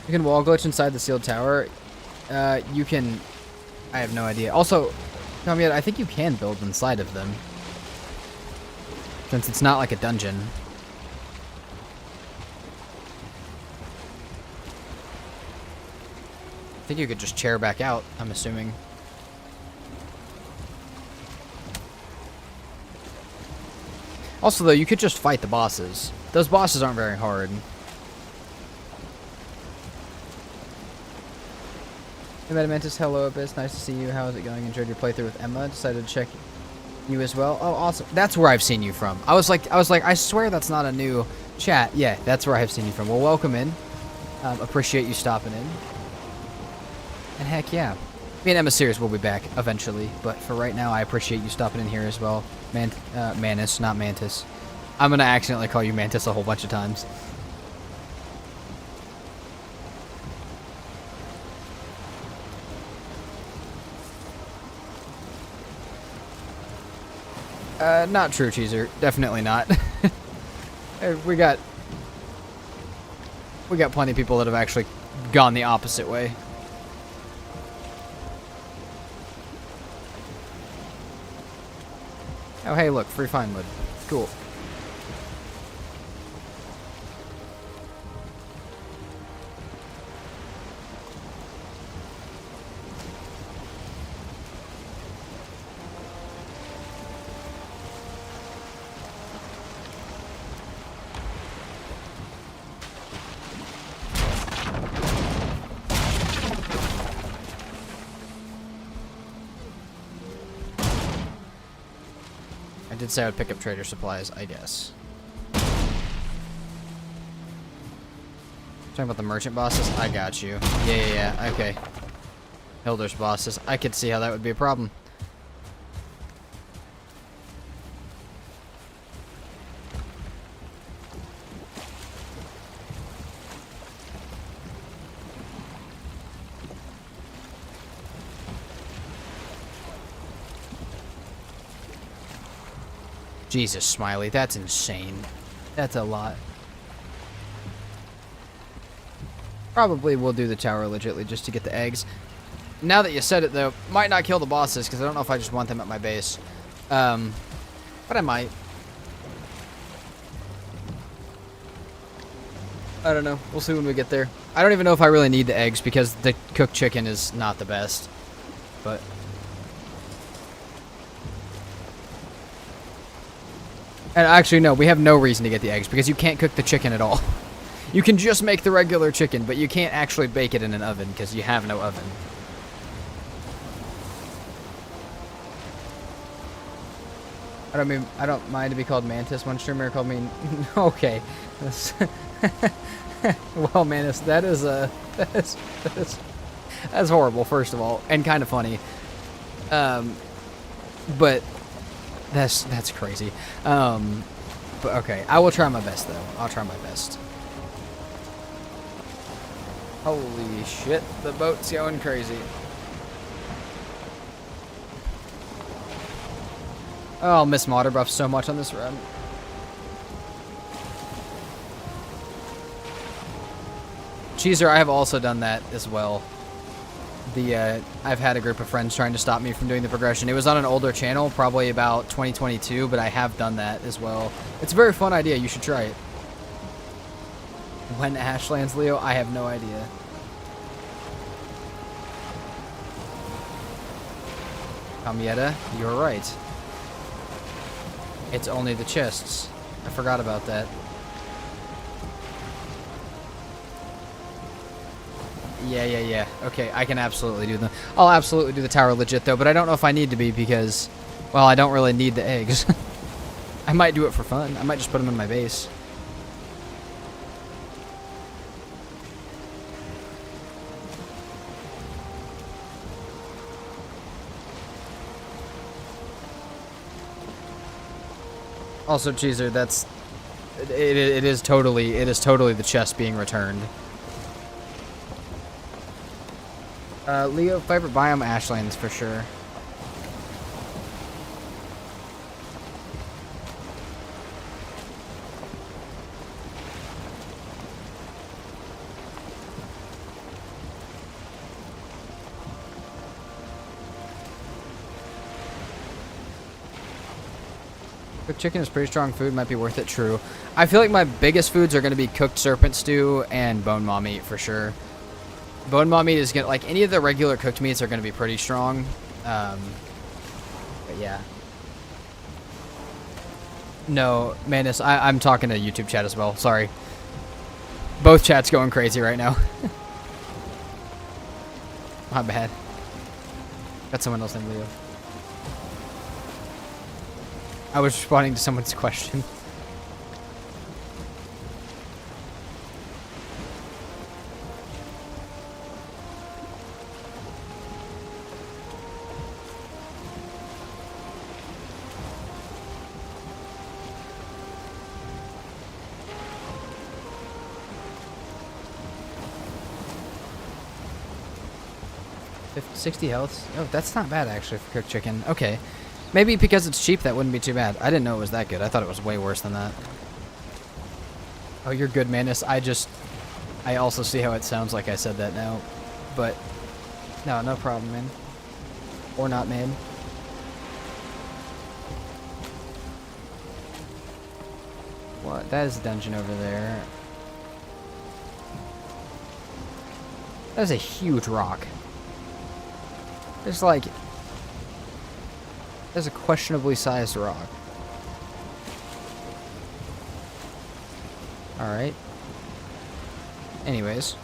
Speaker 2: You can wall glitch inside the sealed tower. You can... I have no idea. Also, Tommy, I think you can build inside of them. Since it's not like a dungeon. I think you could just chair back out, I'm assuming. Also, though, you could just fight the bosses. Those bosses aren't very hard. Hey, Metamantis, hello, Abyss. Nice to see you. How's it going? Enjoyed your playthrough with Emma. Decided to check you as well. Oh, awesome. That's where I've seen you from. I was like, I swear that's not a new chat. Yeah, that's where I've seen you from. Well, welcome in. Appreciate you stopping in. And heck yeah. Me and Emma Sears will be back eventually, but for right now, I appreciate you stopping in here as well. Mantis, not Mantis. I'm gonna accidentally call you Mantis a whole bunch of times. Not true, Cheezer. Definitely not. we got plenty of people that have actually gone the opposite way. Oh, hey, look, free fine wood. Cool. I did say I would pick up trader supplies, I guess. Talking about the merchant bosses? I got you. Yeah, okay. Builders bosses. I could see how that would be a problem. Jesus, Smiley, that's insane. That's a lot. Probably will do the tower legitly just to get the eggs. Now that you said it, though, might not kill the bosses, because I don't know if I just want them at my base. But I might. I don't know. We'll see when we get there. I don't even know if I really need the eggs, because the cooked chicken is not the best. But... And actually, no, we have no reason to get the eggs, because you can't cook the chicken at all. You can just make the regular chicken, but you can't actually bake it in an oven, because you have no oven. I don't mind to be called Mantis. One streamer called me... Okay. Well, Mantis, that's horrible, first of all, and kind of funny. But... That's crazy. But okay, I will try my best though. I'll try my best. Holy shit, the boat's going crazy. Oh, I'll miss Modder Buff so much on this run. Cheeser, I have also done that as well. I've had a group of friends trying to stop me from doing the progression. It was on an older channel, probably about 2022, but I have done that as well. It's a very fun idea. You should try it. When Ash lands, Leo, I have no idea. Kamieta, you're right. It's only the chests. I forgot about that. Yeah. Okay, I can absolutely do them. I'll absolutely do the tower legit, though, but I don't know if I need to be because, well, I don't really need the eggs. I might do it for fun. I might just put them in my base. Also, Cheeser, it is totally the chest being returned. Leo, favorite biome Ashlands for sure. Cooked chicken is pretty strong food, might be worth it, true. I feel like my biggest foods are going to be cooked serpent stew and bone maw meat for sure. Bone maw meat is going to, like, any of the regular cooked meats are going to be pretty strong. But yeah. No, Manus, I'm talking to YouTube chat as well, sorry. Both chats going crazy right now. My bad. Got someone else named Leo. I was responding to someone's question. $50, 60 health. Oh, that's not bad actually for cooked chicken. Okay. Maybe because it's cheap, that wouldn't be too bad. I didn't know it was that good. I thought it was way worse than that. Oh, you're good, Manus. I also see how it sounds like I said that now. But, no problem, man. Or not, man. What? That is a dungeon over there. That is a huge rock. There's like... There's a questionably sized rock. Alright. Anyways.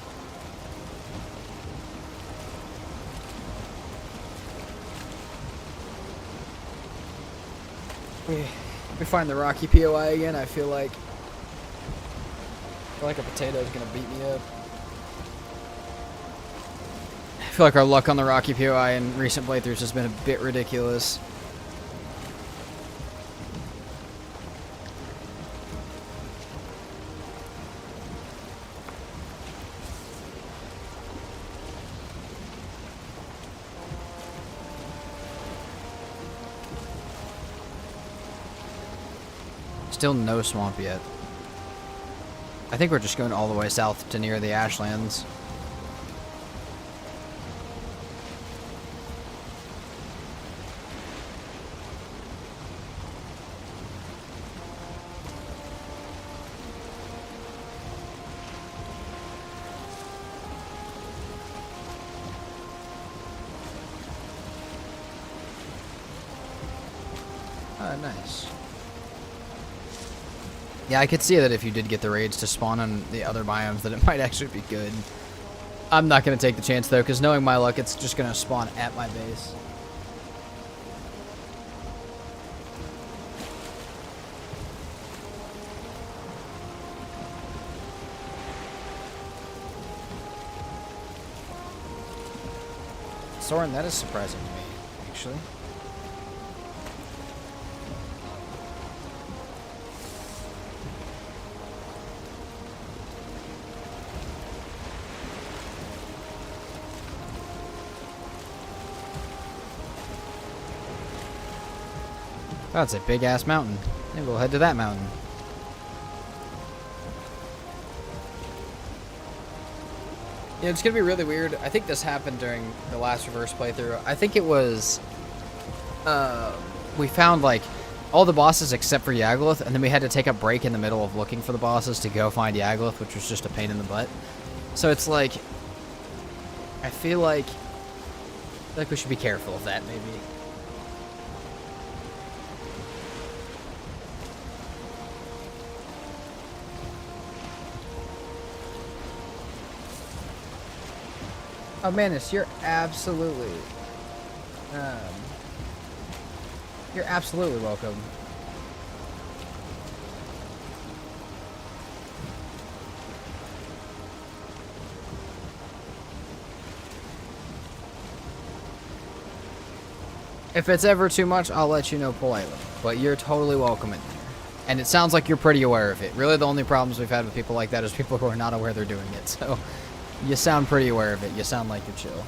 Speaker 2: We find the rocky POI again. I feel like a potato is gonna beat me up. I feel like our luck on the rocky POI in recent playthroughs has been a bit ridiculous. Still no swamp yet. I think we're just going all the way south to near the Ashlands. Nice. Yeah, I could see that if you did get the raids to spawn on the other biomes, that it might actually be good. I'm not going to take the chance, though, because knowing my luck, it's just going to spawn at my base. Soren, that is surprising to me, actually. That's a big-ass mountain. Maybe we'll head to that mountain. Yeah, it's gonna be really weird. I think this happened during the last reverse playthrough. I think it was... we found, like, all the bosses except for Yagluth, and then we had to take a break in the middle of looking for the bosses to go find Yagluth, which was just a pain in the butt. So it's like... I feel like we should be careful of that, maybe. Oh, Manus, you're absolutely welcome. If it's ever too much, I'll let you know politely, but you're totally welcome in there. And it sounds like you're pretty aware of it. Really, the only problems we've had with people like that is people who are not aware they're doing it, so... You sound pretty aware of it. You sound like you're chill.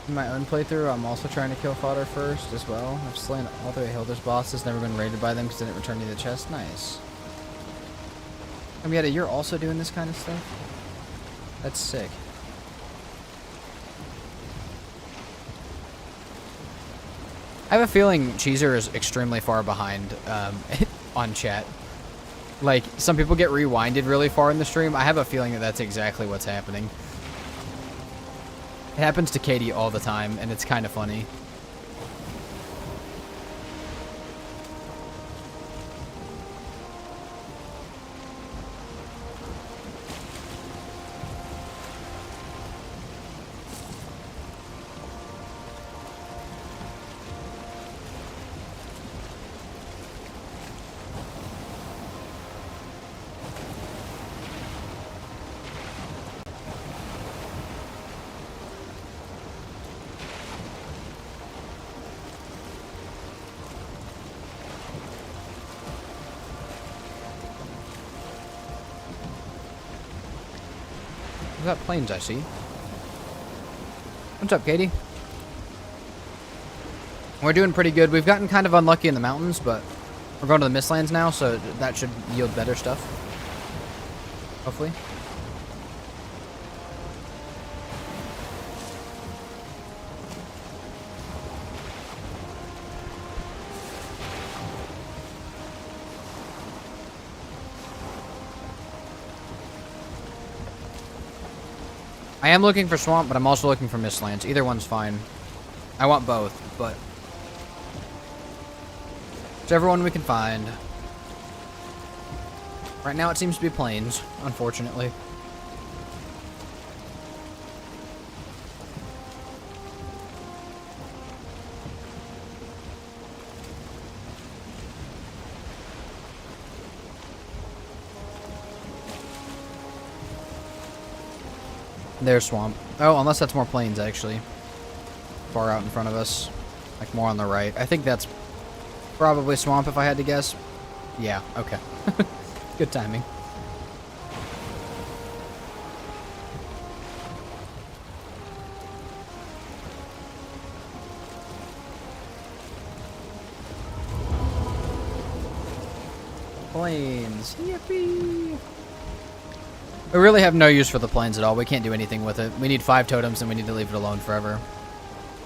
Speaker 2: In my own playthrough, I'm also trying to kill fodder first as well. I've slain all the Hilder's bosses, never been raided by them because they didn't return me the chest. Nice. Amietta, you're also doing this kind of stuff? That's sick. I have a feeling Cheezer is extremely far behind on chat. Like, some people get rewinded really far in the stream. I have a feeling that that's exactly what's happening. It happens to Katie all the time, and it's kind of funny. I've got planes, I see. What's up, Katie? We're doing pretty good. We've gotten kind of unlucky in the mountains, but we're going to the Mistlands now, so that should yield better stuff. Hopefully. I am looking for swamp, but I'm also looking for mistlands. Either one's fine. I want both, but whichever one we can find. Right now it seems to be plains, unfortunately. There's swamp. Oh, unless that's more plains, actually. Far out in front of us. Like, more on the right. I think that's probably swamp, if I had to guess. Yeah, okay. Good timing. Plains. Yippee! We really have no use for the plains at all. We can't do anything with it. We need 5 totems, and we need to leave it alone forever.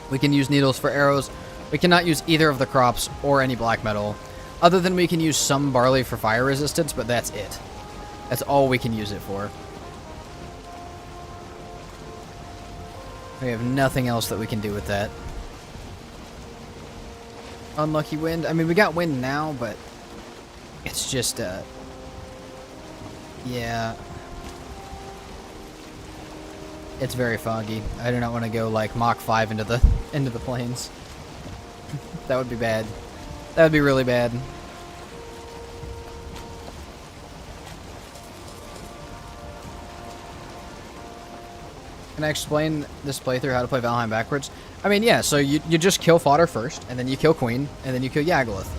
Speaker 2: We can use needles for arrows. We cannot use either of the crops or any black metal. Other than we can use some barley for fire resistance, but that's it. That's all we can use it for. We have nothing else that we can do with that. Unlucky wind. I mean, we got wind now, but it's just, yeah. It's very foggy. I do not want to go like Mach 5 into the plains. That would be bad. That would be really bad. Can I explain this playthrough how to play Valheim backwards? I mean, yeah, so you just kill fodder first, and then you kill Queen, and then you kill Yagluth.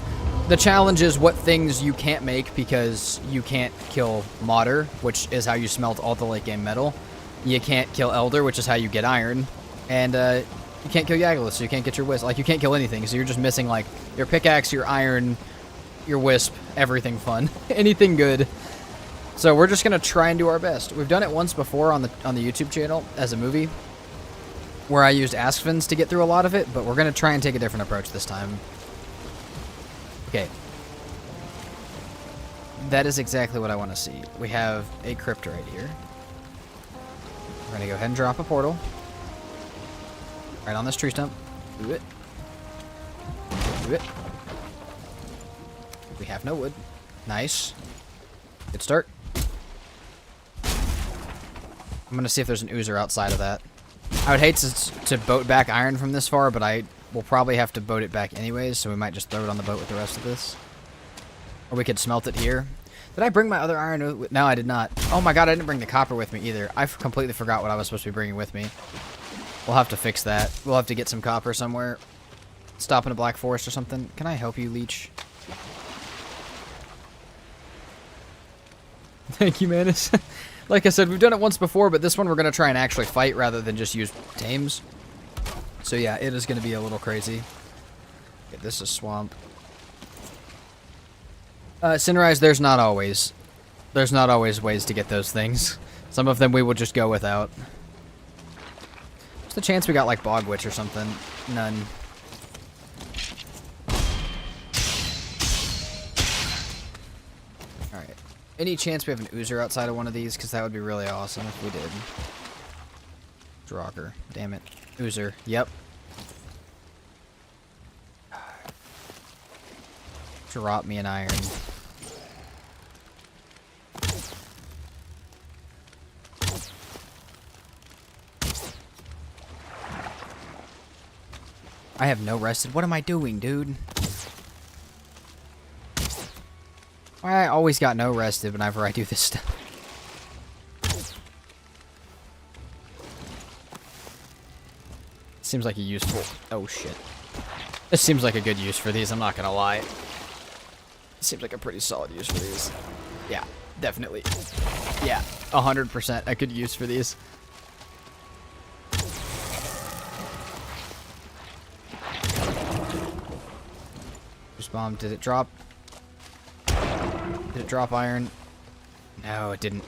Speaker 2: The challenge is what things you can't make because you can't kill Modder, which is how you smelt all the late game metal. You can't kill Elder, which is how you get iron. And you can't kill Yagluth, so you can't get your Wisp. Like, you can't kill anything, so you're just missing, like, your pickaxe, your iron, your Wisp, everything fun. Anything good. So we're just going to try and do our best. We've done it once before on the YouTube channel as a movie, where I used Askvins to get through a lot of it, but we're going to try and take a different approach this time. Okay. That is exactly what I want to see. We have a crypt right here. We're going to go ahead and drop a portal. Right on this tree stump. Do it. Do it. We have no wood. Nice. Good start. I'm going to see if there's an oozer outside of that. I would hate to boat back iron from this far, but I will probably have to boat it back anyways, so we might just throw it on the boat with the rest of this. Or we could smelt it here. Did I bring my other iron with? No, I did not. Oh my god, I didn't bring the copper with me either. I completely forgot what I was supposed to be bringing with me. We'll have to fix that. We'll have to get some copper somewhere. Stop in a black forest or something. Can I help you, Leech? Thank you, Manus. Like I said, we've done it once before, but this one we're going to try and actually fight rather than just use tames. So yeah, it is going to be a little crazy. Okay, this is swamp. Sinrise, there's not always ways to get those things. Some of them we will just go without. What's the chance we got like Bog Witch or something? None. Alright. Any chance we have an oozer outside of one of these? Because that would be really awesome if we did. Draugr. Damn it. Oozer. Yep. Drop me an iron. I have no rested. What am I doing, dude? Why I always got no rested whenever I do this stuff. Seems like a useful... Oh, shit. This seems like a good use for these, I'm not gonna lie. Seems like a pretty solid use for these. Yeah, definitely. Yeah, 100% a good use for these. Bomb. Did it drop? Did it drop iron? No, it didn't.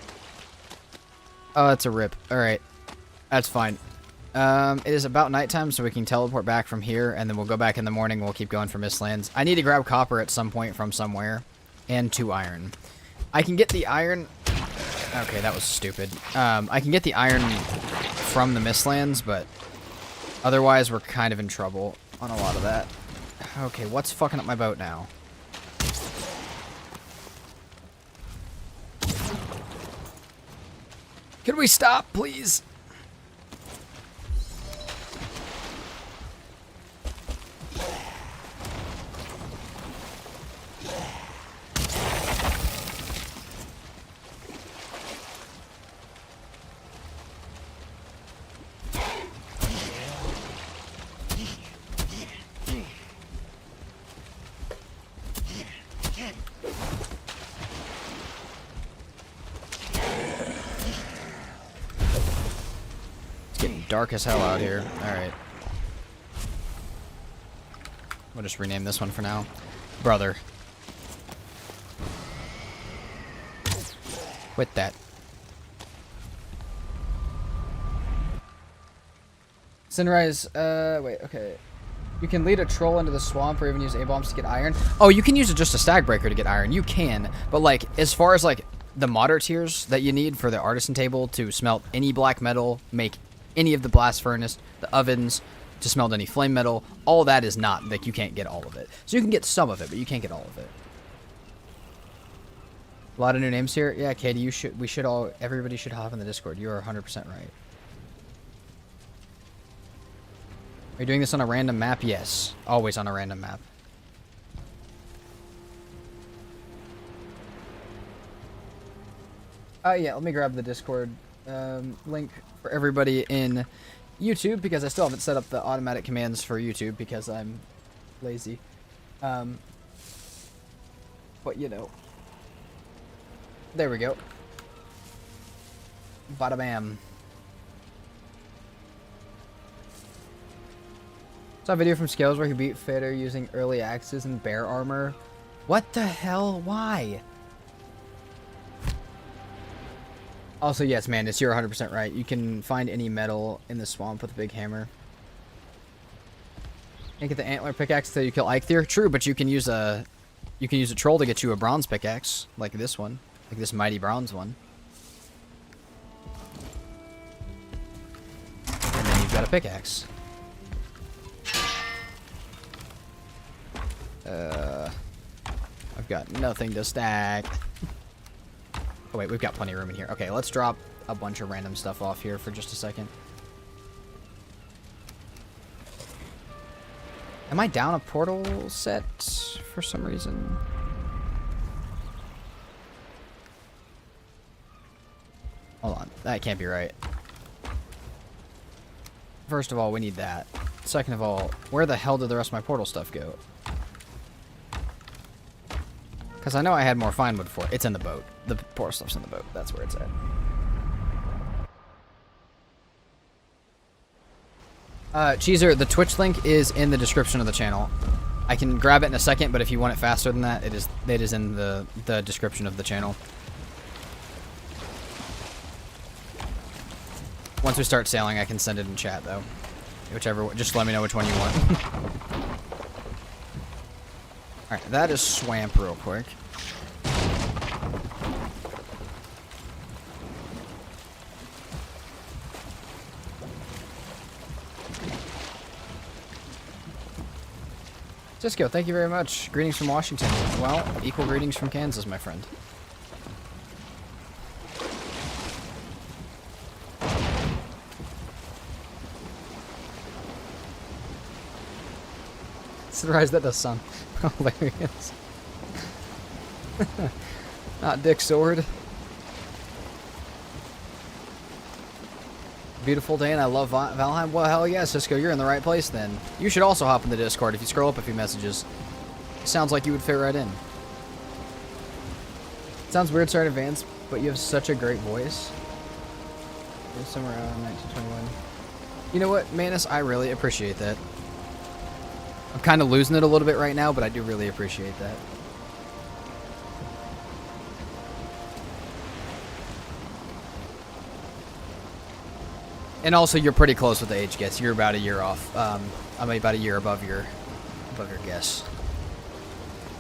Speaker 2: Oh, that's a rip. Alright. That's fine. It is about nighttime, so we can teleport back from here, and then we'll go back in the morning. We'll keep going for Mistlands. I need to grab copper at some point from somewhere, and 2 iron. I can get the iron Okay, that was stupid. I can get the iron from the Mistlands, but otherwise we're kind of in trouble on a lot of that. Okay, what's fucking up my boat now? Can we stop, please? It's getting dark as hell out here. Alright. We'll just rename this one for now. Brother. Quit that. Sunrise, wait, okay. You can lead a troll into the swamp or even use A-bombs to get iron. Oh, you can use just a stag breaker to get iron. You can, but like, as far as like the modder tiers that you need for the artisan table to smelt any black metal, make any of the blast furnace, the ovens, to smelt any flame metal, all that is not, like, you can't get all of it. So you can get some of it, but you can't get all of it. A lot of new names here. Yeah, Katie, everybody should hop in the Discord. You are 100% right. Are you doing this on a random map? Yes. Always on a random map. Yeah, let me grab the Discord link for everybody in YouTube, because I still haven't set up the automatic commands for YouTube because I'm lazy. But, you know. There we go. Bada bam. Saw a video from Scales where he beat Fader using early axes and bear armor. What the hell? Why? Also, yes, man, you're 100% right. You can find any metal in the swamp with a big hammer. Can't get the antler pickaxe until you kill Eikthyr. True, but you can use a troll to get you a bronze pickaxe, like this one, like this mighty bronze one. And then you've got a pickaxe. I've got nothing to stack. Oh wait, we've got plenty of room in here. Okay, let's drop a bunch of random stuff off here for just a second. Am I down a portal set for some reason? Hold on, that can't be right. First of all, we need that. Second of all, where the hell did the rest of my portal stuff go? Because I know I had more fine wood for it. It's in the boat. The portal stuff's in the boat. That's where it's at. Cheeser, the Twitch link is in the description of the channel. I can grab it in a second, but if you want it faster than that, it is in the description of the channel. Once we start sailing, I can send it in chat, though. Whichever, just let me know which one you want. Alright, that is swamp real quick. Cisco, thank you very much. Greetings from Washington. Well, equal greetings from Kansas, my friend. Surprise, that does sound hilarious. Not Dick Sword. Beautiful day, and I love Valheim. Well, hell yeah, Cisco, you're in the right place then. You should also hop in the Discord if you scroll up a few messages. Sounds like you would fit right in. Sounds weird, sorry in advance, but you have such a great voice. Somewhere around 1921. You know what, Manus? I really appreciate that. I'm kind of losing it a little bit right now, but I do really appreciate that. And also, you're pretty close with the age guess. You're about a year off. I'm about a year above your guess.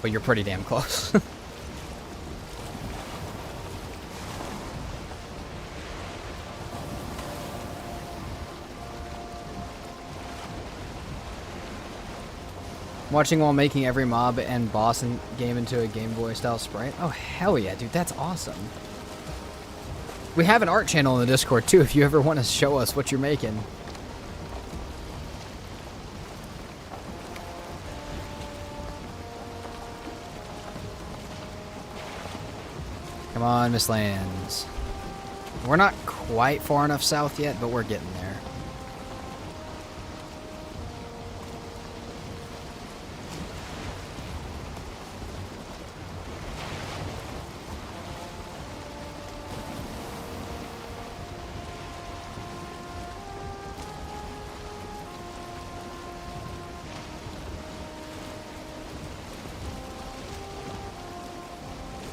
Speaker 2: But you're pretty damn close. Watching while making every mob and boss in game into a Game Boy style sprite. Oh, hell yeah, dude. That's awesome. We have an art channel in the Discord, too, if you ever want to show us what you're making. Come on, Miss Lands. We're not quite far enough south yet, but we're getting there.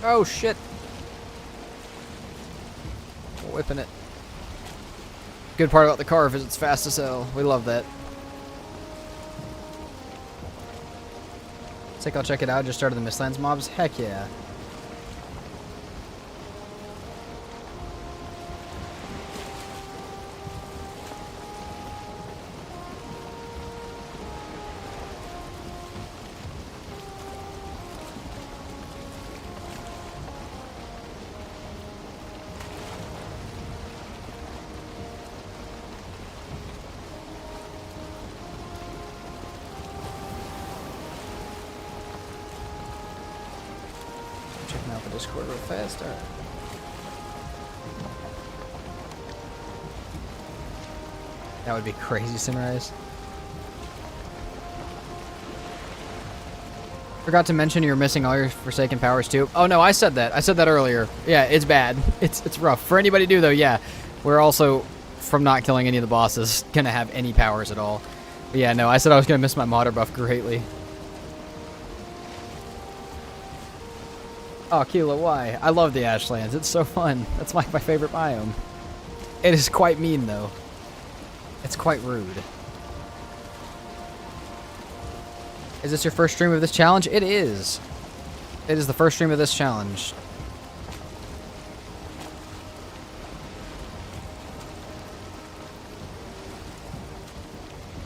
Speaker 2: Oh, shit. We're whipping it. Good part about the car is it's fast as hell. We love that. Think I'll check it out. Just started the Mistlands mobs. Heck yeah. Checking out the Discord real fast. All right. That would be crazy, Sunrise. Forgot to mention you're missing all your Forsaken powers too. Oh no, I said that. I said that earlier. Yeah, it's bad. It's rough. For anybody new though, yeah. We're also, from not killing any of the bosses, gonna have any powers at all. But yeah, no, I said I was gonna miss my modder buff greatly. Oh, Keela, why? I love the Ashlands. It's so fun. That's like my favorite biome. It is quite mean, though. It's quite rude. Is this your first stream of this challenge? It is. It is the first stream of this challenge.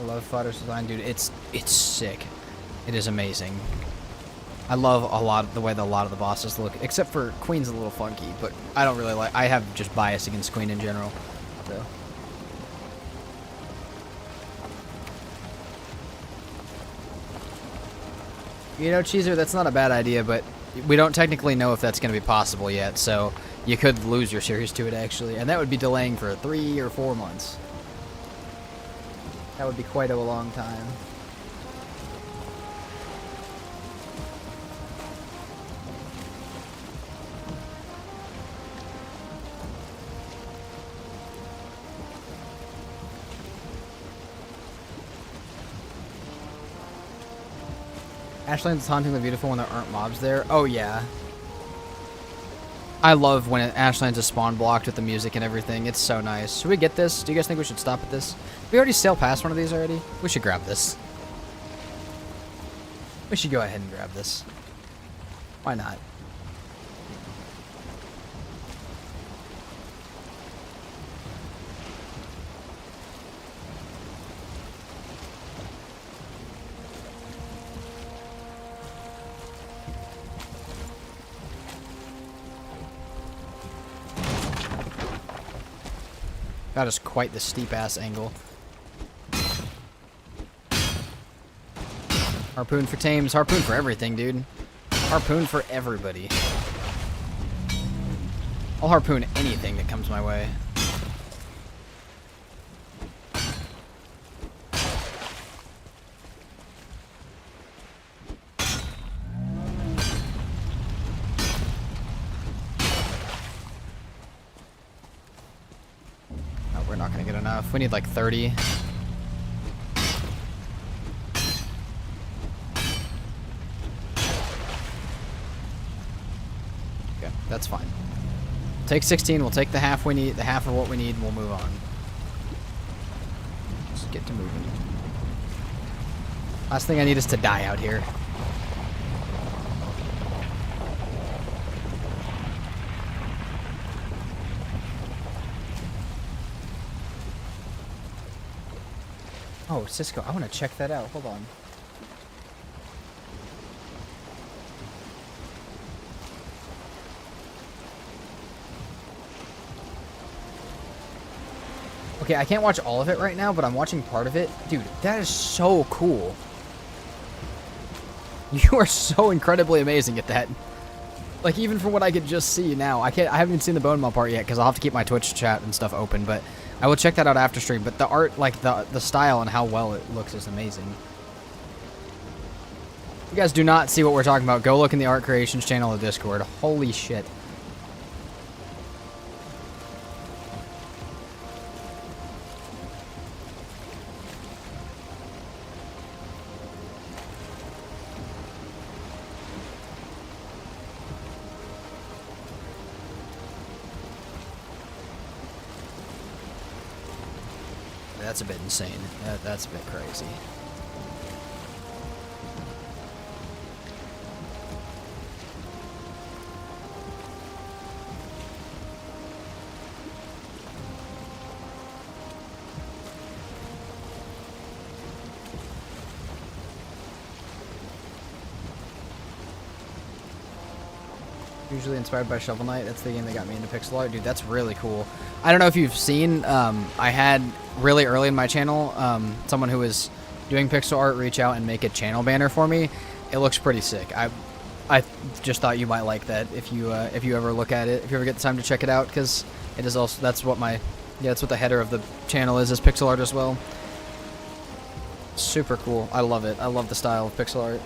Speaker 2: I love Fodder's design, dude. It's sick. It is amazing. I love a lot of the way that a lot of the bosses look, except for Queen's a little funky, but I don't really like. I have just bias against Queen in general. So. You know, Cheezer, that's not a bad idea, but we don't technically know if that's going to be possible yet, so you could lose your series to it, actually, and that would be delaying for 3 or 4 months. That would be quite a long time. Ashlands is hauntingly beautiful when there aren't mobs there. Oh, yeah. I love when Ashlands is spawn blocked with the music and everything. It's so nice. Should we get this? Do you guys think we should stop at this? We already sailed past one of these already. We should grab this. We should go ahead and grab this. Why not? That is quite the steep-ass angle. Harpoon for tames. Harpoon for everything, dude. Harpoon for everybody. I'll harpoon anything that comes my way. We're not gonna get enough. We need like 30. Okay, that's fine. Take 16. We'll take the half we need, the half of what we need, and we'll move on. Just get to moving. Last thing I need is to die out here. Oh, Cisco, I want to check that out. Hold on. Okay, I can't watch all of it right now, but I'm watching part of it. Dude, that is so cool. You are so incredibly amazing at that. Like, even from what I could just see now. I haven't even seen the bone maul part yet, because I'll have to keep my Twitch chat and stuff open, but I will check that out after stream. But the art, like, the style and how well it looks is amazing. If you guys do not see what we're talking about, go look in the Art Creations channel of Discord. Holy shit. That's a bit insane. That's a bit crazy. Usually inspired by Shovel Knight. That's the game that got me into pixel art. Dude, that's really cool. I don't know if you've seen, I had really early in my channel, someone who was doing pixel art reach out and make a channel banner for me. It looks pretty sick. I just thought you might like that if you ever look at it, if you ever get the time to check it out, because it is also, that's what the header of the channel is pixel art as well. Super cool. I love it. I love the style of pixel art.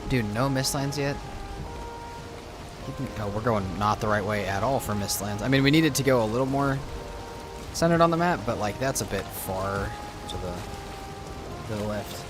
Speaker 2: Dude, no Mistlands yet? No, we're going not the right way at all for Mistlands. I mean, we needed to go a little more centered on the map, but, like, that's a bit far to the left.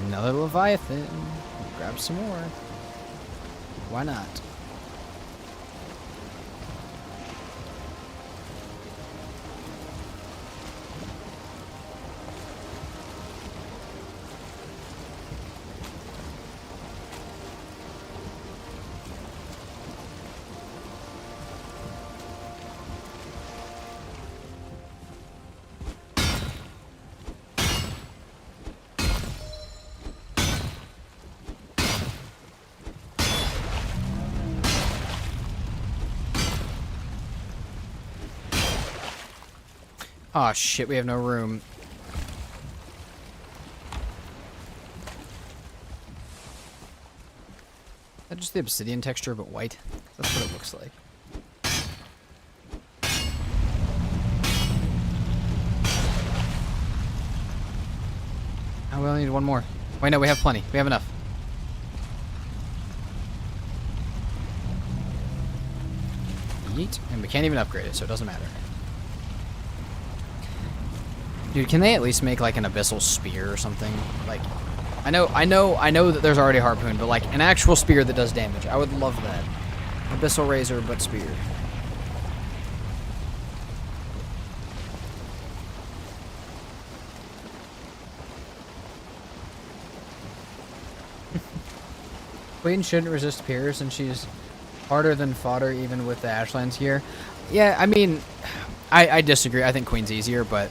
Speaker 2: Another Leviathan. Grab some more. Why not? Oh shit, we have no room. Is that just the obsidian texture but white? That's what it looks like. Oh, we only need one more. Wait, no, we have plenty. We have enough. Yeet. And we can't even upgrade it, so it doesn't matter. Dude, can they at least make like an abyssal spear or something? Like, I know that there's already a harpoon, but like an actual spear that does damage. I would love that. Abyssal razor, but spear. Queen shouldn't resist Pierce, and she's harder than fodder even with the Ashlands gear. Yeah, I mean, I disagree. I think Queen's easier, but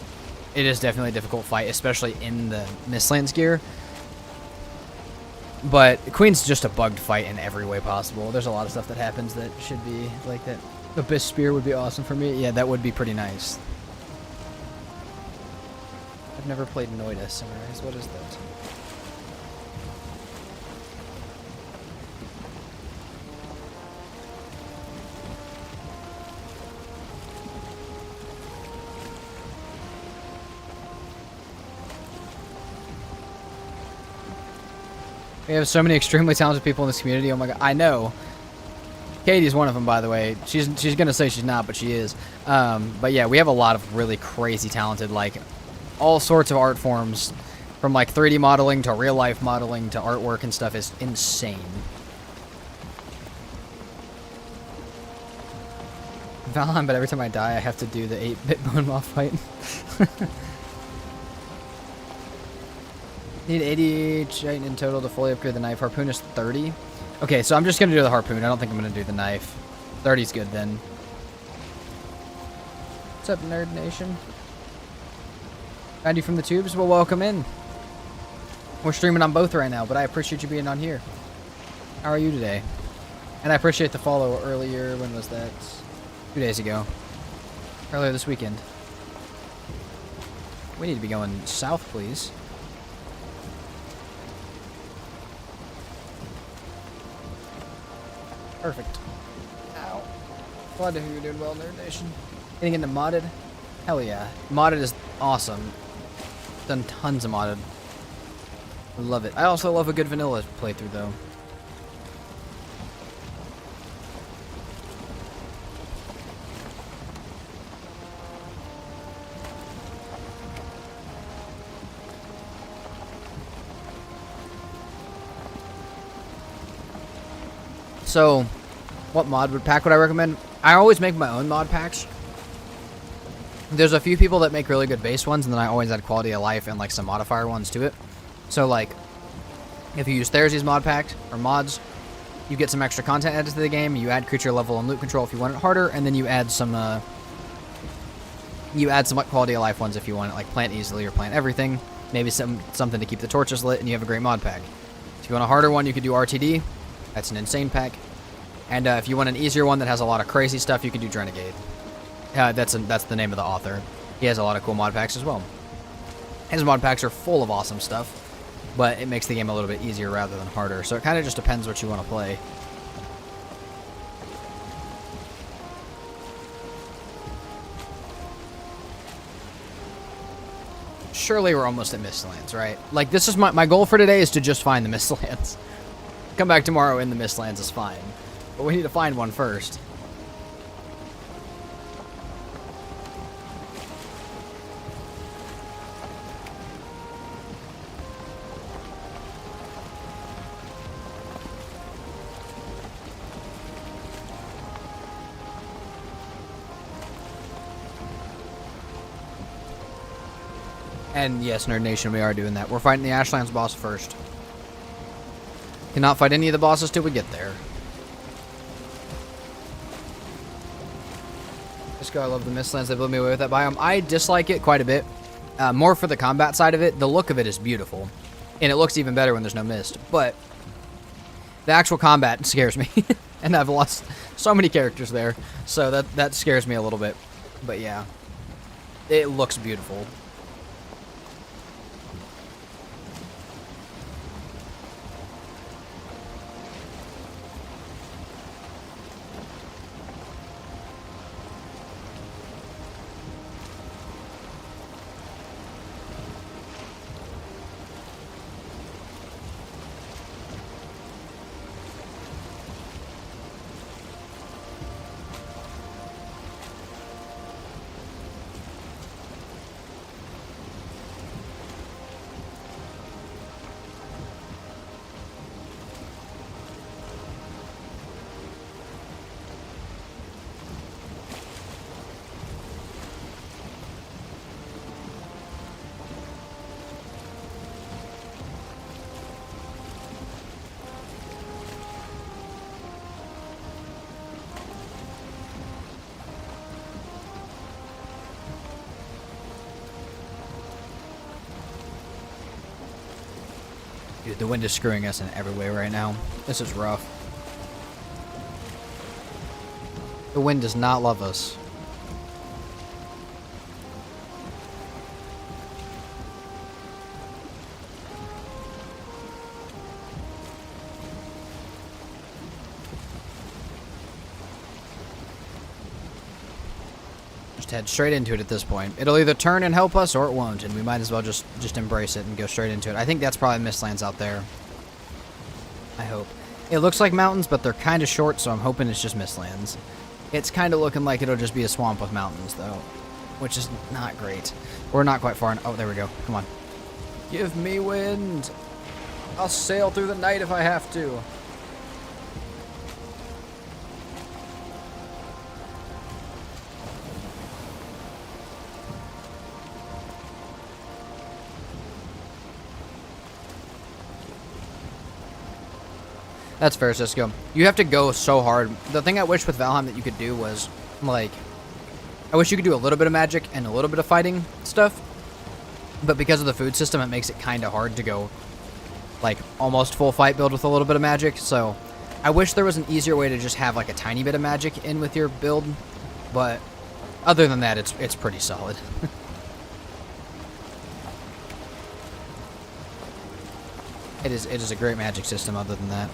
Speaker 2: it is definitely a difficult fight, especially in the Mistlands gear. But Queen's just a bugged fight in every way possible. There's a lot of stuff that happens that should be like that. Abyss Spear would be awesome for me. Yeah, that would be pretty nice. I've never played Noida Summarize. What is that? We have so many extremely talented people in this community. Oh my god, I know. Katie's one of them, by the way. She's gonna say she's not, but she is. But yeah, we have a lot of really crazy talented, like, all sorts of art forms, from like 3D modeling to real life modeling to artwork and stuff is insane. Valheim, but every time I die, I have to do the 8-bit bone moth fight. Need 80 Chitin in total to fully upgrade the knife. Harpoon is 30. Okay, so I'm just going to do the harpoon. I don't think I'm going to do the knife. 30's good then. What's up, Nerd Nation? Found you from the tubes? Well, welcome in. We're streaming on both right now, but I appreciate you being on here. How are you today? And I appreciate the follow earlier. When was that? 2 days ago. Earlier this weekend. We need to be going south, please. Perfect. Ow. Glad to hear you're doing well, Nerd Nation. Getting into modded? Hell yeah. Modded is awesome. Done tons of modded. I love it. I also love a good vanilla playthrough, though. So, what mod pack would I recommend? I always make my own mod packs. There's a few people that make really good base ones, and then I always add quality of life and like some modifier ones to it. So like, if you use There's mod packs or mods, you get some extra content added to the game. You add creature level and loot control if you want it harder, and then you add some quality of life ones if you want it, like plant easily or plant everything. Maybe something to keep the torches lit, and you have a great mod pack. If you want a harder one, you could do RTD. That's an insane pack. And if you want an easier one that has a lot of crazy stuff, you can do Renegade. That's the name of the author. He has a lot of cool mod packs as well. His mod packs are full of awesome stuff, but it makes the game a little bit easier rather than harder. So it kind of just depends what you want to play. Surely we're almost at Mistlands, right? Like, this is my goal for today is to just find the Mistlands. Come back tomorrow in the Mistlands is fine. But we need to find one first. And yes, Nerd Nation, we are doing that. We're fighting the Ashlands boss first. Cannot fight any of the bosses till we get there. I love the Mistlands. They blew me away with that biome. I dislike it quite a bit. More for the combat side of it. The look of it is beautiful. And it looks even better when there's no mist. But the actual combat scares me. And I've lost so many characters there. So that scares me a little bit. But yeah. It looks beautiful. Dude, the wind is screwing us in every way right now. This is rough. The wind does not love us. Just head straight into it at this point. It'll either turn and help us or it won't, and we might as well just embrace it and go straight into it. I think that's probably Mistlands out there. I hope. It looks like mountains, but they're kind of short, so I'm hoping it's just mistlands. It's kind of looking like it'll just be a swamp with mountains, though, which is not great. We're not quite far. Oh, there we go. Come on. Give me wind. I'll sail through the night if I have to. That's fair, Cisco. You have to go so hard. The thing I wish with Valheim that you could do was, like, I wish you could do a little bit of magic and a little bit of fighting stuff. But because of the food system, it makes it kind of hard to go, like, almost full fight build with a little bit of magic. So I wish there was an easier way to just have, like, a tiny bit of magic in with your build. But other than that, it's pretty solid. It is a great magic system other than that.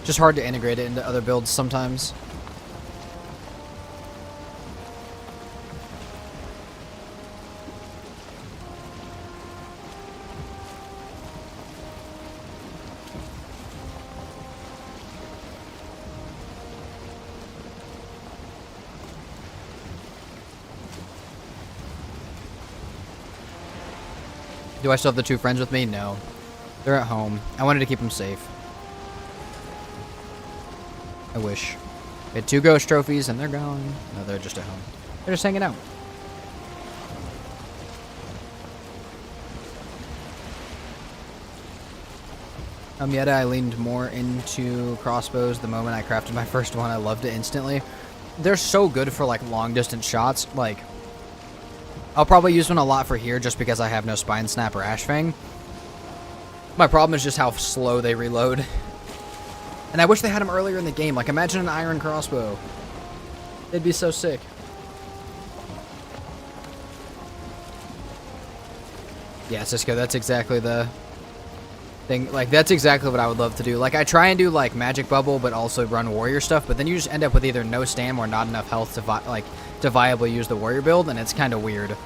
Speaker 2: Just hard to integrate it into other builds sometimes. Do I still have the two friends with me? No. They're at home. I wanted to keep them safe. I wish. We had 2 ghost trophies and they're gone. No, they're just at home. They're just hanging out. Yet I leaned more into crossbows the moment I crafted my first one. I loved it instantly. They're so good for like long distance shots. Like, I'll probably use one a lot for here just because I have no spine snap or ash fang. My problem is just how slow they reload. And I wish they had them earlier in the game. Like, imagine an iron crossbow. It'd be so sick. Yeah, Cisco, that's exactly the thing. Like, that's exactly what I would love to do. Like, I try and do, like, magic bubble, but also run warrior stuff. But then you just end up with either no stam or not enough health to, to viably use the warrior build. And it's kind of weird.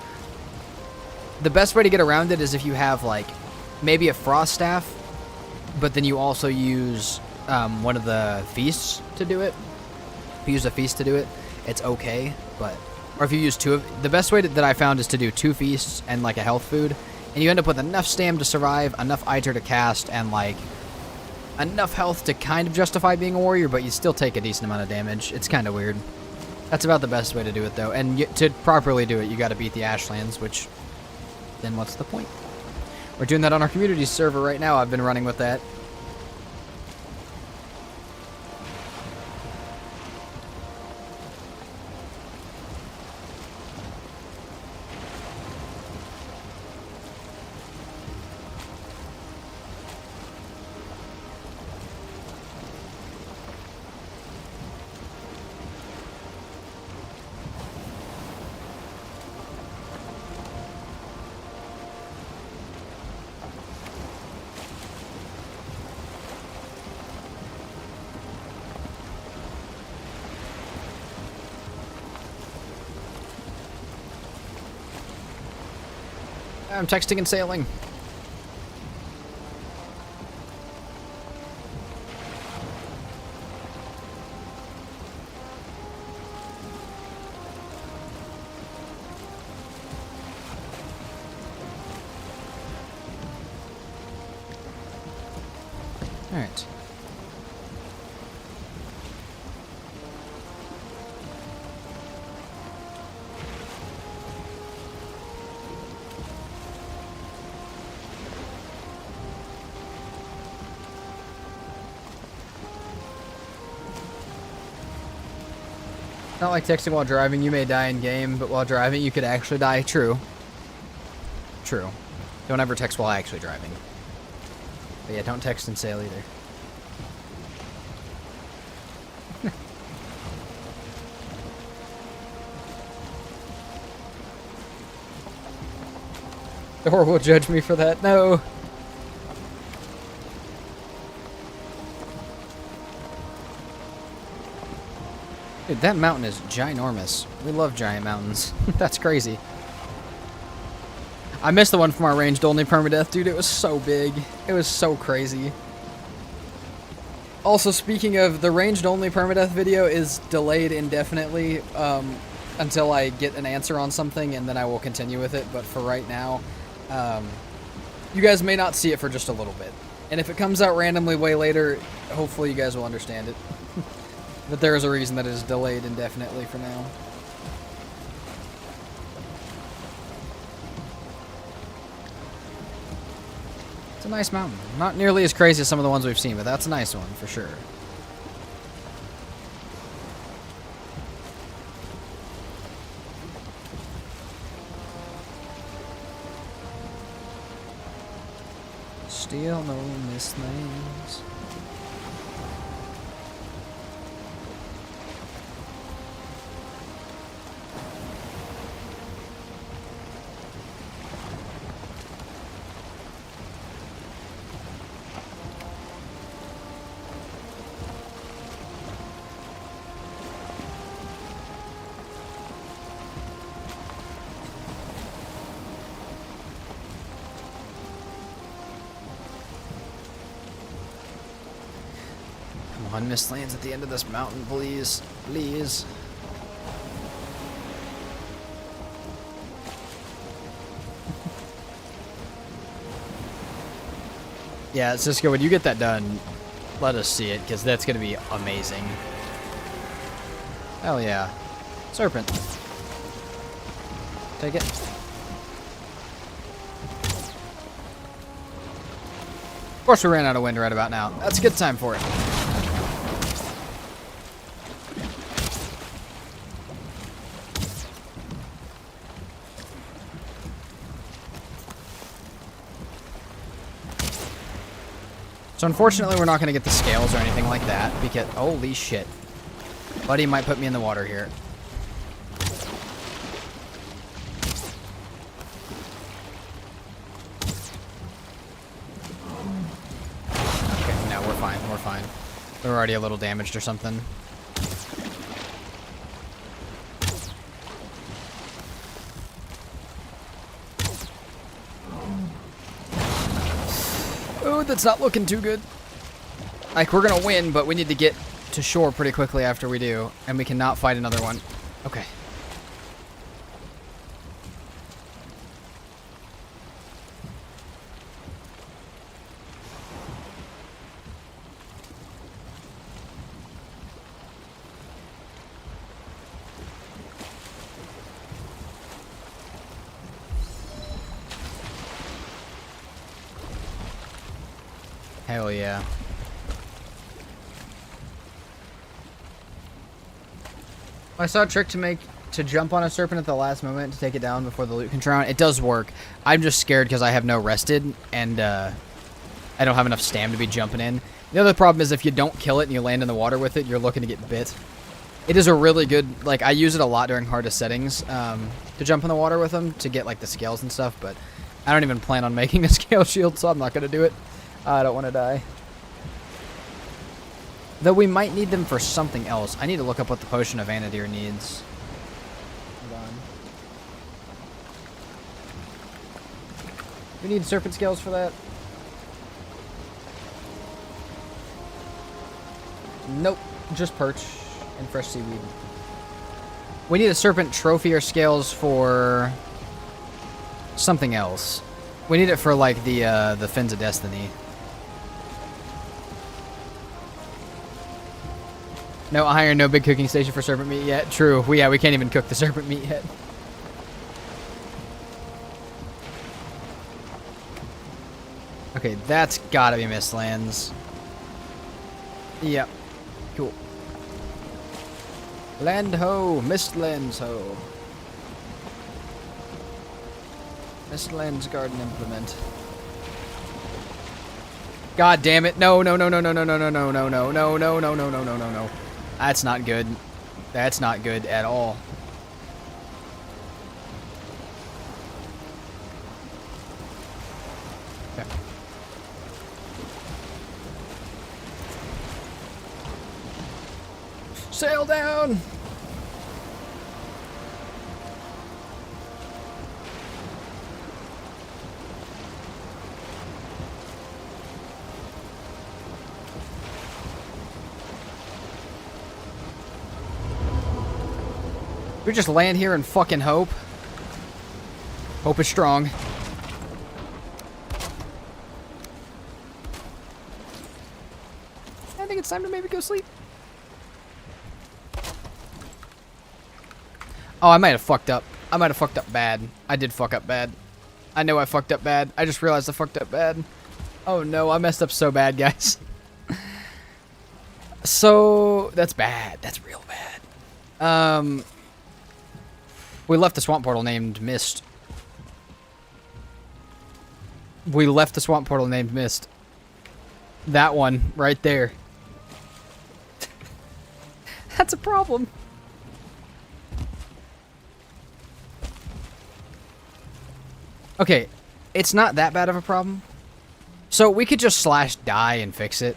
Speaker 2: The best way to get around it is if you have, like, maybe a frost staff, but then you also use one of the feasts to do it. If you use a feast to do it, it's okay, but or if you use 2 of the best way that I found is to do 2 feasts and like a health food, and you end up with enough stam to survive, enough iter to cast, and like enough health to kind of justify being a warrior, but you still take a decent amount of damage. It's kind of weird. That's about the best way to do it though, and to properly do it, you got to beat the Ashlands, which then what's the point? We're doing that on our community server right now. I've been running with that. I'm texting and sailing. All right. Not like texting while driving, you may die in game, but while driving you could actually die. True. True. Don't ever text while actually driving. But yeah, don't text and sail either. Thor will judge me for that. No. Dude, that mountain is ginormous. We love giant mountains. That's crazy. I missed the one from our ranged only permadeath, dude. It was so big. It was so crazy. Also, speaking of, the ranged only permadeath video is delayed indefinitely until I get an answer on something, and then I will continue with it. But for right now, you guys may not see it for just a little bit. And if it comes out randomly way later, hopefully you guys will understand it. But there is a reason that it is delayed indefinitely for now. It's a nice mountain. Not nearly as crazy as some of the ones we've seen, but that's a nice one for sure. Still no missed lanes. Come on, missed lanes at the end of this mountain, please. Please. Yeah, Cisco, when you get that done, let us see it, because that's going to be amazing. Hell yeah. Serpent. Take it. Of course we ran out of wind right about now. That's a good time for it. So unfortunately, we're not going to get the scales or anything like that, because, holy shit. Buddy might put me in the water here. Okay, no, we're fine, we're fine. We're already a little damaged or something. Oh, that's not looking too good. Like, we're gonna win, but we need to get to shore pretty quickly after we do, and we cannot fight another one. Okay. Hell yeah. I saw a trick to jump on a serpent at the last moment to take it down before the loot can drown. It does work. I'm just scared because I have no rested, and I don't have enough stam to be jumping in. The other problem is if you don't kill it and you land in the water with it, you're looking to get bit. It is a really good, like, I use it a lot during hardest settings to jump in the water with them to get, like, the scales and stuff, but I don't even plan on making a scale shield, so I'm not going to do it. I don't want to die. Though we might need them for something else. I need to look up what the Potion of Vanadir needs. Hold on. We need serpent scales for that? Nope. Just perch and fresh seaweed. We need a serpent trophy or scales for something else. We need it for, like, the Fins of Destiny. No iron, no big cooking station for serpent meat yet. True. We can't even cook the serpent meat yet. Okay, that's gotta be Mistlands. Yep. Cool. Land ho! Mistlands ho! Mistlands garden implement. God damn it. No, no, no, no, no, no, no, no, no, no, no, no, no, no, no, no, no, no, no. That's not good. That's not good at all. Okay. Sail down! We just land here and fucking hope. Hope is strong. I think it's time to maybe go sleep. Oh, I might have fucked up. I might have fucked up bad. I did fuck up bad. I know I fucked up bad. I just realized I fucked up bad. Oh no, I messed up so bad, guys. So, that's bad. That's real bad. We left the swamp portal named Mist. We left the swamp portal named Mist. That one, right there. That's a problem. Okay, it's not that bad of a problem. So we could just slash die and fix it.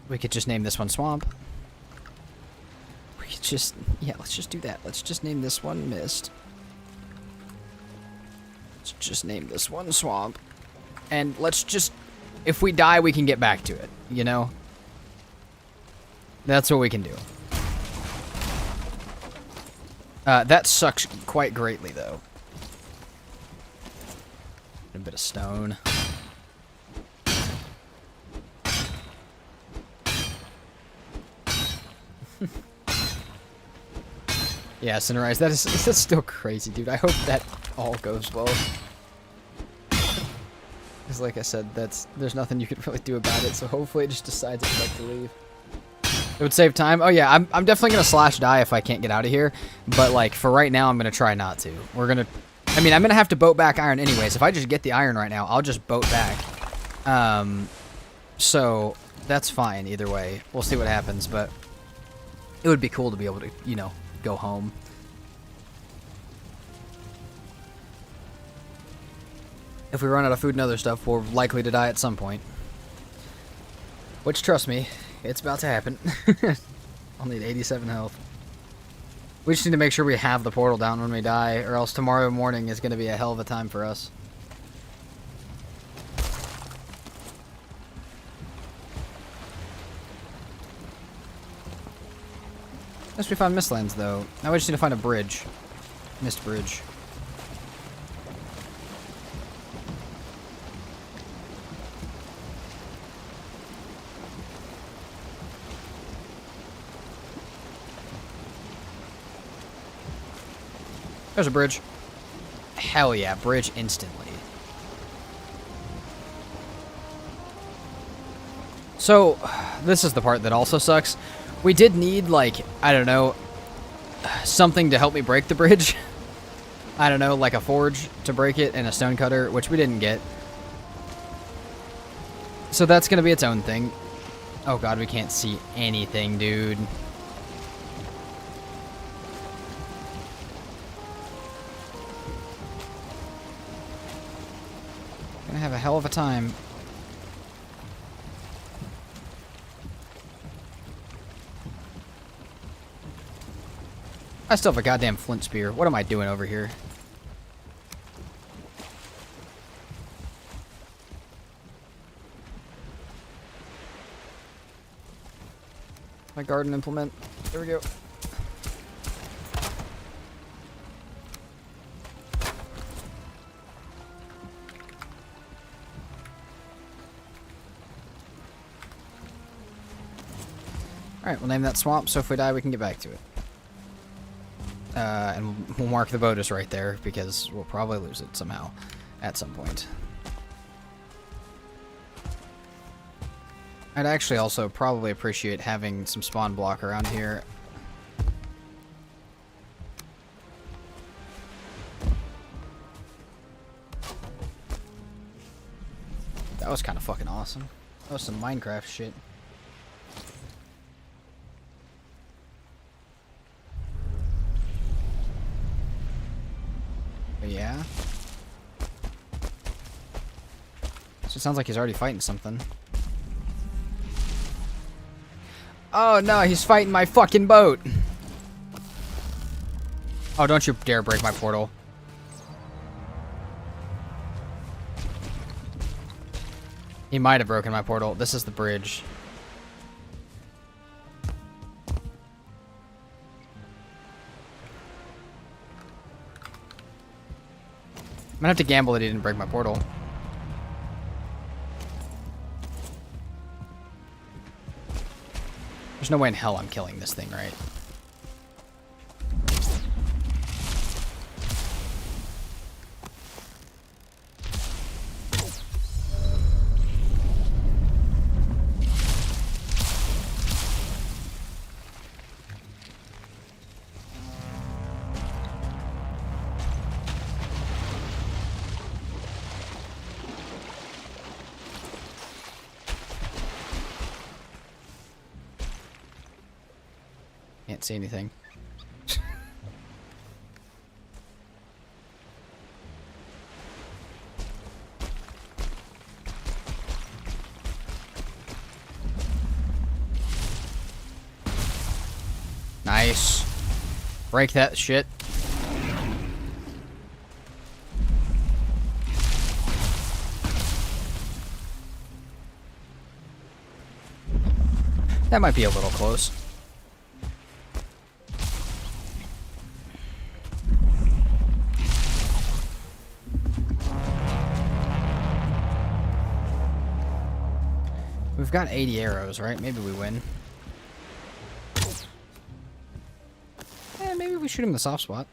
Speaker 2: We could just name this one Swamp. We could just, yeah, let's just do that. Let's just name this one Mist. Let's just name this one Swamp. And let's just, if we die, we can get back to it, you know? That's what we can do. That sucks quite greatly, though. A bit of stone. Yeah, Sunrise, that's still crazy, dude. I hope that all goes well. Because like I said, there's nothing you can really do about it, so hopefully it just decides it's like to leave. It would save time. Oh yeah, I'm definitely gonna slash die if I can't get out of here, but like for right now I'm gonna try not to. I'm gonna have to boat back iron anyways. If I just get the iron right now, I'll just boat back. So that's fine either way. We'll see what happens, but it would be cool to be able to, you know, go home. If we run out of food and other stuff, we're likely to die at some point. Which, trust me, it's about to happen. I'll need 87 health. We just need to make sure we have the portal down when we die, or else tomorrow morning is going to be a hell of a time for us. Unless we find Mistlands, though. Now we just need to find a bridge. Mist bridge. There's a bridge. Hell yeah, bridge instantly. So, this is the part that also sucks. We did need, like, I don't know, something to help me break the bridge. I don't know, like a forge to break it and a stone cutter, which we didn't get. So that's going to be its own thing. Oh god, we can't see anything, dude. Gonna have a hell of a time. I still have a goddamn flint spear. What am I doing over here? My garden implement. There we go. Alright, we'll name that swamp, so if we die, we can get back to it. And we'll mark the boat as right there, because we'll probably lose it somehow, at some point. I'd actually also probably appreciate having some spawn block around here. That was kind of fucking awesome. That was some Minecraft shit. Yeah. So it sounds like he's already fighting something. Oh no, he's fighting my fucking boat. Oh, don't you dare break my portal. He might have broken my portal. This is the bridge. gonna have to gamble that he didn't break my portal. There's no way in hell I'm killing this thing, right? Can't see anything. Nice. Break that shit. That might be a little close. We've got 80 arrows, right? Maybe we win. Maybe we shoot him in the soft spot.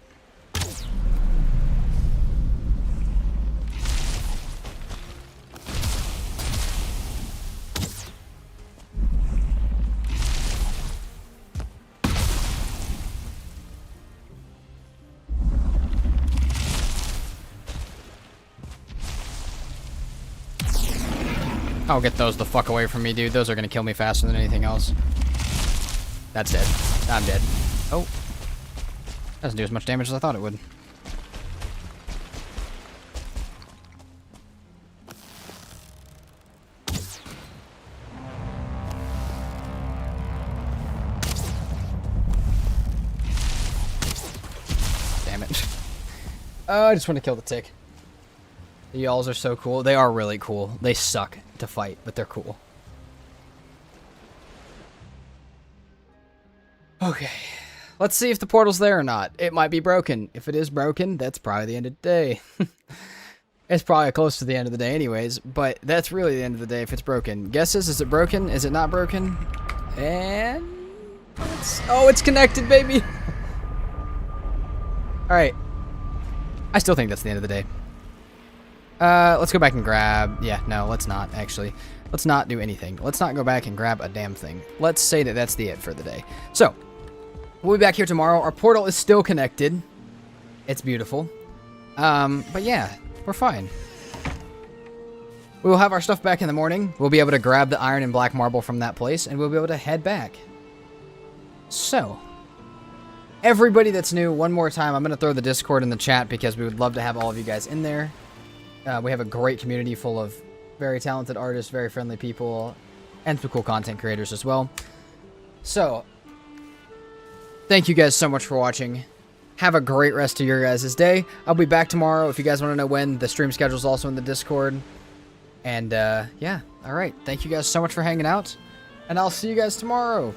Speaker 2: Oh, get those the fuck away from me, dude. Those are gonna kill me faster than anything else. That's dead. I'm dead. Oh. Doesn't do as much damage as I thought it would. Damn it. I just want to kill the tick. The Yalls are so cool. They are really cool. They suck to fight, but they're cool. Okay. Let's see if the portal's there or not. It might be broken. If it is broken, that's probably the end of the day. It's probably close to the end of the day anyways, but that's really the end of the day if it's broken. Guesses? Is it broken? Is it not broken? And... oh, it's connected, baby! Alright. I still think that's the end of the day. Let's go back and grab... yeah, no, let's not, actually. Let's not do anything. Let's not go back and grab a damn thing. Let's say that that's the it for the day. So, we'll be back here tomorrow. Our portal is still connected. It's beautiful. But yeah, we're fine. We will have our stuff back in the morning. We'll be able to grab the iron and black marble from that place, and we'll be able to head back. So, everybody that's new, one more time, I'm going to throw the Discord in the chat because we would love to have all of you guys in there. We have a great community full of very talented artists, very friendly people, and some cool content creators as well. So, thank you guys so much for watching. Have a great rest of your guys' day. I'll be back tomorrow. If you guys want to know when, the stream schedule is also in the Discord. And, yeah. Alright. Thank you guys so much for hanging out. And I'll see you guys tomorrow.